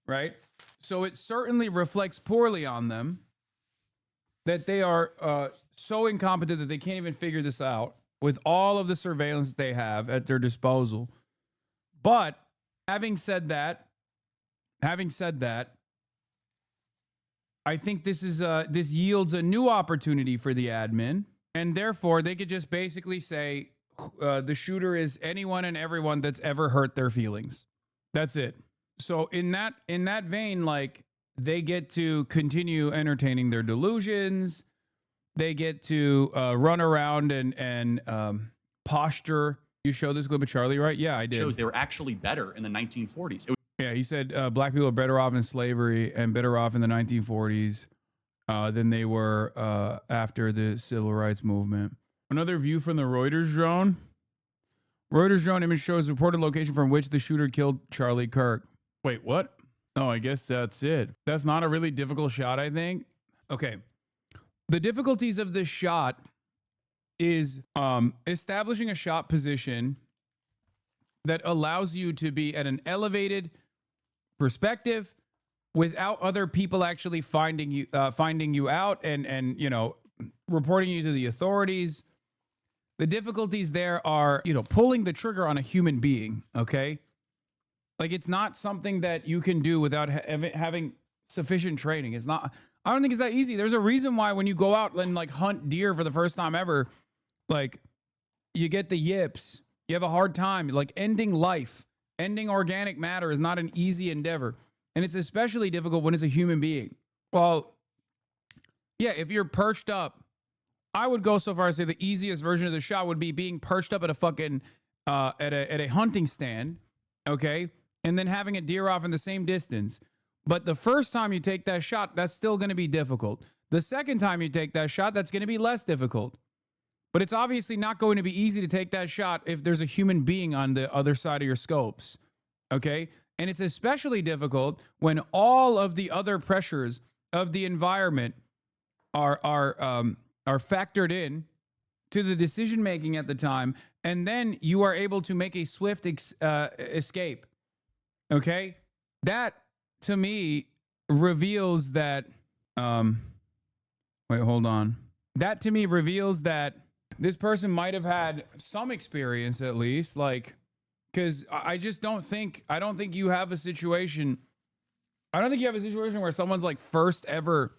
right? So it certainly reflects poorly on them that they are so incompetent that they can't even figure this out with all of the surveillance that they have at their disposal. But having said that, I think this yields a new opportunity for the admin, and therefore they could just basically say the shooter is anyone and everyone that's ever hurt their feelings. That's it. So in that vein, like, they get to continue entertaining their delusions. They get to run around and posture. You showed this clip of Charlie, right? Yeah, I did. Shows they were actually better in the 1940s. Yeah, he said black people are better off in slavery and better off in the 1940s than they were after the civil rights movement. Another view from the Reuters drone. Reuters drone image shows reported location from which the shooter killed Charlie Kirk. Wait, what? Oh, I guess that's it. That's not a really difficult shot, I think. Okay. The difficulties of this shot is establishing a shot position that allows you to be at an elevated perspective without other people actually finding you out and you know, reporting you to the authorities. The difficulties there are, you know, pulling the trigger on a human being. Okay, like, it's not something that you can do without having sufficient training. It's not. I don't think it's that easy. There's a reason why when you go out and like hunt deer for the first time ever, like, you get the yips. You have a hard time. Like, ending life, ending organic matter is not an easy endeavor. And it's especially difficult when it's a human being. Well, yeah, if you're perched up, I would go so far as to say the easiest version of the shot would be being perched up at a fucking, at a hunting stand, okay? And then having a deer off in the same distance. But the first time you take that shot, that's still going to be difficult. The second time you take that shot, that's going to be less difficult. But it's obviously not going to be easy to take that shot if there's a human being on the other side of your scopes, okay? And it's especially difficult when all of the other pressures of the environment are factored in to the decision making at the time, and then you are able to make a swift escape. Okay, that to me reveals that. Wait, hold on. That to me reveals that this person might have had some experience at least, like, because I don't think you have a situation. I don't think you have a situation where someone's like first ever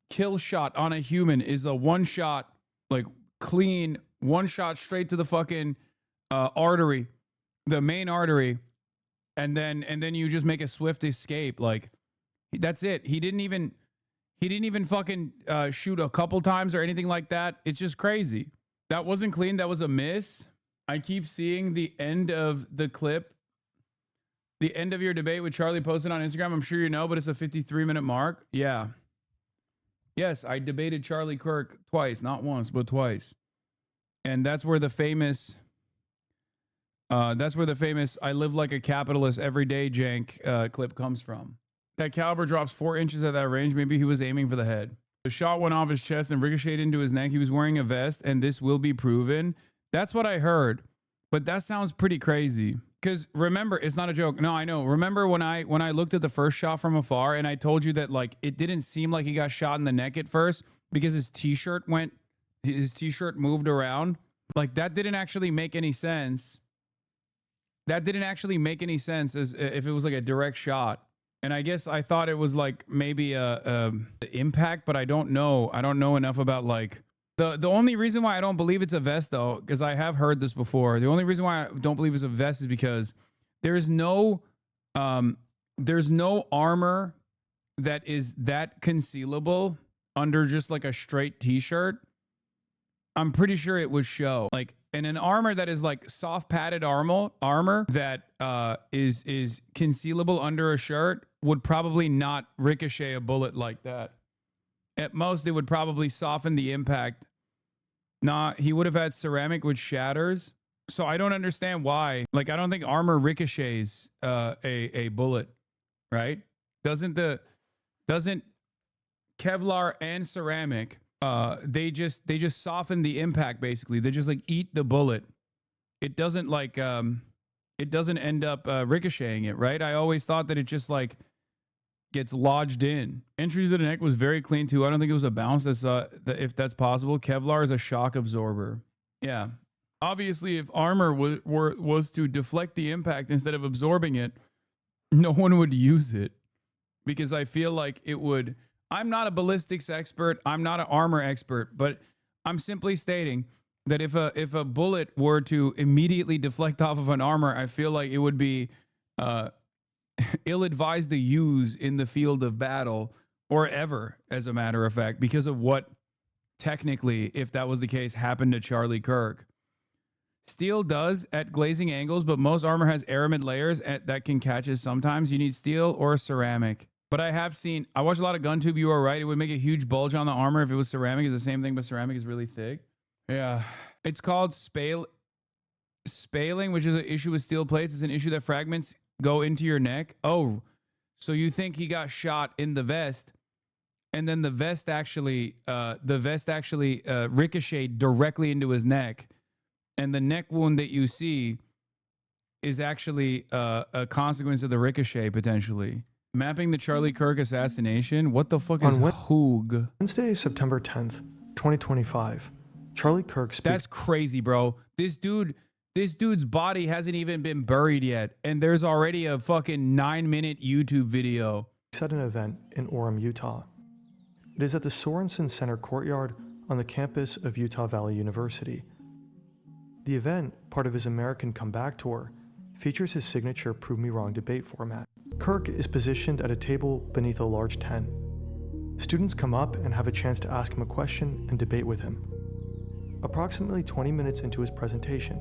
kill shot on a human is a one shot, like clean one shot straight to the fucking artery, the main artery, and then you just make a swift escape. Like, that's it. He didn't even fucking shoot a couple times or anything like that. It's just crazy. That wasn't clean. That was a miss. I keep seeing the end of the clip, the end of your debate with Charlie posted on Instagram. I'm sure you know, but it's a 53-minute mark. Yeah. Yes, I debated Charlie Kirk twice, not once, but twice. And that's where the famous I live like a capitalist everyday jank clip comes from. That caliber drops 4 inches at that range. Maybe he was aiming for the head. The shot went off his chest and ricocheted into his neck. He was wearing a vest, and this will be proven. That's what I heard. But that sounds pretty crazy. Because remember, it's not a joke. No, I know. Remember when I looked at the first shot from afar and I told you that like it didn't seem like he got shot in the neck at first because his t-shirt moved around. Like that didn't actually make any sense. That didn't actually make any sense as if it was like a direct shot. And I guess I thought it was like maybe a impact, but I don't know. I don't know enough about like the only reason why I don't believe it's a vest though, because I have heard this before. The only reason why I don't believe it's a vest is because there's no armor that is that concealable under just like a straight t-shirt. I'm pretty sure it would show like, and an armor that is like soft padded armor that is concealable under a shirt would probably not ricochet a bullet like that. At most, it would probably soften the impact. Nah, he would have had ceramic which shatters. So I don't understand why. Like, I don't think armor ricochets a bullet, right? Doesn't Kevlar and ceramic, they just soften the impact basically. They just like eat the bullet. It doesn't like it doesn't end up ricocheting it, right? I always thought that it just like gets lodged in. Entry to the neck was very clean too. I don't think it was a bounce. That's if that's possible. Kevlar is a shock absorber. Yeah. Obviously, if armor was to deflect the impact instead of absorbing it, no one would use it because I feel like it would. I'm not a ballistics expert. I'm not an armor expert, but I'm simply stating that if a bullet were to immediately deflect off of an armor, I feel like it would be ill-advised to use in the field of battle or ever, as a matter of fact, because of what technically, if that was the case, happened to Charlie Kirk. Steel does at glazing angles, but most armor has aramid layers that can catch it sometimes. You need steel or ceramic. But I watched a lot of GunTube. You are right. It would make a huge bulge on the armor if it was ceramic. It's the same thing, but ceramic is really thick. Yeah. It's called spaling, which is an issue with steel plates. It's an issue that fragments go into your neck. Oh, so you think he got shot in the vest, and then the vest actually ricocheted directly into his neck, and the neck wound that you see is actually a consequence of the ricochet potentially. Mapping the Charlie Kirk assassination? What the fuck is Hoog? Wednesday, September 10th, 2025. Charlie Kirk speaks. That's crazy, bro. This dude's body hasn't even been buried yet, and there's already a fucking 9-minute YouTube video. At an event in Orem, Utah. It is at the Sorensen Center courtyard on the campus of Utah Valley University. The event, part of his American Comeback Tour, features his signature Prove Me Wrong debate format. Kirk is positioned at a table beneath a large tent. Students come up and have a chance to ask him a question and debate with him. Approximately 20 minutes into his presentation,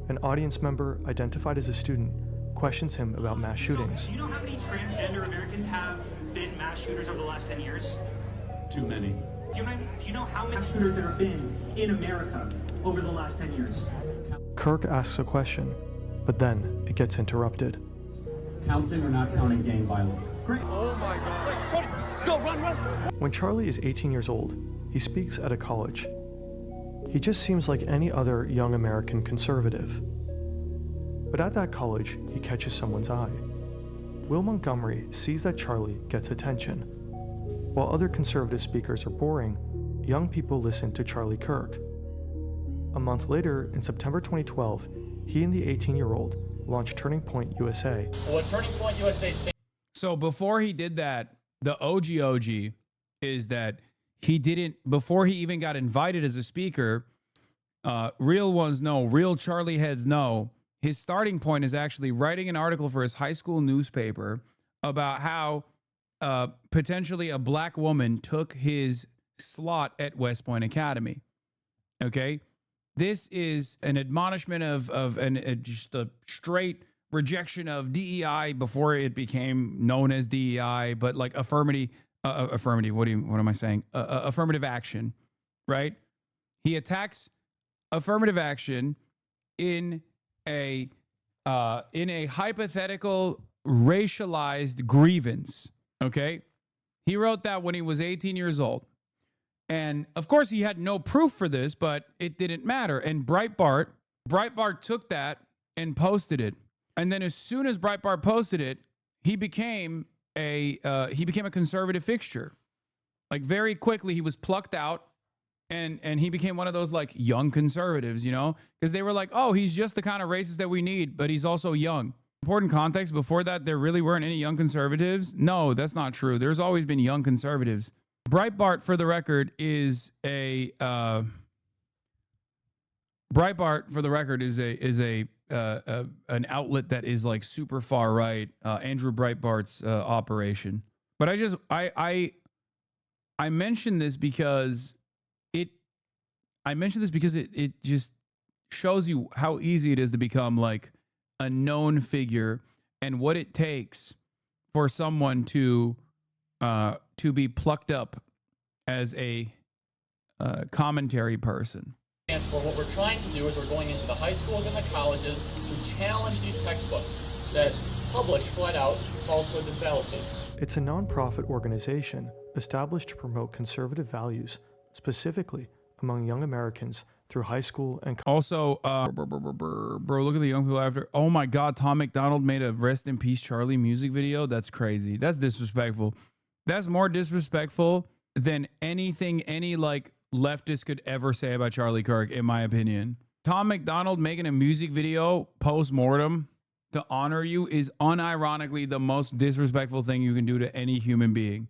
an audience member identified as a student questions him about mass shootings. Do you know how many transgender Americans have been mass shooters over the last 10 years? Too many. Do you know how many mass shooters there have been in America over the last 10 years? Kirk asks a question, but then it gets interrupted. Counting or not counting gang violence? Great. Oh my God. Wait, Cody, go, run, run. When Charlie is 18 years old, he speaks at a college. He just seems like any other young American conservative. But at that college, he catches someone's eye. Will Montgomery sees that Charlie gets attention. While other conservative speakers are boring, young people listen to Charlie Kirk. A month later, in September 2012, he and the 18-year-old launched Turning Point USA. What Turning Point USA stands. So before he did that, the OG is that he didn't, before he even got invited as a speaker, real ones know, real Charlie heads know, his starting point is actually writing an article for his high school newspaper about how potentially a black woman took his slot at West Point Academy. Okay? This is an admonishment of just a straight rejection of DEI before it became known as DEI, but like affirmative, what am I saying? Affirmative action, right? He attacks affirmative action in a hypothetical racialized grievance, okay? He wrote that when he was 18 years old. And of course he had no proof for this, but it didn't matter. And Breitbart took that and posted it. And then as soon as Breitbart posted it, he became a conservative fixture. Like very quickly he was plucked out and he became one of those like young conservatives, you know, because they were like, oh, he's just the kind of racist that we need, but he's also young. Important context, before that, there really weren't any young conservatives. No, that's not true. There's always been young conservatives. Breitbart, for the record, is an outlet that is like super far right. Andrew Breitbart's operation. But I mention this because it just shows you how easy it is to become like a known figure and what it takes for someone to be plucked up as a commentary person. For what we're trying to do is we're going into the high schools and the colleges to challenge these textbooks that publish flat out falsehoods and fallacies. It's a nonprofit organization established to promote conservative values, specifically among young Americans through high school and also, bro, look at the young people after. Oh my God, Tom McDonald made a Rest in Peace Charlie music video. That's crazy. That's disrespectful. That's more disrespectful than anything any like leftist could ever say about Charlie Kirk, in my opinion. Tom McDonald making a music video post-mortem to honor you is unironically the most disrespectful thing you can do to any human being.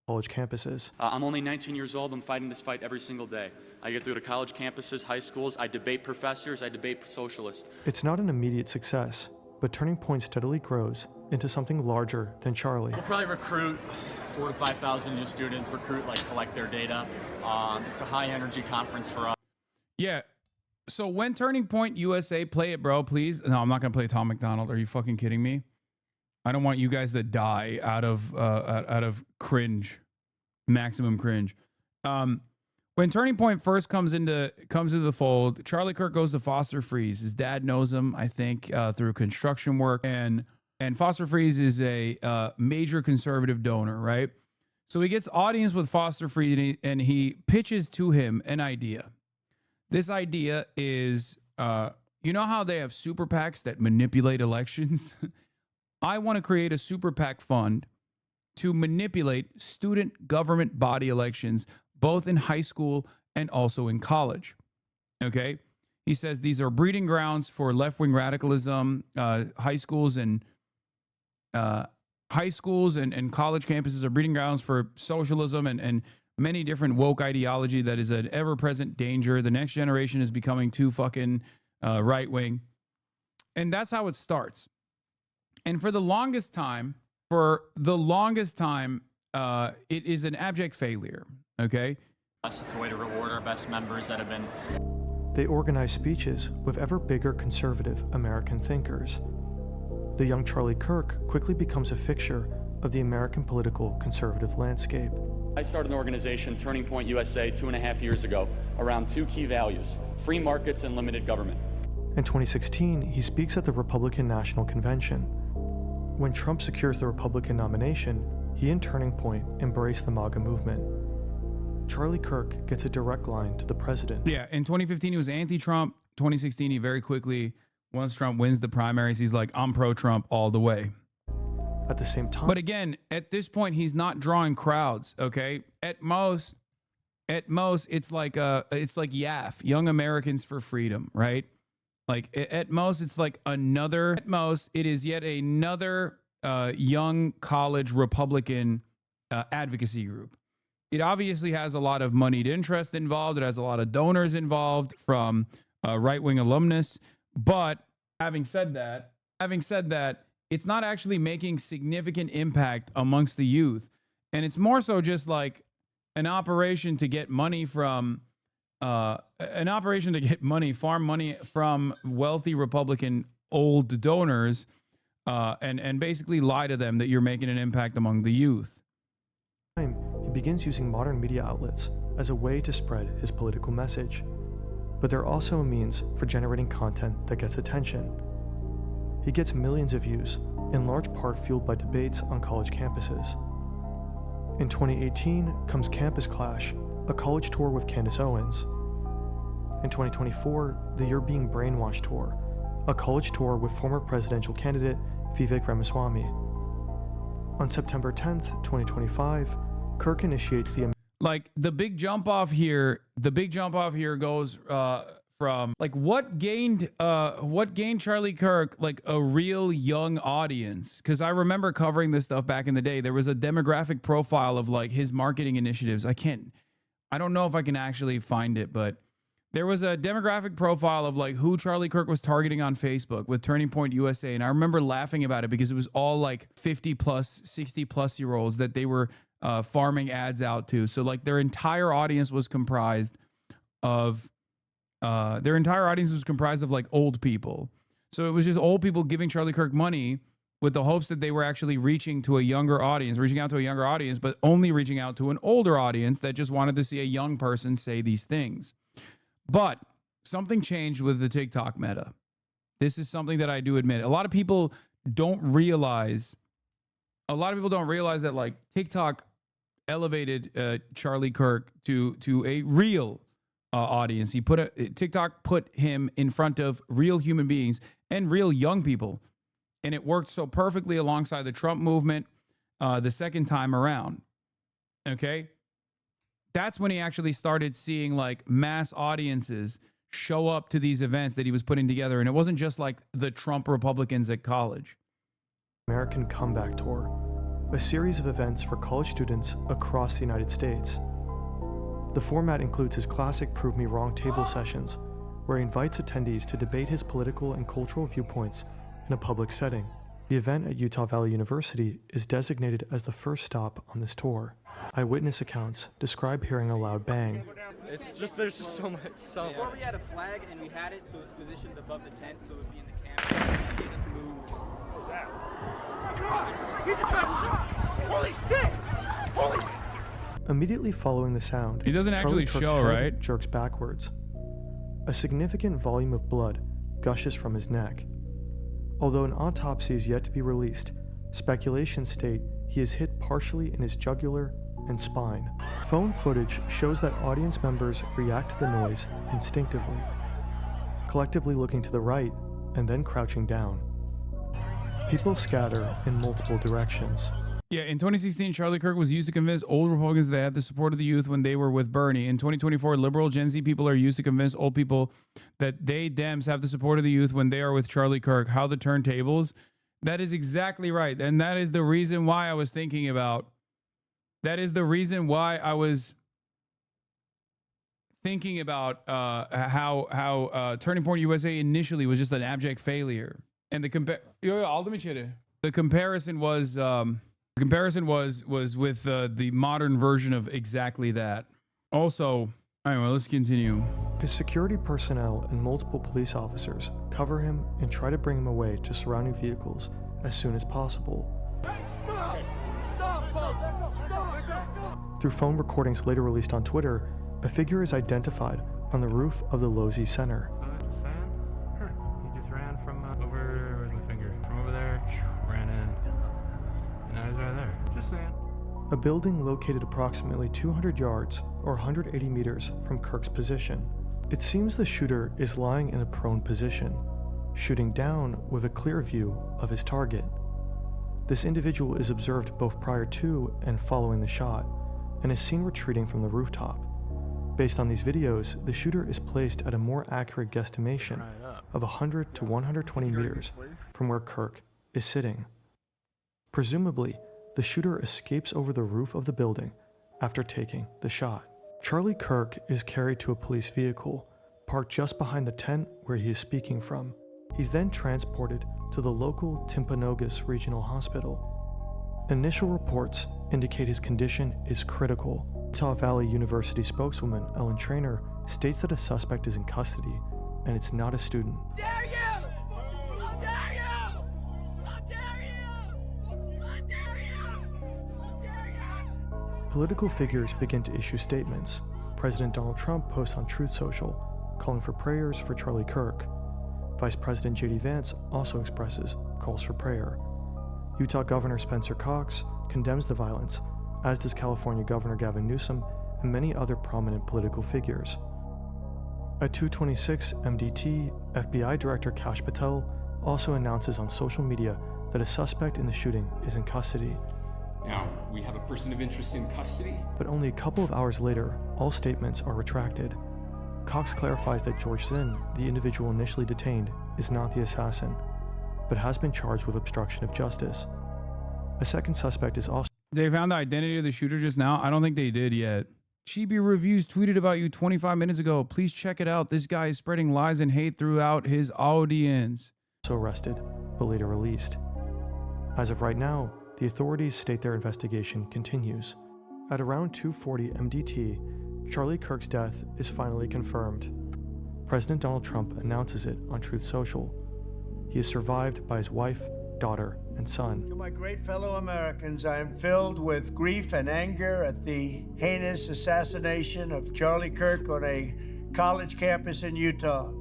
College campuses. I'm only 19 years old. I'm fighting this fight every single day. I get to go to college campuses, high schools. I debate professors. I debate socialists. It's not an immediate success, but Turning Point steadily grows into something larger than Charlie. We'll probably recruit 4,000 to 5,000 new students, collect their data. It's a high energy conference for us. Yeah. So when Turning Point USA, play it, bro, please. No, I'm not going to play Tom McDonald. Are you fucking kidding me? I don't want you guys to die out of cringe, maximum cringe. When Turning Point first comes into the fold, Charlie Kirk goes to Foster Freeze. His dad knows him, I think, through construction work, and Foster Freeze is a major conservative donor, right? So he gets audience with Foster Freeze, and he pitches to him an idea. This idea is, you know how they have super PACs that manipulate elections? I want to create a super PAC fund to manipulate student government body elections, both in high school and also in college. Okay? He says these are breeding grounds for left-wing radicalism. High schools and college campuses are breeding grounds for socialism and many different woke ideology that is an ever-present danger. The next generation is becoming too fucking right-wing. And that's how it starts. And for the longest time, it is an abject failure, okay? It's a way to reward our best members that have been... They organize speeches with ever bigger conservative American thinkers. The young Charlie Kirk quickly becomes a fixture of the American political conservative landscape. I started an organization, Turning Point USA, 2.5 years ago, around two key values: free markets and limited government. In 2016, he speaks at the Republican National Convention. When Trump secures the Republican nomination, he and Turning Point embrace the MAGA movement. Charlie Kirk gets a direct line to the president. Yeah, in 2015, he was anti-Trump. 2016, he very quickly, once Trump wins the primaries, he's like, I'm pro-Trump all the way. At the same time, but again, at this point, he's not drawing crowds. Okay, at most, it's like YAF, Young Americans for Freedom, right? Like at most, it's like another. At most, it is yet another young college Republican advocacy group. It obviously has a lot of moneyed interest involved. It has a lot of donors involved from right-wing alumnus. But having said that, it's not actually making significant impact amongst the youth. And it's more so just like an operation to get money from, farm money from wealthy Republican old donors and basically lie to them that you're making an impact among the youth. He begins using modern media outlets as a way to spread his political message. But they're also a means for generating content that gets attention. He gets millions of views, in large part fueled by debates on college campuses. In 2018 comes Campus Clash, a college tour with Candace Owens. In 2024, the You're Being Brainwashed tour, a college tour with former presidential candidate Vivek Ramaswamy. On September 10th, 2025, Kirk initiates the the big jump off here goes from like what gained Charlie Kirk like a real young audience, because I remember covering this stuff back in the day. There was a demographic profile of like his marketing initiatives. I don't know if I can actually find it, but there was a demographic profile of like who Charlie Kirk was targeting on Facebook with Turning Point USA, and I remember laughing about it because it was all like 50 plus 60 plus year olds that they were farming ads out to. So like their entire audience was comprised of like old people. So it was just old people giving Charlie Kirk money with the hopes that they were actually reaching out to a younger audience, but only reaching out to an older audience that just wanted to see a young person say these things. But something changed with the TikTok meta. This is something that I do admit. A lot of people don't realize that like TikTok elevated Charlie Kirk to a real audience. TikTok put him in front of real human beings and real young people. And it worked so perfectly alongside the Trump movement the second time around. Okay? That's when he actually started seeing like mass audiences show up to these events that he was putting together. And it wasn't just like the Trump Republicans at college. American Comeback Tour, a series of events for college students across the United States. The format includes his classic Prove Me Wrong table sessions, where he invites attendees to debate his political and cultural viewpoints in a public setting. The event at Utah Valley University is designated as the first stop on this tour. Eyewitness accounts describe hearing a loud bang. There's just so much stuff. Before we had a flag and we had it so it was positioned above the tent so it would be in the camera and made us move. What was that? He just got shot! Holy shit! Holy Immediately following the sound, He doesn't Charlie actually Kirk's show, head right? jerks backwards. A significant volume of blood gushes from his neck. Although an autopsy is yet to be released, speculations state he is hit partially in his jugular and spine. Phone footage shows that audience members react to the noise instinctively, collectively looking to the right and then crouching down. People scatter in multiple directions. Yeah, in 2016, Charlie Kirk was used to convince old Republicans they had the support of the youth when they were with Bernie. In 2024, liberal Gen Z people are used to convince old people that they, Dems, have the support of the youth when they are with Charlie Kirk. How the turntables? That is exactly right. And that is the reason why I was thinking about, how Turning Point USA initially was just an abject failure. And the comparison was with the modern version of exactly that. Also, anyway, let's continue. His security personnel and multiple police officers cover him and try to bring him away to surrounding vehicles as soon as possible. Through phone recordings later released on Twitter, a figure is identified on the roof of the Losey Center. He just ran from over, where's my finger? From over there, ran in. a building located approximately 200 yards or 180 meters from Kirk's position. It seems the shooter is lying in a prone position, shooting down with a clear view of his target. This individual is observed both prior to and following the shot, and is seen retreating from the rooftop. Based on these videos, the shooter is placed at a more accurate guesstimation of 100 to 120 meters from where Kirk is sitting. Presumably, the shooter escapes over the roof of the building after taking the shot. Charlie Kirk is carried to a police vehicle, parked just behind the tent where he is speaking from. He's then transported to the local Timpanogos Regional Hospital. Initial reports indicate his condition is critical. Utah Valley University spokeswoman Ellen Trainor states that a suspect is in custody and it's not a student. Dare you! How dare you! How dare you! How dare you! How dare you! Political figures begin to issue statements. President Donald Trump posts on Truth Social, calling for prayers for Charlie Kirk. Vice President J.D. Vance also expresses calls for prayer. Utah Governor Spencer Cox condemns the violence, as does California Governor Gavin Newsom and many other prominent political figures. At 2:26 MDT, FBI Director Kash Patel also announces on social media that a suspect in the shooting is in custody. Now, we have a person of interest in custody. But only a couple of hours later, all statements are retracted. Cox clarifies that George Zinn, the individual initially detained, is not the assassin, but has been charged with obstruction of justice. A second suspect is also... They found the identity of the shooter just now? I don't think they did yet. Chibi Reviews tweeted about you 25 minutes ago. Please check it out. This guy is spreading lies and hate throughout his audience. Also arrested, but later released. As of right now, the authorities state their investigation continues. At around 2:40 MDT, Charlie Kirk's death is finally confirmed. President Donald Trump announces it on Truth Social. He is survived by his wife, daughter, and son. To my great fellow Americans, I am filled with grief and anger at the heinous assassination of Charlie Kirk on a college campus in Utah.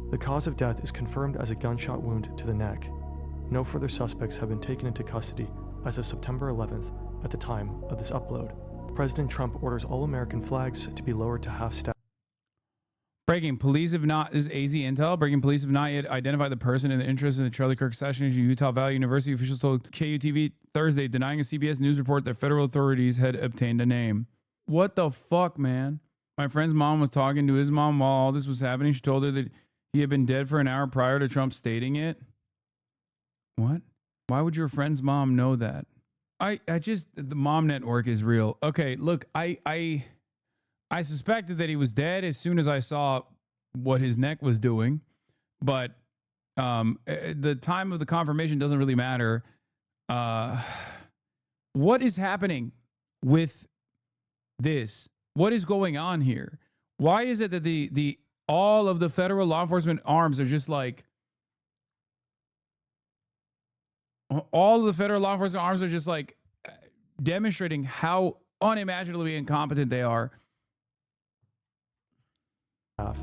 The cause of death is confirmed as a gunshot wound to the neck. No further suspects have been taken into custody as of September 11th at the time of this upload. President Trump orders all American flags to be lowered to half-staff. Breaking police have not, this is AZ Intel. Breaking police have not yet identified the person in the interest in the Charlie Kirk assassination. Utah Valley University officials told KUTV Thursday, denying a CBS News report that federal authorities had obtained a name. What the fuck, man? My friend's mom was talking to his mom while all this was happening. She told her that he had been dead for an hour prior to Trump stating it. What? Why would your friend's mom know that? I just, the mom network is real. Okay, look, I suspected that he was dead as soon as I saw what his neck was doing, but the time of the confirmation doesn't really matter. What is happening with this? What is going on here? Why is it that the all of the federal law enforcement arms are just like, all of the federal law enforcement arms are just like demonstrating how unimaginably incompetent they are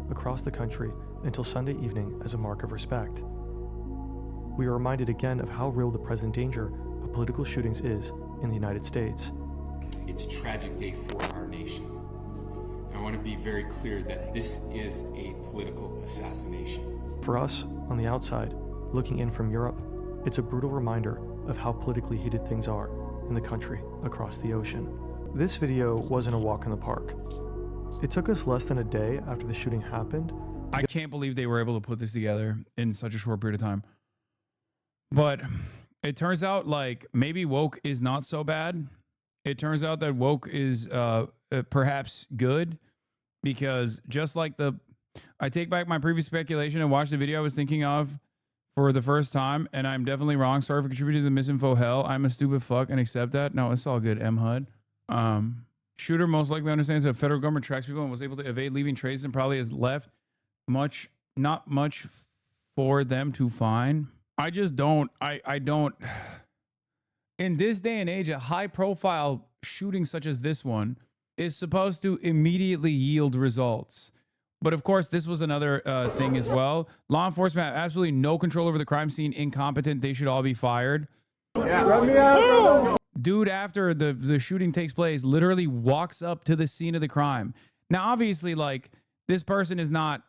across the country until Sunday evening as a mark of respect. We are reminded again of how real the present danger of political shootings is in the United States. It's a tragic day for our nation. And I want to be very clear that this is a political assassination. For us, on the outside, looking in from Europe, it's a brutal reminder of how politically heated things are in the country across the ocean. This video wasn't a walk in the park. It took us less than a day after the shooting happened. I can't believe they were able to put this together in such a short period of time. But it turns out like maybe woke is not so bad. It turns out that woke is perhaps good, because just like I take back my previous speculation and watch the video I was thinking of for the first time, and I'm definitely wrong. Sorry for contributing to the misinfo hell. I'm a stupid fuck and accept that. No, it's all good, M. HUD. Shooter most likely understands that federal government tracks people and was able to evade leaving traces and probably has left not much for them to find. I just don't, I don't. In this day and age, a high profile shooting such as this one is supposed to immediately yield results. But of course, this was another thing as well. Law enforcement have absolutely no control over the crime scene, incompetent. They should all be fired. dude, after the shooting takes place, literally walks up to the scene of the crime. Now, obviously, like, this person is not,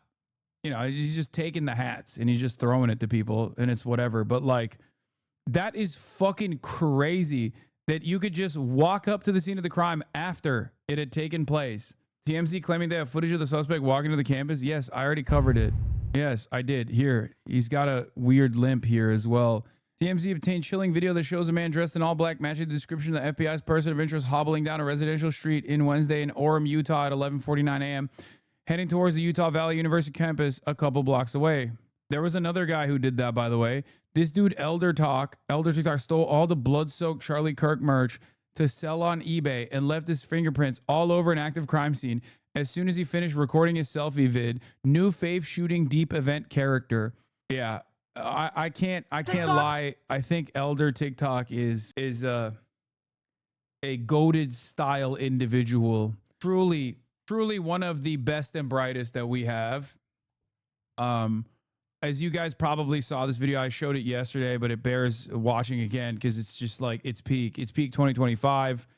you know, he's just taking the hats and he's just throwing it to people and it's whatever. But like, that is fucking crazy that you could just walk up to the scene of the crime after it had taken place. TMZ claiming they have footage of the suspect walking to the campus. Yes, I already covered it. Yes, I did. Here, he's got a weird limp here as well. TMZ obtained chilling video that shows a man dressed in all black matching the description of the FBI's person of interest hobbling down a residential street in Wednesday in Orem, Utah at 11:49 a.m., heading towards the Utah Valley University campus a couple blocks away. There was another guy who did that, by the way. This dude, Elder TikTok, stole all the blood-soaked Charlie Kirk merch to sell on eBay and left his fingerprints all over an active crime scene as soon as he finished recording his selfie vid. New fave shooting deep event character. Yeah, I can't lie. I think Elder TikTok is a goated style individual. Truly one of the best and brightest that we have. As you guys probably saw this video, I showed it yesterday, but it bears watching again because it's just like it's peak 2025.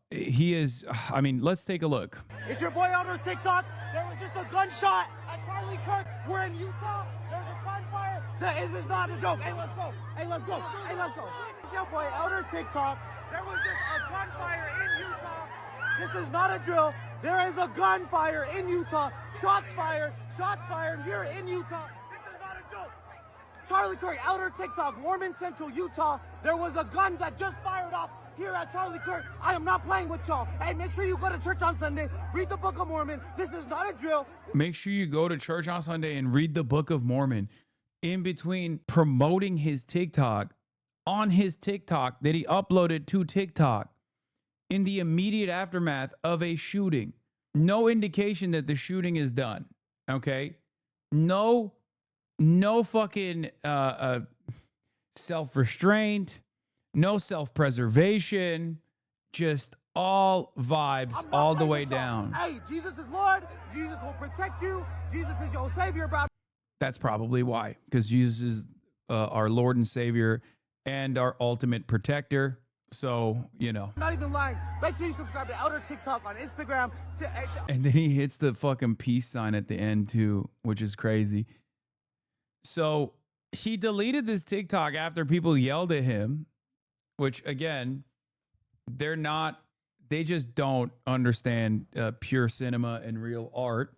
He is, I mean, let's take a look. It's your boy Elder TikTok. There was just a gunshot at Charlie Kirk. We're in Utah. There's a gunfire. This is not a joke. Hey, let's go. Hey, let's go. Hey, let's go. It's your boy Elder TikTok. There was just a gunfire in Utah. This is not a drill. There is a gunfire in Utah. Shots fired here in Utah. This is not a joke. Charlie Kirk, Elder TikTok, Mormon Central, Utah. There was a gun that just fired off here at Charlie Kirk. I am not playing with y'all. Hey, make sure you go to church on Sunday. Read the Book of Mormon. This is not a drill. Make sure you go to church on Sunday and read the Book of Mormon. In between promoting his TikTok, on his TikTok that he uploaded to TikTok, in the immediate aftermath of a shooting. No indication that the shooting is done. Okay? No fucking self-restraint, no self-preservation, just all vibes all the way down. Hey, Jesus is Lord. Jesus will protect you. Jesus is your savior, bro. That's probably why, because Jesus is our Lord and Savior and our ultimate protector. So, you know. I'm not even lying. Make sure you subscribe to Elder TikTok on Instagram. And then he hits the fucking peace sign at the end too, which is crazy. So he deleted this TikTok after people yelled at him, which again, they just don't understand pure cinema and real art.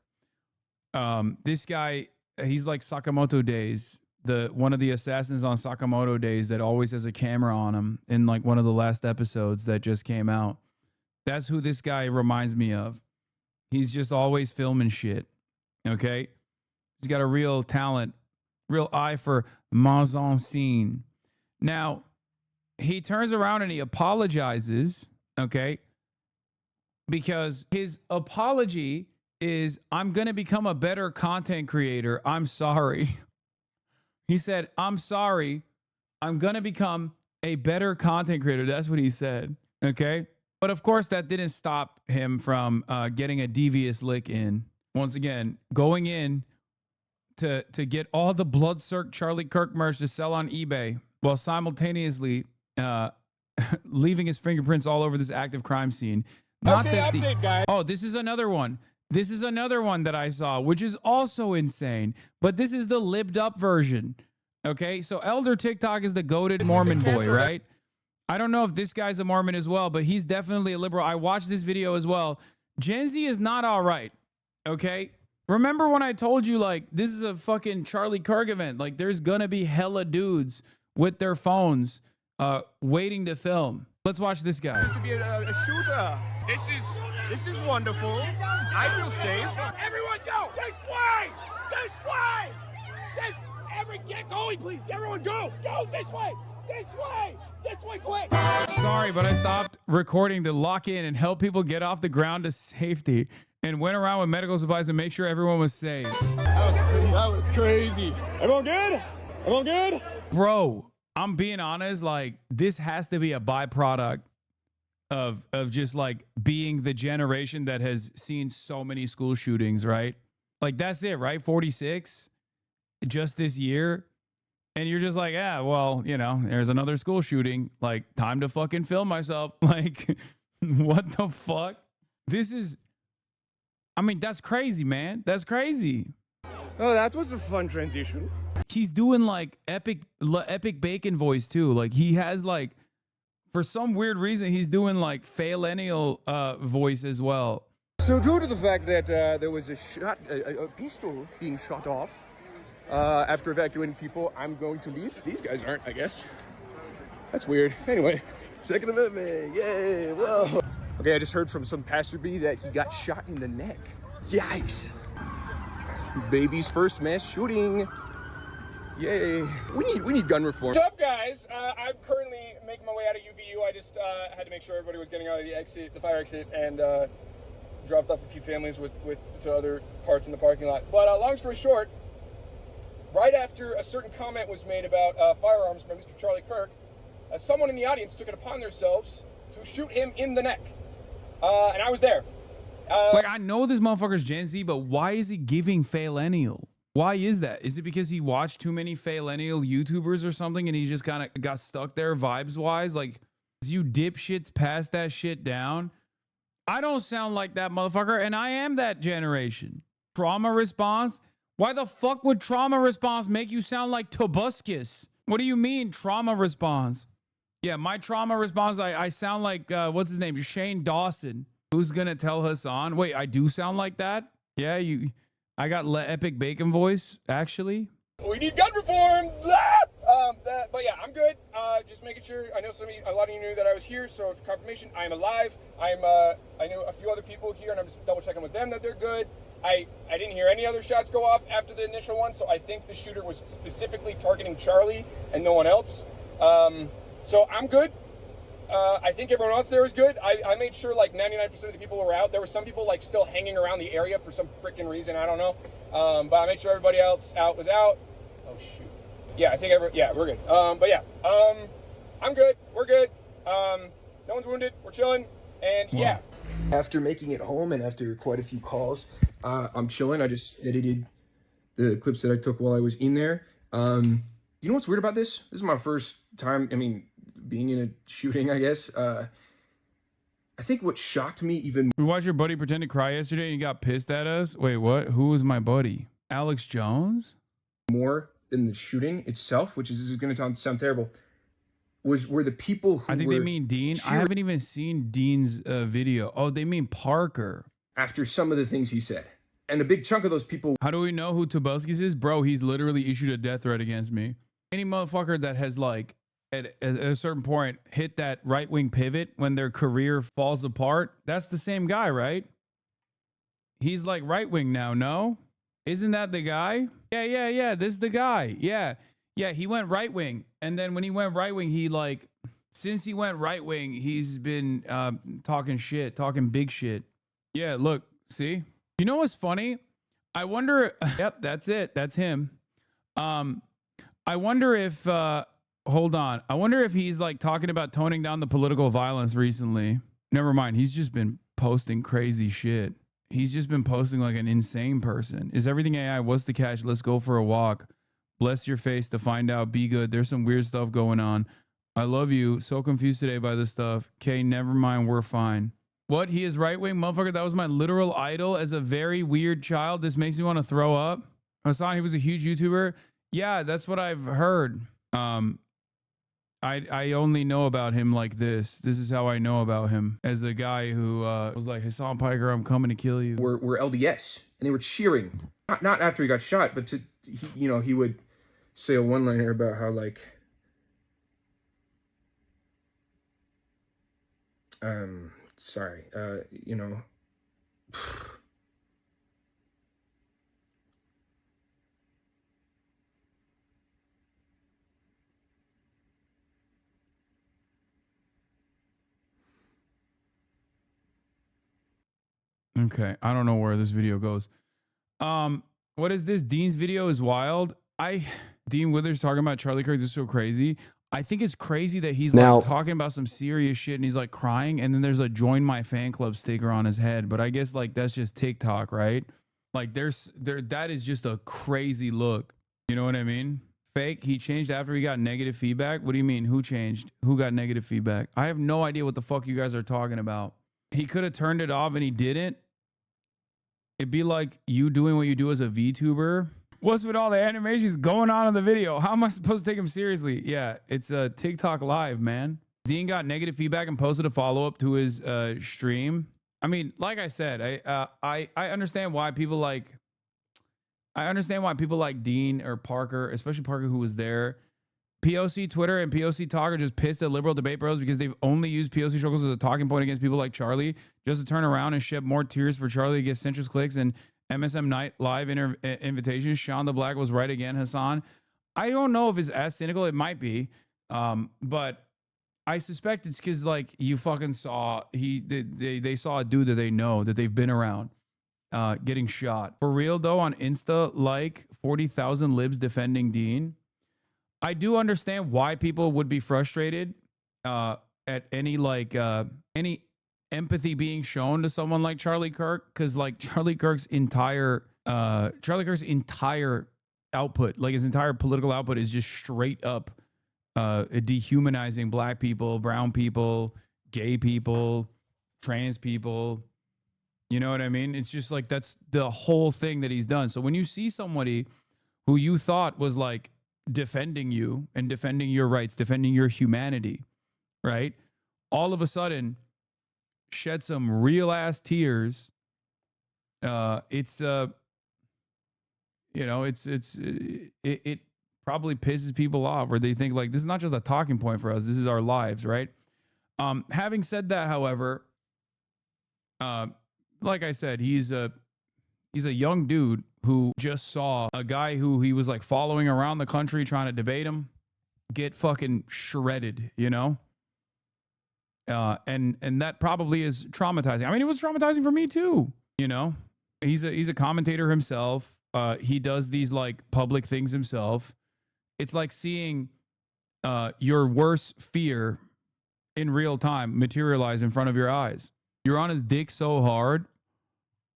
This guy, he's like Sakamoto Days. One of the assassins on Sakamoto Days that always has a camera on him in like one of the last episodes that just came out. That's who this guy reminds me of. He's just always filming shit. Okay? He's got a real talent, real eye for mise en scene. Now, he turns around and he apologizes, okay? Because his apology is, I'm going to become a better content creator. I'm sorry. He said, I'm sorry. I'm going to become a better content creator. That's what he said. Okay. But of course, that didn't stop him from getting a devious lick in. Once again, going in to get all the blood-soaked Charlie Kirk merch to sell on eBay while simultaneously leaving his fingerprints all over this active crime scene. Not okay, that update, guys. Oh, this is another one. This is another one that I saw, which is also insane. But this is the libbed up version. Okay, so Elder TikTok is the goated Mormon boy, right? I don't know if this guy's a Mormon as well, but he's definitely a liberal. I watched this video as well. Gen Z is not all right. Okay, remember when I told you, like, this is a fucking Charlie Kirk event? Like, there's gonna be hella dudes with their phones waiting to film. Let's watch this guy. Used to be a shooter. This is wonderful. I feel safe. Everyone go this way. This way. Get going, please. Everyone go. Go this way. This way. This way, quick. Sorry, but I stopped recording to lock in and help people get off the ground to safety, and went around with medical supplies to make sure everyone was safe. That was crazy. Everyone good? Everyone good? Bro, I'm being honest, like, this has to be a byproduct of just like being the generation that has seen so many school shootings, right? Like, that's it, right? 46 just this year. And you're just like, yeah, well, you know, there's another school shooting. Like, time to fucking film myself. Like, what the fuck? This is, I mean, that's crazy, man. That's crazy. Oh, that was a fun transition. He's doing like epic bacon voice too. Like, he has like, for some weird reason, he's doing like faillennial voice as well. So due to the fact that there was a pistol being shot off after evacuating people, I'm going to leave. These guys aren't, I guess. That's weird. Anyway, Second Amendment, yay, whoa. Okay, I just heard from some passerby that he got shot in the neck. Yikes. Baby's first mass shooting. Yay. We need gun reform. What's up, guys? I'm currently making my way out of UVU. I just had to make sure everybody was getting out of the fire exit, and dropped off a few families to other parts in the parking lot. But long story short, right after a certain comment was made about firearms by Mr. Charlie Kirk, someone in the audience took it upon themselves to shoot him in the neck. And I was there. Like, I know this motherfucker's Gen Z, but why is he giving faillennial? Why is that? Is it because he watched too many faillennial YouTubers or something and he just kind of got stuck there vibes-wise? Like, you dipshits pass that shit down? I don't sound like that motherfucker, and I am that generation. Trauma response? Why the fuck would trauma response make you sound like Tobuscus? What do you mean, trauma response? Yeah, my trauma response, I sound like, what's his name? Shane Dawson. Who's gonna tell Hassan? Wait, I do sound like that? Yeah, I got epic bacon voice, actually. We need gun reform! But yeah, I'm good. Just making sure. I know a lot of you knew that I was here, so confirmation, I'm alive. I knew a few other people here, and I'm just double checking with them that they're good. I didn't hear any other shots go off after the initial one, so I think the shooter was specifically targeting Charlie and no one else. So I'm good. I think everyone else there is good. I made sure like 99% of the people were out. There were some people like still hanging around the area for some freaking reason. I don't know. But I made sure everybody else was out. Oh shoot. Yeah, I think we're good. But yeah, I'm good. We're good. No one's wounded. We're chilling. And yeah. After making it home and after quite a few calls, I'm chilling. I just edited the clips that I took while I was in there. You know what's weird about this? This is my first time, being in a shooting, I guess. I think what shocked me even... We watched your buddy pretend to cry yesterday and he got pissed at us. Wait, what? Who was my buddy? Alex Jones? More than the shooting itself, which is going to sound terrible, were the people who I think they mean Dean. I haven't even seen Dean's video. Oh, they mean Parker. After some of the things he said. And a big chunk of those people... How do we know who Tobuscus is? Bro, he's literally issued a death threat against me. Any motherfucker that has like... At a certain point, hit that right-wing pivot when their career falls apart. That's the same guy, right? He's like right-wing now, no? Isn't that the guy? Yeah. This is the guy. Yeah. He went right-wing. And then when he went right-wing, since he went right-wing, he's been talking big shit. Yeah, look, see? You know what's funny? I wonder... Yep, that's it. That's him. I wonder if... Hold on. I wonder if he's like talking about toning down the political violence recently. Never mind. He's just been posting crazy shit. He's just been posting like an insane person. Is everything AI? What's the catch? Let's go for a walk. Bless your face to find out. Be good. There's some weird stuff going on. I love you. So confused today by this stuff. Okay, never mind. We're fine. What? He is right wing? Motherfucker, that was my literal idol as a very weird child. This makes me want to throw up. Hassan, he was a huge YouTuber. Yeah, that's what I've heard. I only know about him like this. This is how I know about him, as a guy who was like, Hassan Piker, I'm coming to kill you. Were LDS, and they were cheering, not after he got shot, but he would say a one-liner about how like, Okay, I don't know where this video goes. What is this? Dean's video is wild. Dean Withers talking about Charlie Kirk is so crazy. I think it's crazy that he's like talking about some serious shit and he's like crying, and then there's a join my fan club sticker on his head. But I guess like that's just TikTok, right? Like that is just a crazy look. You know what I mean? Fake. He changed after he got negative feedback. What do you mean? Who changed? Who got negative feedback? I have no idea what the fuck you guys are talking about. He could have turned it off and he didn't. It'd be like you doing what you do as a VTuber. What's with all the animations going on in the video? How am I supposed to take him seriously? Yeah, it's a TikTok live, man. Dean got negative feedback and posted a follow-up to his stream. I mean, like I said, I understand why people like Dean or Parker, especially Parker, who was there. POC Twitter and POC Talk are just pissed at liberal debate bros because they've only used POC struggles as a talking point against people like Charlie, just to turn around and shed more tears for Charlie against centrist clicks and MSM Night live invitations. Sean the Black was right again, Hassan. I don't know if it's as cynical. It might be, but I suspect it's because like you fucking saw they saw a dude that they know that they've been around getting shot. For real though, on Insta, like 40,000 libs defending Dean. I do understand why people would be frustrated at any empathy being shown to someone like Charlie Kirk, because like Charlie Kirk's entire output, like his entire political output, is just straight up dehumanizing black people, brown people, gay people, trans people. You know what I mean? It's just like that's the whole thing that he's done. So when you see somebody who you thought was like defending you and defending your rights, defending your humanity, right? All of a sudden shed some real ass tears. It probably pisses people off, where they think like, this is not just a talking point for us. This is our lives, right? Having said that, however, like I said, he's a young dude who just saw a guy who he was like following around the country trying to debate him get fucking shredded, you know? And that probably is traumatizing. I mean, it was traumatizing for me too, you know? He's a commentator himself. He does these like public things himself. It's like seeing your worst fear in real time materialize in front of your eyes. You're on his dick so hard.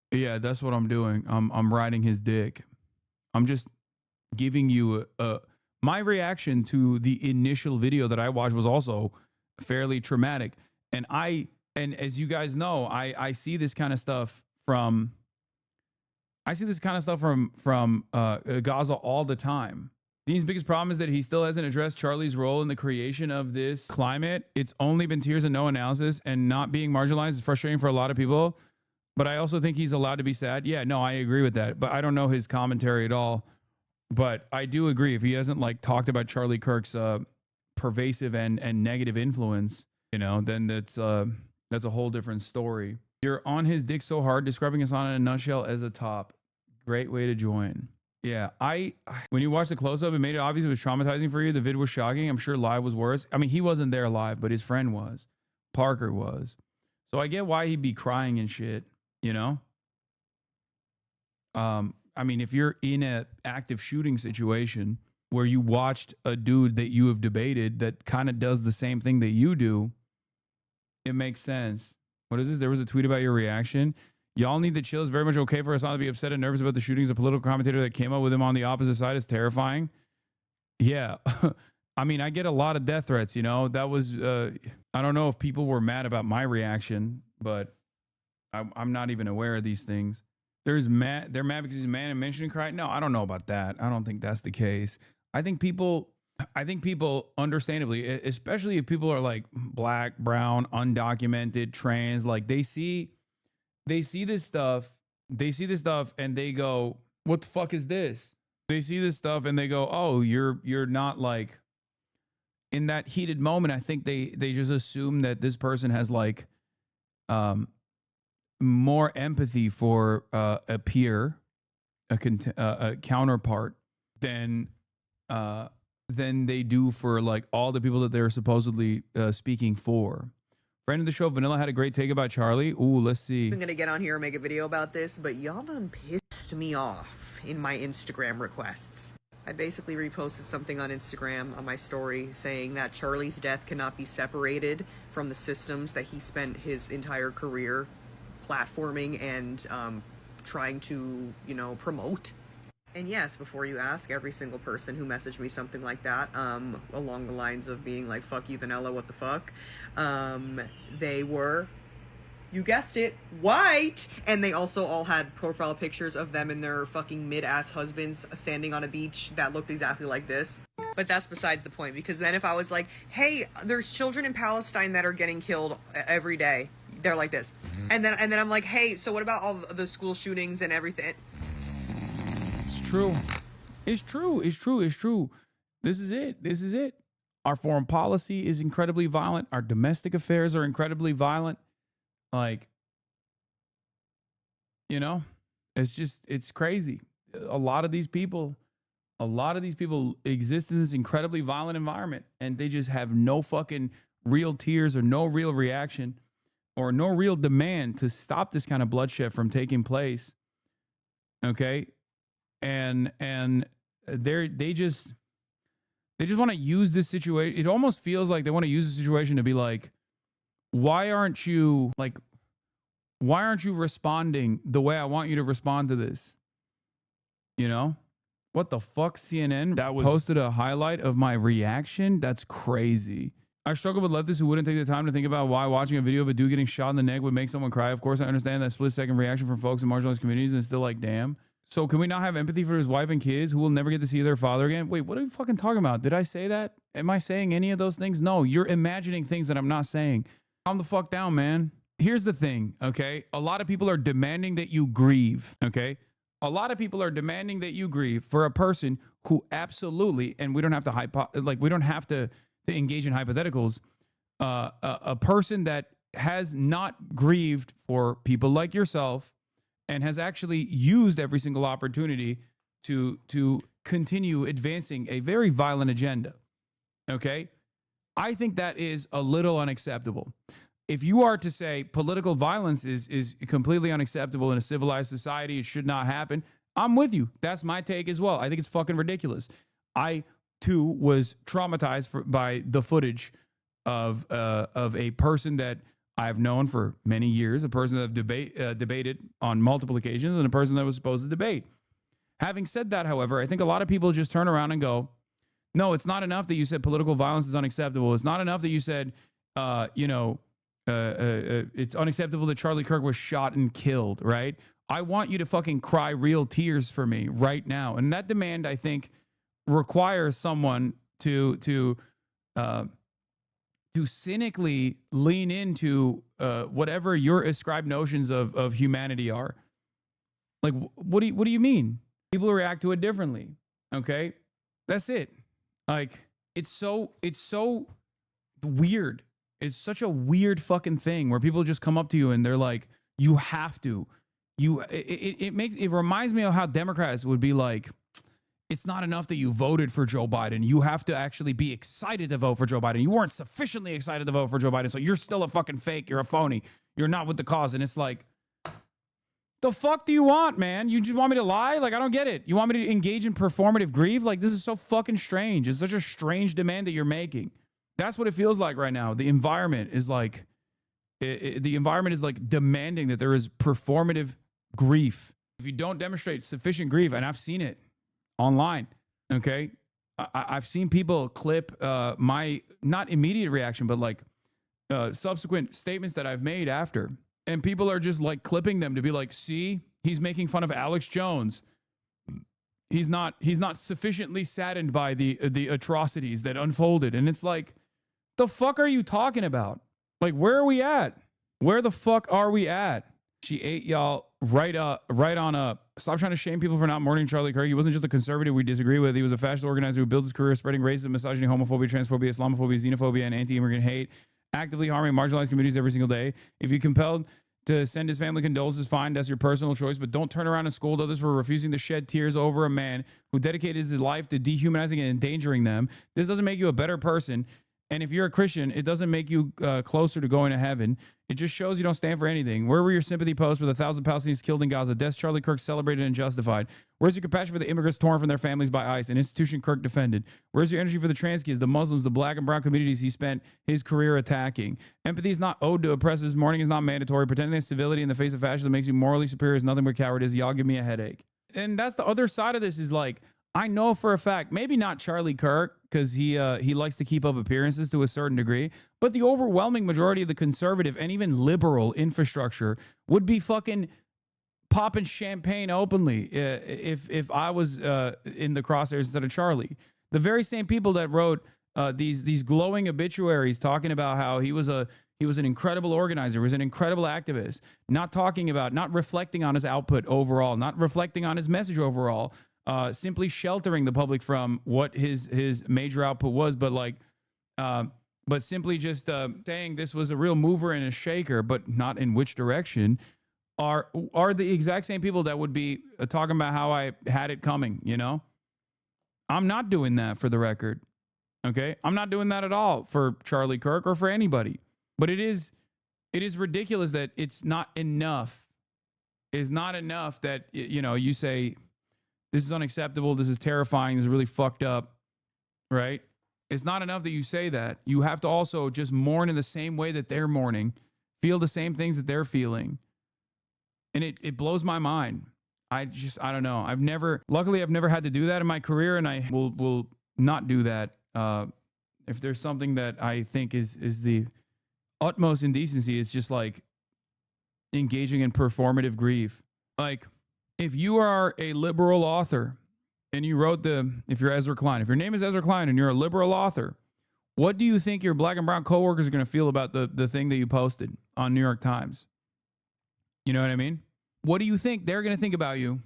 Yeah, that's what I'm doing. I'm riding his dick. I'm just giving you my reaction to the initial video that I watched was also fairly traumatic. And as you guys know, I see this kind of stuff from Gaza all the time. Dean's biggest problem is that he still hasn't addressed Charlie's role in the creation of this climate. It's only been tears and no analysis, and not being marginalized is frustrating for a lot of people. But I also think he's allowed to be sad. Yeah, no, I agree with that. But I don't know his commentary at all. But I do agree, if he hasn't like talked about Charlie Kirk's pervasive and negative influence, you know, then that's a whole different story. You're on his dick so hard, describing Hassan in a nutshell as a top. Great way to join. Yeah, when you watch the close-up, it made it obvious it was traumatizing for you. The vid was shocking. I'm sure live was worse. I mean, he wasn't there live, but his friend was. Parker was. So I get why he'd be crying and shit. You know, I mean, if you're in an active shooting situation where you watched a dude that you have debated that kind of does the same thing that you do, it makes sense. What is this? There was a tweet about your reaction. Y'all need to chill. It's very much okay for us not to be upset and nervous about the shootings. A political commentator that came up with him on the opposite side is terrifying. Yeah. I mean, I get a lot of death threats, you know. That was, I don't know if people were mad about my reaction, but I'm not even aware of these things. They're mad because he's a man and mentioning cry. No, I don't know about that. I don't think that's the case. I think people understandably, especially if people are like black, brown, undocumented, trans, like they see this stuff and they go, what the fuck is this? They see this stuff and they go, oh, you're not like, in that heated moment, I think they just assume that this person has like more empathy for a peer, a counterpart than they do for like all the people that they're supposedly speaking for. Friend of the show, Vanilla, had a great take about Charlie. Ooh, let's see. I'm gonna get on here and make a video about this, but y'all done pissed me off in my Instagram requests. I basically reposted something on Instagram on my story saying that Charlie's death cannot be separated from the systems that he spent his entire career platforming and trying to, promote. And yes, before you ask, every single person who messaged me something like that, along the lines of being like, fuck you, Vanilla, what the fuck, they were, you guessed it, white! And they also all had profile pictures of them and their fucking mid-ass husbands standing on a beach that looked exactly like this. But that's beside the point, because then if I was like, hey, there's children in Palestine that are getting killed every day, they're like this. And then I'm like, hey, so what about all the school shootings and everything? True. It's true. It's true. It's true. This is it. This is it. Our foreign policy is incredibly violent. Our domestic affairs are incredibly violent. Like, you know, it's crazy. A lot of these people exist in this incredibly violent environment, and they just have no fucking real tears or no real reaction or no real demand to stop this kind of bloodshed from taking place. Okay. And they just want to use this situation. It almost feels like they want to use the situation to be like, why aren't you responding the way I want you to respond to this? You know, what the fuck? CNN posted a highlight of my reaction. That's crazy. I struggle with leftists who wouldn't take the time to think about why watching a video of a dude getting shot in the neck would make someone cry. Of course, I understand that split-second reaction from folks in marginalized communities, and it's still like, damn. So can we not have empathy for his wife and kids who will never get to see their father again? Wait, what are you fucking talking about? Did I say that? Am I saying any of those things? No, you're imagining things that I'm not saying. Calm the fuck down, man. Here's the thing, okay? A lot of people are demanding that you grieve, okay? A lot of people are demanding that you grieve for a person who absolutely, and we don't have to engage in hypotheticals, a person that has not grieved for people like yourself and has actually used every single opportunity to continue advancing a very violent agenda. Okay? I think that is a little unacceptable. If you are to say political violence is completely unacceptable in a civilized society, it should not happen, I'm with you. That's my take as well. I think it's fucking ridiculous. I, too, was traumatized by the footage of a person that I've known for many years, a person that I've debated on multiple occasions, and a person that was supposed to debate. Having said that, however, I think a lot of people just turn around and go, no, it's not enough that you said political violence is unacceptable. It's not enough that you said, it's unacceptable that Charlie Kirk was shot and killed, right? I want you to fucking cry real tears for me right now. And that demand, I think, requires someone to cynically lean into whatever your ascribed notions of humanity are. Like, what do you mean? People react to it differently. Okay, that's it. Like, it's so weird. It's such a weird fucking thing where people just come up to you and they're like, you have to. It reminds me of how Democrats would be like, it's not enough that you voted for Joe Biden. You have to actually be excited to vote for Joe Biden. You weren't sufficiently excited to vote for Joe Biden, so you're still a fucking fake. You're a phony. You're not with the cause. And it's like, the fuck do you want, man? You just want me to lie? Like, I don't get it. You want me to engage in performative grief? Like, this is so fucking strange. It's such a strange demand that you're making. That's what it feels like right now. The environment is like, demanding that there is performative grief. If you don't demonstrate sufficient grief, and I've seen it online, okay? I've seen people clip my, not immediate reaction, but like subsequent statements that I've made after. And people are just like clipping them to be like, see, he's making fun of Alex Jones. He's not sufficiently saddened by the atrocities that unfolded. And it's like, the fuck are you talking about? Like, where are we at? Where the fuck are we at? She ate y'all right on up. Stop trying to shame people for not mourning Charlie Kirk. He wasn't just a conservative we disagree with. He was a fascist organizer who built his career spreading racism, misogyny, homophobia, transphobia, Islamophobia, xenophobia, and anti-immigrant hate, actively harming marginalized communities every single day. If you're compelled to send his family condolences, fine, that's your personal choice, but don't turn around and scold others for refusing to shed tears over a man who dedicated his life to dehumanizing and endangering them. This doesn't make you a better person. And if you're a Christian, it doesn't make you closer to going to heaven. It just shows you don't stand for anything. Where were your sympathy posts with 1,000 Palestinians killed in Gaza, deaths Charlie Kirk celebrated and justified? Where's your compassion for the immigrants torn from their families by ICE, an institution Kirk defended? Where's your energy for the trans kids, the Muslims, the black and brown communities he spent his career attacking? Empathy is not owed to oppressors. Mourning is not mandatory. Pretending that civility in the face of fascism makes you morally superior is nothing but cowardice. Y'all give me a headache. and that's the other side of this is like, I know for a fact, maybe not Charlie Kirk, because he likes to keep up appearances to a certain degree, but the overwhelming majority of the conservative and even liberal infrastructure would be fucking popping champagne openly if I was in the crosshairs instead of Charlie. The very same people that wrote these glowing obituaries talking about how he was an incredible organizer, was an incredible activist, not reflecting on his output overall, not reflecting on his message overall, simply sheltering the public from what his major output was, but simply just saying this was a real mover and a shaker, but not in which direction, are the exact same people that would be talking about how I had it coming, you know? I'm not doing that, for the record. Okay? I'm not doing that at all for Charlie Kirk or for anybody. But it is ridiculous that it's not enough. It's not enough that, you know, you say, this is unacceptable, this is terrifying, this is really fucked up, right? It's not enough that you say that. You have to also just mourn in the same way that they're mourning, feel the same things that they're feeling. And it blows my mind. I don't know. Luckily, I've never had to do that in my career, and I will not do that. If there's something that I think is the utmost indecency, it's just like engaging in performative grief. Like, if you are a liberal author and you wrote if you're Ezra Klein, if your name is Ezra Klein and you're a liberal author, what do you think your black and brown coworkers are going to feel about the thing that you posted on New York Times? You know what I mean? What do you think they're going to think about you?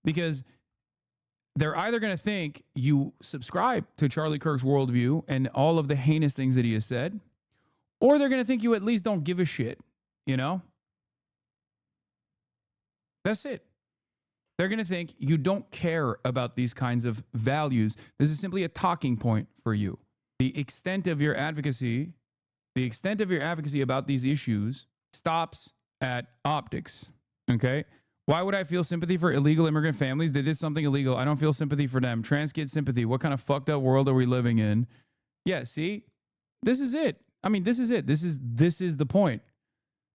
Because they're either going to think you subscribe to Charlie Kirk's worldview and all of the heinous things that he has said, or they're going to think you at least don't give a shit, you know? That's it. They're going to think you don't care about these kinds of values. This is simply a talking point for you. The extent of your advocacy about these issues stops at optics, okay? Why would I feel sympathy for illegal immigrant families? They did something illegal. I don't feel sympathy for them. Trans kid sympathy. What kind of fucked up world are we living in? Yeah, see? This is it. I mean, this is it. This is the point.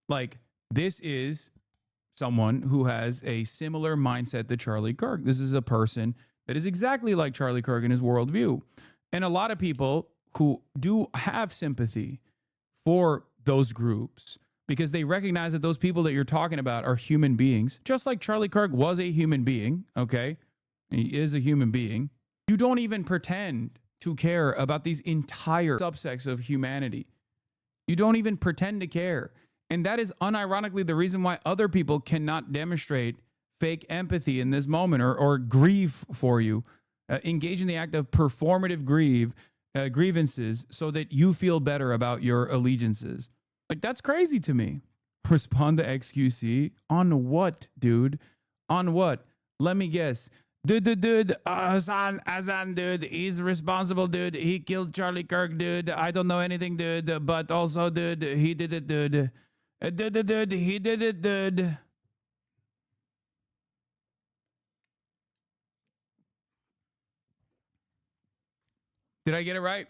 Like, this is someone who has a similar mindset to Charlie Kirk. This is a person that is exactly like Charlie Kirk in his worldview. And a lot of people who do have sympathy for those groups, because they recognize that those people that you're talking about are human beings, just like Charlie Kirk was a human being, okay? He is a human being. You don't even pretend to care about these entire subsects of humanity. You don't even pretend to care. And that is unironically the reason why other people cannot demonstrate fake empathy in this moment or grieve for you. Engage in the act of performative grievances so that you feel better about your allegiances. Like, that's crazy to me. Respond to XQC? On what, dude? On what? Let me guess. Dude, Hassan, dude, he's responsible, dude. He killed Charlie Kirk, dude. I don't know anything, dude. But also, dude, he did it, dude. Dude, he did it, dude. Did I get it right?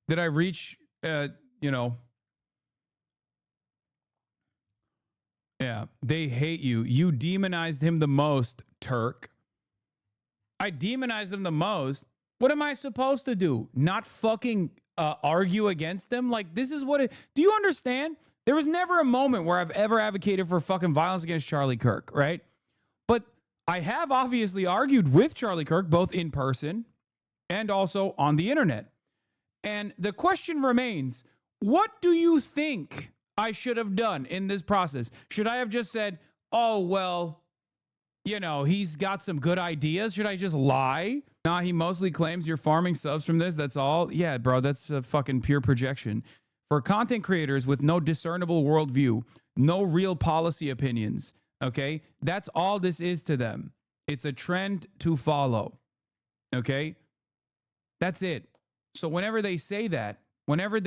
Did I reach, Yeah, they hate you. You demonized him the most, Turk. I demonized him the most. What am I supposed to do? Not fucking argue against them? Like, this is what it... Do you understand? There was never a moment where I've ever advocated for fucking violence against Charlie Kirk, right? But I have obviously argued with Charlie Kirk, both in person and also on the internet. And the question remains, what do you think I should have done in this process? Should I have just said, oh, well, he's got some good ideas. Should I just lie? Nah, he mostly claims you're farming subs from this. That's all. Yeah, bro, that's a fucking pure projection. For content creators with no discernible worldview, no real policy opinions, okay? That's all this is to them. It's a trend to follow, okay? That's it. So whenever they say that, they're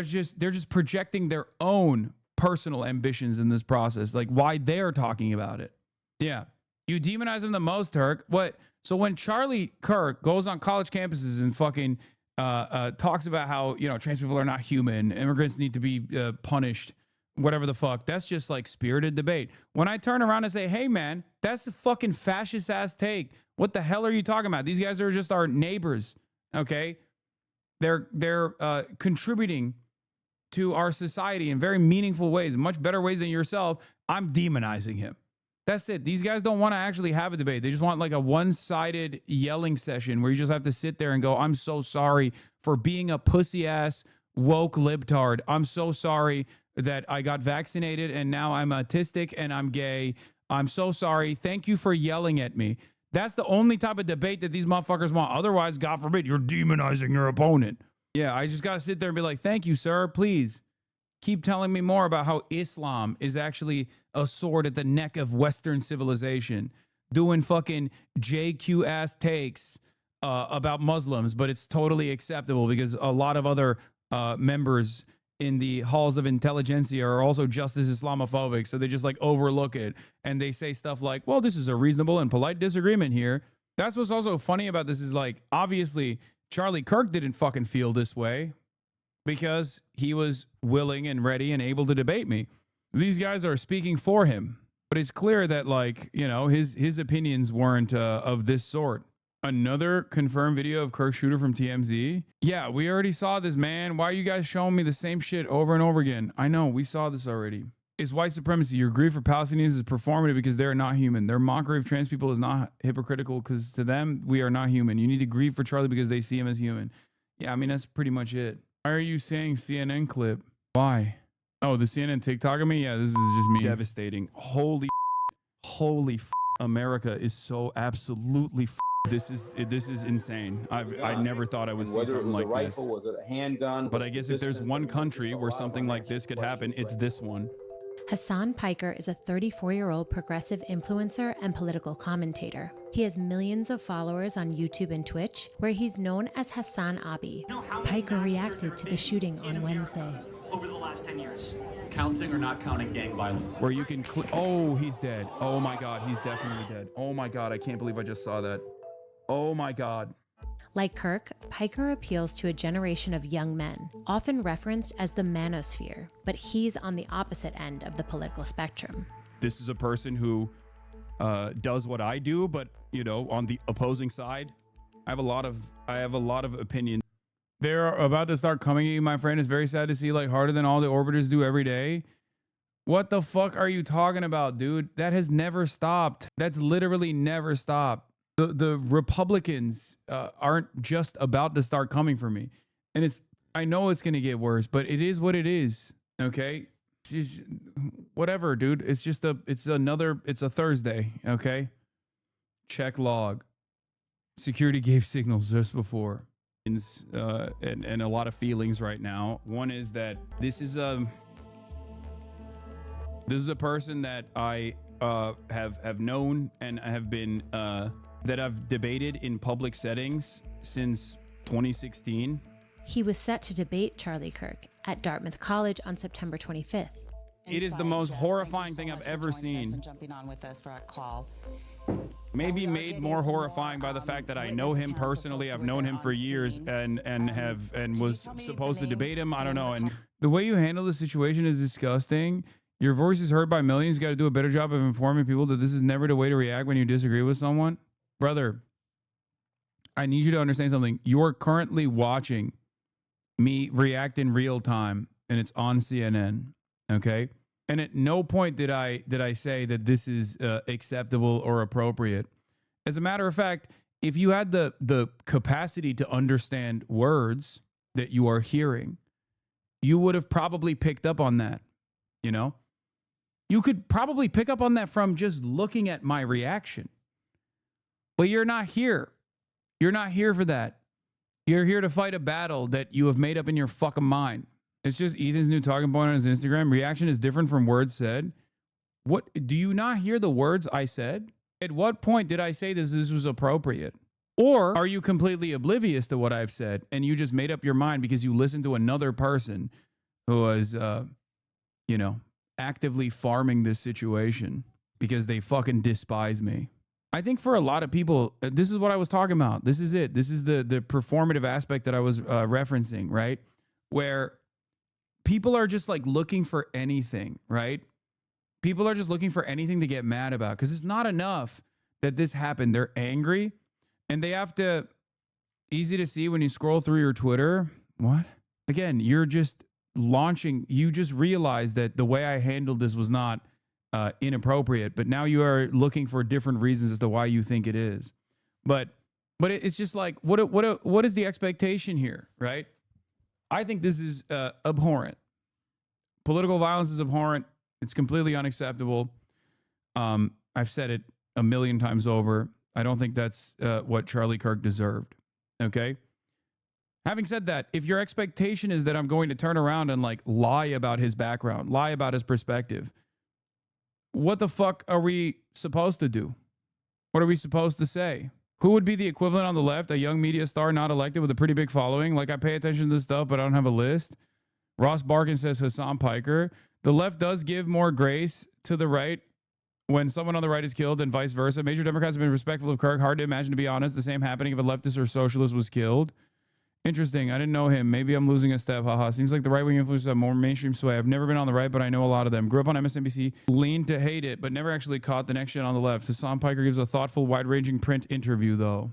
just projecting their own personal ambitions in this process, like why they're talking about it. Yeah. You demonize them the most, Turk. What? So when Charlie Kirk goes on college campuses and fucking talks about how, trans people are not human, immigrants need to be punished, whatever the fuck. That's just like spirited debate. When I turn around and say, hey man, that's a fucking fascist ass take. What the hell are you talking about? These guys are just our neighbors. Okay. They're contributing to our society in very meaningful ways, much better ways than yourself. I'm demonizing him. That's it. These guys don't want to actually have a debate. They just want like a one-sided yelling session where you just have to sit there and go, I'm so sorry for being a pussy ass woke libtard. I'm so sorry that I got vaccinated and now I'm autistic and I'm gay. I'm so sorry. Thank you for yelling at me. That's the only type of debate that these motherfuckers want. Otherwise, God forbid, you're demonizing your opponent. Yeah, I just got to sit there and be like, thank you, sir. Please keep telling me more about how Islam is actually a sword at the neck of Western civilization, doing fucking JQ ass takes about Muslims, but it's totally acceptable because a lot of other members in the halls of intelligentsia are also just as Islamophobic. So they just like overlook it and they say stuff like, well, this is a reasonable and polite disagreement here. That's what's also funny about this is like, obviously Charlie Kirk didn't fucking feel this way because he was willing and ready and able to debate me. These guys are speaking for him, but it's clear that like, you know, his opinions weren't of this sort. Another confirmed video of Kirk Shooter from TMZ. Yeah, we already saw this, man. Why are you guys showing me the same shit over and over again? I know, we saw this already. Is white supremacy. Your grief for Palestinians is performative because they're not human. Their mockery of trans people is not hypocritical because to them, we are not human. You need to grieve for Charlie because they see him as human. Yeah, I mean, that's pretty much it. Why are you saying CNN clip? Why? Oh, the CNN TikTok of me? Yeah, this is just me. Devastating. Holy America is so absolutely this is insane. I never thought I would see something like this. Was it a handgun? But I guess if there's one country where something like this could happen, it's this one. Hassan Piker is a 34-year-old progressive influencer and political commentator. He has millions of followers on YouTube and Twitch, where he's known as Hasanabi. Piker reacted to the shooting on Wednesday. Over the last 10 years. Counting or not counting gang violence? Where you can oh, he's dead. Oh my God, he's definitely dead. Oh my God, I can't believe I just saw that. Oh my God. Like Kirk, Piker appeals to a generation of young men, often referenced as the manosphere, but he's on the opposite end of the political spectrum. This is a person who does what I do, but you know, on the opposing side, I have a lot of opinions. They're about to start coming at you, my friend. It's very sad to see, like, harder than all the orbiters do every day. What the fuck are you talking about, dude? That has never stopped. That's literally never stopped. The Republicans aren't just about to start coming for me. And I know it's going to get worse, but it is what it is. Okay. It's just, whatever, dude. It's a Thursday. Okay. Check log. Security gave signals just before. And a lot of feelings right now. One is that this is a person that I have known and have been that I've debated in public settings since 2016. He was set to debate Charlie Kirk at Dartmouth College on September 25th. It is the most horrifying thing I've ever seen. And jumping on with us for our call. Maybe made more horrifying by the fact that I know him personally. I've known him for years and was supposed to debate him. I don't know. And the way you handle the situation is disgusting. Your voice is heard by millions. You got to do a better job of informing people that this is never the way to react when you disagree with someone. Brother, I need you to understand something. You're currently watching me react in real time, and it's on CNN. Okay. And at no point did I say that this is acceptable or appropriate. As a matter of fact, if you had the capacity to understand words that you are hearing, you would have probably picked up on that. You know, you could probably pick up on that from just looking at my reaction. But you're not here. You're not here for that. You're here to fight a battle that you have made up in your fucking mind. It's just Ethan's new talking point on his Instagram. Reaction is different from words said. What do you not hear the words I said? At what point did I say this was appropriate? Or are you completely oblivious to what I've said and you just made up your mind because you listened to another person who was, actively farming this situation because they fucking despise me? I think for a lot of people, this is what I was talking about. This is it. This is the performative aspect that I was referencing, right? Where people are just like looking for anything, right? People are just looking for anything to get mad about because it's not enough that this happened. They're angry and they have to, easy to see when you scroll through your Twitter. What? Again, you're just launching, you just realize that the way I handled this was not inappropriate, but now you are looking for different reasons as to why you think it is. But it's just like, what is the expectation here, right? I think this is abhorrent. Political violence is abhorrent. It's completely unacceptable. I've said it a million times over. I don't think that's what Charlie Kirk deserved. Okay. Having said that, if your expectation is that I'm going to turn around and like lie about his background, lie about his perspective, what the fuck are we supposed to do? What are we supposed to say? Who would be the equivalent on the left? A young media star not elected with a pretty big following. Like, I pay attention to this stuff, but I don't have a list. Ross Barkin says Hassan Piker. The left does give more grace to the right when someone on the right is killed and vice versa. Major Democrats have been respectful of Kirk. Hard to imagine, to be honest, the same happening if a leftist or socialist was killed. Interesting. I didn't know him. Maybe I'm losing a step. Haha. Seems like the right-wing influencers have more mainstream sway. I've never been on the right, but I know a lot of them. Grew up on MSNBC, leaned to hate it, but never actually caught the next shit on the left. Hassan Piker gives a thoughtful, wide-ranging print interview, though.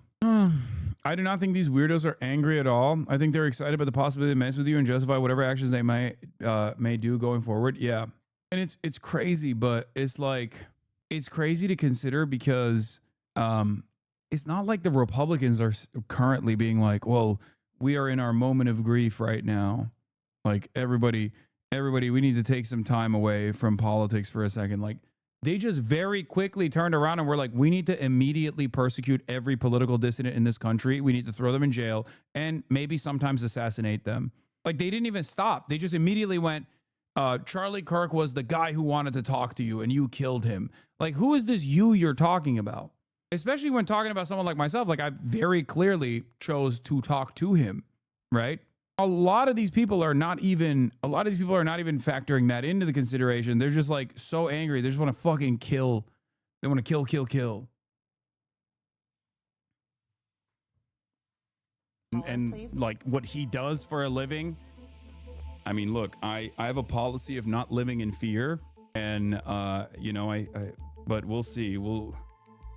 I do not think these weirdos are angry at all. I think they're excited by the possibility to mess with you and justify whatever actions they may do going forward. Yeah. And it's crazy, but it's like, it's crazy to consider because it's not like the Republicans are currently being like, well, we are in our moment of grief right now. Like everybody, we need to take some time away from politics for a second. Like they just very quickly turned around and were like, we need to immediately persecute every political dissident in this country. We need to throw them in jail and maybe sometimes assassinate them. Like they didn't even stop. They just immediately went, Charlie Kirk was the guy who wanted to talk to you and you killed him. Like, who is this you you're talking about? Especially when talking about someone like myself, like I very clearly chose to talk to him, right? A lot of these people are not even factoring that into the consideration. They're just like so angry. They just want to fucking kill. They want to kill. And like what he does for a living. I mean, look, I have a policy of not living in fear, and you know, but we'll see.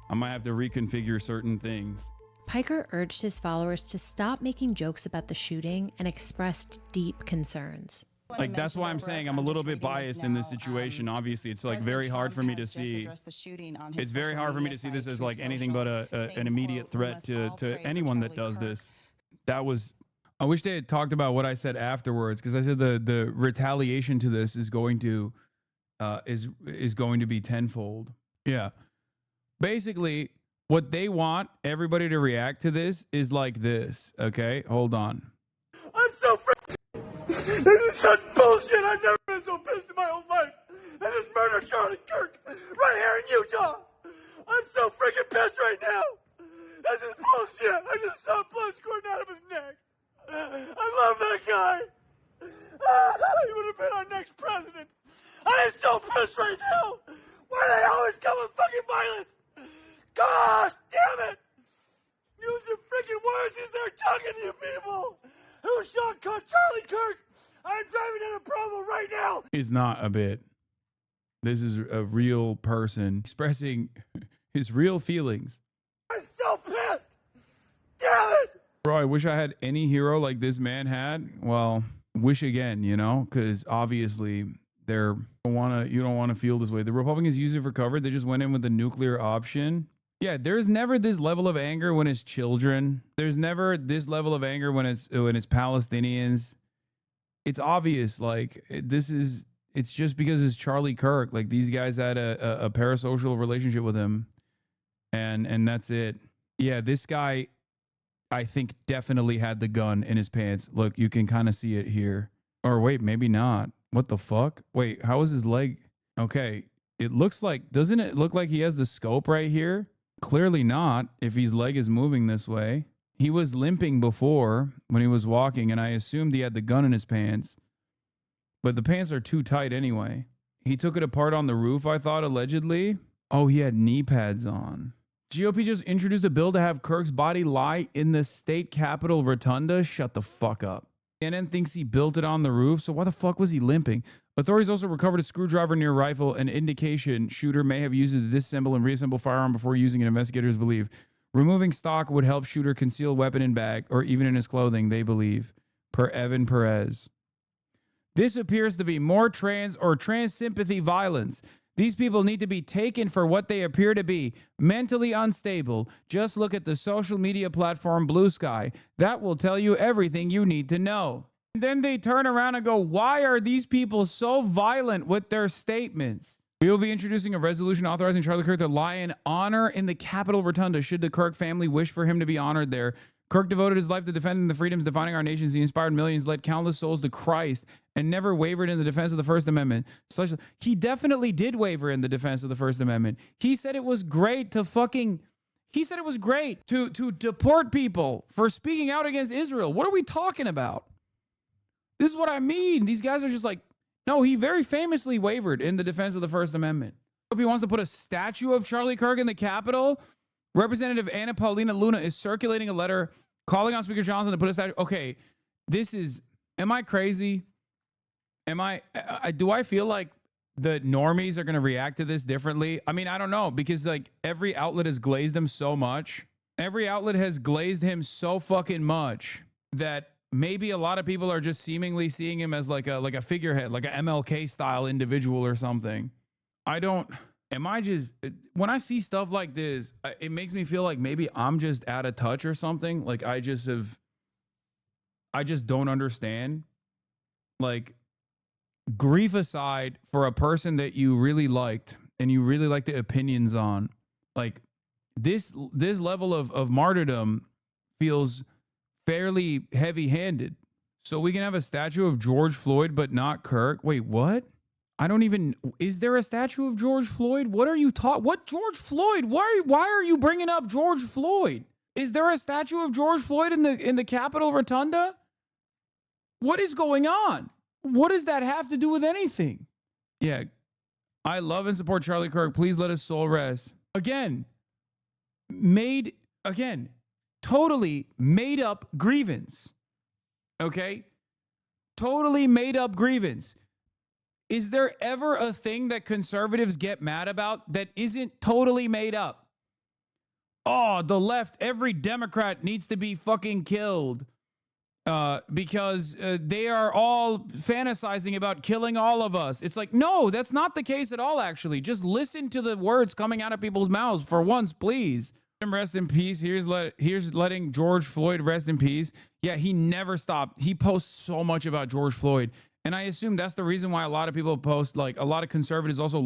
I might have to reconfigure certain things. Piker urged his followers to stop making jokes about the shooting and expressed deep concerns. Like, that's why I'm saying I'm a little bit biased in this situation. Obviously, it's like very hard for me to see. It's very hard for me to see this as like anything but an immediate threat to anyone that does this. I wish they had talked about what I said afterwards, because I said the retaliation to this is going to be tenfold. Yeah. Basically, what they want everybody to react to this is like this. Okay, hold on. I'm so This is such bullshit. I've never been so pissed in my whole life. And this murder Charlie Kirk right here in Utah. I'm so freaking pissed right now. This is bullshit. I just saw blood squirting out of his neck. I love that guy. He would have been our next president. I am so pissed right now. Why do they always come with fucking violence? Gosh damn it! Use your freaking words as they're talking to you people. Who shot Charlie Kirk? I'm driving down a Provo right now. It's not a bit. This is a real person expressing his real feelings. I'm so pissed. Damn it! Bro, I wish I had any hero like this man had. Well, wish again, you know, because obviously you don't want to feel this way. The Republicans use it for cover. They just went in with the nuclear option. Yeah, there's never this level of anger when it's children. There's never this level of anger when it's Palestinians. It's obvious, like it's just because it's Charlie Kirk. Like these guys had a parasocial relationship with him, and that's it. Yeah, this guy, I think, definitely had the gun in his pants. Look, you can kind of see it here. Or wait, maybe not. What the fuck? Wait, how is his leg? Okay, it looks like, doesn't it look like he has the scope right here? Clearly not, if his leg is moving this way. He was limping before when he was walking, and I assumed he had the gun in his pants. But the pants are too tight anyway. He took it apart on the roof, I thought, allegedly. Oh, he had knee pads on. GOP just introduced a bill to have Kirk's body lie in the state capitol rotunda. Shut the fuck up. CNN thinks he built it on the roof, so why the fuck was he limping? Authorities also recovered a screwdriver near a rifle, an indication shooter may have used it to disassemble and reassemble firearm before using it, investigators believe. Removing stock would help shooter conceal weapon in bag or even in his clothing, they believe, per Evan Perez. This appears to be more trans or trans sympathy violence. These people need to be taken for what they appear to be, mentally unstable. Just look at the social media platform Blue Sky. That will tell you everything you need to know. And then they turn around and go, why are these people so violent with their statements? We will be introducing a resolution authorizing Charlie Kirk to lie in honor in the Capitol Rotunda should the Kirk family wish for him to be honored there. Kirk devoted his life to defending the freedoms defining our nations. He inspired millions, led countless souls to Christ, and never wavered in the defense of the First Amendment. He definitely did waver in the defense of the First Amendment. He said it was great to deport people for speaking out against Israel. What are we talking about? This is what I mean. These guys are just like, no, he very famously wavered in the defense of the First Amendment. He wants to put a statue of Charlie Kirk in the Capitol. Representative Anna Paulina Luna is circulating a letter calling on Speaker Johnson to put a statue. Okay, am I crazy? Do I feel like the normies are going to react to this differently? I mean, I don't know, because like every outlet has glazed him so much. Every outlet has glazed him so fucking much that maybe a lot of people are just seemingly seeing him as like a figurehead, like a MLK style individual or something. When I see stuff like this, it makes me feel like maybe I'm just out of touch or something. Like I just don't understand. Like, grief aside, for a person that you really liked and you really liked the opinions on, like this level of martyrdom feels fairly heavy-handed. So we can have a statue of George Floyd, but not Kirk. Wait, what? Is there a statue of George Floyd? What are you what George Floyd? Why are you bringing up George Floyd? Is there a statue of George Floyd in the Capitol Rotunda? What is going on? What does that have to do with anything? Yeah, I love and support Charlie Kirk. Please let his soul rest. Totally made up grievance. Okay? Totally made up grievance. Is there ever a thing that conservatives get mad about that isn't totally made up? Oh, the left, every Democrat needs to be fucking killed because they are all fantasizing about killing all of us. It's like, no, that's not the case at all, actually. Just listen to the words coming out of people's mouths for once, please. Rest in peace. Here's letting George Floyd rest in peace. Yeah, he never stopped. He posts so much about George Floyd. And I assume that's the reason why a lot of people post, like a lot of conservatives also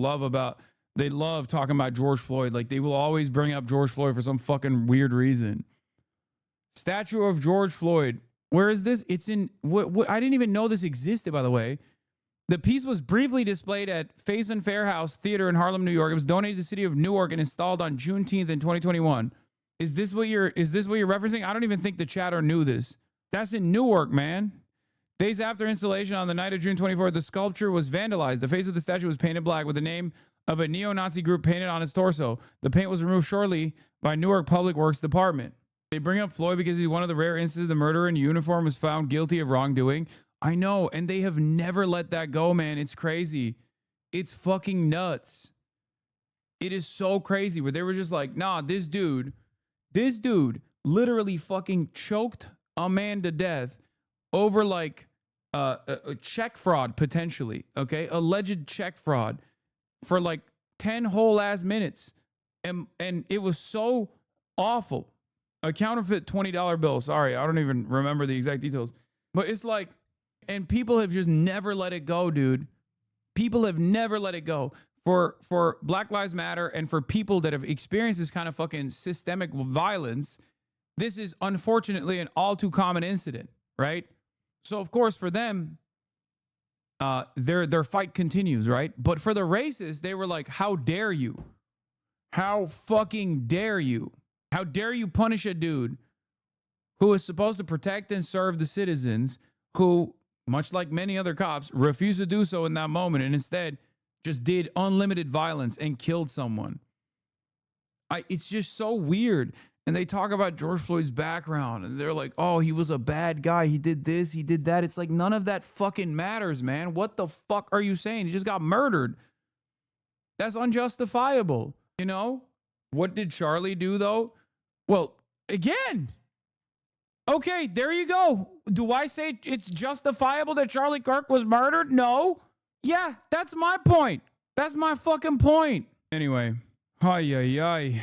they love talking about George Floyd. Like they will always bring up George Floyd for some fucking weird reason. Statue of George Floyd. Where is this? It's in, I didn't even know this existed, by the way. The piece was briefly displayed at Face and Fair House Theater in Harlem, New York. It was donated to the city of Newark and installed on Juneteenth in 2021. Is this what you're referencing? I don't even think the chatter knew this. That's in Newark, man. Days after installation on the night of June 24th, the sculpture was vandalized. The face of the statue was painted black with the name of a neo-Nazi group painted on its torso. The paint was removed shortly by Newark Public Works Department. They bring up Floyd because he's one of the rare instances the murderer in uniform was found guilty of wrongdoing. I know, and they have never let that go, man. It's crazy. It's fucking nuts. It is so crazy where they were just like, nah, this dude literally fucking choked a man to death over like a check fraud, potentially, okay? Alleged check fraud for like 10 whole ass minutes. And it was so awful. A counterfeit $20 bill. Sorry, I don't even remember the exact details. But it's like, and people have just never let it go, dude. People have never let it go. For Black Lives Matter and for people that have experienced this kind of fucking systemic violence, this is unfortunately an all too common incident, right? So of course for them, their fight continues, right? But for the racists, they were like, how dare you? How fucking dare you? How dare you punish a dude who is supposed to protect and serve the citizens who, much like many other cops, refused to do so in that moment and instead just did unlimited violence and killed someone. It's just so weird. and they talk about George Floyd's background, and they're like, oh, he was a bad guy. He did this, he did that. It's like, none of that fucking matters, man. What the fuck are you saying? He just got murdered. That's unjustifiable. You know? What did Charlie do, though? Well, again, okay, there you go. Do I say it's justifiable that Charlie Kirk was murdered? No. Yeah, that's my point. That's my fucking point. Anyway, ay.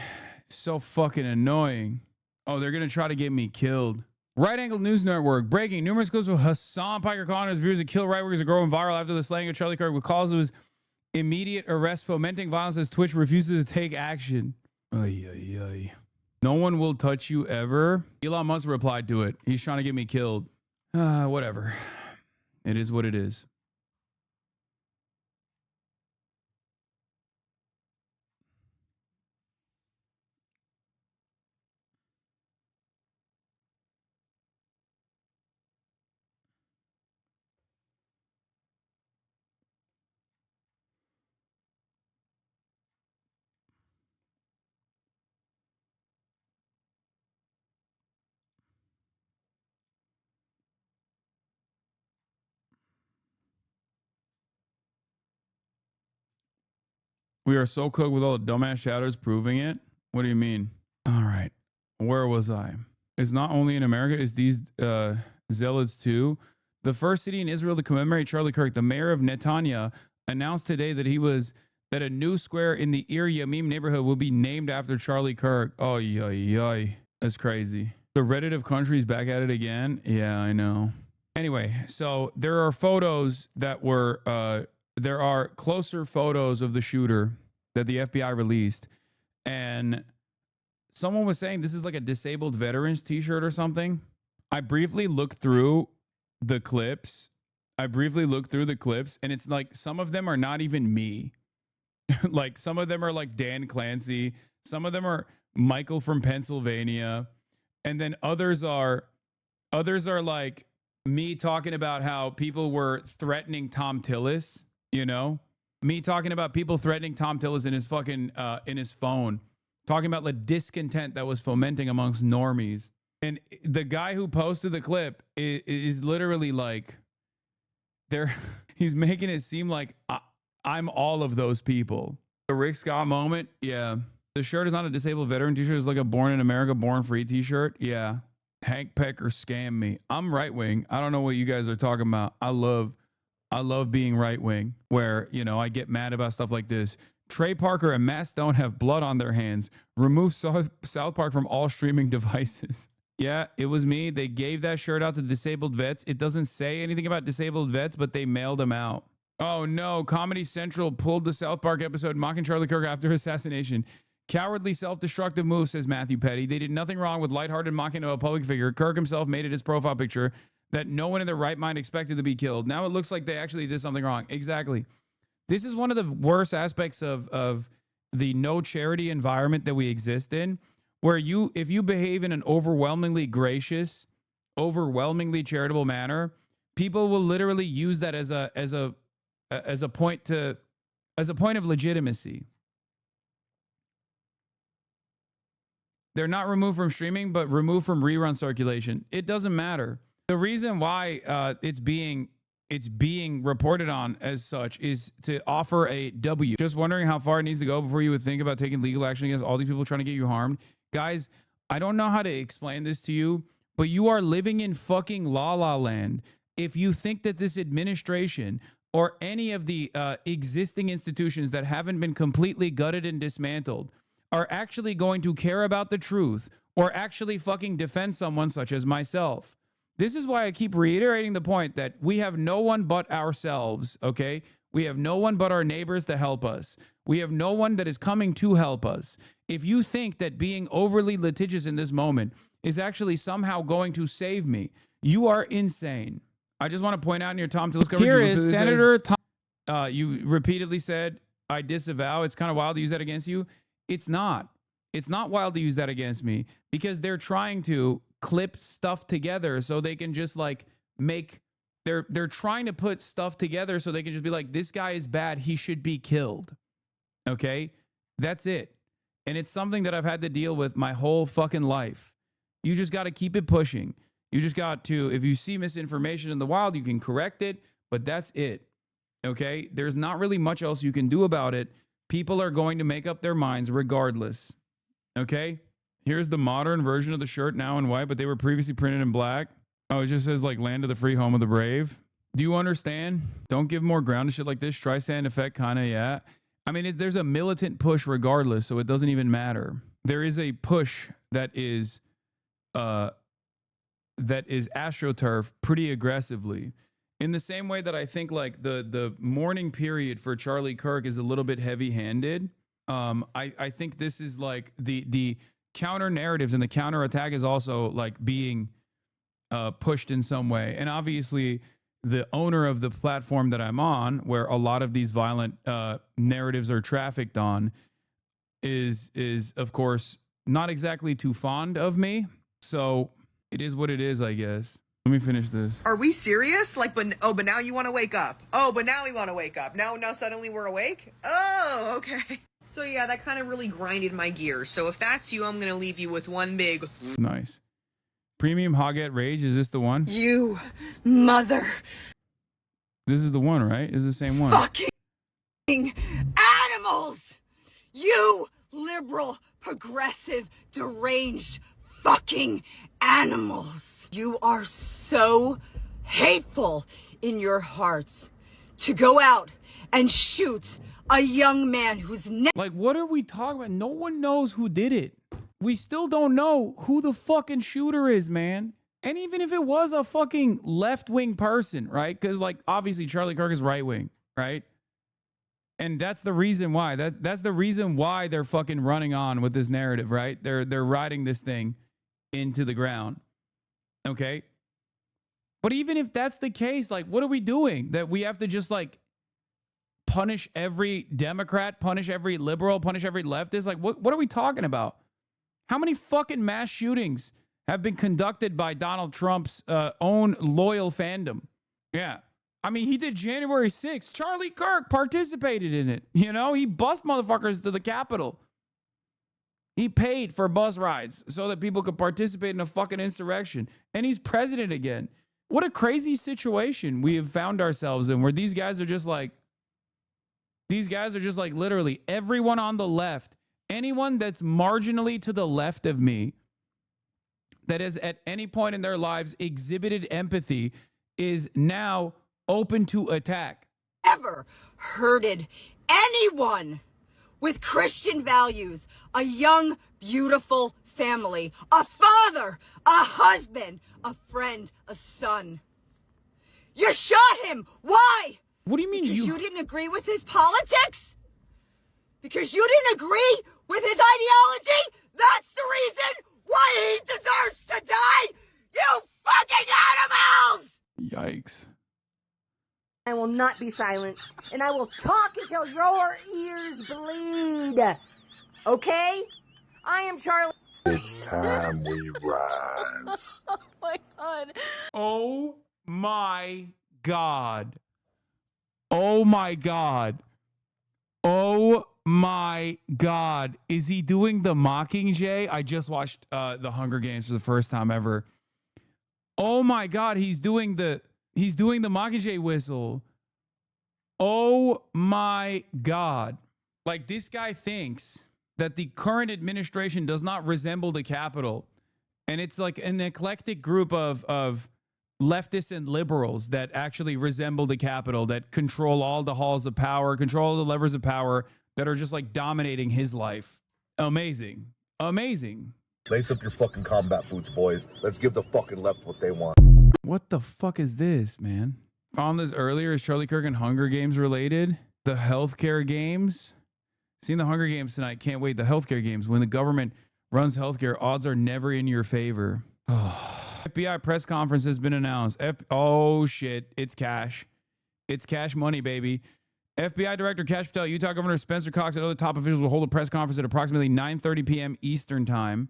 So fucking annoying. Oh, they're going to try to get me killed. Right Angle News Network. Breaking. Numerous clips of Hassan Piker calling his viewers to kill right wingers are growing viral after the slaying of Charlie Kirk with calls of his immediate arrest, fomenting violence as Twitch refuses to take action. Ay. No one will touch you ever. Elon Musk replied to it. He's trying to get me killed. Whatever. It is what it is. We are so cooked with all the dumbass shadows proving it. What do you mean? All right. Where was I? It's not only in America, it's these zealots too. The first city in Israel to commemorate Charlie Kirk, the mayor of Netanya, announced today that that a new square in the Ir Yamim neighborhood will be named after Charlie Kirk. Oh, yay. That's crazy. The Reddit of countries back at it again. Yeah, I know. Anyway, so there are photos that were, there are closer photos of the shooter that the FBI released. And someone was saying this is like a disabled veterans t-shirt or something. I briefly looked through the clips. And it's like some of them are not even me. Like some of them are like Dan Clancy. Some of them are Michael from Pennsylvania. And then others are like me talking about how people were threatening Tom Tillis, you know? Me talking about people threatening Tom Tillis in his fucking in his phone, talking about the discontent that was fomenting amongst normies. And the guy who posted the clip is literally like, he's making it seem like I'm all of those people. The Rick Scott moment, yeah. The shirt is not a disabled veteran t-shirt. It's like a Born in America, Born Free t-shirt. Yeah. Hank Pecker scammed me. I'm right wing. I don't know what you guys are talking about. I love being right wing, where, you know, I get mad about stuff like this. Trey Parker and Matt Stone have blood on their hands. Remove South Park from all streaming devices. Yeah, it was me. They gave that shirt out to disabled vets. It doesn't say anything about disabled vets, but they mailed them out. Oh no, Comedy Central pulled the South Park episode mocking Charlie Kirk after assassination. Cowardly self-destructive move, says Matthew Petty. They did nothing wrong with lighthearted mocking of a public figure. Kirk himself made it his profile picture that no one in their right mind expected to be killed. Now it looks like they actually did something wrong. Exactly. This is one of the worst aspects of the no charity environment that we exist in, where if you behave in an overwhelmingly gracious, overwhelmingly charitable manner, people will literally use that as a point of legitimacy. They're not removed from streaming, but removed from rerun circulation. It doesn't matter. The reason why it's being reported on as such is to offer a W. Just wondering how far it needs to go before you would think about taking legal action against all these people trying to get you harmed. Guys, I don't know how to explain this to you, but you are living in fucking la la land if you think that this administration or any of the existing institutions that haven't been completely gutted and dismantled are actually going to care about the truth or actually fucking defend someone such as myself. This is why I keep reiterating the point that we have no one but ourselves, okay? We have no one but our neighbors to help us. We have no one that is coming to help us. If you think that being overly litigious in this moment is actually somehow going to save me, you are insane. I just want to point out in your Tom Tillis coverage. Here is Senator Tom. You repeatedly said, I disavow. It's kind of wild to use that against you. It's not. It's not wild to use that against me because they're trying to clip stuff together so they can just like they're trying to put stuff together so they can just be like, this guy is bad, he should be killed. Okay? That's it. And it's something that I've had to deal with my whole fucking life. You just got to keep it pushing. You just got to, if you see misinformation in the wild, you can correct it, but that's it. Okay? There's not really much else you can do about it. People are going to make up their minds regardless. Okay? Here's the modern version of the shirt now in white, but they were previously printed in black. Oh, it just says like land of the free, home of the brave. Do you understand? Don't give more ground to shit like this. Streisand effect, kind of, yeah. I mean, there's a militant push regardless, so it doesn't even matter. There is a push that is astroturf pretty aggressively. In the same way that I think like the mourning period for Charlie Kirk is a little bit heavy-handed. I think this is like the counter narratives and the counter attack is also like being pushed in some way. And obviously the owner of the platform that I'm on, where a lot of these violent narratives are trafficked on, is of course not exactly too fond of me. So it is what it is, I guess. Let me finish this. Are we serious? Like, but now you want to wake up. Oh, but now we want to wake up. Now suddenly we're awake? Oh, okay. So yeah, that kind of really grinded my gears. So if that's you, I'm going to leave you with one big... Nice. Premium Hoggett Rage, is this the one? You mother... This is the one, right? This is the same one. Fucking animals! You liberal, progressive, deranged fucking animals! You are so hateful in your hearts to go out and shoot a young man who's like, what are we talking about? No one knows who did it. We still don't know who the fucking shooter is, man. And even if it was a fucking left-wing person, right? Because like obviously Charlie Kirk is right-wing, right? And that's the reason why. That's the reason why they're fucking running on with this narrative, right? They're riding this thing into the ground. Okay? But even if that's the case, like, what are we doing? That we have to just like punish every Democrat, punish every liberal, punish every leftist? Like, what are we talking about? How many fucking mass shootings have been conducted by Donald Trump's own loyal fandom? Yeah. I mean, he did January 6th. Charlie Kirk participated in it. You know, he bused motherfuckers to the Capitol. He paid for bus rides so that people could participate in a fucking insurrection. And he's president again. What a crazy situation we have found ourselves in, where these guys are just like literally everyone on the left, anyone that's marginally to the left of me, that has at any point in their lives exhibited empathy, is now open to attack. Ever hurted anyone with Christian values, a young, beautiful family, a father, a husband, a friend, a son. You shot him. Why? What do you mean? Because you didn't agree with his politics? Because you didn't agree with his ideology? That's the reason why he deserves to die? You fucking animals! Yikes. I will not be silenced, and I will talk until your ears bleed. Okay? I am Charlie. It's time we rise. Oh my god. Oh my god. Oh my god. Oh my god. Is he doing the Mockingjay? I just watched the Hunger Games for the first time ever. Oh my god, he's doing the Mockingjay whistle. Oh my god. Like, this guy thinks that the current administration does not resemble the Capitol. And it's like an eclectic group of leftists and liberals that actually resemble the Capitol, that control all the halls of power, control all the levers of power, that are just like dominating his life. Amazing. Amazing. Lace up your fucking combat boots, boys. Let's give the fucking left what they want. What the fuck is this, man? Found this earlier. Is Charlie Kirk and Hunger Games related? The healthcare games? Seen the Hunger Games tonight. Can't wait. The healthcare games. When the government runs healthcare, odds are never in your favor. FBI press conference has been announced. Oh shit. It's cash. It's cash money, baby. FBI Director Kash Patel, Utah Governor Spencer Cox, and other top officials will hold a press conference at approximately 9:30 p.m. Eastern time.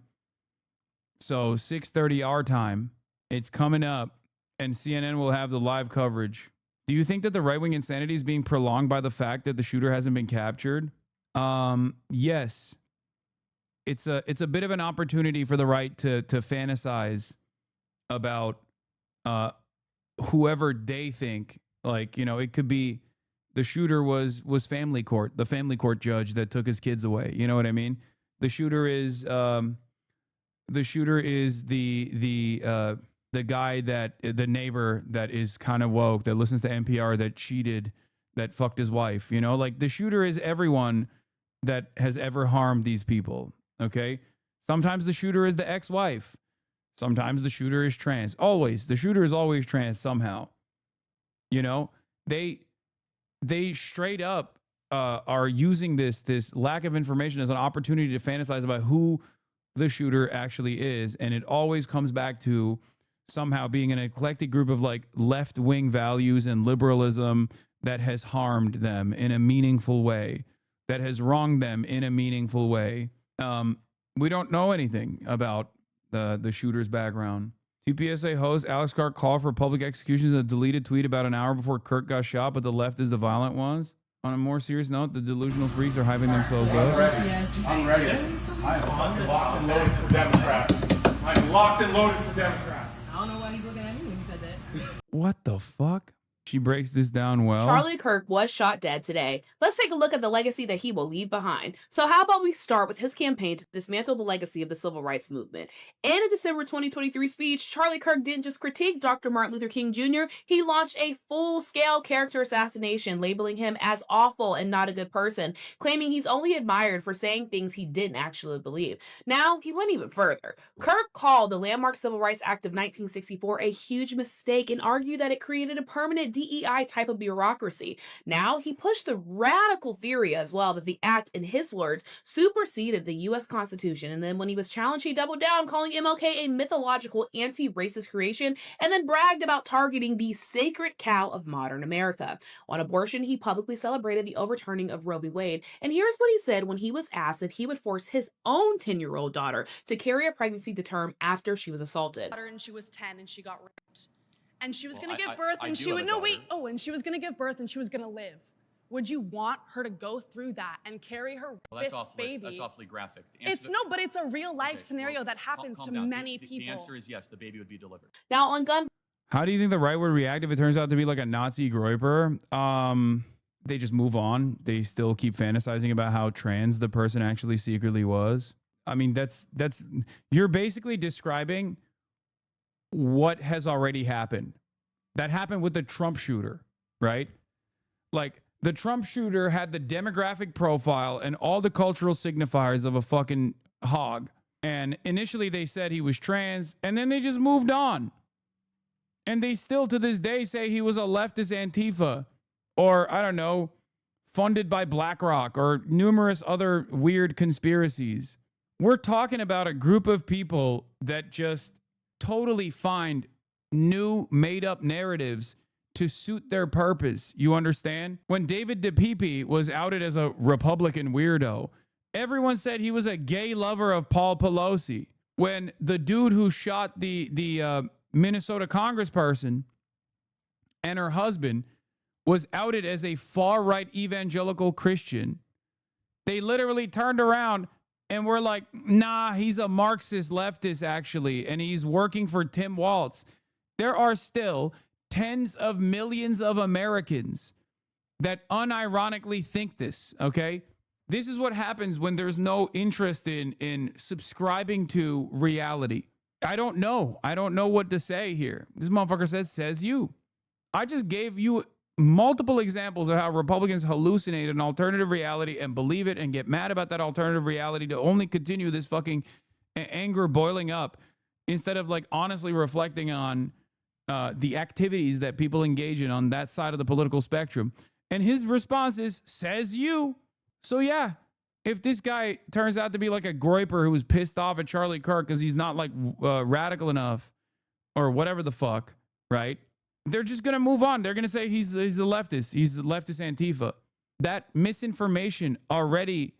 So 6:30 our time. It's coming up, and CNN will have the live coverage. Do you think that the right-wing insanity is being prolonged by the fact that the shooter hasn't been captured? Yes. it's a bit of an opportunity for the right to fantasize about whoever they think, like, you know, it could be the shooter was family court, the family court judge that took his kids away. You know what I mean? The shooter is the guy that the neighbor that is kind of woke, that listens to NPR, that cheated, that fucked his wife. You know, like the shooter is everyone that has ever harmed these people. Okay. Sometimes the shooter is the ex-wife. Sometimes the shooter is trans. Always. The shooter is always trans somehow. You know, they straight up are using this lack of information as an opportunity to fantasize about who the shooter actually is. And it always comes back to somehow being an eclectic group of like left-wing values and liberalism that has harmed them in a meaningful way, that has wronged them in a meaningful way. We don't know anything about the shooter's background. TPSA host Alex Kirk called for public executions in a deleted tweet about an hour before Kirk got shot, but the left is the violent ones. On a more serious note, the delusional freaks are hyping themselves up. I'm ready. I'm locked and loaded for Democrats. I'm locked and loaded for Democrats. I don't know why he's looking at me when he said that. What the fuck? She breaks this down well. Charlie Kirk was shot dead today. Let's take a look at the legacy that he will leave behind. So how about we start with his campaign to dismantle the legacy of the civil rights movement. In a December 2023 speech, Charlie Kirk didn't just critique Dr. Martin Luther King Jr., he launched a full-scale character assassination, labeling him as awful and not a good person, claiming he's only admired for saying things he didn't actually believe. Now, he went even further. Kirk called the landmark Civil Rights Act of 1964 a huge mistake and argued that it created a permanent DEI type of bureaucracy. Now, he pushed the radical theory as well that the act, in his words, superseded the U.S. Constitution. And then when he was challenged, he doubled down, calling MLK a mythological anti-racist creation, and then bragged about targeting the sacred cow of modern America. On abortion, he publicly celebrated the overturning of Roe v. Wade. And here's what he said when he was asked if he would force his own 10-year-old daughter to carry a pregnancy to term after she was assaulted. And she was 10 and she got raped. And she was going to give birth and she would, no, wait. Oh, and she was going to give birth and she was going to live. Would you want her to go through that and carry her baby? That's awfully graphic. But it's a real life scenario that happens to many people. The answer is yes, the baby would be delivered. Now on gun. How do you think the right would react if it turns out to be like a Nazi groiper? They just move on. They still keep fantasizing about how trans the person actually secretly was. I mean, that's you're basically describing what has already happened. That happened with the Trump shooter, right? Like, the Trump shooter had the demographic profile and all the cultural signifiers of a fucking hog. And initially they said he was trans, and then they just moved on. And they still to this day say he was a leftist Antifa, or I don't know, funded by BlackRock or numerous other weird conspiracies. We're talking about a group of people that just totally find new made up narratives to suit their purpose. You understand? When David DePipe was outed as a Republican weirdo, everyone said he was a gay lover of Paul Pelosi. When the dude who shot the Minnesota congressperson and her husband was outed as a far-right evangelical Christian, they literally turned around and were like, nah, he's a Marxist leftist, actually, and he's working for Tim Walz. There are still tens of millions of Americans that unironically think this, okay? This is what happens when there's no interest in subscribing to reality. I don't know. I don't know what to say here. This motherfucker says you. I just gave you multiple examples of how Republicans hallucinate an alternative reality and believe it and get mad about that alternative reality to only continue this fucking anger boiling up instead of like honestly reflecting on the activities that people engage in on that side of the political spectrum. And his response is, says you. So yeah, if this guy turns out to be like a groiper who was pissed off at Charlie Kirk because he's not like radical enough or whatever the fuck, right? They're just going to move on. They're going to say he's a leftist. He's a leftist Antifa. That misinformation already,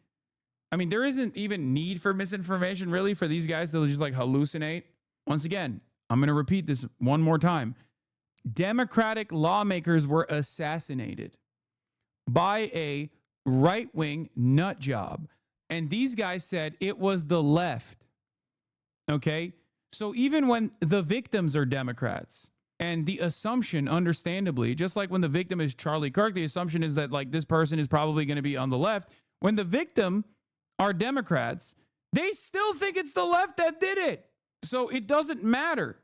I mean, there isn't even need for misinformation really for these guys to just like hallucinate. Once again, I'm going to repeat this one more time. Democratic lawmakers were assassinated by a right-wing nut job And these guys said it was the left. Okay? So even when the victims are Democrats, and the assumption, understandably, just like when the victim is Charlie Kirk, the assumption is that like this person is probably going to be on the left. When the victim are Democrats, they still think it's the left that did it. So it doesn't matter.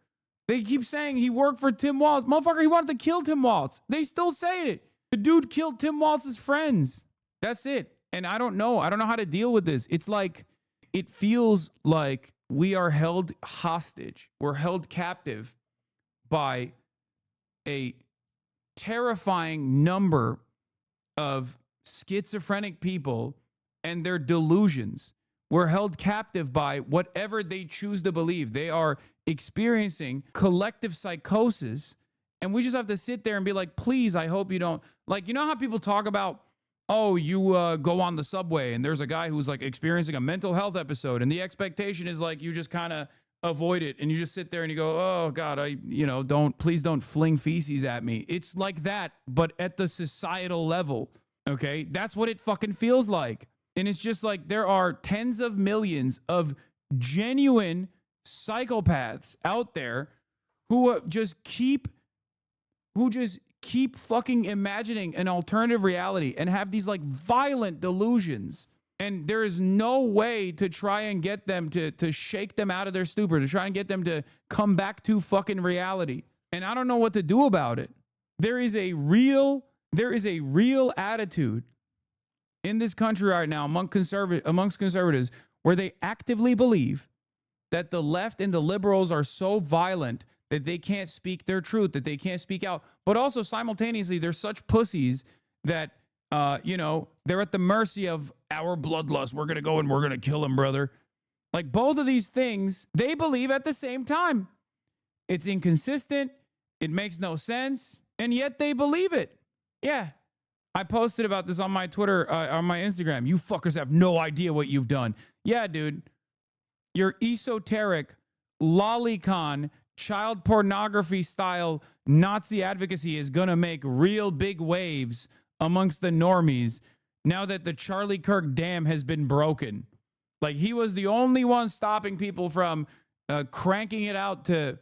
They keep saying he worked for Tim Walz. Motherfucker, he wanted to kill Tim Walz. They still say it. The dude killed Tim Walz's friends. That's it. And I don't know. I don't know how to deal with this. It's like, it feels like we are held hostage. We're held captive by a terrifying number of schizophrenic people and their delusions. We're held captive by whatever they choose to believe. They are experiencing collective psychosis, and we just have to sit there and be like, please, I hope you don't. Like, you know how people talk about, oh, you go on the subway and there's a guy who's like experiencing a mental health episode, and the expectation is like you just kind of avoid it and you just sit there and you go, oh God, please don't fling feces at me. It's like that, but at the societal level. Okay, that's what it fucking feels like. And it's just like there are tens of millions of genuine psychopaths out there who just keep fucking imagining an alternative reality and have these like violent delusions. And there is no way to try and get them to shake them out of their stupor, to try and get them to come back to fucking reality. And I don't know what to do about it. There is a real attitude in this country right now amongst conservatives where they actively believe that the left and the liberals are so violent that they can't speak their truth, that they can't speak out. But also simultaneously, they're such pussies that, they're at the mercy of our bloodlust. We're going to go and we're going to kill him, brother. Like both of these things, they believe at the same time. It's inconsistent. It makes no sense. And yet they believe it. Yeah. I posted about this on my Twitter, on my Instagram. You fuckers have no idea what you've done. Yeah, dude. Your esoteric, lolicon, child pornography style Nazi advocacy is going to make real big waves amongst the normies now that the Charlie Kirk dam has been broken. Like, he was the only one stopping people from cranking it out to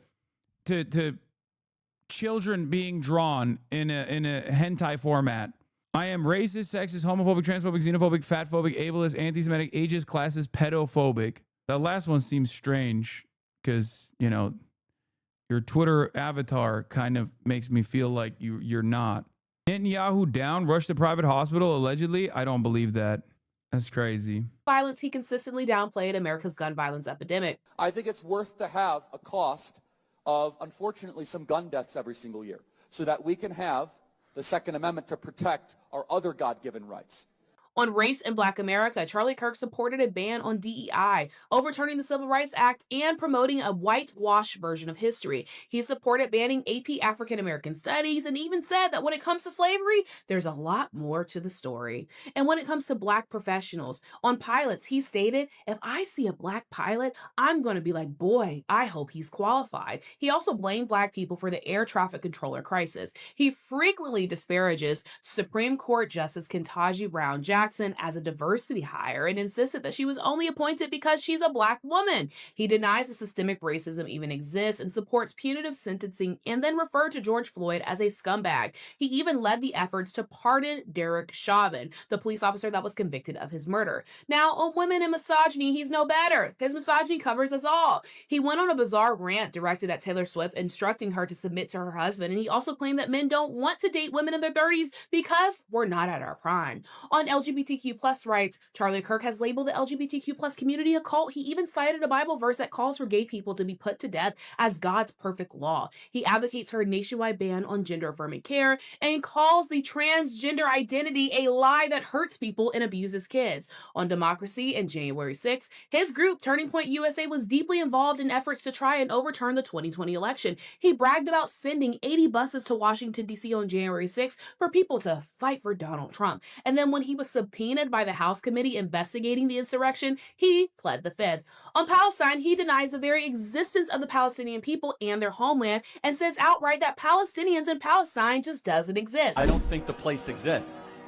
children being drawn in a hentai format. I am racist, sexist, homophobic, transphobic, xenophobic, fatphobic, ableist, anti-Semitic, ageist, classist, pedophobic. That last one seems strange because, your Twitter avatar kind of makes me feel like you're not. Netanyahu down, rushed to private hospital, allegedly. I don't believe that. That's crazy. Violence, he consistently downplayed America's gun violence epidemic. I think it's worth to have a cost of, unfortunately, some gun deaths every single year so that we can have the Second Amendment to protect our other God-given rights. On race in Black America, Charlie Kirk supported a ban on DEI, overturning the Civil Rights Act and promoting a whitewash version of history. He supported banning AP African American Studies and even said that when it comes to slavery, there's a lot more to the story. And when it comes to Black professionals, on pilots, he stated, if I see a Black pilot, I'm going to be like, boy, I hope he's qualified. He also blamed Black people for the air traffic controller crisis. He frequently disparages Supreme Court Justice Ketanji Brown Jackson as a diversity hire and insisted that she was only appointed because she's a Black woman. He denies that systemic racism even exists and supports punitive sentencing, and then referred to George Floyd as a scumbag. He even led the efforts to pardon Derek Chauvin, the police officer that was convicted of his murder. Now, on women and misogyny, he's no better. His misogyny covers us all. He went on a bizarre rant directed at Taylor Swift, instructing her to submit to her husband, and he also claimed that men don't want to date women in their 30s because we're not at our prime. On LGBTQ plus rights, Charlie Kirk has labeled the LGBTQ plus community a cult. He even cited a Bible verse that calls for gay people to be put to death as God's perfect law. He advocates for a nationwide ban on gender-affirming care and calls the transgender identity a lie that hurts people and abuses kids. On democracy and January 6th, his group, Turning Point USA, was deeply involved in efforts to try and overturn the 2020 election. He bragged about sending 80 buses to Washington, D.C. on January 6th for people to fight for Donald Trump. And then when he was subpoenaed by the House committee investigating the insurrection, he pled the fifth. On Palestine, he denies the very existence of the Palestinian people and their homeland and says outright that Palestinians in Palestine just doesn't exist. I don't think the place exists.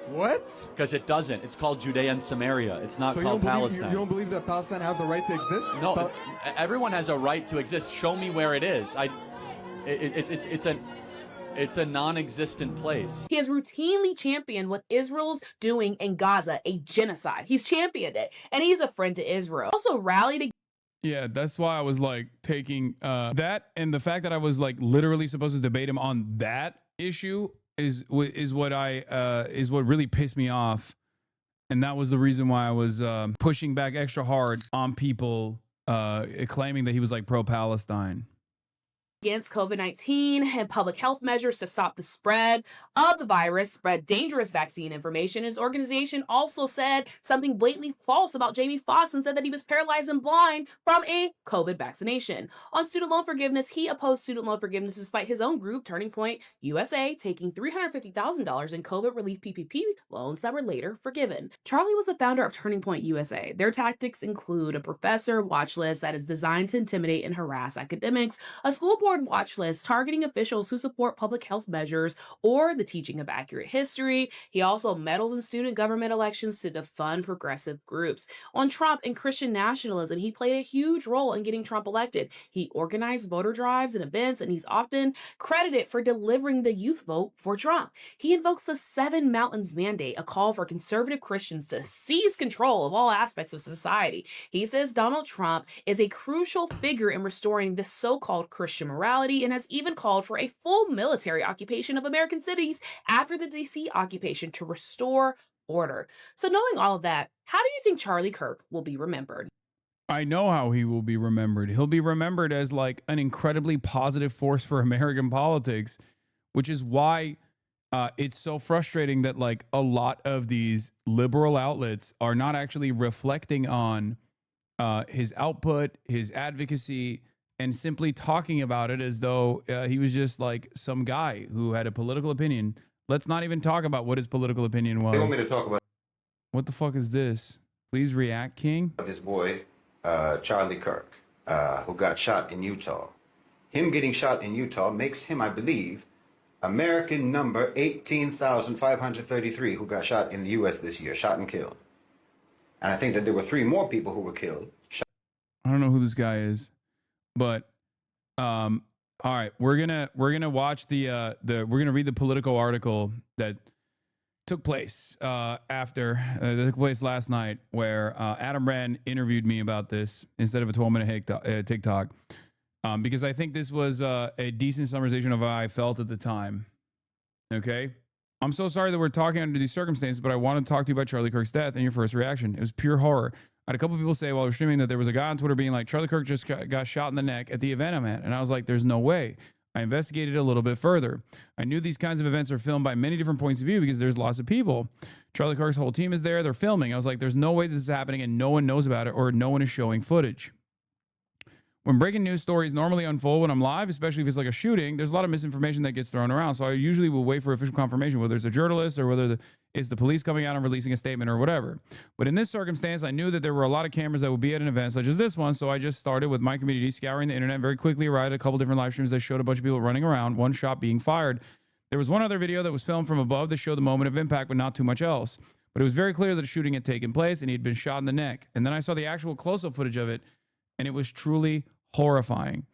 What? Because it doesn't. It's called Judea and Samaria. It's not called Palestine. You don't believe that Palestine have the right to exist? No, everyone has a right to exist. Show me where it is. It's a non-existent place. He has routinely championed what Israel's doing in Gaza, a genocide. He's championed it, and he's a friend to Israel. Also rallied. Yeah, that's why I was like taking that, and the fact that I was like literally supposed to debate him on that issue is what really pissed me off, and that was the reason why I was pushing back extra hard on people claiming that he was like pro-Palestine. Against COVID-19 and public health measures to stop the spread of the virus, spread dangerous vaccine information. His organization also said something blatantly false about Jamie Foxx and said that he was paralyzed and blind from a COVID vaccination. On student loan forgiveness, he opposed student loan forgiveness despite his own group, Turning Point USA, taking $350,000 in COVID relief PPP loans that were later forgiven. Charlie was the founder of Turning Point USA. Their tactics include a professor watch list that is designed to intimidate and harass academics, a school board watch list targeting officials who support public health measures or the teaching of accurate history. He also meddles in student government elections to defund progressive groups. On Trump and Christian nationalism, he played a huge role in getting Trump elected. He organized voter drives and events, and he's often credited for delivering the youth vote for Trump. He invokes the Seven Mountains Mandate, a call for conservative Christians to seize control of all aspects of society. He says Donald Trump is a crucial figure in restoring this so-called Christian morality, and has even called for a full military occupation of American cities after the DC occupation to restore order. So knowing all of that, how do you think Charlie Kirk will be remembered? I know how he will be remembered. He'll be remembered as like an incredibly positive force for American politics, which is why it's so frustrating that like a lot of these liberal outlets are not actually reflecting on his output, his advocacy, and simply talking about it as though he was just like some guy who had a political opinion. Let's not even talk about what his political opinion was. They want me to talk about what the fuck is this? Please react, King. this boy, Charlie Kirk, who got shot in Utah. Him getting shot in Utah makes him, I believe, American number 18,533 who got shot in the U.S. this year, shot and killed. And I think that there were 3 more people who were killed. I don't know who this guy is. But all right, we're gonna watch we're gonna read the Politico article that took place that took place last night, where Adam Wren interviewed me about this instead of a 12-minute TikTok, because I think this was a decent summarization of how I felt at the time. Okay, I'm so sorry that we're talking under these circumstances, but I want to talk to you about Charlie Kirk's death and your first reaction. It was pure horror. I had a couple people say while we were streaming that there was a guy on Twitter being like, Charlie Kirk just got shot in the neck at the event I'm at. And I was like, there's no way. I investigated a little bit further. I knew these kinds of events are filmed by many different points of view because there's lots of people. Charlie Kirk's whole team is there. They're filming. I was like, there's no way this is happening and no one knows about it or no one is showing footage. When breaking news stories normally unfold when I'm live, especially if it's like a shooting, there's a lot of misinformation that gets thrown around. So I usually will wait for official confirmation, whether it's a journalist or whether it's the police coming out and releasing a statement or whatever. But in this circumstance, I knew that there were a lot of cameras that would be at an event such as this one. So I just started with my community scouring the internet, very quickly arrived at a couple different live streams that showed a bunch of people running around, one shot being fired. There was one other video that was filmed from above that showed the moment of impact, but not too much else. But it was very clear that a shooting had taken place and he had been shot in the neck. And then I saw the actual close-up footage of it, and it was truly horrifying.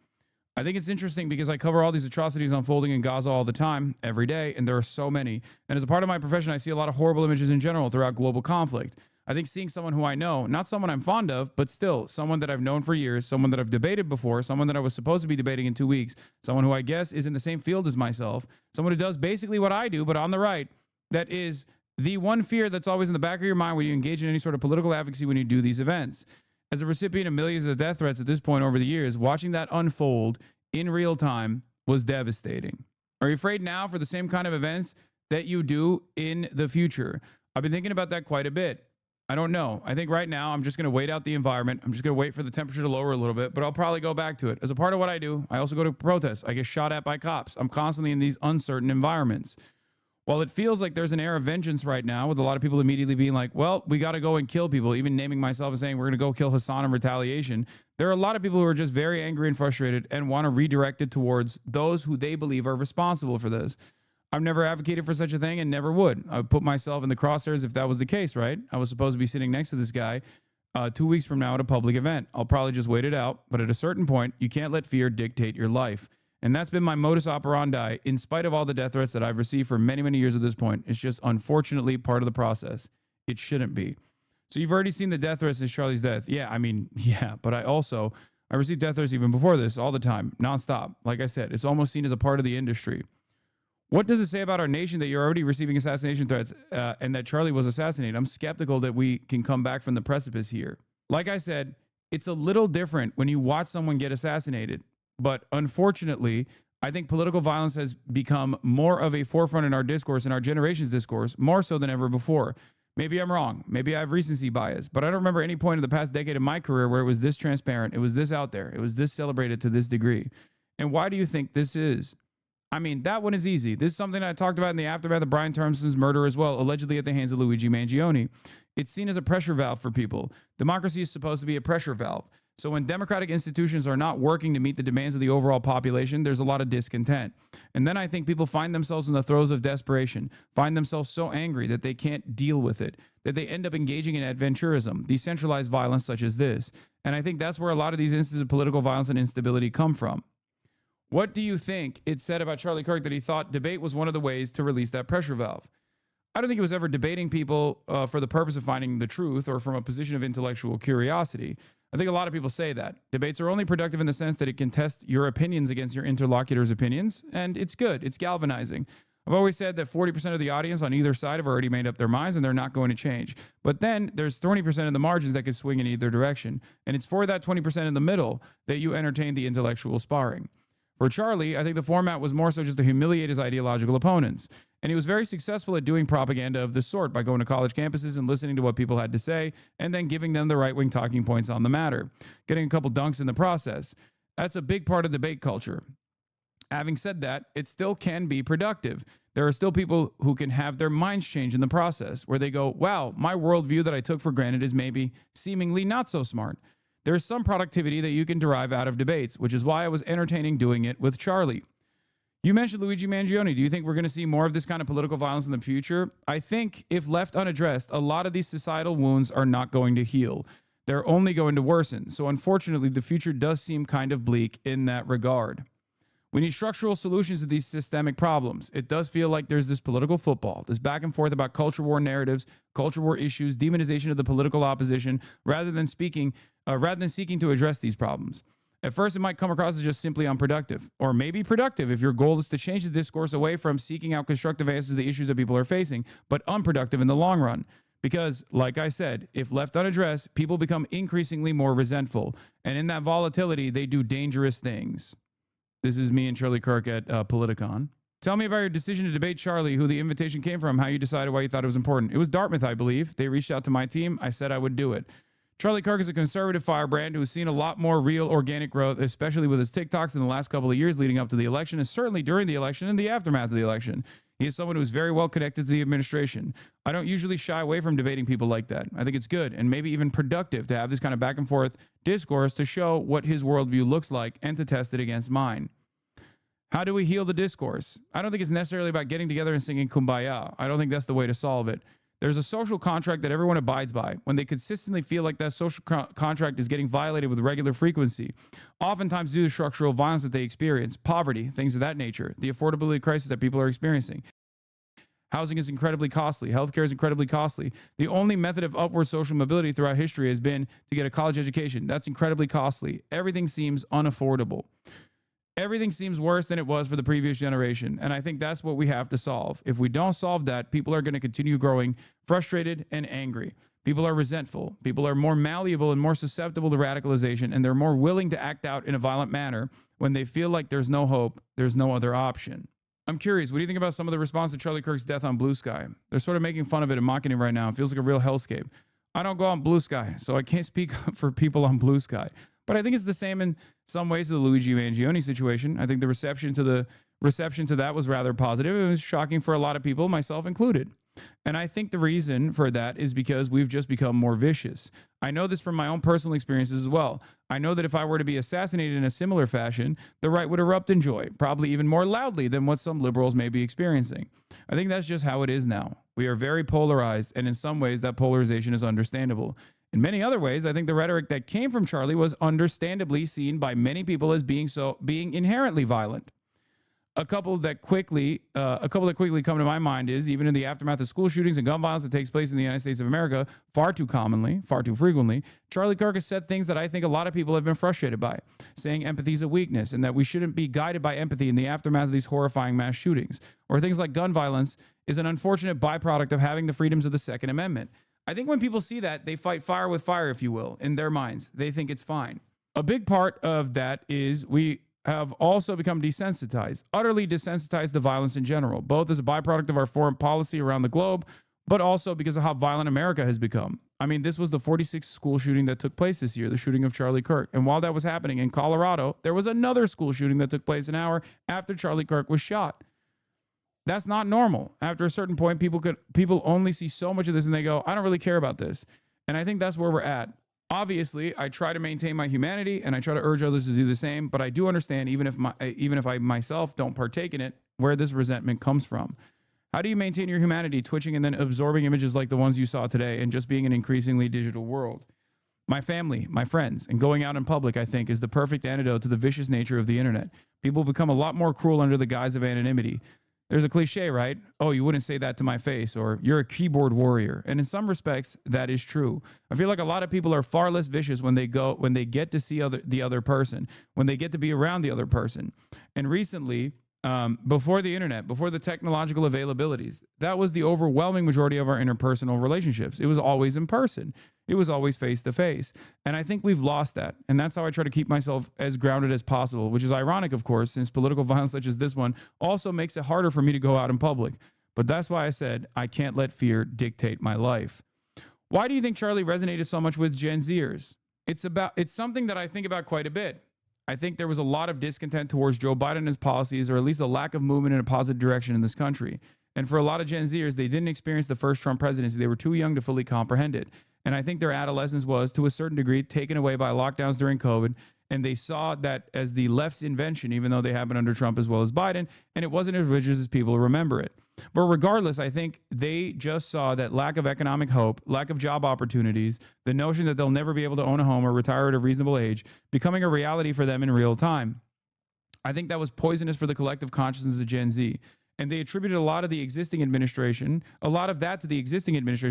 I think it's interesting because I cover all these atrocities unfolding in Gaza all the time, every day, and there are so many. And as a part of my profession, I see a lot of horrible images in general throughout global conflict. I think seeing someone who I know, not someone I'm fond of, but still someone that I've known for years, someone that I've debated before, someone that I was supposed to be debating in 2 weeks, someone who I guess is in the same field as myself, someone who does basically what I do, but on the right, that is the one fear that's always in the back of your mind when you engage in any sort of political advocacy when you do these events. As a recipient of millions of death threats at this point over the years, watching that unfold in real time was devastating. Are you afraid now for the same kind of events that you do in the future? I've been thinking about that quite a bit. I don't know. I think right now I'm just going to wait out the environment. I'm just going to wait for the temperature to lower a little bit, but I'll probably go back to it. As a part of what I do, I also go to protests. I get shot at by cops. I'm constantly in these uncertain environments. While it feels like there's an air of vengeance right now with a lot of people immediately being like, well, we got to go and kill people, even naming myself and saying we're going to go kill Hassan in retaliation. There are a lot of people who are just very angry and frustrated and want to redirect it towards those who they believe are responsible for this. I've never advocated for such a thing and never would. I would put myself in the crosshairs if that was the case, right? I was supposed to be sitting next to this guy 2 weeks from now at a public event. I'll probably just wait it out. But at a certain point, you can't let fear dictate your life. And that's been my modus operandi in spite of all the death threats that I've received for many, many years at this point. It's just unfortunately part of the process. It shouldn't be. So you've already seen the death threats since Charlie's death. Yeah, I mean, yeah, but I received death threats even before this all the time, nonstop. Like I said, it's almost seen as a part of the industry. What does it say about our nation that you're already receiving assassination threats and that Charlie was assassinated? I'm skeptical that we can come back from the precipice here. Like I said, it's a little different when you watch someone get assassinated. But unfortunately, I think political violence has become more of a forefront in our discourse, in our generation's discourse, more so than ever before. Maybe I'm wrong. Maybe I have recency bias, but I don't remember any point in the past decade of my career where it was this transparent, it was this out there, it was this celebrated to this degree. And why do you think this is? I mean, that one is easy. This is something I talked about in the aftermath of Brian Thompson's murder as well, allegedly at the hands of Luigi Mangione. It's seen as a pressure valve for people. Democracy is supposed to be a pressure valve. So when democratic institutions are not working to meet the demands of the overall population, there's a lot of discontent. And then I think people find themselves in the throes of desperation, find themselves so angry that they can't deal with it, that they end up engaging in adventurism, decentralized violence such as this. And I think that's where a lot of these instances of political violence and instability come from. What do you think it said about Charlie Kirk that he thought debate was one of the ways to release that pressure valve? I don't think he was ever debating people for the purpose of finding the truth or from a position of intellectual curiosity. I think a lot of people say that. Debates are only productive in the sense that it can test your opinions against your interlocutor's opinions, and it's good. It's galvanizing. I've always said that 40% of the audience on either side have already made up their minds, and they're not going to change. But then there's 20% of the margins that could swing in either direction, and it's for that 20% in the middle that you entertain the intellectual sparring. For Charlie, I think the format was more so just to humiliate his ideological opponents. And he was very successful at doing propaganda of this sort by going to college campuses and listening to what people had to say and then giving them the right-wing talking points on the matter, getting a couple dunks in the process. That's a big part of debate culture. Having said that, it still can be productive. There are still people who can have their minds change in the process where they go, wow, my worldview that I took for granted is maybe seemingly not so smart. There's some productivity that you can derive out of debates, which is why I was entertaining doing it with Charlie. You mentioned Luigi Mangione. Do you think we're going to see more of this kind of political violence in the future? I think if left unaddressed, a lot of these societal wounds are not going to heal. They're only going to worsen. So unfortunately, the future does seem kind of bleak in that regard. We need structural solutions to these systemic problems. It does feel like there's this political football, this back and forth about culture war narratives, culture war issues, demonization of the political opposition, rather than seeking to address these problems. At first, it might come across as just simply unproductive, or maybe productive if your goal is to change the discourse away from seeking out constructive answers to the issues that people are facing, but unproductive in the long run. Because, like I said, if left unaddressed, people become increasingly more resentful, and in that volatility, they do dangerous things. This is me and Charlie Kirk at Politicon. Tell me about your decision to debate Charlie, who the invitation came from, how you decided why you thought it was important. It was Dartmouth, I believe. They reached out to my team. I said I would do it. Charlie Kirk is a conservative firebrand who has seen a lot more real organic growth, especially with his TikToks in the last couple of years leading up to the election, and certainly during the election and the aftermath of the election. He is someone who is very well connected to the administration. I don't usually shy away from debating people like that. I think it's good and maybe even productive to have this kind of back and forth discourse to show what his worldview looks like and to test it against mine. How do we heal the discourse? I don't think it's necessarily about getting together and singing Kumbaya. I don't think that's the way to solve it. There's a social contract that everyone abides by. When they consistently feel like that social contract is getting violated with regular frequency, oftentimes due to structural violence that they experience, poverty, things of that nature, the affordability crisis that people are experiencing. Housing is incredibly costly. Healthcare is incredibly costly. The only method of upward social mobility throughout history has been to get a college education. That's incredibly costly. Everything seems unaffordable. Everything seems worse than it was for the previous generation, and I think that's what we have to solve. If we don't solve that, people are going to continue growing frustrated and angry. People are resentful. People are more malleable and more susceptible to radicalization, and they're more willing to act out in a violent manner when they feel like there's no hope, there's no other option. I'm curious, what do you think about some of the response to Charlie Kirk's death on Blue Sky? They're sort of making fun of it and mocking it right now. It feels like a real hellscape. I don't go on Blue Sky, so I can't speak for people on Blue Sky. But I think it's the same in some ways as the Luigi Mangione situation. I think the reception to that was rather positive. It was shocking for a lot of people, myself included. And I think the reason for that is because we've just become more vicious. I know this from my own personal experiences as well. I know that if I were to be assassinated in a similar fashion, the right would erupt in joy, probably even more loudly than what some liberals may be experiencing. I think that's just how it is now. We are very polarized, and in some ways that polarization is understandable. In many other ways, I think the rhetoric that came from Charlie was understandably seen by many people as being inherently violent. A couple that quickly come to my mind is, even in the aftermath of school shootings and gun violence that takes place in the United States of America far too commonly, far too frequently, Charlie Kirk has said things that I think a lot of people have been frustrated by, saying empathy is a weakness and that we shouldn't be guided by empathy in the aftermath of these horrifying mass shootings, or things like gun violence is an unfortunate byproduct of having the freedoms of the Second Amendment. I think when people see that, they fight fire with fire, if you will, in their minds. They think it's fine. A big part of that is we have also become desensitized, utterly desensitized to violence in general, both as a byproduct of our foreign policy around the globe, but also because of how violent America has become. I mean, this was the 46th school shooting that took place this year, the shooting of Charlie Kirk. And while that was happening in Colorado, there was another school shooting that took place an hour after Charlie Kirk was shot. That's not normal. After a certain point, people only see so much of this and they go, I don't really care about this. And I think that's where we're at. Obviously, I try to maintain my humanity and I try to urge others to do the same, but I do understand, even if I myself don't partake in it, where this resentment comes from. How do you maintain your humanity, twitching and then absorbing images like the ones you saw today and just being an increasingly digital world? My family, my friends, and going out in public, I think, is the perfect antidote to the vicious nature of the internet. People become a lot more cruel under the guise of anonymity. There's a cliche, right? Oh, you wouldn't say that to my face, or you're a keyboard warrior. And in some respects, that is true. I feel like a lot of people are far less vicious when they get to see the other person, when they get to be around the other person. And recently, before the internet, before the technological availabilities, that was the overwhelming majority of our interpersonal relationships. It was always in person. It was always face to face. And I think we've lost that. And that's how I try to keep myself as grounded as possible, which is ironic, of course, since political violence such as this one also makes it harder for me to go out in public. But that's why I said I can't let fear dictate my life. Why do you think Charlie resonated so much with Gen Zers? It's something that I think about quite a bit. I think there was a lot of discontent towards Joe Biden and his policies, or at least a lack of movement in a positive direction in this country. And for a lot of Gen Zers, they didn't experience the first Trump presidency. They were too young to fully comprehend it. And I think their adolescence was, to a certain degree, taken away by lockdowns during COVID. And they saw that as the left's invention, even though they happened under Trump as well as Biden. And it wasn't as rigid as people remember it. But regardless, I think they just saw that lack of economic hope, lack of job opportunities, the notion that they'll never be able to own a home or retire at a reasonable age, becoming a reality for them in real time. I think that was poisonous for the collective consciousness of Gen Z. And they attributed a lot of that to the existing administration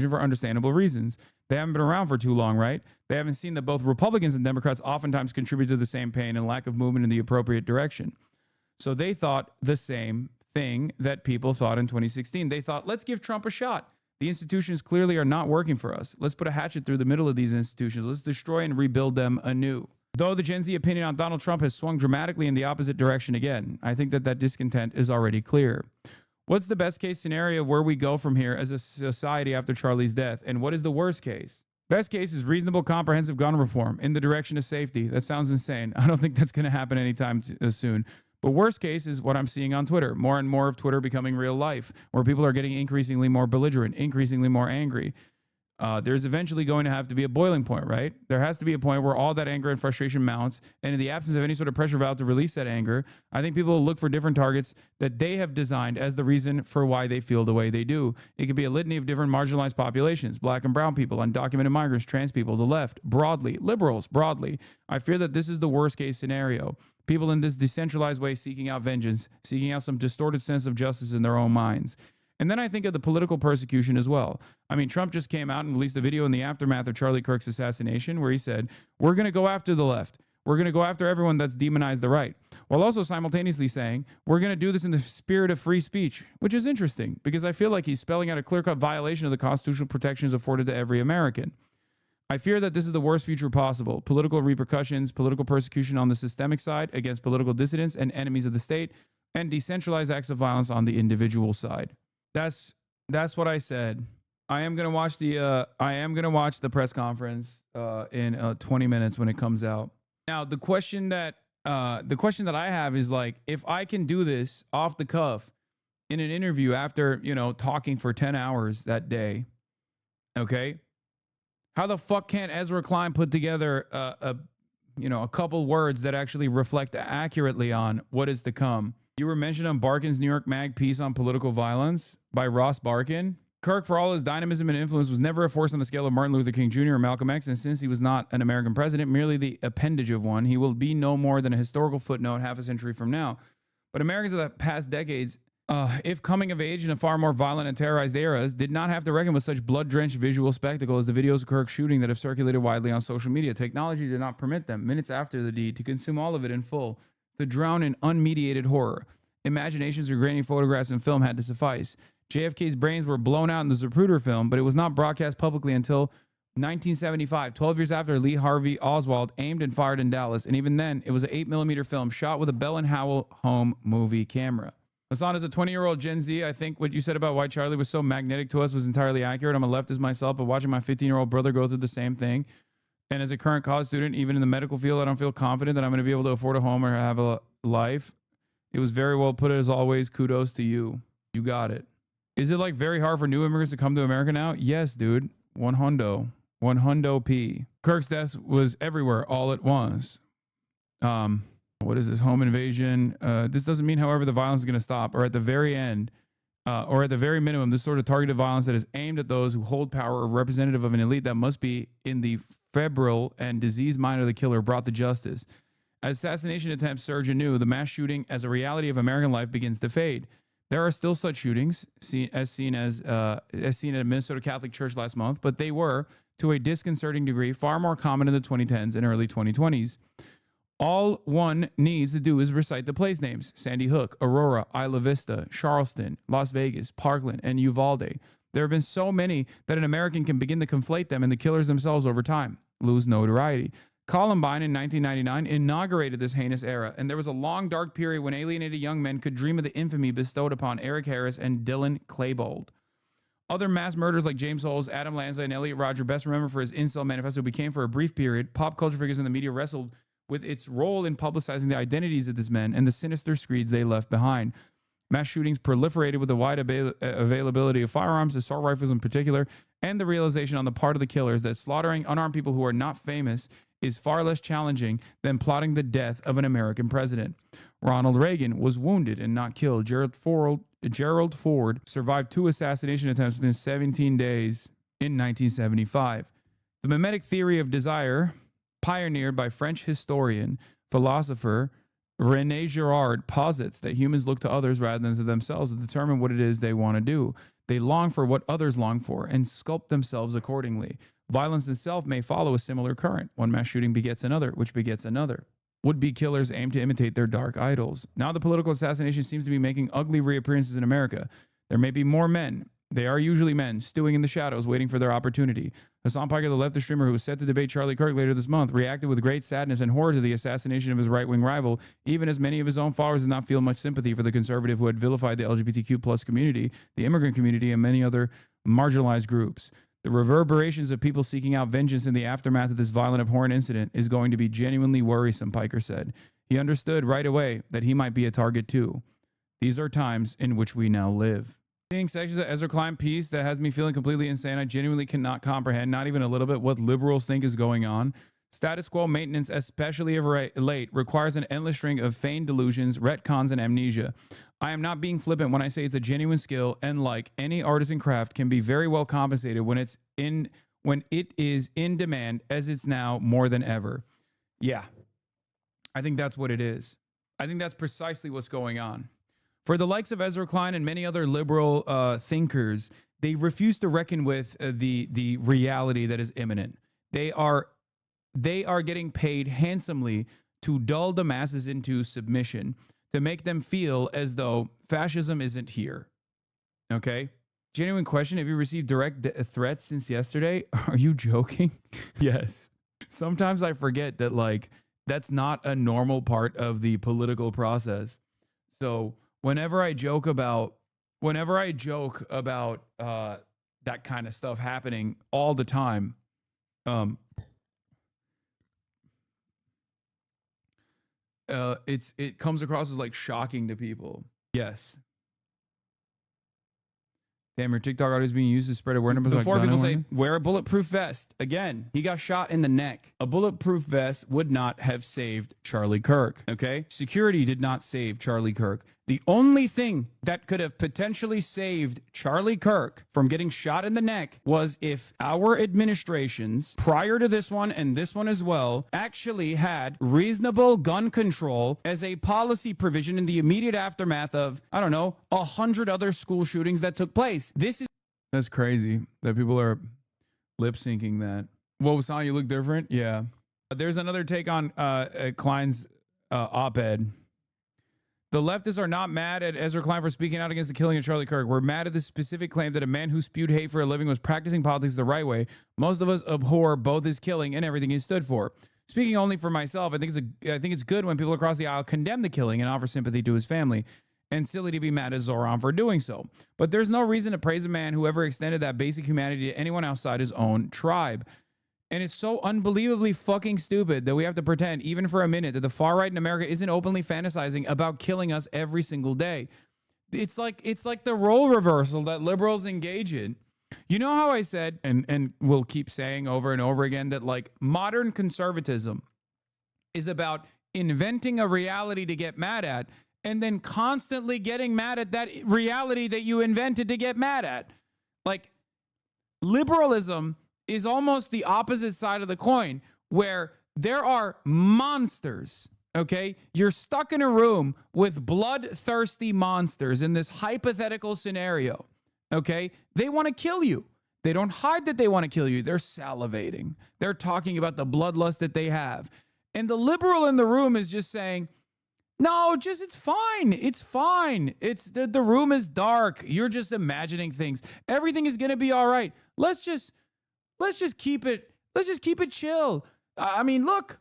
for understandable reasons. They haven't been around for too long, right? They haven't seen that both Republicans and Democrats oftentimes contribute to the same pain and lack of movement in the appropriate direction. So they thought the same thing that people thought in 2016. They thought, let's give Trump a shot. The institutions clearly are not working for us. Let's put a hatchet through the middle of these institutions. Let's destroy and rebuild them anew. Though the Gen Z opinion on Donald Trump has swung dramatically in the opposite direction again, I think that discontent is already clear. What's the best case scenario where we go from here as a society after Charlie's death? And what is the worst case? Best case is reasonable, comprehensive gun reform in the direction of safety. That sounds insane. I don't think that's going to happen anytime soon. But worst case is what I'm seeing on Twitter. More and more of Twitter becoming real life, where people are getting increasingly more belligerent, increasingly more angry. There's eventually going to have to be a boiling point, right? There has to be a point where all that anger and frustration mounts. And in the absence of any sort of pressure valve to release that anger, I think people will look for different targets that they have designed as the reason for why they feel the way they do. It could be a litany of different marginalized populations, black and brown people, undocumented migrants, trans people, the left, broadly, liberals, broadly. I fear that this is the worst case scenario. People in this decentralized way seeking out vengeance, seeking out some distorted sense of justice in their own minds. And then I think of the political persecution as well. I mean, Trump just came out and released a video in the aftermath of Charlie Kirk's assassination where he said, we're going to go after the left. We're going to go after everyone that's demonized the right, while also simultaneously saying, we're going to do this in the spirit of free speech, which is interesting because I feel like he's spelling out a clear-cut violation of the constitutional protections afforded to every American. I fear that this is the worst future possible. Political repercussions, political persecution on the systemic side against political dissidents and enemies of the state, and decentralized acts of violence on the individual side. That's what I said. I am gonna watch the press conference in 20 minutes when it comes out. Now the question that I have is, like, if I can do this off the cuff in an interview after, you know, talking for 10 hours that day. Okay. How the fuck can't Ezra Klein put together a couple words that actually reflect accurately on what is to come? You were mentioned on Barkin's New York Mag piece on political violence by Ross Barkin. Kirk, for all his dynamism and influence, was never a force on the scale of Martin Luther King Jr. or Malcolm X, and since he was not an American president, merely the appendage of one, he will be no more than a historical footnote half a century from now. But Americans of the past decades, if coming of age in a far more violent and terrorized eras, did not have to reckon with such blood-drenched visual spectacle as the videos of Kirk shooting that have circulated widely on social media. Technology did not permit them, minutes after the deed, to consume all of it in full, to drown in unmediated horror. Imaginations or grainy photographs and film had to suffice. JFK's brains were blown out in the Zapruder film, but it was not broadcast publicly until 1975, 12 years after Lee Harvey Oswald aimed and fired in Dallas. And even then, it was an 8mm film shot with a Bell & Howell home movie camera. Hassan, as a 20-year-old Gen Z, I think what you said about why Charlie was so magnetic to us was entirely accurate. I'm a leftist myself, but watching my 15-year-old brother go through the same thing. And as a current college student, even in the medical field, I don't feel confident that I'm going to be able to afford a home or have a life. It was very well put, as always. Kudos to you. You got it. Is it like very hard for new immigrants to come to America now? Yes, dude. 100 P. Kirk's death was everywhere all at once. What is this? Home invasion. This doesn't mean, however, the violence is going to stop, or at the very end, or at the very minimum, this sort of targeted violence that is aimed at those who hold power or representative of an elite that must be in the febrile and diseased mind of the killer brought to justice. As assassination attempts surge anew, the mass shooting as a reality of American life begins to fade. There are still such shootings, as seen at a Minnesota Catholic church last month, but they were, to a disconcerting degree, far more common in the 2010s and early 2020s. All one needs to do is recite the place names: Sandy Hook, Aurora, Isla Vista, Charleston, Las Vegas, Parkland, and Uvalde. There have been so many that an American can begin to conflate them and the killers themselves over time lose notoriety. Columbine in 1999 inaugurated this heinous era, and there was a long, dark period when alienated young men could dream of the infamy bestowed upon Eric Harris and Dylan Klebold. Other mass murders like James Holes, Adam Lanza, and Elliot Rodger, best remembered for his incel manifesto, became for a brief period. Pop culture figures in the media wrestled with its role in publicizing the identities of these men and the sinister screeds they left behind. Mass shootings proliferated with the wide availability of firearms, assault rifles in particular, and the realization on the part of the killers that slaughtering unarmed people who are not famous is far less challenging than plotting the death of an American president. Ronald Reagan was wounded and not killed. Gerald Ford survived 2 assassination attempts within 17 days in 1975. The mimetic theory of desire, pioneered by French historian, philosopher René Girard, posits that humans look to others rather than to themselves to determine what it is they want to do. They long for what others long for and sculpt themselves accordingly. Violence itself may follow a similar current. One mass shooting begets another, which begets another. Would-be killers aim to imitate their dark idols. Now the political assassination seems to be making ugly reappearances in America. There may be more men. They are usually men, stewing in the shadows, waiting for their opportunity. Hassan Piker, the leftist streamer who was set to debate Charlie Kirk later this month, reacted with great sadness and horror to the assassination of his right-wing rival, even as many of his own followers did not feel much sympathy for the conservative who had vilified the LGBTQ plus community, the immigrant community, and many other marginalized groups. The reverberations of people seeking out vengeance in the aftermath of this violent, abhorrent incident is going to be genuinely worrisome, Piker said. He understood right away that he might be a target too. These are times in which we now live. Seeing sections of Ezra Klein piece that has me feeling completely insane. I genuinely cannot comprehend, not even a little bit, what liberals think is going on. Status quo maintenance, especially of late, requires an endless string of feigned delusions, retcons, and amnesia. I am not being flippant when I say it's a genuine skill, and like any artisan craft, can be very well compensated when it is in demand, as it's now more than ever. Yeah, I think that's what it is. I think that's precisely what's going on. For the likes of Ezra Klein and many other liberal thinkers, they refuse to reckon with the reality that is imminent. They are getting paid handsomely to dull the masses into submission, to make them feel as though fascism isn't here. Okay? Genuine question. Have you received direct threats since yesterday? Are you joking? Yes. Sometimes I forget that, like, that's not a normal part of the political process. So whenever I joke about that kind of stuff happening all the time, it comes across as like shocking to people. Yes. Damn, your TikTok audio is being used to spread awareness. Before about people gun say, awareness? wear a bulletproof vest. Again, he got shot in the neck. A bulletproof vest would not have saved Charlie Kirk. Okay? Security did not save Charlie Kirk. The only thing that could have potentially saved Charlie Kirk from getting shot in the neck was if our administrations, prior to this one and this one as well, actually had reasonable gun control as a policy provision in the immediate aftermath of, I don't know, 100 other school shootings that took place. That's crazy that people are lip syncing that. What was on? You look different? Yeah. There's another take on Klein's op-ed. The leftists are not mad at Ezra Klein for speaking out against the killing of Charlie Kirk. We're mad at the specific claim that a man who spewed hate for a living was practicing politics the right way. Most of us abhor both his killing and everything he stood for. Speaking only for myself, I think it's good when people across the aisle condemn the killing and offer sympathy to his family. And silly to be mad at Zoran for doing so. But there's no reason to praise a man who ever extended that basic humanity to anyone outside his own tribe. And it's so unbelievably fucking stupid that we have to pretend, even for a minute, that the far right in America isn't openly fantasizing about killing us every single day. It's like the role reversal that liberals engage in. You know how I said, and we'll keep saying over and over again, that like modern conservatism is about inventing a reality to get mad at, and then constantly getting mad at that reality that you invented to get mad at. Like, liberalism is almost the opposite side of the coin, where there are monsters, okay? You're stuck in a room with bloodthirsty monsters in this hypothetical scenario, okay? They want to kill you. They don't hide that they want to kill you. They're salivating. They're talking about the bloodlust that they have. And the liberal in the room is just saying, no, just it's fine. It's fine. It's the room is dark. You're just imagining things. Everything is going to be all right. Let's just keep it chill. I mean, look,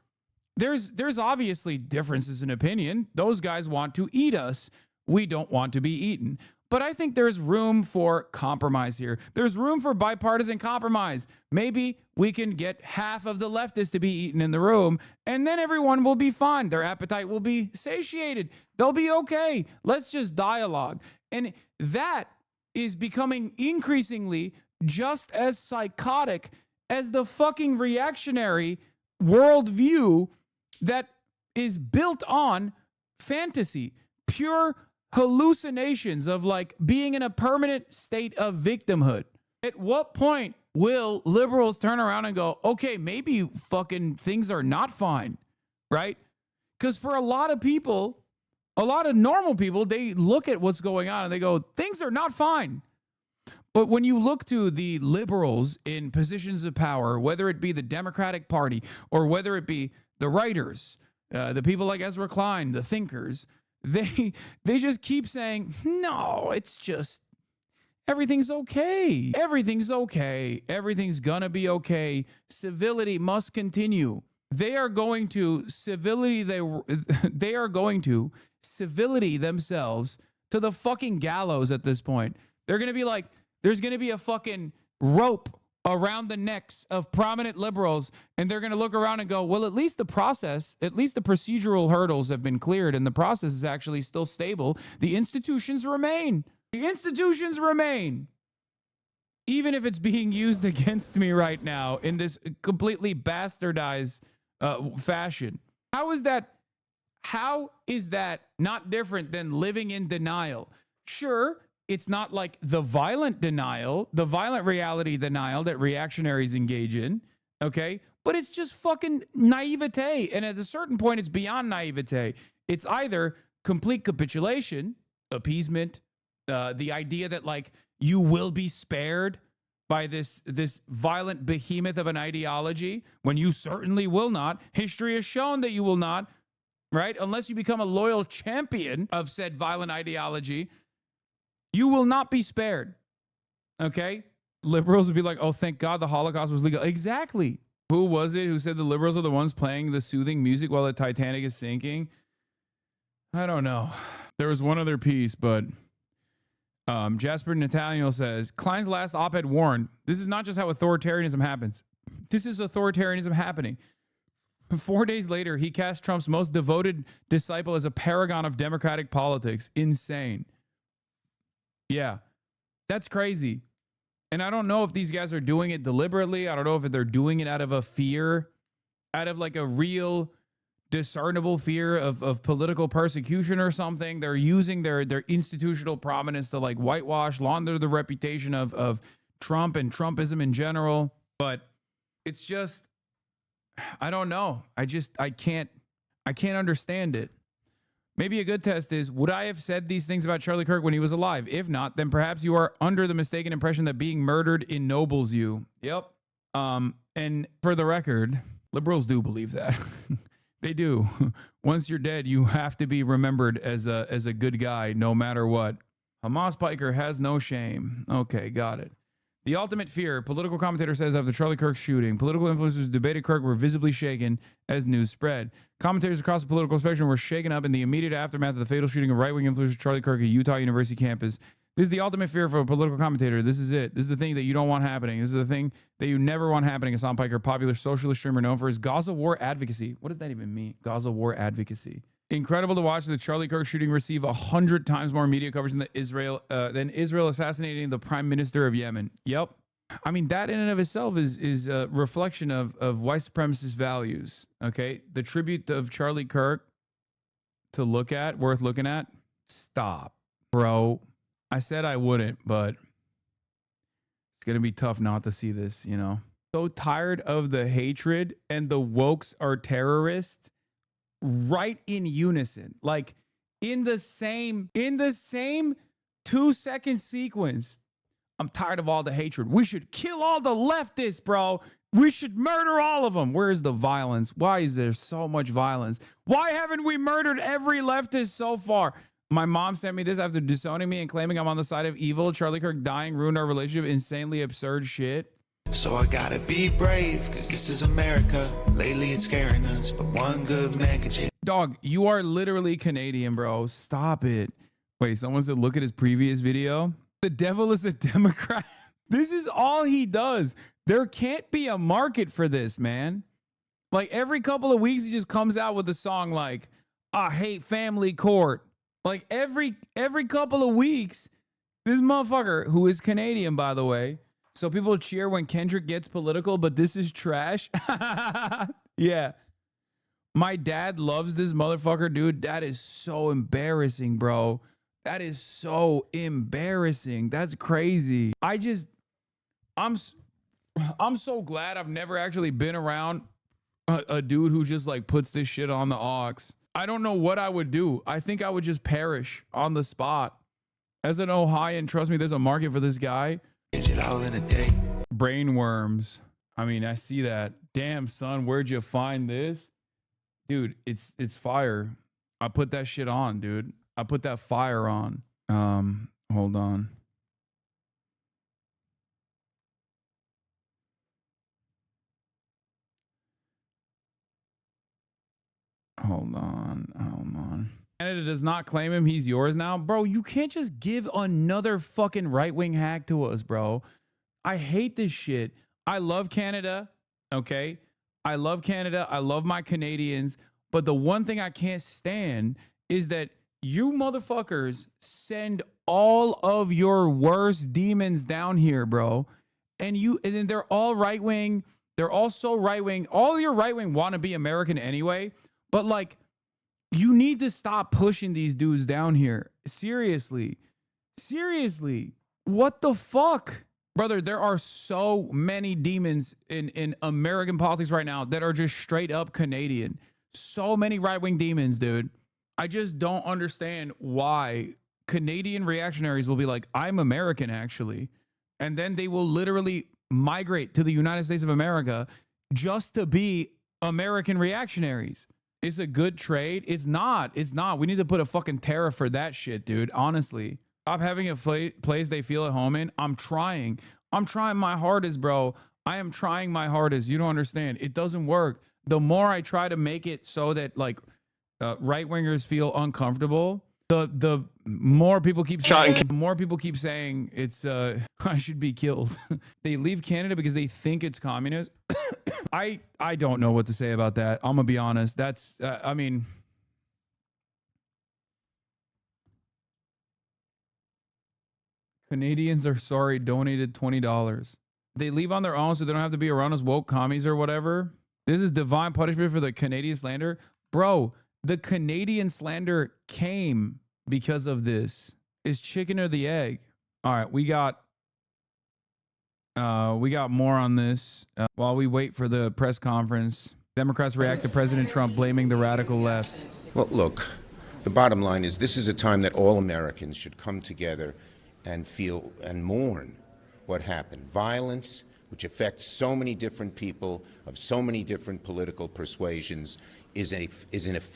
there's obviously differences in opinion. Those guys want to eat us. We don't want to be eaten. But I think there's room for compromise here. There's room for bipartisan compromise. Maybe we can get half of the leftists to be eaten in the room, and then everyone will be fine. Their appetite will be satiated. They'll be okay. Let's just dialogue. And that is becoming increasingly just as psychotic as the fucking reactionary worldview that is built on fantasy, pure hallucinations of like being in a permanent state of victimhood. At what point will liberals turn around and go, okay, maybe fucking things are not fine, right? Because for a lot of people, a lot of normal people, they look at what's going on and they go, things are not fine. But when you look to the liberals in positions of power, whether it be the Democratic Party or whether it be the writers, the people like Ezra Klein, the thinkers, they just keep saying, no, it's just, everything's okay. Everything's okay. Everything's gonna be okay. Civility must continue. They are going to civility themselves to the fucking gallows at this point. They're gonna be like, there's gonna be a fucking rope around the necks of prominent liberals, and they're going to look around and go, well, at least the procedural hurdles have been cleared, and the process is actually still stable. The institutions remain. The institutions remain. Even if it's being used against me right now in this completely bastardized fashion. How is that not different than living in denial? Sure, it's not like the violent denial, the violent reality denial that reactionaries engage in, okay? But it's just fucking naivete. And at a certain point, it's beyond naivete. It's either complete capitulation, appeasement, the idea that like you will be spared by this violent behemoth of an ideology when you certainly will not. History has shown that you will not, right? Unless you become a loyal champion of said violent ideology, you will not be spared, okay? Liberals would be like, oh, thank God the Holocaust was legal. Exactly. Who was it who said the liberals are the ones playing the soothing music while the Titanic is sinking? I don't know. There was one other piece, but Jasper Nathaniel says, Klein's last op-ed warned, this is not just how authoritarianism happens. This is authoritarianism happening. 4 days later, he cast Trump's most devoted disciple as a paragon of democratic politics. Insane. Yeah. That's crazy. And I don't know if these guys are doing it deliberately. I don't know if they're doing it out of a fear, out of like a real discernible fear of political persecution or something. They're using their institutional prominence to like whitewash, launder the reputation of Trump and Trumpism in general. But it's just, I don't know. I can't understand it. Maybe a good test is, would I have said these things about Charlie Kirk when he was alive? If not, then perhaps you are under the mistaken impression that being murdered ennobles you. Yep. And for the record, liberals do believe that. They do. Once you're dead, you have to be remembered as a good guy, no matter what. Hamas Piker has no shame. Okay, got it. The ultimate fear, political commentator says after Charlie Kirk's shooting, political influencers who debated Kirk were visibly shaken as news spread. Commentators across the political spectrum were shaken up in the immediate aftermath of the fatal shooting of right-wing influencer Charlie Kirk at Utah University campus. This is the ultimate fear for a political commentator. This is it. This is the thing that you don't want happening. This is the thing that you never want happening. Hassan Piker, popular socialist streamer known for his Gaza war advocacy. What does that even mean? Gaza war advocacy. Incredible to watch the Charlie Kirk shooting receive 100 times more media coverage than Israel assassinating the prime minister of Yemen. Yep. I mean, that in and of itself is a reflection of white supremacist values. Okay. The tribute of Charlie Kirk to look at, worth looking at. Stop, bro. I said I wouldn't, but it's going to be tough not to see this, you know. So tired of the hatred, and the wokes are terrorists right in unison. Like in the same 2-second sequence. I'm tired of all the hatred. We should kill all the leftists, bro. We should murder all of them. Where's the violence? Why is there so much violence? Why haven't we murdered every leftist so far? My mom sent me this after disowning me and claiming I'm on the side of evil. Charlie Kirk dying ruined our relationship. Insanely absurd shit. So I gotta be brave, cause this is America. Lately it's scaring us, but one good man can change. Dog, you are literally Canadian, bro. Stop it. Wait, someone said look at his previous video. The devil is a Democrat. This is all he does. There can't be a market for this, man. Like every couple of weeks, he just comes out with a song like, I hate family court. Like every couple of weeks, this motherfucker, who is Canadian, by the way. So people cheer when Kendrick gets political, but this is trash. Yeah. My dad loves this motherfucker, dude. That is so embarrassing, bro. That is so embarrassing. That's crazy. I'm so glad I've never actually been around a dude who just like puts this shit on the aux. I don't know what I would do. I think I would just perish on the spot. As an Ohioan, trust me, there's a market for this guy. It all in a day. Brain worms. I mean, I see that. Damn, son, where'd you find this? Dude, it's fire. I put that shit on, dude. I put that fire on. Hold on. Hold on. Canada does not claim him. He's yours now. Bro, you can't just give another fucking right-wing hack to us, bro. I hate this shit. I love Canada, okay? I love Canada. I love my Canadians. But the one thing I can't stand is that you motherfuckers send all of your worst demons down here, bro. And then they're all right-wing. They're all so right-wing. All your right-wing want to be American anyway. But like, you need to stop pushing these dudes down here. Seriously. What the fuck? Brother, there are so many demons in American politics right now that are just straight up Canadian. So many right-wing demons, dude. I just don't understand why Canadian reactionaries will be like, I'm American, actually. And then they will literally migrate to the United States of America just to be American reactionaries. It's a good trade. It's not. We need to put a fucking tariff for that shit, dude. Honestly. Stop having a place they feel at home in. I'm trying my hardest, bro. I am trying my hardest. You don't understand. It doesn't work. The more I try to make it so that like right-wingers feel uncomfortable, the more people keep saying, it's I should be killed. They leave Canada because they think it's communist. I don't know what to say about that. I'm gonna be honest. That's I mean, Canadians are sorry, donated $20. They leave on their own so they don't have to be around us woke commies or whatever. This is divine punishment for the Canadian slander. Bro, the Canadian slander came because of this. Is chicken or the egg? All right, we got more on this. While we wait for the press conference, Democrats react to President Trump blaming the radical left. Well, look, the bottom line is this is a time that all Americans should come together and feel and mourn what happened. Violence, which affects so many different people of so many different political persuasions, is an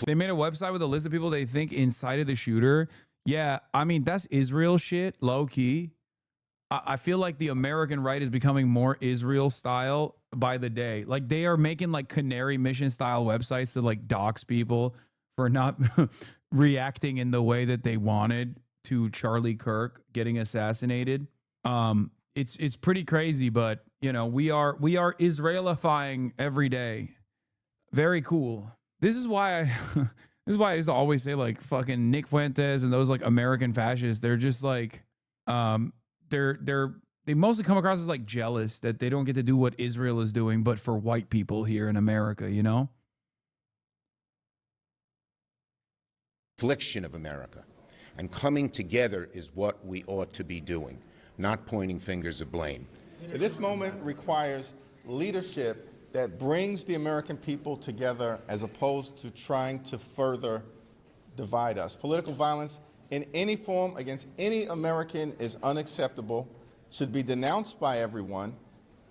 They made a website with a list of people they think incited the shooter. Yeah, I mean, that's Israel shit, low key. I feel like the American right is becoming more Israel style by the day. Like they are making like Canary Mission style websites to like dox people for not reacting in the way that they wanted to Charlie Kirk getting assassinated. It's pretty crazy, but you know, we are Israelifying every day. Very cool. This is why I used to always say like fucking Nick Fuentes and those like American fascists. They're just like they mostly come across as like jealous that they don't get to do what Israel is doing, but for white people here in America, you know? Affliction of America. And coming together is what we ought to be doing, not pointing fingers of blame. This moment requires leadership that brings the American people together as opposed to trying to further divide us. Political violence in any form against any American is unacceptable, should be denounced by everyone,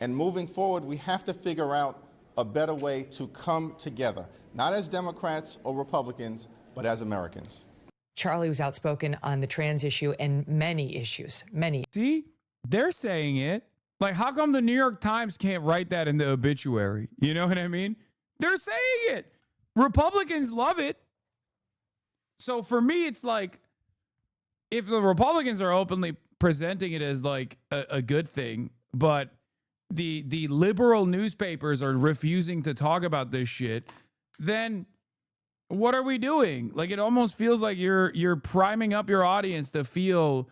and moving forward, we have to figure out a better way to come together, not as Democrats or Republicans, but as Americans. Charlie was outspoken on the trans issue and many issues, many. See, they're saying it. Like, how come the New York Times can't write that in the obituary? You know what I mean? They're saying it. Republicans love it. So for me, it's like, if the Republicans are openly presenting it as like a good thing, but the liberal newspapers are refusing to talk about this shit, then what are we doing? Like, it almost feels like you're priming up your audience to feel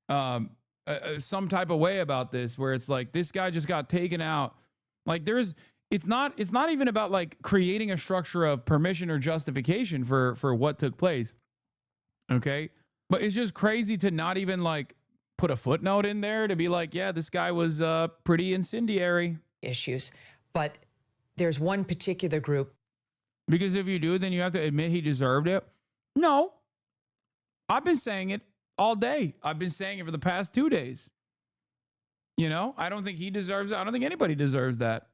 some type of way about this, where it's like, this guy just got taken out. Like, it's not even about like creating a structure of permission or justification for what took place. Okay. But it's just crazy to not even like put a footnote in there to be like, yeah, this guy was pretty incendiary. Issues. But there's one particular group. Because if you do, then you have to admit he deserved it. No. I've been saying it all day. I've been saying it for the past 2 days. You know, I don't think he deserves it. I don't think anybody deserves that.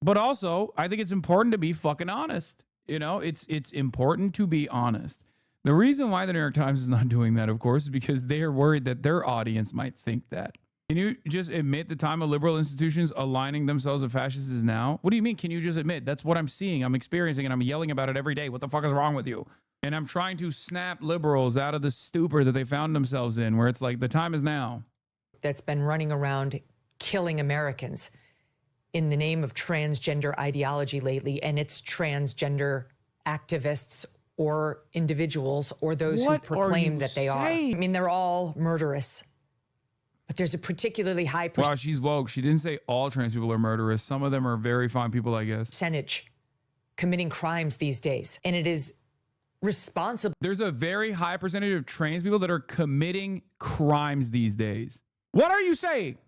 But also, I think it's important to be fucking honest. You know, it's important to be honest. The reason why the New York Times is not doing that, of course, is because they are worried that their audience might think that. Can you just admit the time of liberal institutions aligning themselves with fascists is now? What do you mean, can you just admit? That's what I'm seeing, I'm experiencing, and I'm yelling about it every day. What the fuck is wrong with you? And I'm trying to snap liberals out of the stupor that they found themselves in, where it's like, the time is now. That's been running around killing Americans in the name of transgender ideology lately, and it's transgender activists or individuals or those who proclaim that they are. I mean, they're all murderous. But there's a particularly high Wow, she's woke. She didn't say all trans people are murderous. Some of them are very fine people, I guess. Percentage committing crimes these days. And it is responsible. There's a very high percentage of trans people that are committing crimes these days. What are you saying?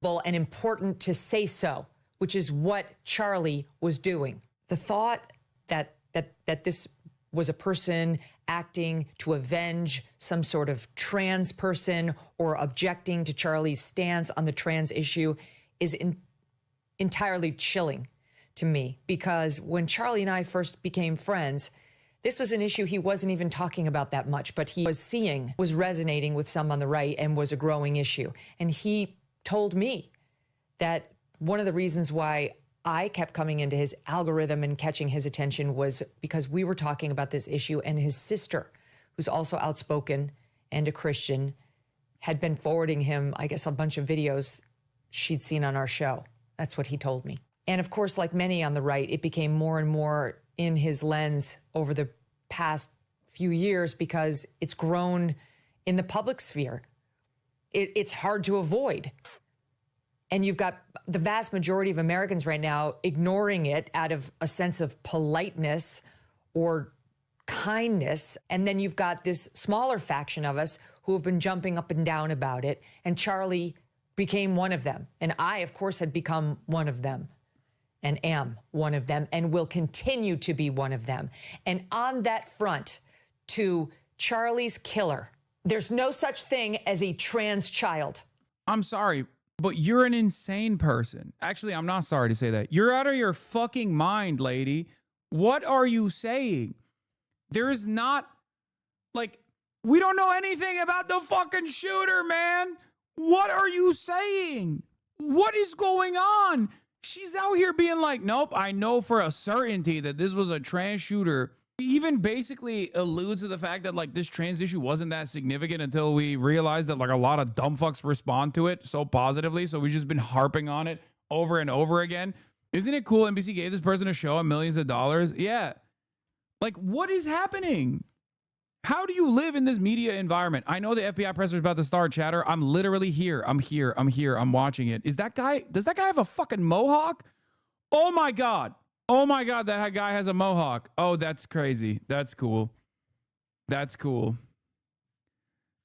And important to say so, which is what Charlie was doing. The thought that this was a person acting to avenge some sort of trans person or objecting to Charlie's stance on the trans issue is entirely chilling to me, because when Charlie and I first became friends, this was an issue he wasn't even talking about that much, but he was seeing was resonating with some on the right and was a growing issue. And he told me that one of the reasons why I kept coming into his algorithm and catching his attention was because we were talking about this issue, and his sister, who's also outspoken and a Christian, had been forwarding him, I guess, a bunch of videos she'd seen on our show. That's what he told me. And of course, like many on the right, it became more and more in his lens over the past few years because it's grown in the public sphere. it's hard to avoid. And you've got the vast majority of Americans right now ignoring it out of a sense of politeness or kindness. And then you've got this smaller faction of us who have been jumping up and down about it. And Charlie became one of them. And I, of course, had become one of them and am one of them and will continue to be one of them. And on that front, to Charlie's killer, there's no such thing as a trans child. I'm sorry, but you're an insane person. Actually, I'm not sorry to say that. You're out of your fucking mind, lady. What are you saying? There is not, like, we don't know anything about the fucking shooter, man. What are you saying? What is going on? She's out here being like, nope, I know for a certainty that this was a trans shooter. He even basically alludes to the fact that, like, this trans issue wasn't that significant until we realized that, like, a lot of dumb fucks respond to it so positively. So we've just been harping on it over and over again. Isn't it cool NBC gave this person a show and millions of dollars? Yeah. Like, what is happening? How do you live in this media environment? I know the FBI presser is about to start, chatter. I'm literally here. I'm here. I'm watching it. Is that guy, does that guy have a fucking mohawk? Oh my God. Oh my God, that guy has a mohawk. Oh, that's crazy. That's cool. That's cool.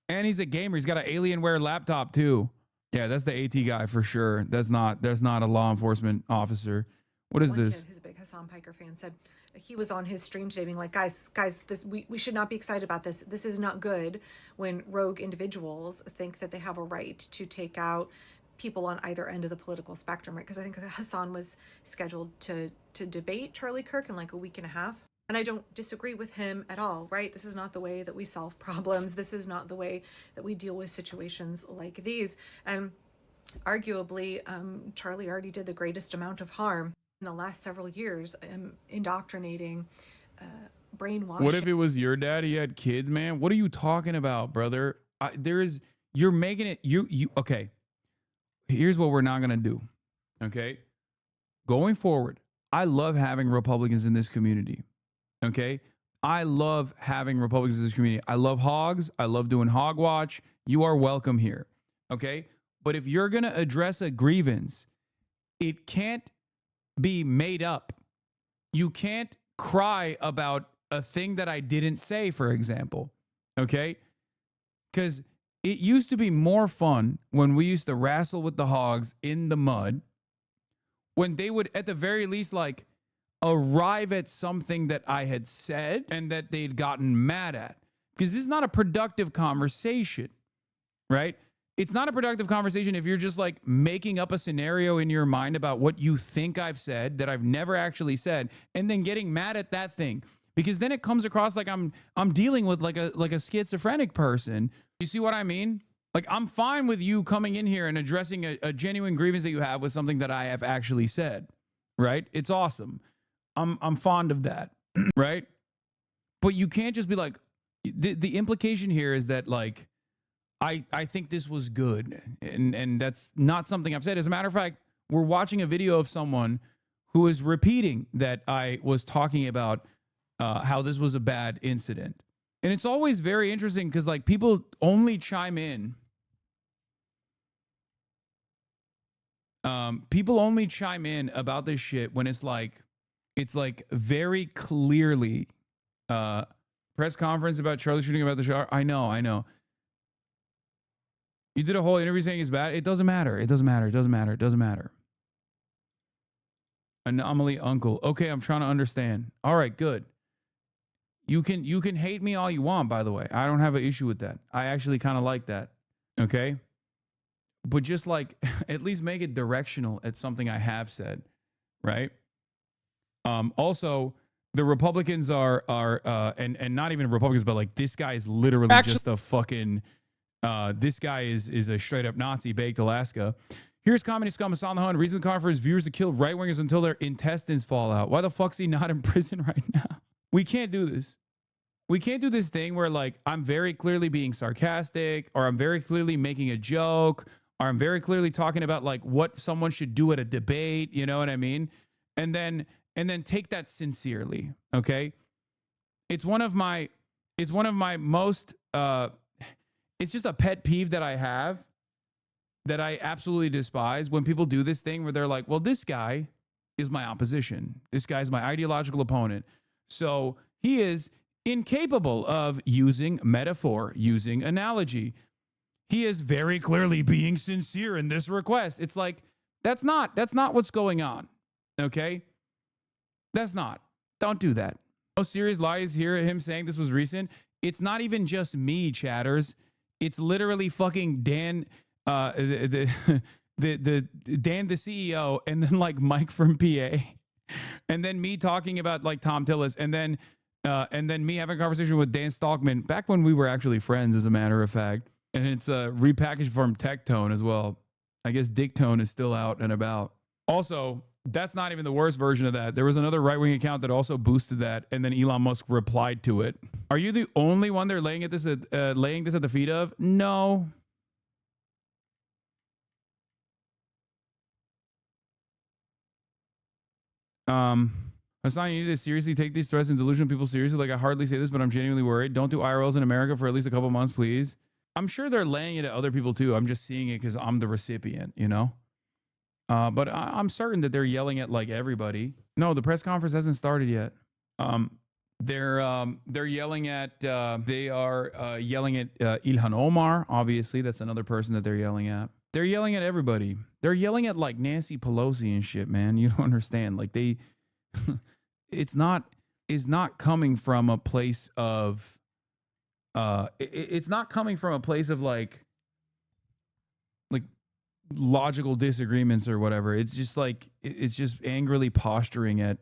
And he's a gamer. He's got an Alienware laptop too. Yeah, that's the AT guy for sure. That's not a law enforcement officer. What is this? Kid who's a big Hassan Piker fan said he was on his stream today being like, guys, this we should not be excited about this. This is not good when rogue individuals think that they have a right to take out people on either end of the political spectrum, right? Because I think Hassan was scheduled to debate Charlie Kirk in like a week and a half. And I don't disagree with him at all, right? This is not the way that we solve problems. This is not the way that we deal with situations like these. And arguably, Charlie already did the greatest amount of harm in the last several years, indoctrinating, brainwashing. What if it was your dad? He had kids, man. What are you talking about, brother? You're making it, okay. Here's what we're not going to do, okay? Going forward, I love having Republicans in this community, okay? I love having Republicans in this community. I love hogs. I love doing hog watch. You are welcome here, okay? But if you're going to address a grievance, it can't be made up. You can't cry about a thing that I didn't say, for example, okay? Because it used to be more fun when we used to wrestle with the hogs in the mud, when they would, at the very least, like, arrive at something that I had said and that they'd gotten mad at. Because this is not a productive conversation, right? It's not a productive conversation if you're just, like, making up a scenario in your mind about what you think I've said that I've never actually said, and then getting mad at that thing. Because then it comes across like I'm dealing with like a schizophrenic person. You see what I mean? Like, I'm fine with you coming in here and addressing a genuine grievance that you have with something that I have actually said, right? It's awesome. I'm fond of that, right? But you can't just be like, the implication here is that, like, I think this was good, and that's not something I've said. As a matter of fact, we're watching a video of someone who is repeating that I was talking about how this was a bad incident. And it's always very interesting because, like, people only chime in. People only chime in about this shit when it's like very clearly press conference about Charlie shooting about the show. I know. You did a whole interview saying it's bad. It doesn't matter. It doesn't matter. Anomaly uncle. Okay, I'm trying to understand. All right, good. You can hate me all you want, by the way. I don't have an issue with that. I actually kind of like that. Okay? But just, like, at least make it directional at something I have said, right? Also, the Republicans are and not even Republicans, but, like, this guy is literally just a fucking this guy is a straight up Nazi baked Alaska. Here's communist scum Hassan the Hun. Reason the conference viewers to kill right wingers until their intestines fall out. Why the fuck's he not in prison right now? We can't do this. We can't do this thing where, like, I'm very clearly being sarcastic, or I'm very clearly making a joke, or I'm very clearly talking about, like, what someone should do at a debate, you know what I mean? And then take that sincerely, okay? It's one of my most it's just a pet peeve that I have that I absolutely despise when people do this thing where they're like, well, this guy is my opposition. This guy's my ideological opponent. So he is incapable of using metaphor, using analogy. He is very clearly being sincere in this request. It's like, that's not what's going on. Okay? That's not. Don't do that. Most serious lies here, him saying this was recent. It's not even just me, chatters. It's literally fucking Dan, Dan the CEO, and then like Mike from PA, and then me talking about like Tom Tillis, and then me having a conversation with Dan Stalkman back when we were actually friends, as a matter of fact. And it's repackaged from Tech Tone as well. I guess Dick Tone is still out and about. Also, that's not even the worst version of that. There was another right-wing account that also boosted that, and then Elon Musk replied to it. Are you the only one they're laying this at the feet of? No. Hassan, you need to seriously take these threats and delusional people seriously. Like, I hardly say this, but I'm genuinely worried. Don't do IRLs in America for at least a couple months, please. I'm sure they're laying it at other people too. I'm just seeing it because I'm the recipient, you know? But I'm certain that they're yelling at like everybody. No, the press conference hasn't started yet. They're yelling at yelling at Ilhan Omar. Obviously, that's another person that they're yelling at. They're yelling at everybody. They're yelling at like Nancy Pelosi and shit, man. You don't understand. Like it's not coming from a place of it's not coming from a place of like logical disagreements or whatever. It's just like it's just angrily posturing at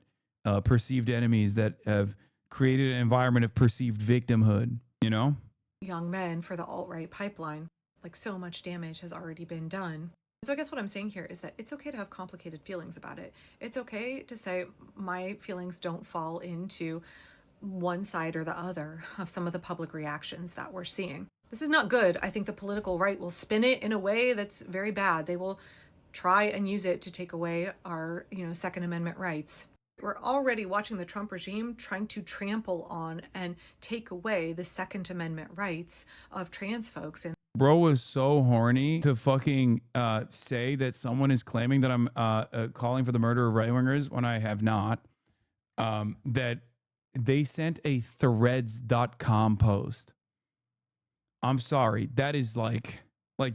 perceived enemies that have created an environment of perceived victimhood, you know? Young men for the alt-right pipeline. Like, so much damage has already been done. So I guess what I'm saying here is that it's okay to have complicated feelings about it. It's okay to say my feelings don't fall into one side or the other of some of the public reactions that we're seeing. This is not good. I think the political right will spin it in a way that's very bad. They will try and use it to take away our, Second Amendment rights. We're already watching the Trump regime trying to trample on and take away the Second Amendment rights of trans folks. And bro was so horny to fucking say that someone is claiming that I'm calling for the murder of right-wingers when I have not. That they sent a threads.com post. I'm sorry. That is like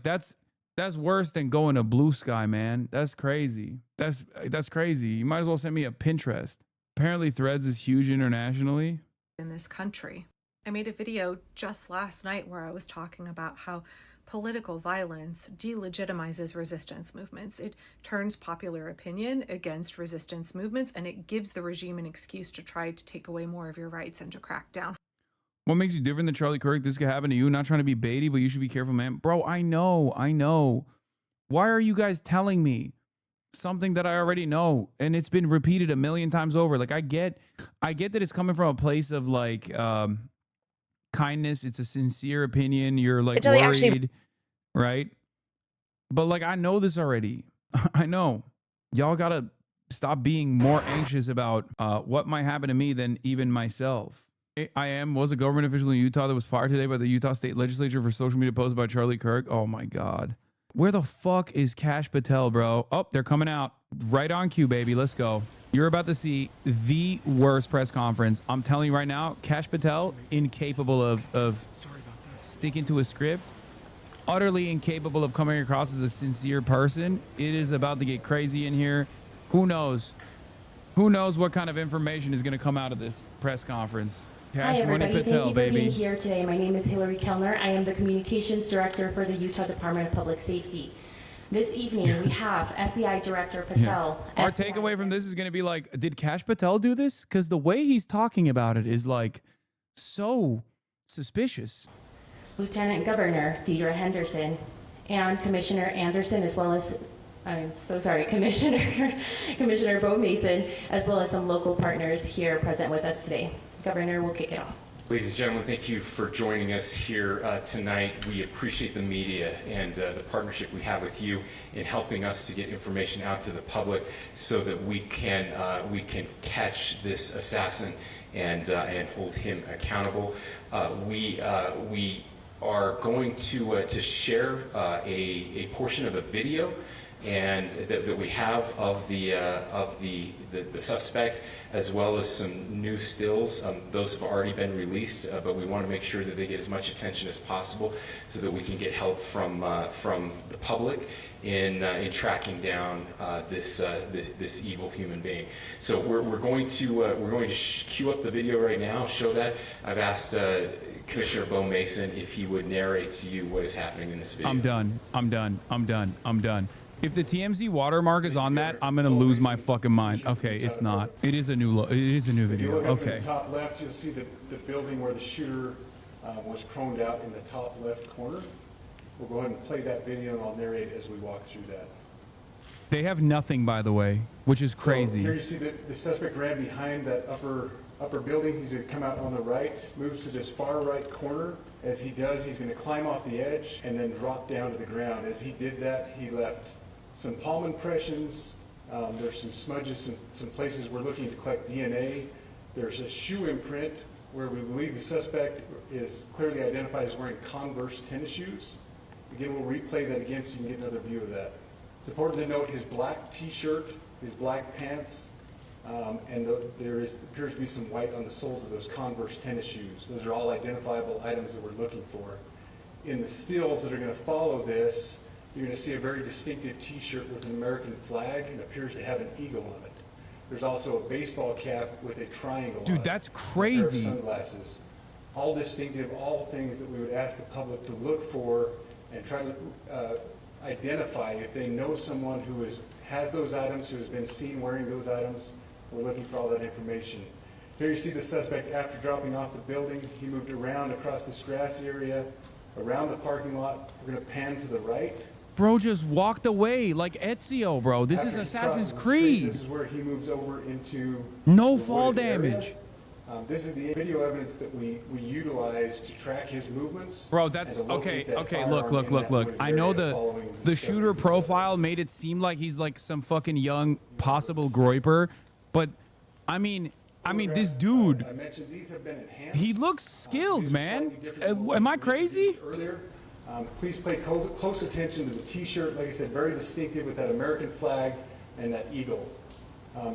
that's worse than going to Blue Sky, man. That's crazy. That's crazy. You might as well send me a Pinterest. Apparently Threads is huge internationally. In this country. I made a video just last night where I was talking about how political violence delegitimizes resistance movements. It turns popular opinion against resistance movements, and it gives the regime an excuse to try to take away more of your rights and to crack down. What makes you different than Charlie Kirk? This could happen to you. Not trying to be baity, but you should be careful, man. Bro, I know. Why are you guys telling me something that I already know? And it's been repeated a million times over. Like, I get that it's coming from a place of like kindness. It's a sincere opinion. You're like worried, right? But like, I know this already. I know. Y'all gotta stop being more anxious about what might happen to me than even myself. I was a government official in Utah that was fired today by the Utah State Legislature for social media posts by Charlie Kirk. Oh my God. Where the fuck is Kash Patel, bro? Oh, they're coming out. Right on cue, baby. Let's go. You're about to see the worst press conference. I'm telling you right now, Kash Patel, incapable of sticking to a script, utterly incapable of coming across as a sincere person. It is about to get crazy in here. Who knows? Who knows what kind of information is going to come out of this press conference? Hi everybody, thank you for being here today. My name is Hillary Kellner. I am the Communications Director for the Utah Department of Public Safety. This evening we have FBI Director Patel. Yeah. Our takeaway from this is going to be like, did Kash Patel do this? Because the way he's talking about it is like so suspicious. Lieutenant Governor Deidre Henderson and Commissioner Anderson, as well as Commissioner Bo Mason, as well as some local partners here present with us today. Governor, we'll kick it off. Ladies and gentlemen, thank you for joining us here tonight. We appreciate the media and the partnership we have with you in helping us to get information out to the public so that we can catch this assassin and hold him accountable. We are going to share a portion of a video and that we have of the suspect, as well as some new stills. Those have already been released, but we want to make sure that they get as much attention as possible so that we can get help from the public in tracking down this evil human being. So we're going to cue up the video right now, show that. I've asked Commissioner Bo Mason if he would narrate to you what is happening in this video. I'm done. If the TMZ watermark is on that, I'm gonna lose my fucking mind. Okay, it's not. It is a new video. If you look up Okay. in the top left, you'll see the building where the shooter was proned out in the top left corner. We'll go ahead and play that video, and I'll narrate as we walk through that. They have nothing, by the way, which is crazy. So here you see the suspect ran behind that upper building. He's going to come out on the right, moves to this far right corner. As he does, he's going to climb off the edge and then drop down to the ground. As he did that, he left some palm impressions. There's some smudges, some places we're looking to collect DNA. There's a shoe imprint where we believe the suspect is clearly identified as wearing Converse tennis shoes. Again, we'll replay that again so you can get another view of that. It's important to note his black t-shirt, his black pants, and there appears to be some white on the soles of those Converse tennis shoes. Those are all identifiable items that we're looking for. In the stills that are going to follow this, you're going to see a very distinctive t-shirt with an American flag and appears to have an eagle on it. There's also a baseball cap with a triangle on it. Dude, that's crazy. A pair of sunglasses. All distinctive, all things that we would ask the public to look for and try to identify if they know someone who has those items, who has been seen wearing those items. We're looking for all that information. Here you see the suspect after dropping off the building. He moved around across this grassy area, around the parking lot. We're going to pan to the right. Bro just walked away like Ezio, bro. This is Assassin's Creed. This is where he moves over into no fall damage. This is the video evidence that we utilize to track his movements. Bro, that's okay. Okay, look. I know the shooter profile made it seem like he's like some fucking young possible groiper, but I mean this dude. I mentioned these have been enhanced. He looks skilled, man. Am I crazy? Earlier. Please pay close attention to the t-shirt, like I said, very distinctive with that American flag and that eagle.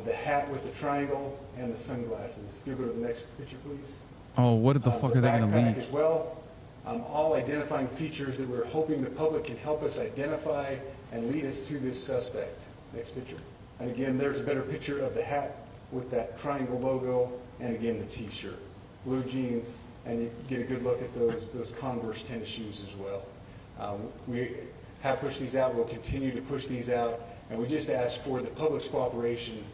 The hat with the triangle and the sunglasses. If you go to the next picture, please. Oh, what the fuck are they going to leak? As well, all identifying features that we're hoping the public can help us identify and lead us to this suspect. Next picture. And again, there's a better picture of the hat with that triangle logo, and again, the t-shirt. Blue jeans, and you get a good look at those Converse tennis shoes as well. We have pushed these out. We'll continue to push these out. And we just ask for the public's cooperation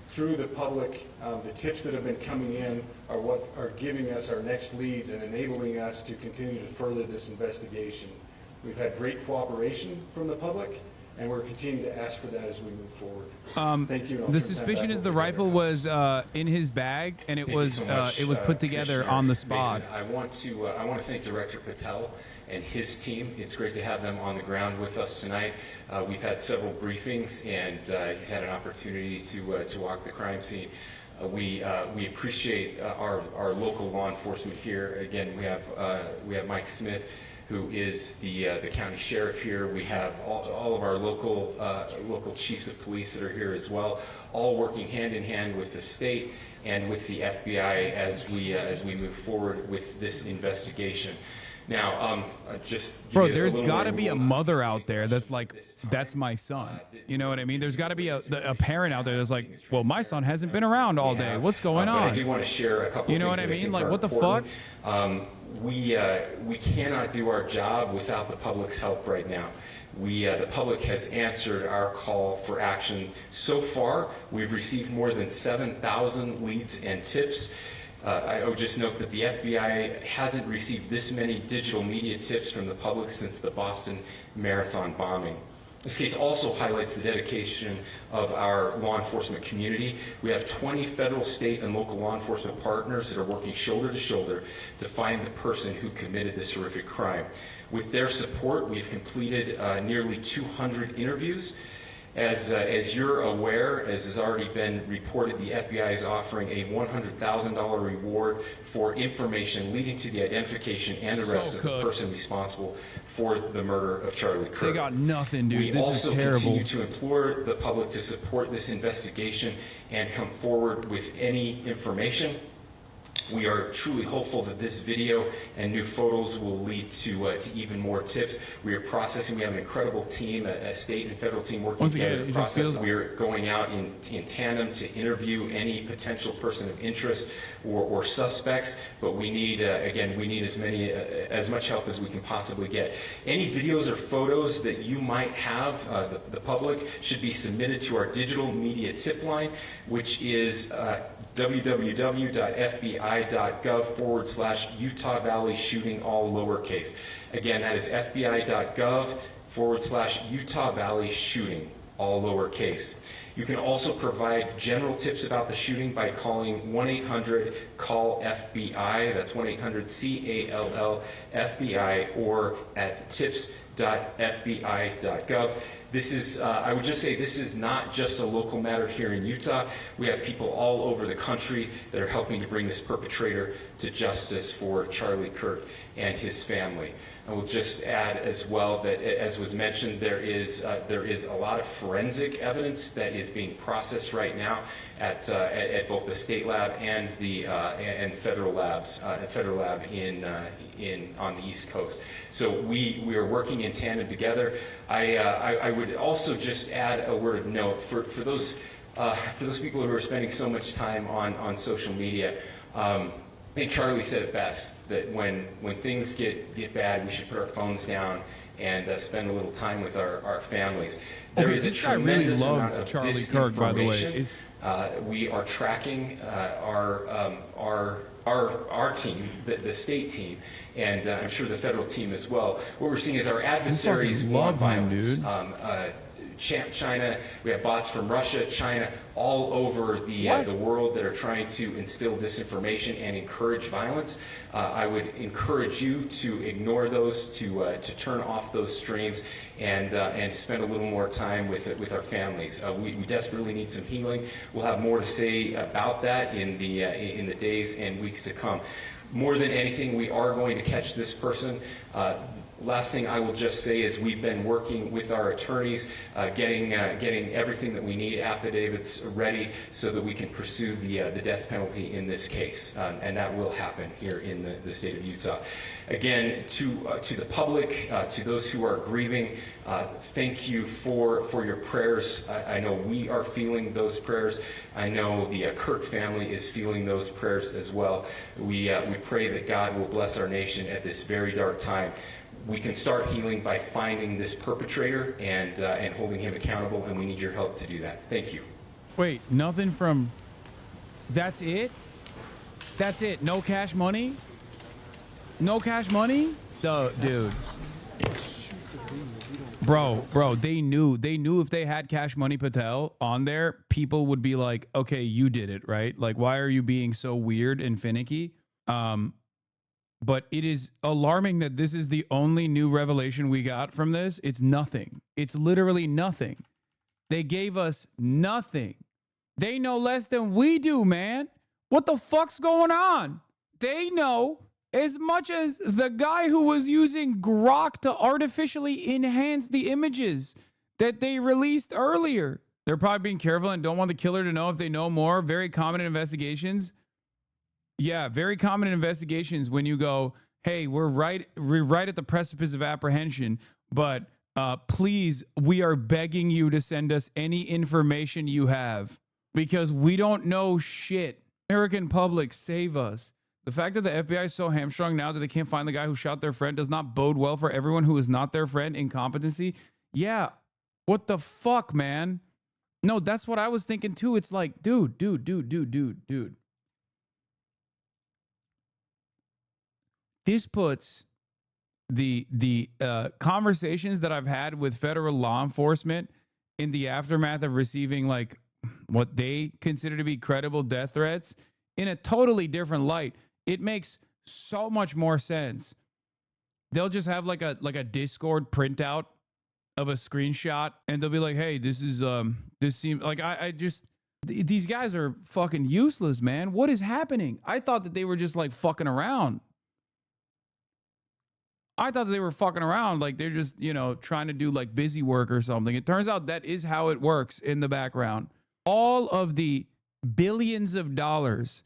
through the public. The tips that have been coming in are what are giving us our next leads and enabling us to continue to further this investigation. We've had great cooperation from the public, and we're continuing to ask for that as we move forward. Thank you. The suspicion is the rifle was in his bag, and it was put together on the spot. Mason, I want to thank Director Patel and his team. It's great to have them on the ground with us tonight. We've had several briefings, and he's had an opportunity to walk the crime scene. We appreciate our local law enforcement here. Again, we have Mike Smith, who is the county sheriff here. We have all of our local chiefs of police that are here as well, all working hand in hand with the state and with the FBI as we move forward with this investigation. Now, bro, there's got to be a mother out there that's like, that's my son. You know what I mean? There's got to be a parent out there that's like, well, my son hasn't been around all day. What's going on? I do want to share a couple. You know what I mean? Like, what the fuck? We cannot do our job without the public's help right now. The public has answered our call for action. So far, we've received more than 7,000 leads and tips. I would just note that the FBI hasn't received this many digital media tips from the public since the Boston Marathon bombing. This case also highlights the dedication of our law enforcement community. We have 20 federal, state, and local law enforcement partners that are working shoulder to shoulder to find the person who committed this horrific crime. With their support, we've completed nearly 200 interviews, As you're aware, as has already been reported, the FBI is offering a $100,000 reward for information leading to the identification and arrest of the person responsible for the murder of Charlie Kirk. They got nothing, dude. This is terrible. We also continue to implore the public to support this investigation and come forward with any information. We are truly hopeful that this video and new photos will lead to even more tips. We are processing. We have an incredible team, a state and federal team working together to process. We are going out in tandem to interview any potential person of interest or suspects. But we need, again, we need as much help as we can possibly get. Any videos or photos that you might have, the public, should be submitted to our digital media tip line, which is www.fbi.gov/Utah Valley shooting, all lowercase. Again, that is fbi.gov/Utah Valley shooting, all lowercase. You can also provide general tips about the shooting by calling 1-800-CALL-FBI. That's 1-800-CALL-FBI, or at tips.fbi.gov. This is, I would just say, this is not just a local matter here in Utah. We have people all over the country that are helping to bring this perpetrator to justice for Charlie Kirk and his family. I will just add as well that, as was mentioned, there is a lot of forensic evidence that is being processed right now at both the state lab and the federal labs, federal lab on the East Coast. So we are working in tandem together. I would also just add a word of note for those people who are spending so much time on social media. I think Charlie said it best, that when things get bad, we should put our phones down and spend a little time with our families. There is this guy really loved Charlie Kirk, by the way. We are tracking our team, the state team, and I'm sure the federal team as well. What we're seeing is our adversaries want violence. China, we have bots from Russia, China, all over the world that are trying to instill disinformation and encourage violence. I would encourage you to ignore those, to turn off those streams, and to spend a little more time with our families. We desperately need some healing. We'll have more to say about that in the days and weeks to come. More than anything, we are going to catch this person. Last thing I will just say is we've been working with our attorneys, getting everything that we need, affidavits ready, so that we can pursue the death penalty in this case, and that will happen here in the state of Utah. Again, to the public, to those who are grieving, thank you for your prayers. I know we are feeling those prayers. I know the Kirk family is feeling those prayers as well. We pray that God will bless our nation at this very dark time. We can start healing by finding this perpetrator and holding him accountable, and we need your help to do that. Thank you. Wait, nothing from... That's it? That's it? No cash money? No cash money? Dude. Bro, they knew if they had Cash Money Patel on there, people would be like, okay, you did it, right? Like, why are you being so weird and finicky? But it is alarming that this is the only new revelation we got from this. It's nothing. It's literally nothing. They gave us nothing. They know less than we do, man. What the fuck's going on? They know as much as the guy who was using Grok to artificially enhance the images that they released earlier. They're probably being careful and don't want the killer to know if they know more. Very common in investigations. Yeah, very common in investigations when you go, hey, we're right at the precipice of apprehension, but please, we are begging you to send us any information you have because we don't know shit. American public, save us. The fact that the FBI is so hamstrung now that they can't find the guy who shot their friend does not bode well for everyone who is not their friend. Incompetency. Yeah, what the fuck, man? No, that's what I was thinking too. It's like, dude. This puts the conversations that I've had with federal law enforcement in the aftermath of receiving like what they consider to be credible death threats in a totally different light. It makes so much more sense. They'll just have like a Discord printout of a screenshot, and they'll be like, hey, this is this seems like I just these guys are fucking useless, man. What is happening? I thought that they were just like fucking around. I thought they were fucking around, like they're just, you know, trying to do like busy work or something. It turns out that is how it works in the background. All of the billions of dollars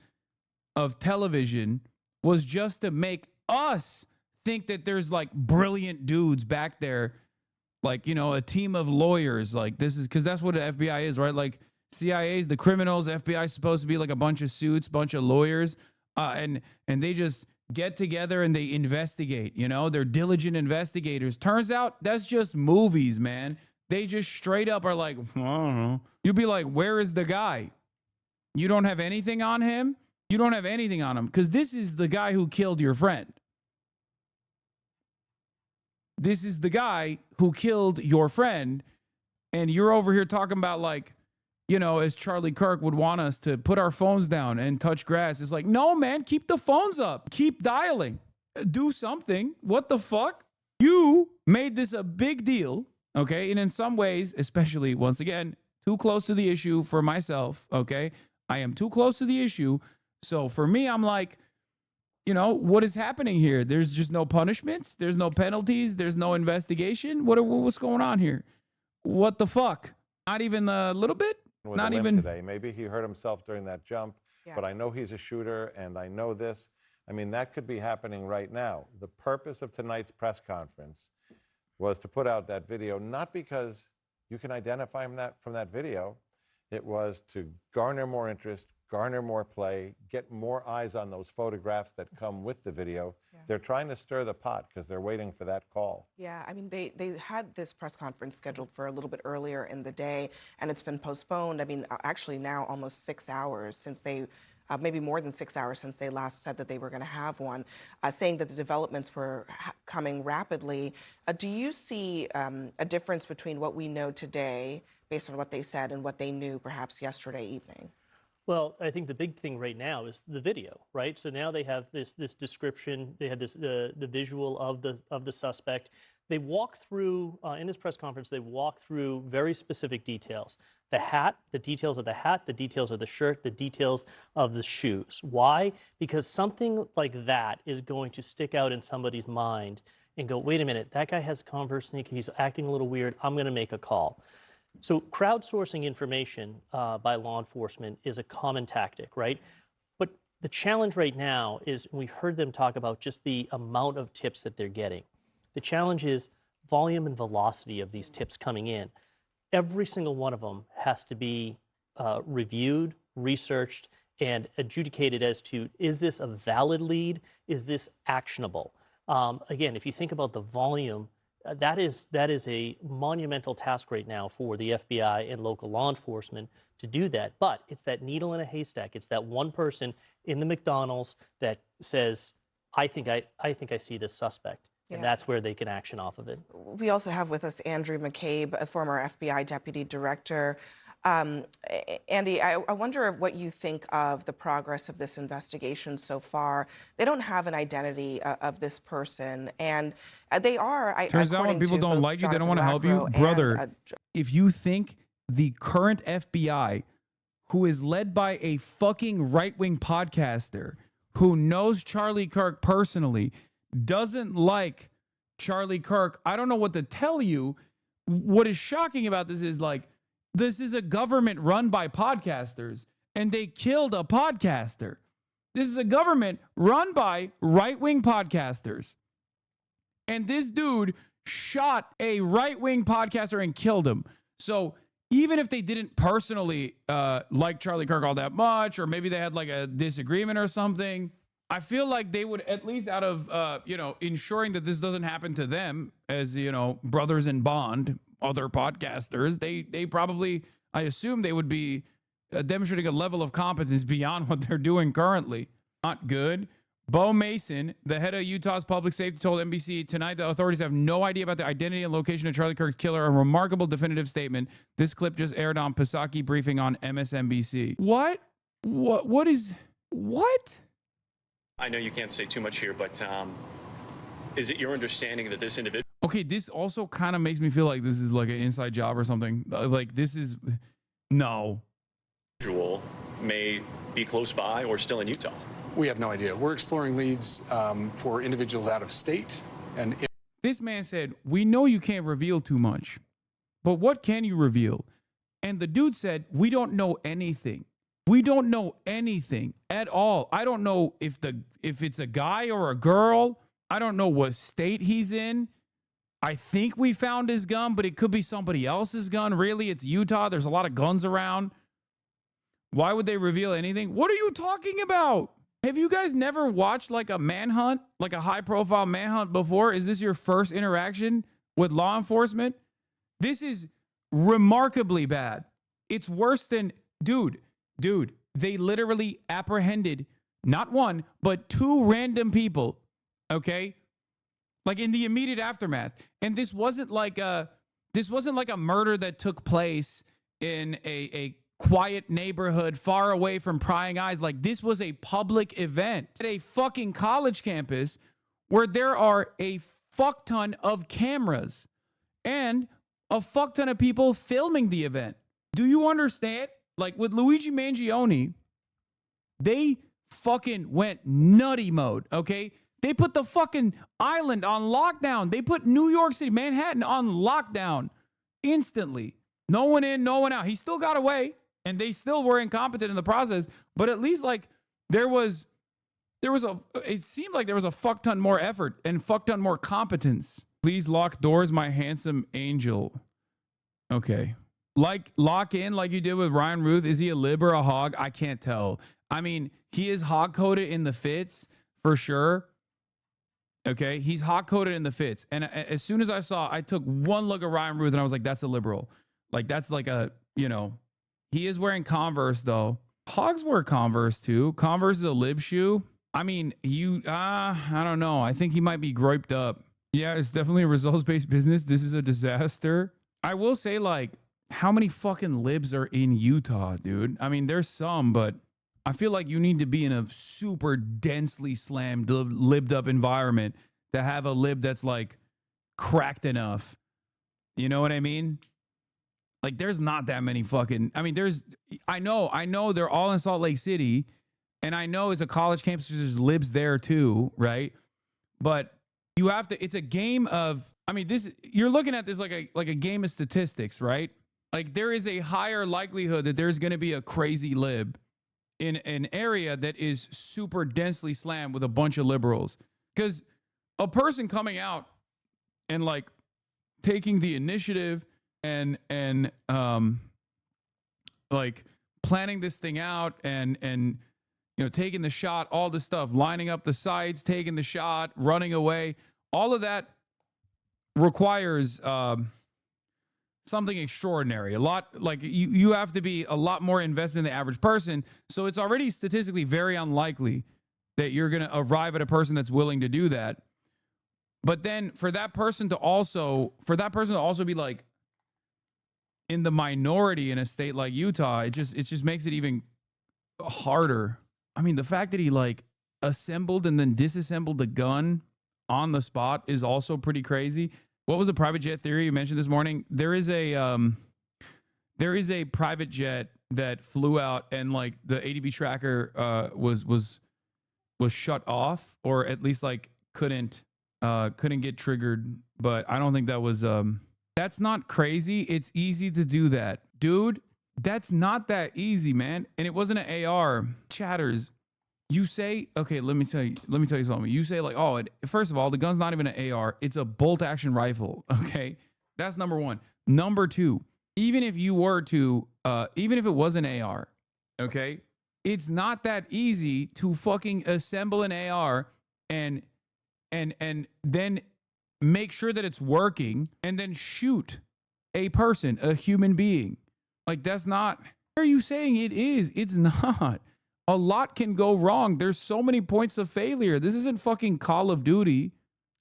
of television was just to make us think that there's like brilliant dudes back there, like, you know, a team of lawyers. Like this is because that's what the FBI is, right? Like CIA's the criminals, FBI is supposed to be like a bunch of suits, bunch of lawyers, and they just get together and they investigate, you know, they're diligent investigators. Turns out that's just movies, man. They just straight up are like, I don't know. You'll be like, where is the guy? You don't have anything on him? You don't have anything on him because this is the guy who killed your friend. This is the guy who killed your friend. And you're over here talking about like, you know, as Charlie Kirk would want us to put our phones down and touch grass. It's like, no, man, keep the phones up. Keep dialing. Do something. What the fuck? You made this a big deal, okay? And in some ways, especially, once again, too close to the issue for myself, okay? I am too close to the issue. So for me, I'm like, you know, what is happening here? There's just no punishments. There's no penalties. There's no investigation. What's going on here? What the fuck? Not even a little bit? Not even today. Maybe he hurt himself during that jump, but I know he's a shooter and I know this. I mean, that could be happening right now. The purpose of tonight's press conference was to put out that video, not because you can identify him from that video. It was to garner more interest, garner more play, get more eyes on those photographs that come with the video. Yeah. They're trying to stir the pot because they're waiting for that call. Yeah, I mean, they had this press conference scheduled for a little bit earlier in the day, and it's been postponed. I mean, actually now almost 6 hours since they, maybe more than 6 hours since they last said that they were going to have one, saying that the developments were coming rapidly. Do you see a difference between what we know today, based on what they said, and what they knew perhaps yesterday evening? Well, I think the big thing right now is the video, right? So now they have this description, they have this the visual of the suspect. They walk through in this press conference. They walk through very specific details: the hat, the details of the hat, the details of the shirt, the details of the shoes. Why? Because something like that is going to stick out in somebody's mind and go, wait a minute, that guy has a Converse sneaker. He's acting a little weird. I'm going to make a call. So crowdsourcing information by law enforcement is a common tactic, right? But the challenge right now is, we heard them talk about just the amount of tips that they're getting. The challenge is volume and velocity of these tips coming in. Every single one of them has to be reviewed, researched, and adjudicated as to, is this a valid lead? Is this actionable? Again, if you think about the volume, that is a monumental task right now for the FBI and local law enforcement to do that. But it's that needle in a haystack. It's that one person in the McDonald's that says, I think I see this suspect. Yeah. And that's where they can action off of it. We also have with us Andrew McCabe, a former FBI deputy director. Andy, I wonder what you think of the progress of this investigation so far. They don't have an identity of this person, and they are. Turns out when people don't like you, they don't want to help you. Brother, if you think the current FBI, who is led by a fucking right-wing podcaster who knows Charlie Kirk personally, doesn't like Charlie Kirk, I don't know what to tell you. What is shocking about this is, like, this is a government run by podcasters, and they killed a podcaster. This is a government run by right-wing podcasters. And this dude shot a right-wing podcaster and killed him. So even if they didn't personally like Charlie Kirk all that much, or maybe they had like a disagreement or something, I feel like they would, at least out of, ensuring that this doesn't happen to them as, brothers in bond, other podcasters, they probably, I assume they would be demonstrating a level of competence beyond what they're doing currently. Not good. Bo Mason, the head of Utah's public safety, told NBC tonight the authorities have no idea about the identity and location of Charlie Kirk's killer. A remarkable definitive statement. This clip just aired on Psaki briefing on MSNBC. What? I know you can't say too much here, but Is it your understanding that this individual Okay, this also kind of makes me feel like this is like an inside job or something. Like this is no. may be close by or still in Utah? We have no idea. We're exploring leads for individuals out of state. And this man said, "We know you can't reveal too much, but what can you reveal?" And the dude said, "We don't know anything. We don't know anything at all. I don't know if it's a guy or a girl. I don't know what state he's in. I think we found his gun, but it could be somebody else's gun. Really, it's Utah. There's a lot of guns around. Why would they reveal anything? What are you talking about? Have you guys never watched like a manhunt, like a high-profile manhunt before? Is this your first interaction with law enforcement? This is remarkably bad. It's worse than, dude, they literally apprehended not one, but 2 random people, okay? Like in the immediate aftermath. And this wasn't like a murder that took place in a quiet neighborhood far away from prying eyes. Like this was a public event at a fucking college campus where there are a fuck ton of cameras and a fuck ton of people filming the event. Do you understand? Like with Luigi Mangione, they fucking went nutty mode, okay? They put the fucking island on lockdown. They put New York City, Manhattan on lockdown instantly. No one in, no one out. He still got away and they still were incompetent in the process. But at least like it seemed like there was a fuck ton more effort and fuck ton more competence. Please lock doors, my handsome angel. Okay. Like lock in like you did with Ryan Ruth. Is he a lib or a hog? I can't tell. I mean, he is hog coded in the fits for sure. Okay, he's hot coded in the fits. And as soon as I took one look at Ryan Ruth and I was like, that's a liberal. Like, that's like a, he is wearing Converse though. Hogs wear Converse too. Converse is a lib shoe. I mean, I don't know. I think he might be griped up. Yeah, it's definitely a results-based business. This is a disaster. I will say, like, how many fucking libs are in Utah, dude? I mean, there's some, but I feel like you need to be in a super densely slammed, libbed up environment to have a lib that's like cracked enough. You know what I mean? Like there's not that many fucking, I mean, I know they're all in Salt Lake City and I know it's a college campus. There's libs there too. Right. But you have to, it's a game of, I mean, you're looking at this like a game of statistics, right? Like there is a higher likelihood that there's going to be a crazy lib in an area that is super densely slammed with a bunch of liberals. Because a person coming out and like taking the initiative and like planning this thing out and taking the shot, all the stuff, lining up the sights, taking the shot, running away, all of that requires something extraordinary. A lot, like you have to be a lot more invested in the average person. So it's already statistically very unlikely that you're going to arrive at a person that's willing to do that. But then for that person to also be like in the minority in a state like Utah, it just makes it even harder. I mean, the fact that he like assembled and then disassembled the gun on the spot is also pretty crazy. What was the private jet theory you mentioned this morning? There is a private jet that flew out and like the ADB tracker was shut off, or at least like couldn't get triggered. But I don't think that was that's not crazy. It's easy to do that, dude. That's not that easy, man. And it wasn't an AR. Chatters. You say, okay, let me tell you something. You say like, oh, first of all, the gun's not even an AR. It's a bolt action rifle. Okay. That's number one. Number two, even if you were to, even if it was an AR, okay, it's not that easy to fucking assemble an AR and then make sure that it's working and then shoot a person, a human being. Like that's not, what are you saying it is? It's not. A lot can go wrong. There's so many points of failure. This isn't fucking Call of Duty.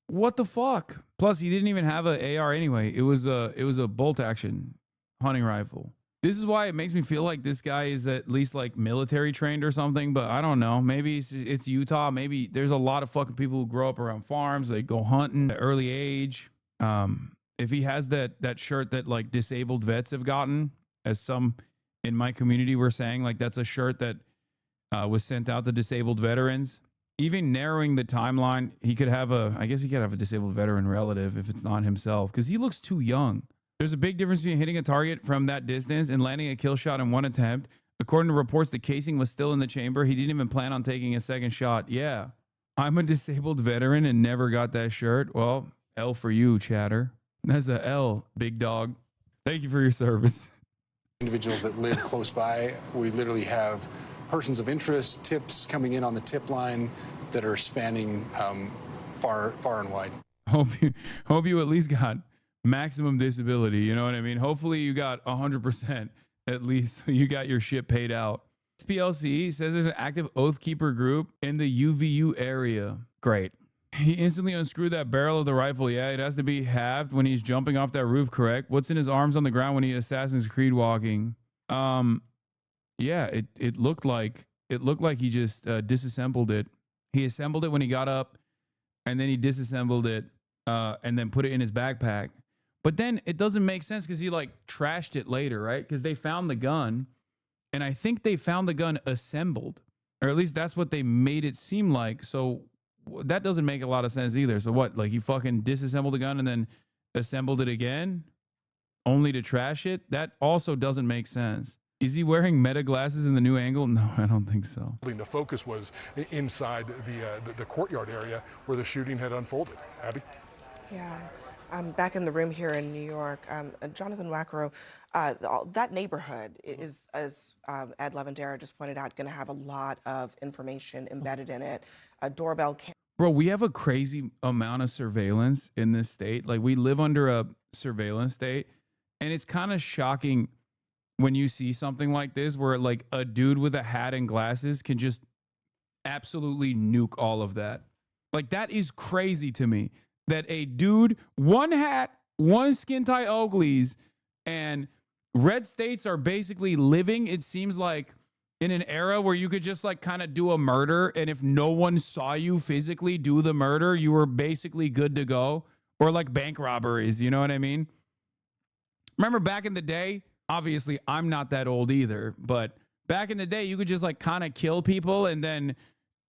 What the fuck? Plus, he didn't even have an AR anyway. It was a bolt action hunting rifle. This is why it makes me feel like this guy is at least like military trained or something, but I don't know. Maybe it's Utah. Maybe there's a lot of fucking people who grow up around farms. They go hunting at early age. If he has that shirt that like disabled vets have gotten, as some in my community were saying, like that's a shirt that was sent out to disabled veterans. Even narrowing the timeline, he could have I guess he could have a disabled veteran relative if it's not himself, because he looks too young. There's a big difference between hitting a target from that distance and landing a kill shot in one attempt. According to reports, the casing was still in the chamber. He didn't even plan on taking a second shot. Yeah, I'm a disabled veteran and never got that shirt. Well, L for you, chatter. That's a L, big dog. Thank you for your service. Individuals that live close by, we literally have persons of interest, tips coming in on the tip line that are spanning far and wide. Hope you at least got maximum disability. You know what I mean? Hopefully you got 100% at least. So you got your shit paid out. SPLC says there's an active Oath Keeper group in the UVU area. Great. He instantly unscrewed that barrel of the rifle. Yeah, it has to be halved when he's jumping off that roof, correct? What's in his arms on the ground when he Assassin's Creed walking? Yeah, it looked like he just disassembled it. He assembled it when he got up, and then he disassembled it and then put it in his backpack. But then it doesn't make sense because he like trashed it later, right? Because they found the gun, and I think they found the gun assembled, or at least that's what they made it seem like. So that doesn't make a lot of sense either. So what? Like he fucking disassembled the gun and then assembled it again, only to trash it? That also doesn't make sense. Is he wearing meta glasses in the new angle? No, I don't think so. The focus was inside the courtyard area where the shooting had unfolded. Abby? Yeah. I'm back in the room here in New York. Jonathan Wackrow, that neighborhood is, as Ed Levendera just pointed out, going to have a lot of information embedded in it. A doorbell camera. Bro, we have a crazy amount of surveillance in this state. Like we live under a surveillance state, and it's kind of shocking when you see something like this where like a dude with a hat and glasses can just absolutely nuke all of that. Like that is crazy to me that a dude, one hat, one skin tight Oakleys, and red states are basically living, it seems like, in an era where you could just like kind of do a murder, and if no one saw you physically do the murder, you were basically good to go. Or like bank robberies, you know what I mean? Remember back in the day, obviously I'm not that old either, but back in the day you could just like kind of kill people and then,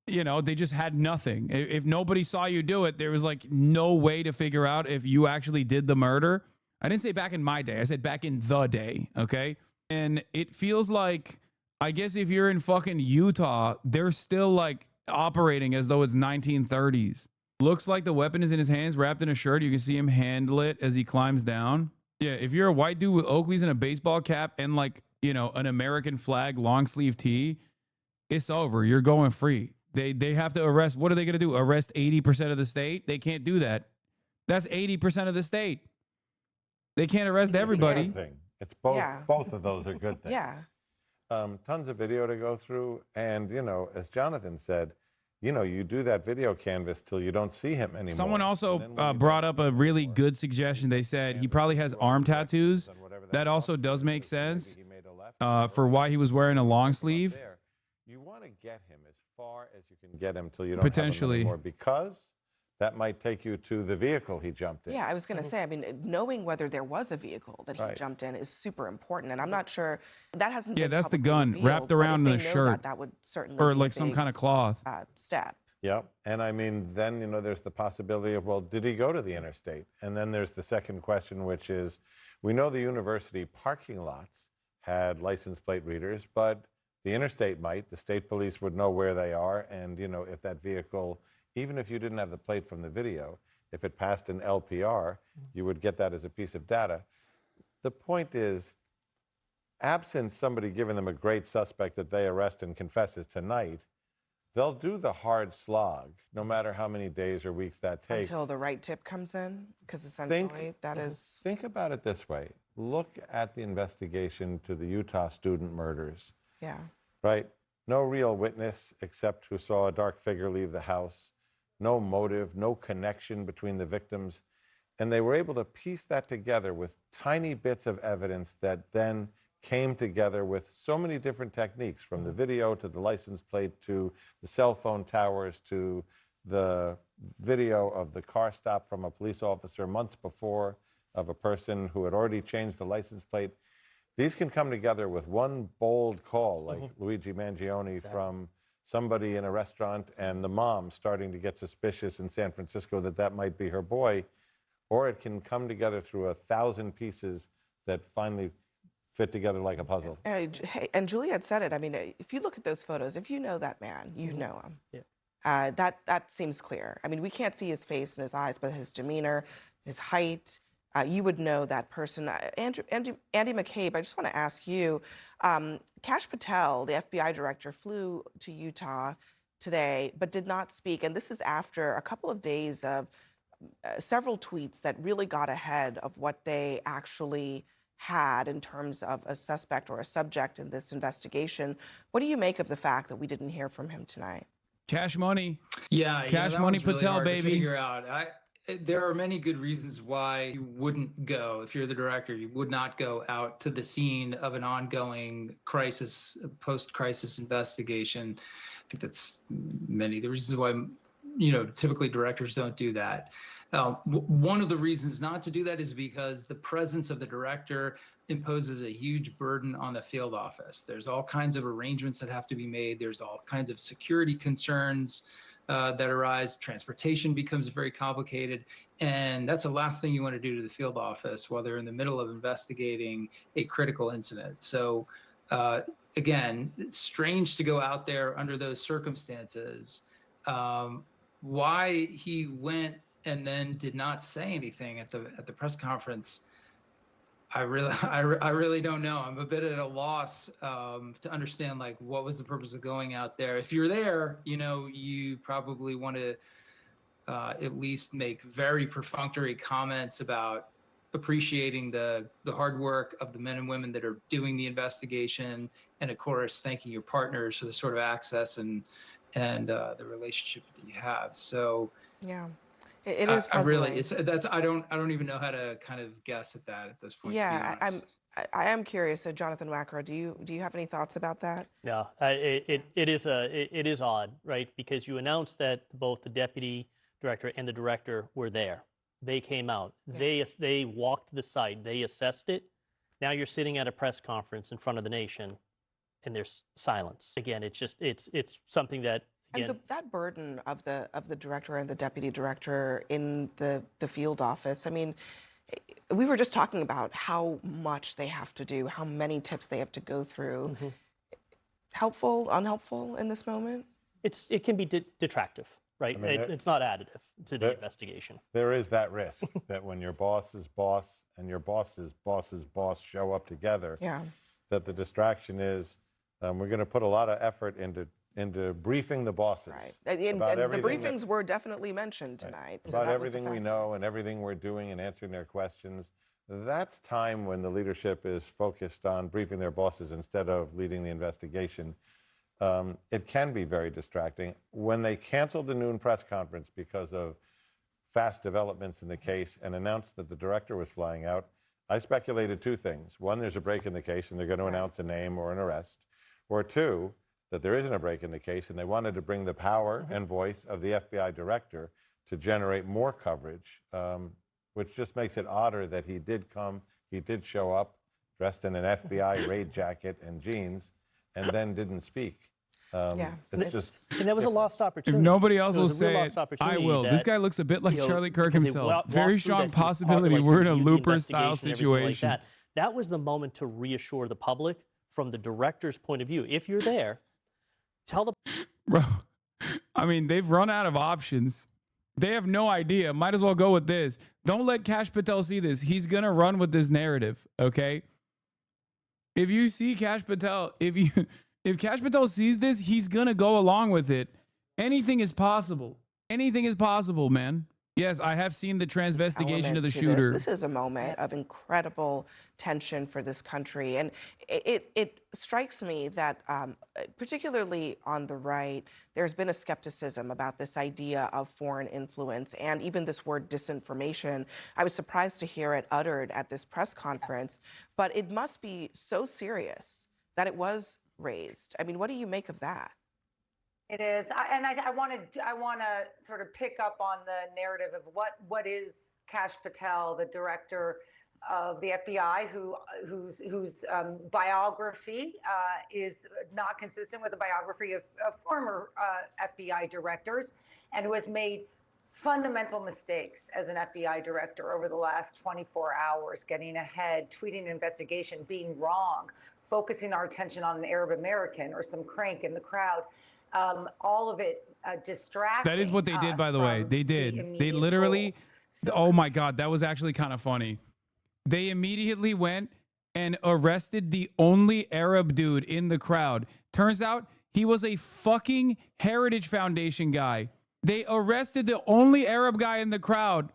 you know, they just had nothing. If nobody saw you do it, there was like no way to figure out if you actually did the murder. I didn't say back in my day, I said back in the day, okay? And it feels like, I guess if you're in fucking Utah, they're still like operating as though it's 1930s. Looks like the weapon is in his hands, wrapped in a shirt. You can see him handle it as he climbs down. Yeah, if you're a white dude with Oakleys and a baseball cap and like, you know, an American flag long sleeve tee, it's over. You're going free. They have to arrest. What are they going to do? Arrest 80% of the state? They can't do that. That's 80% of the state. They can't arrest everybody. It's both. Yeah. Both of those are good things. Yeah. Tons of video to go through, and you know, as Jonathan said, you know, you do that video canvas till you don't see him anymore. Someone also brought up a really good suggestion. They said he probably has arm tattoos. That also does make sense for why he was wearing a long sleeve. You want to get him as far as you can get him till you don't potentially have him anymore, because that might take you to the vehicle he jumped in. Yeah, I was going to say, I mean, knowing whether there was a vehicle that he jumped in is super important, and I'm not sure that hasn't been that's the gun revealed, wrapped around in the shirt. That would certainly or be like a some big, kind of cloth. Step. Yeah, and I mean, then, you know, there's the possibility of, well, did he go to the interstate? And then there's the second question, which is, we know the university parking lots had license plate readers, but the interstate might. The state police would know where they are, and, you know, if that vehicle, even if you didn't have the plate from the video, if it passed an LPR, you would get that as a piece of data. The point is, absent somebody giving them a great suspect that they arrest and confesses tonight, they'll do the hard slog, no matter how many days or weeks that takes. Until the right tip comes in, because essentially Think about it this way. Look at the investigation to the Utah student murders. Yeah. Right? No real witness except who saw a dark figure leave the house. No motive, no connection between the victims. And they were able to piece that together with tiny bits of evidence that then came together with so many different techniques, from the video to the license plate to the cell phone towers to the video of the car stop from a police officer months before of a person who had already changed the license plate. These can come together with one bold call, like Luigi Mangione from somebody in a restaurant and the mom starting to get suspicious in San Francisco that that might be her boy, or it can come together through 1,000 pieces that finally fit together like a puzzle. And Juliet said it. I mean, if you look at those photos, if you know that man, you know him. Yeah. That seems clear. I mean, we can't see his face and his eyes, but his demeanor, his height, you would know that person. Andy McCabe, I just want to ask you, Kash Patel, the FBI director, flew to Utah today, but did not speak. And this is after a couple of days of several tweets that really got ahead of what they actually had in terms of a suspect or a subject in this investigation. What do you make of the fact that we didn't hear from him tonight? Cash money. Yeah, Cash money really Patel, hard baby. to figure out. There are many good reasons why you wouldn't go. If you're the director, you would not go out to the scene of an ongoing crisis, post-crisis investigation. I think that's many of the reasons why, typically directors don't do that. One of the reasons not to do that is because the presence of the director imposes a huge burden on the field office. There's all kinds of arrangements that have to be made. There's all kinds of security concerns that arise. Transportation becomes very complicated. And that's the last thing you want to do to the field office while they're in the middle of investigating a critical incident. So again, it's strange to go out there under those circumstances. Why he went and then did not say anything at the press conference, I really don't know. I'm a bit at a loss to understand, like, what was the purpose of going out there. If you're there, you probably want to at least make very perfunctory comments about appreciating the hard work of the men and women that are doing the investigation, and of course thanking your partners for the sort of access and the relationship that you have. So yeah. It is puzzling. I don't even know how to kind of guess at that at this point. Yeah, I am curious. So Jonathan Wackrow, do you have any thoughts about that? No, it is odd, right? Because you announced that both the deputy director and the director were there. They came out. Yeah. They walked the site. They assessed it. Now you're sitting at a press conference in front of the nation, and there's silence. Again, it's something that. Again, and that burden of the director and the deputy director in the field office, I mean, we were just talking about how much they have to do, how many tips they have to go through. Mm-hmm. Helpful, unhelpful in this moment? It can be detractive, right? I mean, it's not additive to the investigation. There is that risk that when your boss's boss and your boss's boss's boss show up together, that the distraction is, we're going to put a lot of effort into briefing the bosses. Right. And the briefings were definitely mentioned tonight. Right. So about everything we know and everything we're doing and answering their questions. That's time when the leadership is focused on briefing their bosses instead of leading the investigation. It can be very distracting. When they canceled the noon press conference because of fast developments in the case and announced that the director was flying out, I speculated two things. One, there's a break in the case and they're going to announce a name or an arrest. Or two, that there isn't a break in the case and they wanted to bring the power and voice of the FBI director to generate more coverage, which just makes it odder that he did show up dressed in an FBI raid jacket and jeans and then didn't speak. It's just and that was a lost opportunity. If nobody else will say it, I will. This guy looks a bit like Charlie Kirk himself. Very strong possibility we're in a Looper-style situation. That was the moment to reassure the public from the director's point of view. If you're there, tell the... Bro, I mean, they've run out of options. They have no idea. Might as well go with this. Don't let Kash Patel see this. He's going to run with this narrative, okay? If you see Kash Patel, if Kash Patel sees this, he's going to go along with it. Anything is possible. Anything is possible, man. Yes, I have seen the transvestigation of the element to shooter. This is a moment of incredible tension for this country. And it strikes me that, particularly on the right, there's been a skepticism about this idea of foreign influence and even this word disinformation. I was surprised to hear it uttered at this press conference, but it must be so serious that it was raised. I mean, what do you make of that? It is, I want to sort of pick up on the narrative of what is Kash Patel, the director of the FBI, whose biography is not consistent with the biography of former FBI directors, and who has made fundamental mistakes as an FBI director over the last 24 hours, getting ahead, tweeting an investigation, being wrong, focusing our attention on an Arab American or some crank in the crowd. All of it distracting. That is what they did, by the way. They did. They literally, oh my God, that was actually kind of funny. They immediately went and arrested the only Arab dude in the crowd. Turns out he was a fucking Heritage Foundation guy. They arrested the only Arab guy in the crowd.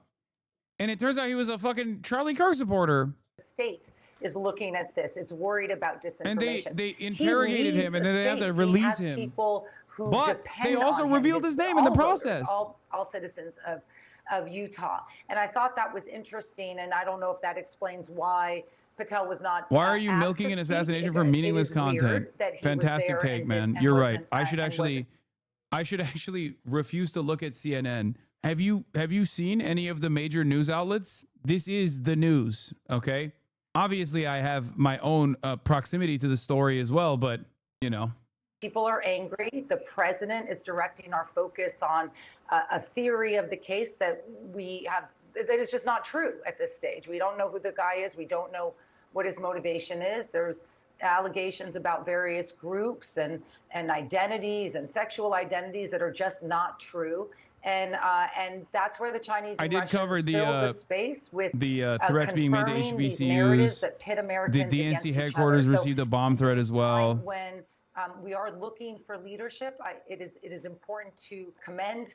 And it turns out he was a fucking Charlie Kirk supporter. The state is looking at this. It's worried about disinformation. And they interrogated him, and then they have to release him. People who but they also on revealed his name in the process. All citizens of Utah. And I thought that was interesting, and I don't know if that explains why Patel was not. Why are you milking an assassination for meaningless content? Fantastic take, man. You're right. I should actually refuse to look at CNN. Have you seen any of the major news outlets? This is the news, okay? Obviously, I have my own proximity to the story as well, but, you know. People are angry. The president is directing our focus on a theory of the case that we have that is just not true at this stage. We don't know who the guy is. We don't know what his motivation is. There's allegations about various groups and identities and sexual identities that are just not true. And that's where the Chinese I and did Russians cover fill the space with the threats being made to confirming these narratives HBCUs. that pit The Americans against DNC each headquarters other. So received a bomb threat as well. when we are looking for leadership, it is important to commend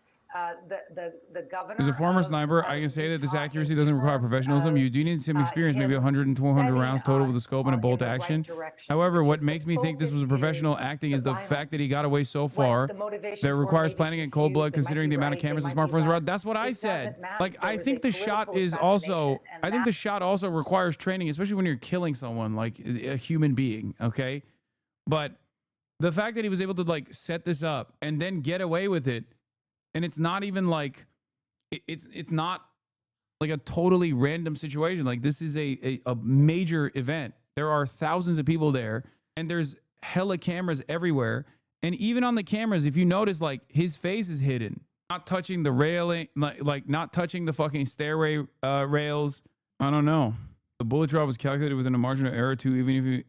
the governor. As a former sniper, I can say that this accuracy doesn't require professionalism. You do need some experience, maybe 100 and 200 rounds total with a scope and a bolt action. However, what makes me think this was a professional acting is the fact that he got away so far. That requires planning in cold blood, considering the amount of cameras and smartphones around. That's what I said. Like, I think the shot is also, I think the shot also requires training, especially when you're killing someone, like a human being, okay? But the fact that he was able to, like, set this up and then get away with it, and it's not even like it's not like a totally random situation. Like, this is a major event. There are thousands of people there, and there's hella cameras everywhere. And even on the cameras, if you notice, like, his face is hidden, not touching the railing, like not touching the fucking stairway rails. I don't know. The bullet drop was calculated within a margin of error too.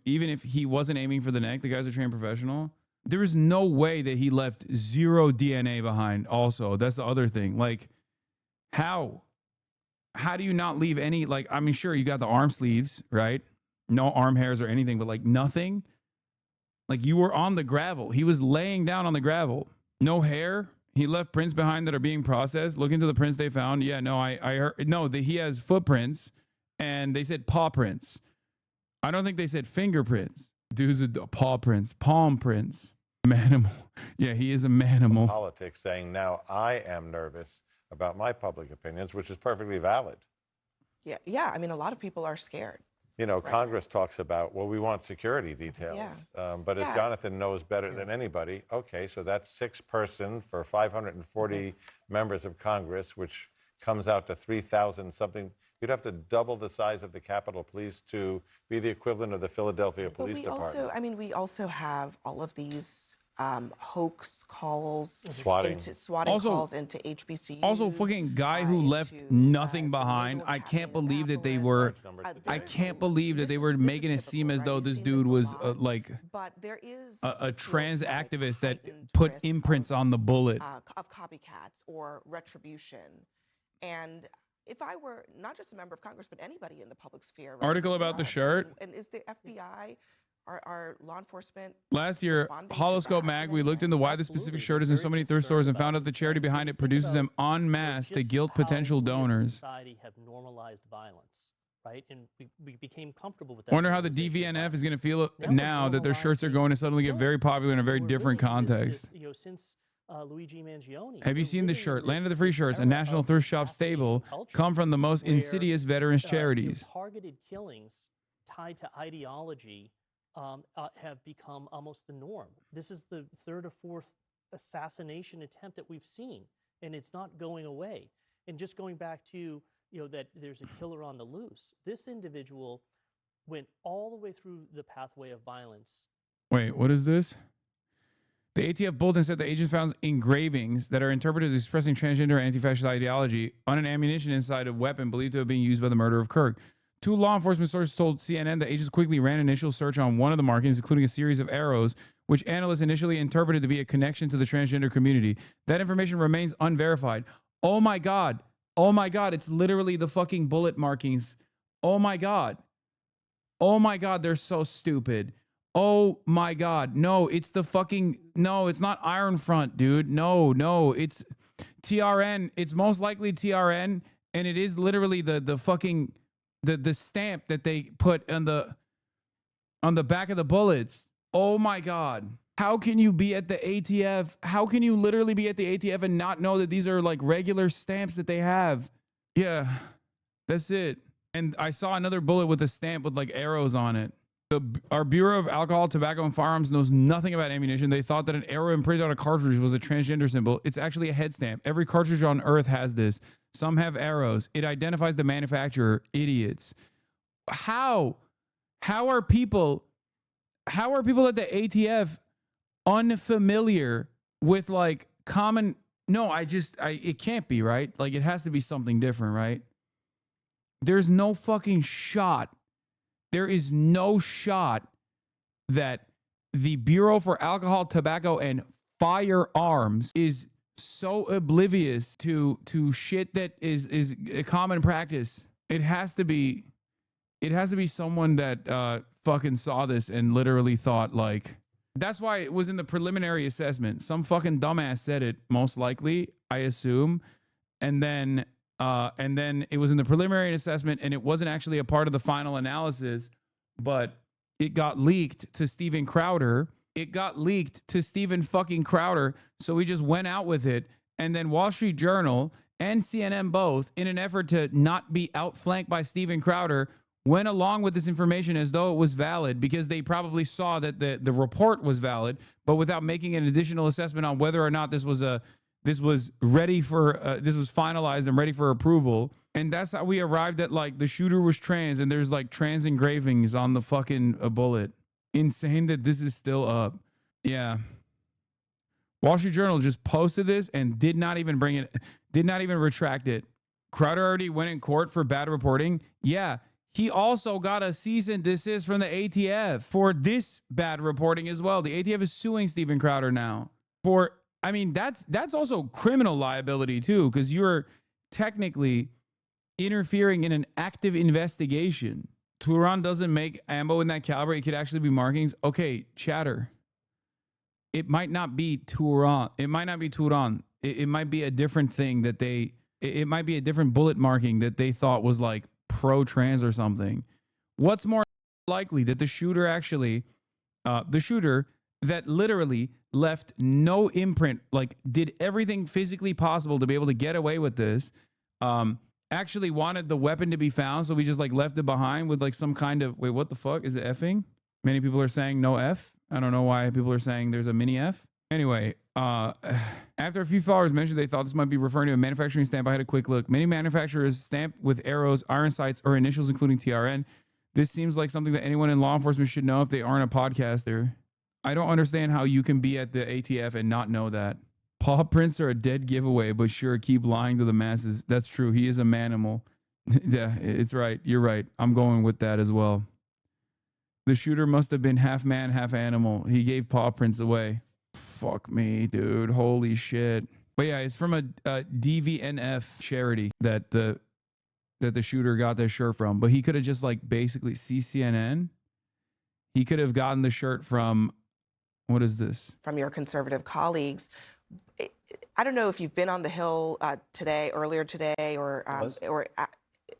Even if he wasn't aiming for the neck, the guy's a trained professional. There is no way that he left zero DNA behind. Also, that's the other thing. Like, how do you not leave any? Like, I mean, sure, you got the arm sleeves, right? No arm hairs or anything, but like nothing. Like, you were on the gravel. He was laying down on the gravel. No hair. He left prints behind that are being processed. Look into the prints they found. Yeah, no, I heard. No, he has footprints, and they said paw prints. I don't think they said fingerprints. Dude's a paw prints, palm prints, manimal. Yeah, he is a manimal. Politics saying now I am nervous about my public opinions, which is perfectly valid. Yeah. I mean, a lot of people are scared. You know, Congress talks about, well, we want security details. But as Jonathan knows better than anybody, okay, so that's 6 person for 540 members of Congress, which comes out to 3,000 something. You'd have to double the size of the Capitol Police to be the equivalent of the Philadelphia Police Department. We also have all of these hoax calls, swatting calls into HBCUs. Also, fucking guy who left nothing behind. I can't believe that they were. I can't believe that they were making it seem as though this dude was like a trans activist that put imprints on the bullet. Of copycats or retribution, and if I were not just a member of Congress, but anybody in the public sphere. Article about the shirt. And is the FBI Our law enforcement Last year, Holoscope Mag, we looked into why the specific shirt is in so many thrift stores and found out the charity behind it produces them en masse to guilt potential donors. Society have normalized violence, right? And we became comfortable with that. Wonder how the DVNF is going to feel now that their shirts are going to suddenly get very popular in a very different context. You know, since Luigi Mangione. Have you seen the shirt? Land of the Free Shirts, a national thrift shop stable, come from the most insidious veterans charities. Targeted killings tied to ideology have become almost the norm. This is the third or fourth assassination attempt that we've seen, and it's not going away. And just going back to, that there's a killer on the loose. This individual went all the way through the pathway of violence. Wait, what is this? The ATF bulletin said the agents found engravings that are interpreted as expressing transgender or anti-fascist ideology on an ammunition inside a weapon believed to have been used by the murder of Kirk. Two law enforcement sources told CNN that agents quickly ran an initial search on one of the markings, including a series of arrows, which analysts initially interpreted to be a connection to the transgender community. That information remains unverified. Oh my God. Oh my God. It's literally the fucking bullet markings. Oh my God. Oh my God. They're so stupid. Oh my God. No, it's the fucking, no, it's not Iron Front, dude. No, it's TRN. It's most likely TRN. And it is literally the fucking, the stamp that they put on the back of the bullets. Oh my God. How can you be at the ATF? How can you literally be at the ATF and not know that these are like regular stamps that they have? Yeah, that's it. And I saw another bullet with a stamp with like arrows on it. Our Bureau of Alcohol, Tobacco, and Firearms knows nothing about ammunition. They thought that an arrow imprinted on a cartridge was a transgender symbol. It's actually a head stamp. Every cartridge on Earth has this. Some have arrows. It identifies the manufacturer. Idiots. How are people at the ATF unfamiliar with like common? No, it can't be, right? Like it has to be something different, right? There's no fucking shot. There is no shot that the Bureau for Alcohol, Tobacco, and Firearms is so oblivious to shit that is a common practice. It has to be someone that fucking saw this and literally thought like, that's why it was in the preliminary assessment. Some fucking dumbass said it, most likely, I assume. And then it was in the preliminary assessment, and it wasn't actually a part of the final analysis, but it got leaked to Steven Crowder. It got leaked to Steven fucking Crowder, so we just went out with it. And then Wall Street Journal and CNN both, in an effort to not be outflanked by Steven Crowder, went along with this information as though it was valid because they probably saw that the report was valid, but without making an additional assessment on whether or not this was finalized and ready for approval. And that's how we arrived at like the shooter was trans and there's like trans engravings on the fucking bullet. Insane that this is still up. Yeah. Wall Street Journal just posted this and did not even retract it. Crowder already went in court for bad reporting. Yeah. He also got a cease and desist from the ATF for this bad reporting as well. The ATF is suing Steven Crowder now for, I mean, that's also criminal liability too, because you're technically interfering in an active investigation. Turan doesn't make ammo in that caliber. It could actually be markings. Okay, chatter. It might not be Turan. It might not be Turan. It might be a different thing that it might be a different bullet marking that they thought was like pro-trans or something. What's more likely that the shooter that literally left no imprint, like did everything physically possible to be able to get away with this, actually wanted the weapon to be found, so we just like left it behind with like some kind of, wait, what the fuck? Is it effing? Many people are saying no F. I don't know why people are saying there's a mini F. Anyway, after a few followers mentioned they thought this might be referring to a manufacturing stamp, I had a quick look. Many manufacturers stamp with arrows, iron sights, or initials including TRN. This seems like something that anyone in law enforcement should know if they aren't a podcaster. I don't understand how you can be at the ATF and not know that. Paw prints are a dead giveaway, but sure, keep lying to the masses. That's true. He is a manimal. Yeah, it's right. You're right. I'm going with that as well. The shooter must have been half man, half animal. He gave paw prints away. Fuck me, dude. Holy shit. But yeah, it's from a DVNF charity that the shooter got their shirt from. But he could have just like basically CCNN. He could have gotten the shirt from, what is this? From your conservative colleagues. I don't know if you've been on the Hill earlier today, or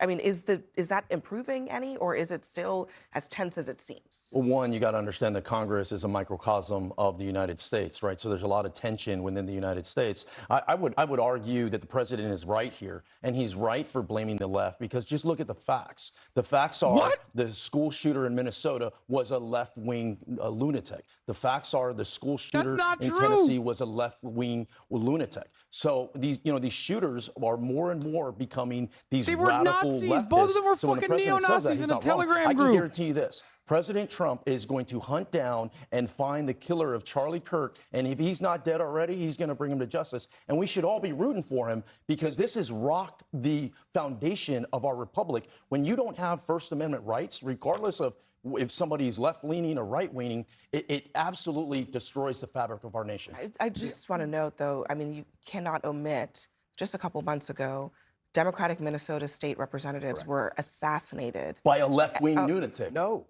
I mean, is that improving any, or is it still as tense as it seems? Well, one, you got to understand that Congress is a microcosm of the United States, right? So there's a lot of tension within the United States. I would argue that the president is right here, and he's right for blaming the left, because just look at the facts. The facts are the school shooter in Minnesota was a left-wing lunatic. The facts are the school shooter in Tennessee was a left-wing lunatic. So these shooters are more and more becoming these radical leftists. Both of them were So when the fucking president says that, neo-Nazis he's in a not wrong. Telegram I group. can guarantee you this. President Trump is going to hunt down and find the killer of Charlie Kirk. And if he's not dead already, he's going to bring him to justice. And we should all be rooting for him, because this has rocked the foundation of our republic. When you don't have First Amendment rights, regardless of if somebody's left-leaning or right-leaning, it absolutely destroys the fabric of our nation. I just want to note, though, I mean, you cannot omit, just a couple months ago, Democratic Minnesota state representatives were assassinated. By a left-wing lunatic. No,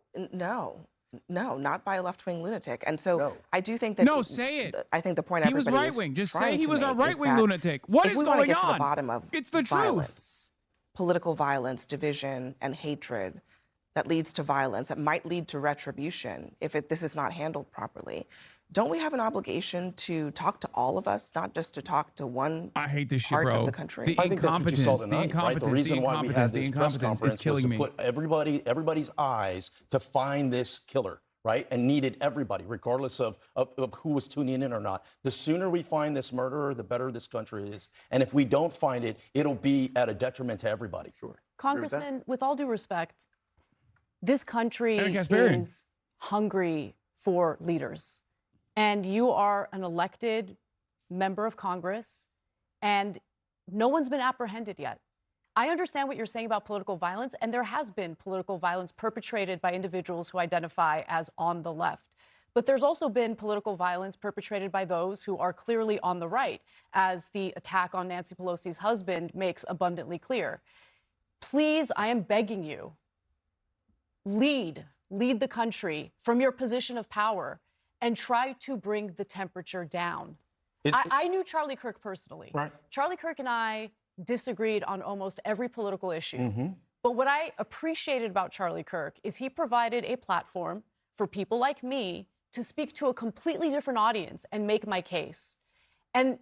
not by a left-wing lunatic. And so I do think that... No, say it. I think the point He was everybody right-wing. is Just trying say he to was a make is right-wing that lunatic. What if is we want to going get to the on? bottom of It's the violence, political violence, division, and hatred that leads to violence, that might lead to retribution if this is not handled properly, don't we have an obligation to talk to all of us, not just to talk to one I hate this shit, part bro. of the country? The I think that's what you saw tonight, right? The reason why we had this press conference is killing was to put everybody's eyes to find this killer, right? And needed everybody, regardless of who was tuning in or not. The sooner we find this murderer, the better this country is. And if we don't find it, it'll be at a detriment to everybody. Sure. Congressman, with all due respect, this country Gasparian. is hungry for leaders. And you are an elected member of Congress, and no one's been apprehended yet. I understand what you're saying about political violence, and there has been political violence perpetrated by individuals who identify as on the left. But there's also been political violence perpetrated by those who are clearly on the right, as the attack on Nancy Pelosi's husband makes abundantly clear. Please, I am begging you, lead the country from your position of power and try to bring the temperature down. I knew Charlie Kirk personally. Right. Charlie Kirk and I disagreed on almost every political issue. Mm-hmm. But what I appreciated about Charlie Kirk is he provided a platform for people like me to speak to a completely different audience and make my case. And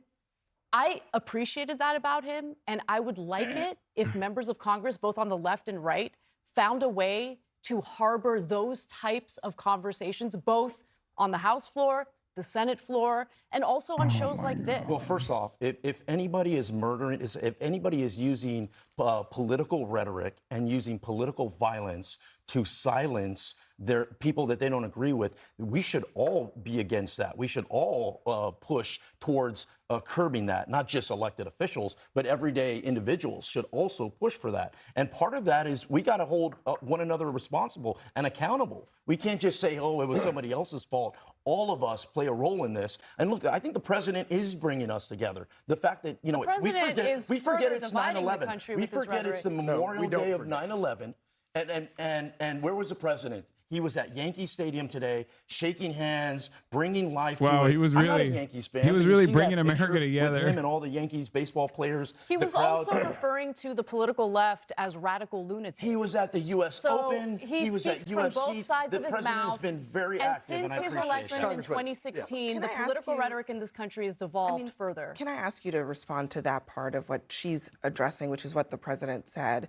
I appreciated that about him, and I would like it if members of Congress, both on the left and right, found a way to harbor those types of conversations, both on the House floor, the Senate floor, and also on shows like this. Well, first off, if anybody is murdering, if anybody is using political rhetoric and using political violence to silence their people that they don't agree with, we should all be against that. We should all push towards curbing that. Not just elected officials, but everyday individuals should also push for that. And part of that is we got to hold one another responsible and accountable. We can't just say, oh, it was somebody else's fault. All of us play a role in this. And look, I think the president is bringing us together. The fact that, you know, we forget it's 9/11. We forget it's the Memorial Day of 9/11. And where was the president? He was at Yankee Stadium today, shaking hands, bringing life to it. Wow, he was I'm not a really, Yankees fan. he was but you really see bringing that America picture together. with him and all the Yankees baseball players. He the was crowd. also referring to the political left as radical lunatics. He was at the U.S. Open. He was at speaks from UFC. both sides The of his president mouth. has been very and active, since and I his appreciate election that. in 2016, Can the I ask political you- rhetoric in this country has devolved further. Can I ask you to respond to that part of what she's addressing, which is what the president said?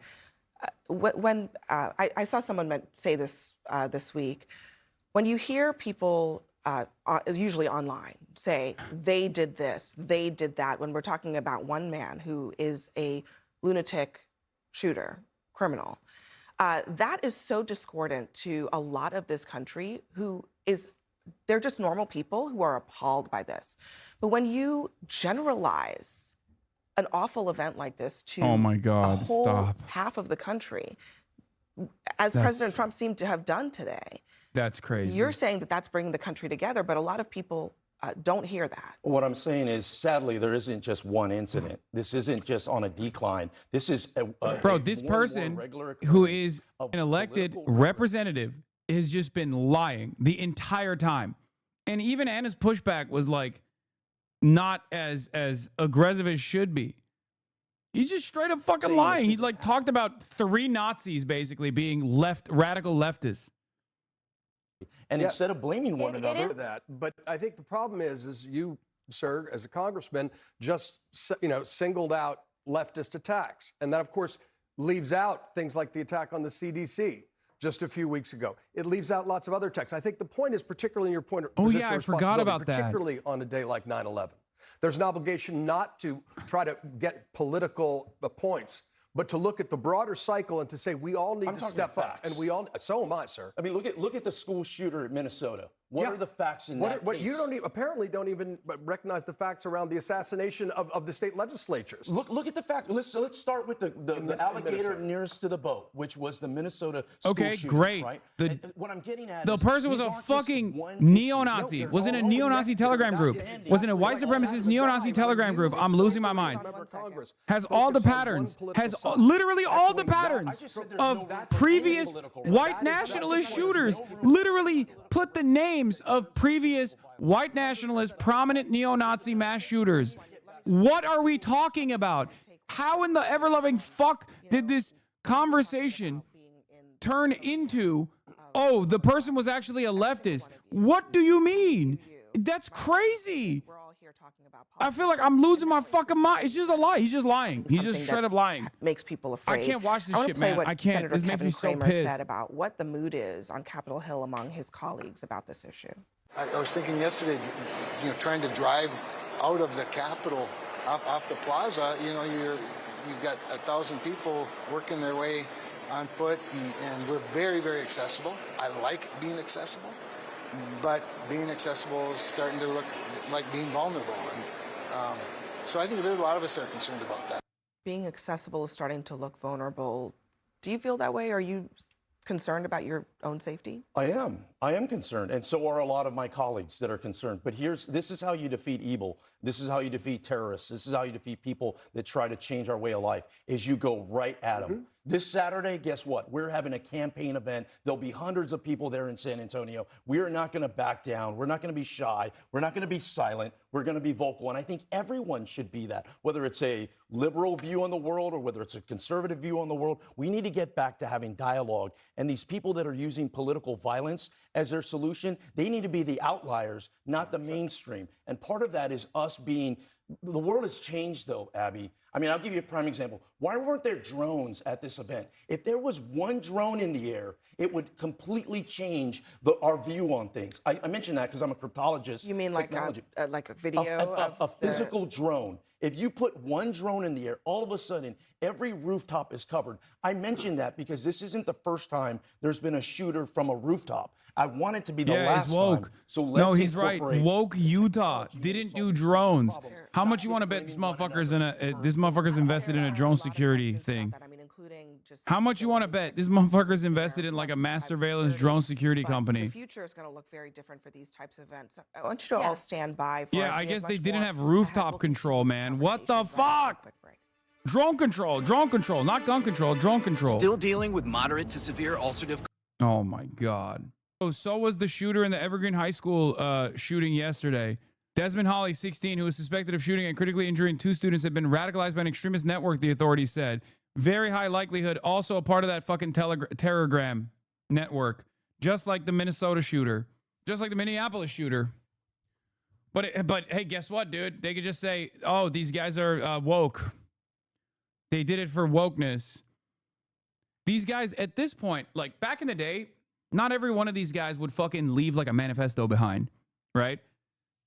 When I saw someone say this this week, when you hear people, usually online, say they did this, they did that, when we're talking about one man who is a lunatic shooter, criminal, that is so discordant to a lot of this country they're just normal people who are appalled by this. But when you generalize an awful event like this to Oh my God, a whole stop. half of the country, as President Trump seemed to have done today, That's crazy. you're saying that that's bringing the country together, but a lot of people don't hear that. What I'm saying is, sadly, there isn't just one incident. This isn't just on a decline. This is Bro, this person who is an elected representative has just been lying the entire time. And even Anna's pushback was like not as aggressive as should be. He's just straight up fucking lying. He like talked about 3 Nazis basically being radical leftists. And instead of blaming one another, that. But I think the problem is you, sir, as a congressman, just singled out leftist attacks, and that of course leaves out things like the attack on the CDC just a few weeks ago. It leaves out lots of other attacks. I think the point is, particularly in your point of oh yeah, I forgot about that. Particularly on a day like 9/11, there's an obligation not to try to get political points, but to look at the broader cycle and to say we all need to step up. And we all, so am I, sir. I mean, look at the school shooter at Minnesota. What are the facts in that case? You apparently don't even recognize the facts around the assassination of the state legislatures. Look at the fact. Let's start with the alligator nearest to the boat, which was the Minnesota school shooter. Great. Right? What I'm getting at the person was a fucking neo-Nazi. Was in a neo-Nazi Telegram group. Was in a white supremacist neo-Nazi Telegram group. I'm losing my mind. Has all the patterns. Has literally all the patterns of previous white nationalist shooters. Literally put the names of previous white nationalist, prominent neo-Nazi mass shooters. What are we talking about? How in the ever-loving fuck did this conversation turn into, oh, the person was actually a leftist? What do you mean? That's crazy. I feel like I'm losing my fucking mind. It's just a lie. He's just lying. He's just straight up lying. Makes people afraid. I can't watch this shit, man. I can't. Senator This makes me so Kevin pissed. said about what the mood is on Capitol Hill among his colleagues about this issue. I was thinking yesterday, trying to drive out of the Capitol off the plaza, you've got 1,000 people working their way on foot, and we're very, very accessible. I like being accessible, but being accessible is starting to look like being vulnerable. And so I think there's a lot of us are concerned about that. Being accessible is starting to look vulnerable. Do you feel that way? Are you concerned about your own safety? I am concerned, and so are a lot of my colleagues that are concerned. But this is how you defeat evil. This is how you defeat terrorists. This is how you defeat people that try to change our way of life, is you go right at them. This Saturday, guess what? We're having a campaign event. There'll be hundreds of people there in San Antonio. We are not going to back down. We're not going to be shy. We're not going to be silent. We're going to be vocal. And I think everyone should be that, whether it's a liberal view on the world or whether it's a conservative view on the world. We need to get back to having dialogue. And these people that are using political violence as their solution, they need to be the outliers, not the mainstream. And part of that is us being, the world has changed though, Abby. I mean, I'll give you a prime example. Why weren't there drones at this event? If there was one drone in the air, it would completely change our view on things. I mentioned that because I'm a cryptologist. You mean like a video? A physical drone. If you put one drone in the air, all of a sudden, every rooftop is covered. I mentioned that because this isn't the first time there's been a shooter from a rooftop. I want it to be the last it's woke. time. So let's he's right. Woke Utah didn't do drones. How much you want to bet this motherfucker's invested in a drone security thing? How much you want to bet this motherfucker's invested in like a mass surveillance drone security company? The future is going to look very different for these types of events. I want you to all stand by. I guess they didn't have rooftop control, man. What the fuck? Drone control, not gun control, drone control. Still dealing with moderate to severe ulcerative. Oh my God. So was the shooter in the Evergreen High School shooting yesterday. Desmond Hawley, 16, who was suspected of shooting and critically injuring 2 students, had been radicalized by an extremist network, the authorities said. Very high likelihood, also a part of that fucking Telegram network, just like the Minnesota shooter, just like the Minneapolis shooter. But hey, guess what, dude? They could just say, oh, these guys are woke. They did it for wokeness. These guys, at this point, like back in the day, not every one of these guys would fucking leave like a manifesto behind, right?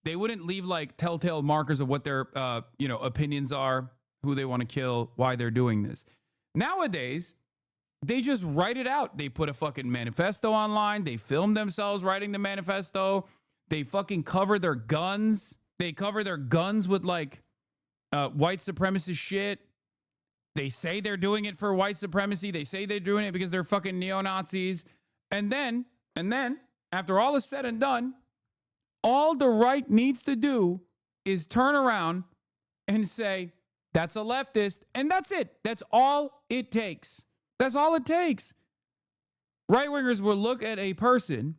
They wouldn't leave like telltale markers of what their, opinions are, who they want to kill, why they're doing this. Nowadays, they just write it out. They put a fucking manifesto online. They film themselves writing the manifesto. They fucking cover their guns. They cover their guns with like white supremacist shit. They say they're doing it for white supremacy. They say they're doing it because they're fucking neo-Nazis. And then, after all is said and done, all the right needs to do is turn around and say, that's a leftist. And that's it. That's all it takes. That's all it takes. Right-wingers will look at a person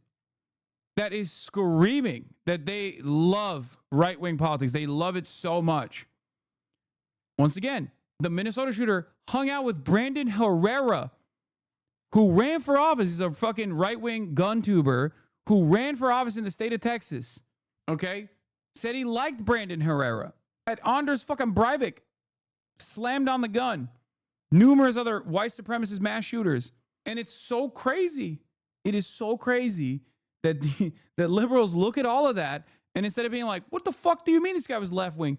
that is screaming that they love right-wing politics. They love it so much. Once again, the Minnesota shooter hung out with Brandon Herrera, who ran for office. He's a fucking right-wing gun tuber who ran for office in the state of Texas. Okay? Said he liked Brandon Herrera. At Anders fucking Breivik slammed on the gun. Numerous other white supremacist mass shooters. And it's so crazy. It is so crazy that that liberals look at all of that, and instead of being like, what the fuck do you mean this guy was left-wing?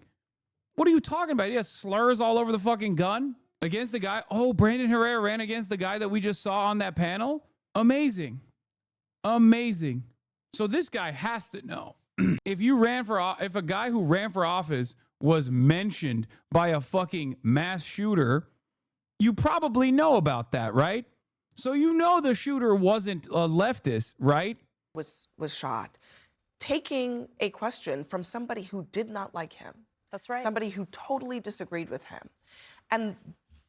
What are you talking about? He has slurs all over the fucking gun against the guy. Oh, Brandon Herrera ran against the guy that we just saw on that panel. Amazing. Amazing. So this guy has to know. If a guy who ran for office was mentioned by a fucking mass shooter, you probably know about that, right? So you know the shooter wasn't a leftist, right? Was shot. Taking a question from somebody who did not like him. That's right. Somebody who totally disagreed with him. And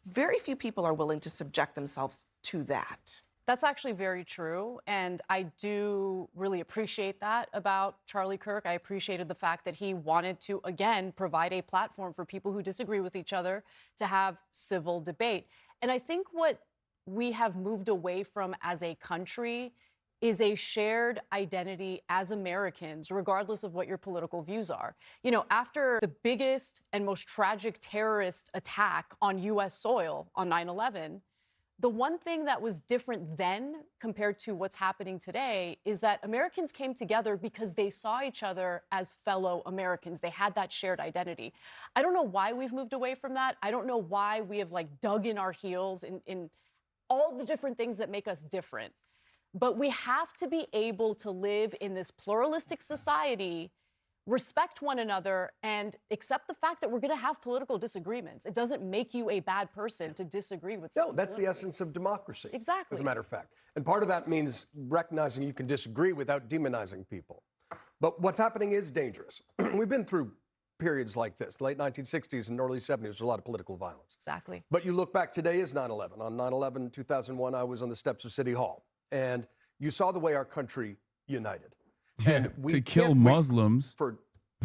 very few people are willing to subject themselves to that. That's actually very true. And I do really appreciate that about Charlie Kirk. I appreciated the fact that he wanted to, again, provide a platform for people who disagree with each other to have civil debate. And I think what we have moved away from as a country is a shared identity as Americans, regardless of what your political views are. You know, after the biggest and most tragic terrorist attack on U.S. soil on 9/11, the one thing that was different then compared to what's happening today is that Americans came together because they saw each other as fellow Americans. They had that shared identity. I don't know why we've moved away from that. I don't know why we have dug in our heels in all the different things that make us different. But we have to be able to live in this pluralistic society, respect one another, and accept the fact that we're going to have political disagreements. It doesn't make you a bad person to disagree with someone. No, that's the essence of democracy. Exactly. As a matter of fact. And part of that means recognizing you can disagree without demonizing people. But what's happening is dangerous. We've been through periods like this, the late 1960s and early 70s, there's a lot of political violence. Exactly. But you look back, today is 9/11. On 9/11, 2001, I was on the steps of City Hall. And you saw the way our country united. Yeah, to kill Muslims. For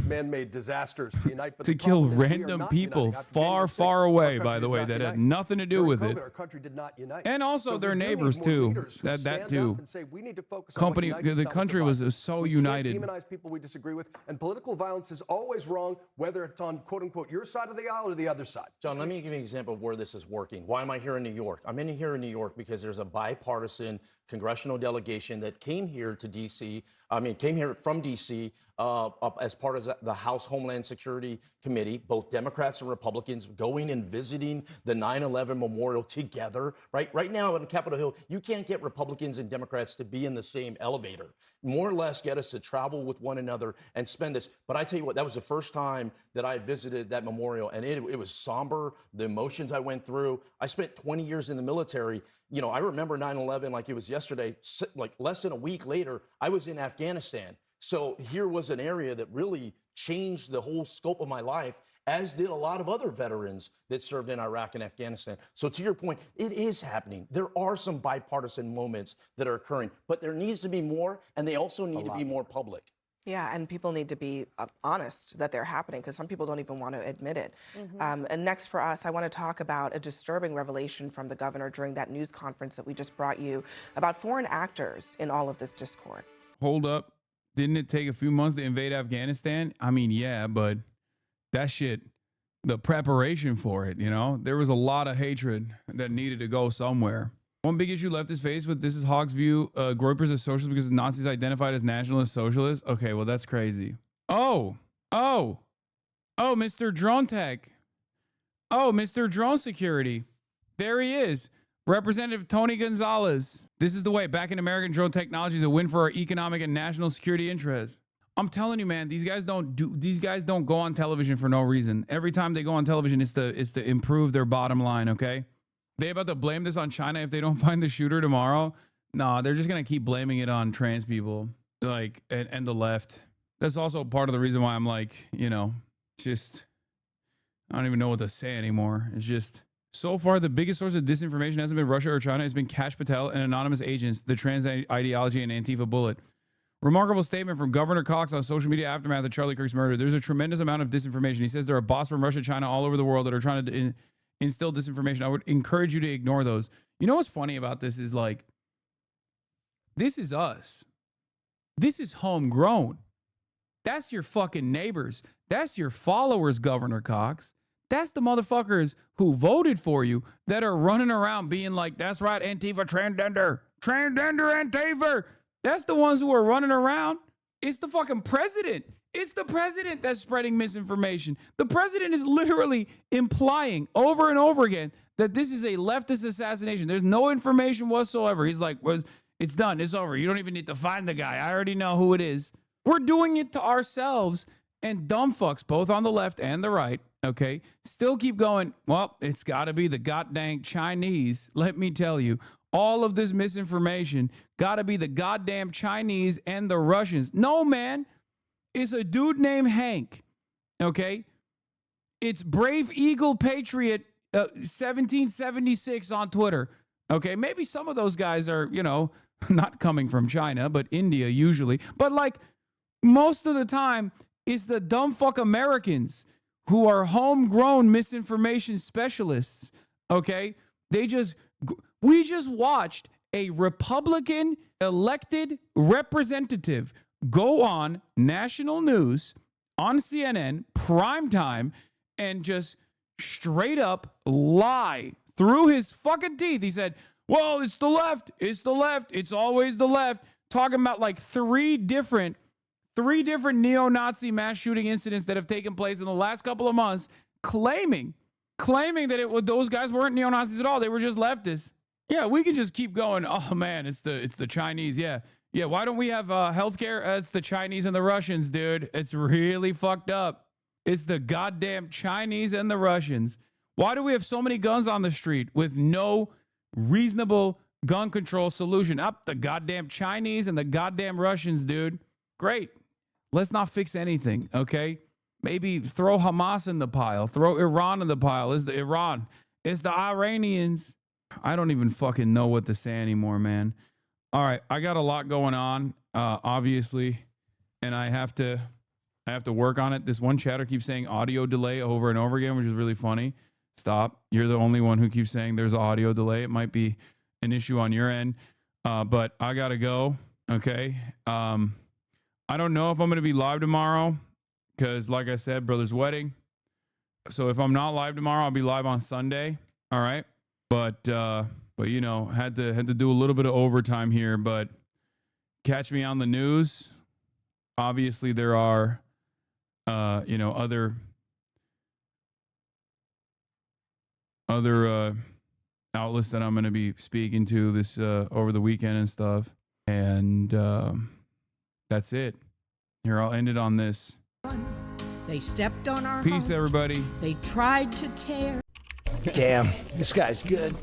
man-made disasters to unite. But to kill random people far, far away, by the way, that had nothing to do with it. Our country did not unite. And also their neighbors, too. That too. The country was so united. We can't demonize people we disagree with. And political violence is always wrong, whether it's on, quote-unquote, your side of the aisle or the other side. John, let me give you an example of where this is working. Why am I here in New York? I'm here in New York because there's a bipartisan congressional delegation that came here to D.C., came here from D.C. As part of the House Homeland Security Committee, both Democrats and Republicans going and visiting the 9/11 memorial together. Right now on Capitol Hill, you can't get Republicans and Democrats to be in the same elevator. More or less get us to travel with one another and spend this. But I tell you what, that was the first time that I had visited that memorial, and it was somber, the emotions I went through. I spent 20 years in the military. You know, I remember 9/11 like it was yesterday. Like less than a week later, I was in Afghanistan. So here was an area that really changed the whole scope of my life, as did a lot of other veterans that served in Iraq and Afghanistan. So to your point, it is happening. There are some bipartisan moments that are occurring, but there needs to be more, and they also need to be more public. Yeah, and people need to be honest that they're happening, because some people don't even want to admit it. And next for us, I want to talk about a disturbing revelation from the governor during that news conference that we just brought you about foreign actors in all of this discord. Hold up. Didn't it take a few months to invade Afghanistan? I mean, yeah, but that shit, the preparation for it, you know, there was a lot of hatred that needed to go somewhere. One big issue leftists face with this is Hawk's view, Groypers as socialists because Nazis identified as nationalist socialists. Okay, well, that's crazy. Oh, Mr. Drone Tech. Oh, Mr. Drone Security. There he is. Representative Tony Gonzalez. This is the way. Back in American drone technology is a win for our economic and national security interests. I'm telling you, man, these guys don't go on television for no reason. Every time they go on television, it's to improve their bottom line, okay? They about to blame this on China if they don't find the shooter tomorrow? No, they're just gonna keep blaming it on trans people, like, and the left. That's also part of the reason why I'm like, you know, just I don't even know what to say anymore. It's just So far, the biggest source of disinformation hasn't been Russia or China. It's been Kash Patel and anonymous agents, the trans ideology and Antifa bullet. Remarkable statement from Governor Cox on social media aftermath of Charlie Kirk's murder. There's a tremendous amount of disinformation. He says there are bots from Russia, China, all over the world that are trying to instill disinformation. I would encourage you to ignore those. You know what's funny about this is like, this is us. This is homegrown. That's your fucking neighbors. That's your followers, Governor Cox. That's the motherfuckers who voted for you that are running around being like, that's right, Antifa, transgender, Antifa. That's the ones who are running around. It's the fucking president. It's the president that's spreading misinformation. The president is literally implying over and over again that this is a leftist assassination. There's no information whatsoever. He's like, well, it's done. It's over. You don't even need to find the guy. I already know who it is. We're doing it to ourselves, and dumb fucks, both on the left and the right, okay, still keep going, well, it's got to be the goddamn Chinese. Let me tell you, all of this misinformation got to be the goddamn Chinese and the Russians. No, man. It's a dude named Hank, okay? It's Brave Eagle Patriot 1776 on Twitter, okay? Maybe some of those guys are, you know, not coming from China, but India usually. But like most of the time, it's the dumb fuck Americans who are homegrown misinformation specialists, okay? We just watched a Republican elected representative go on national news, on CNN, primetime, and just straight up lie through his fucking teeth. He said, well, it's the left. It's the left. It's always the left. Talking about like three different neo-Nazi mass shooting incidents that have taken place in the last couple of months, claiming that those guys weren't neo-Nazis at all. They were just leftists. Yeah, we can just keep going. Oh man, it's the Chinese. Yeah. Why don't we have healthcare? It's the Chinese and the Russians, dude. It's really fucked up. It's the goddamn Chinese and the Russians. Why do we have so many guns on the street with no reasonable gun control solution? Up the goddamn Chinese and the goddamn Russians, dude. Great. Let's not fix anything, okay? Maybe throw Hamas in the pile. Throw Iran in the pile. It's the Iran. It's the Iranians. I don't even fucking know what to say anymore, man. All right, I got a lot going on, obviously, and I have to work on it. This one chatter keeps saying audio delay over and over again, which is really funny. Stop. You're the only one who keeps saying there's audio delay. It might be an issue on your end, but I got to go, okay? I don't know if I'm going to be live tomorrow because, like I said, brother's wedding. So if I'm not live tomorrow, I'll be live on Sunday, all right? But you know, had to do a little bit of overtime here, but catch me on the news. Obviously, there are, you know, other outlets that I'm going to be speaking to this over the weekend and stuff. And that's it. Here, I'll end it on this. They stepped on our Peace, home. everybody. They tried to tear. Damn, this guy's good.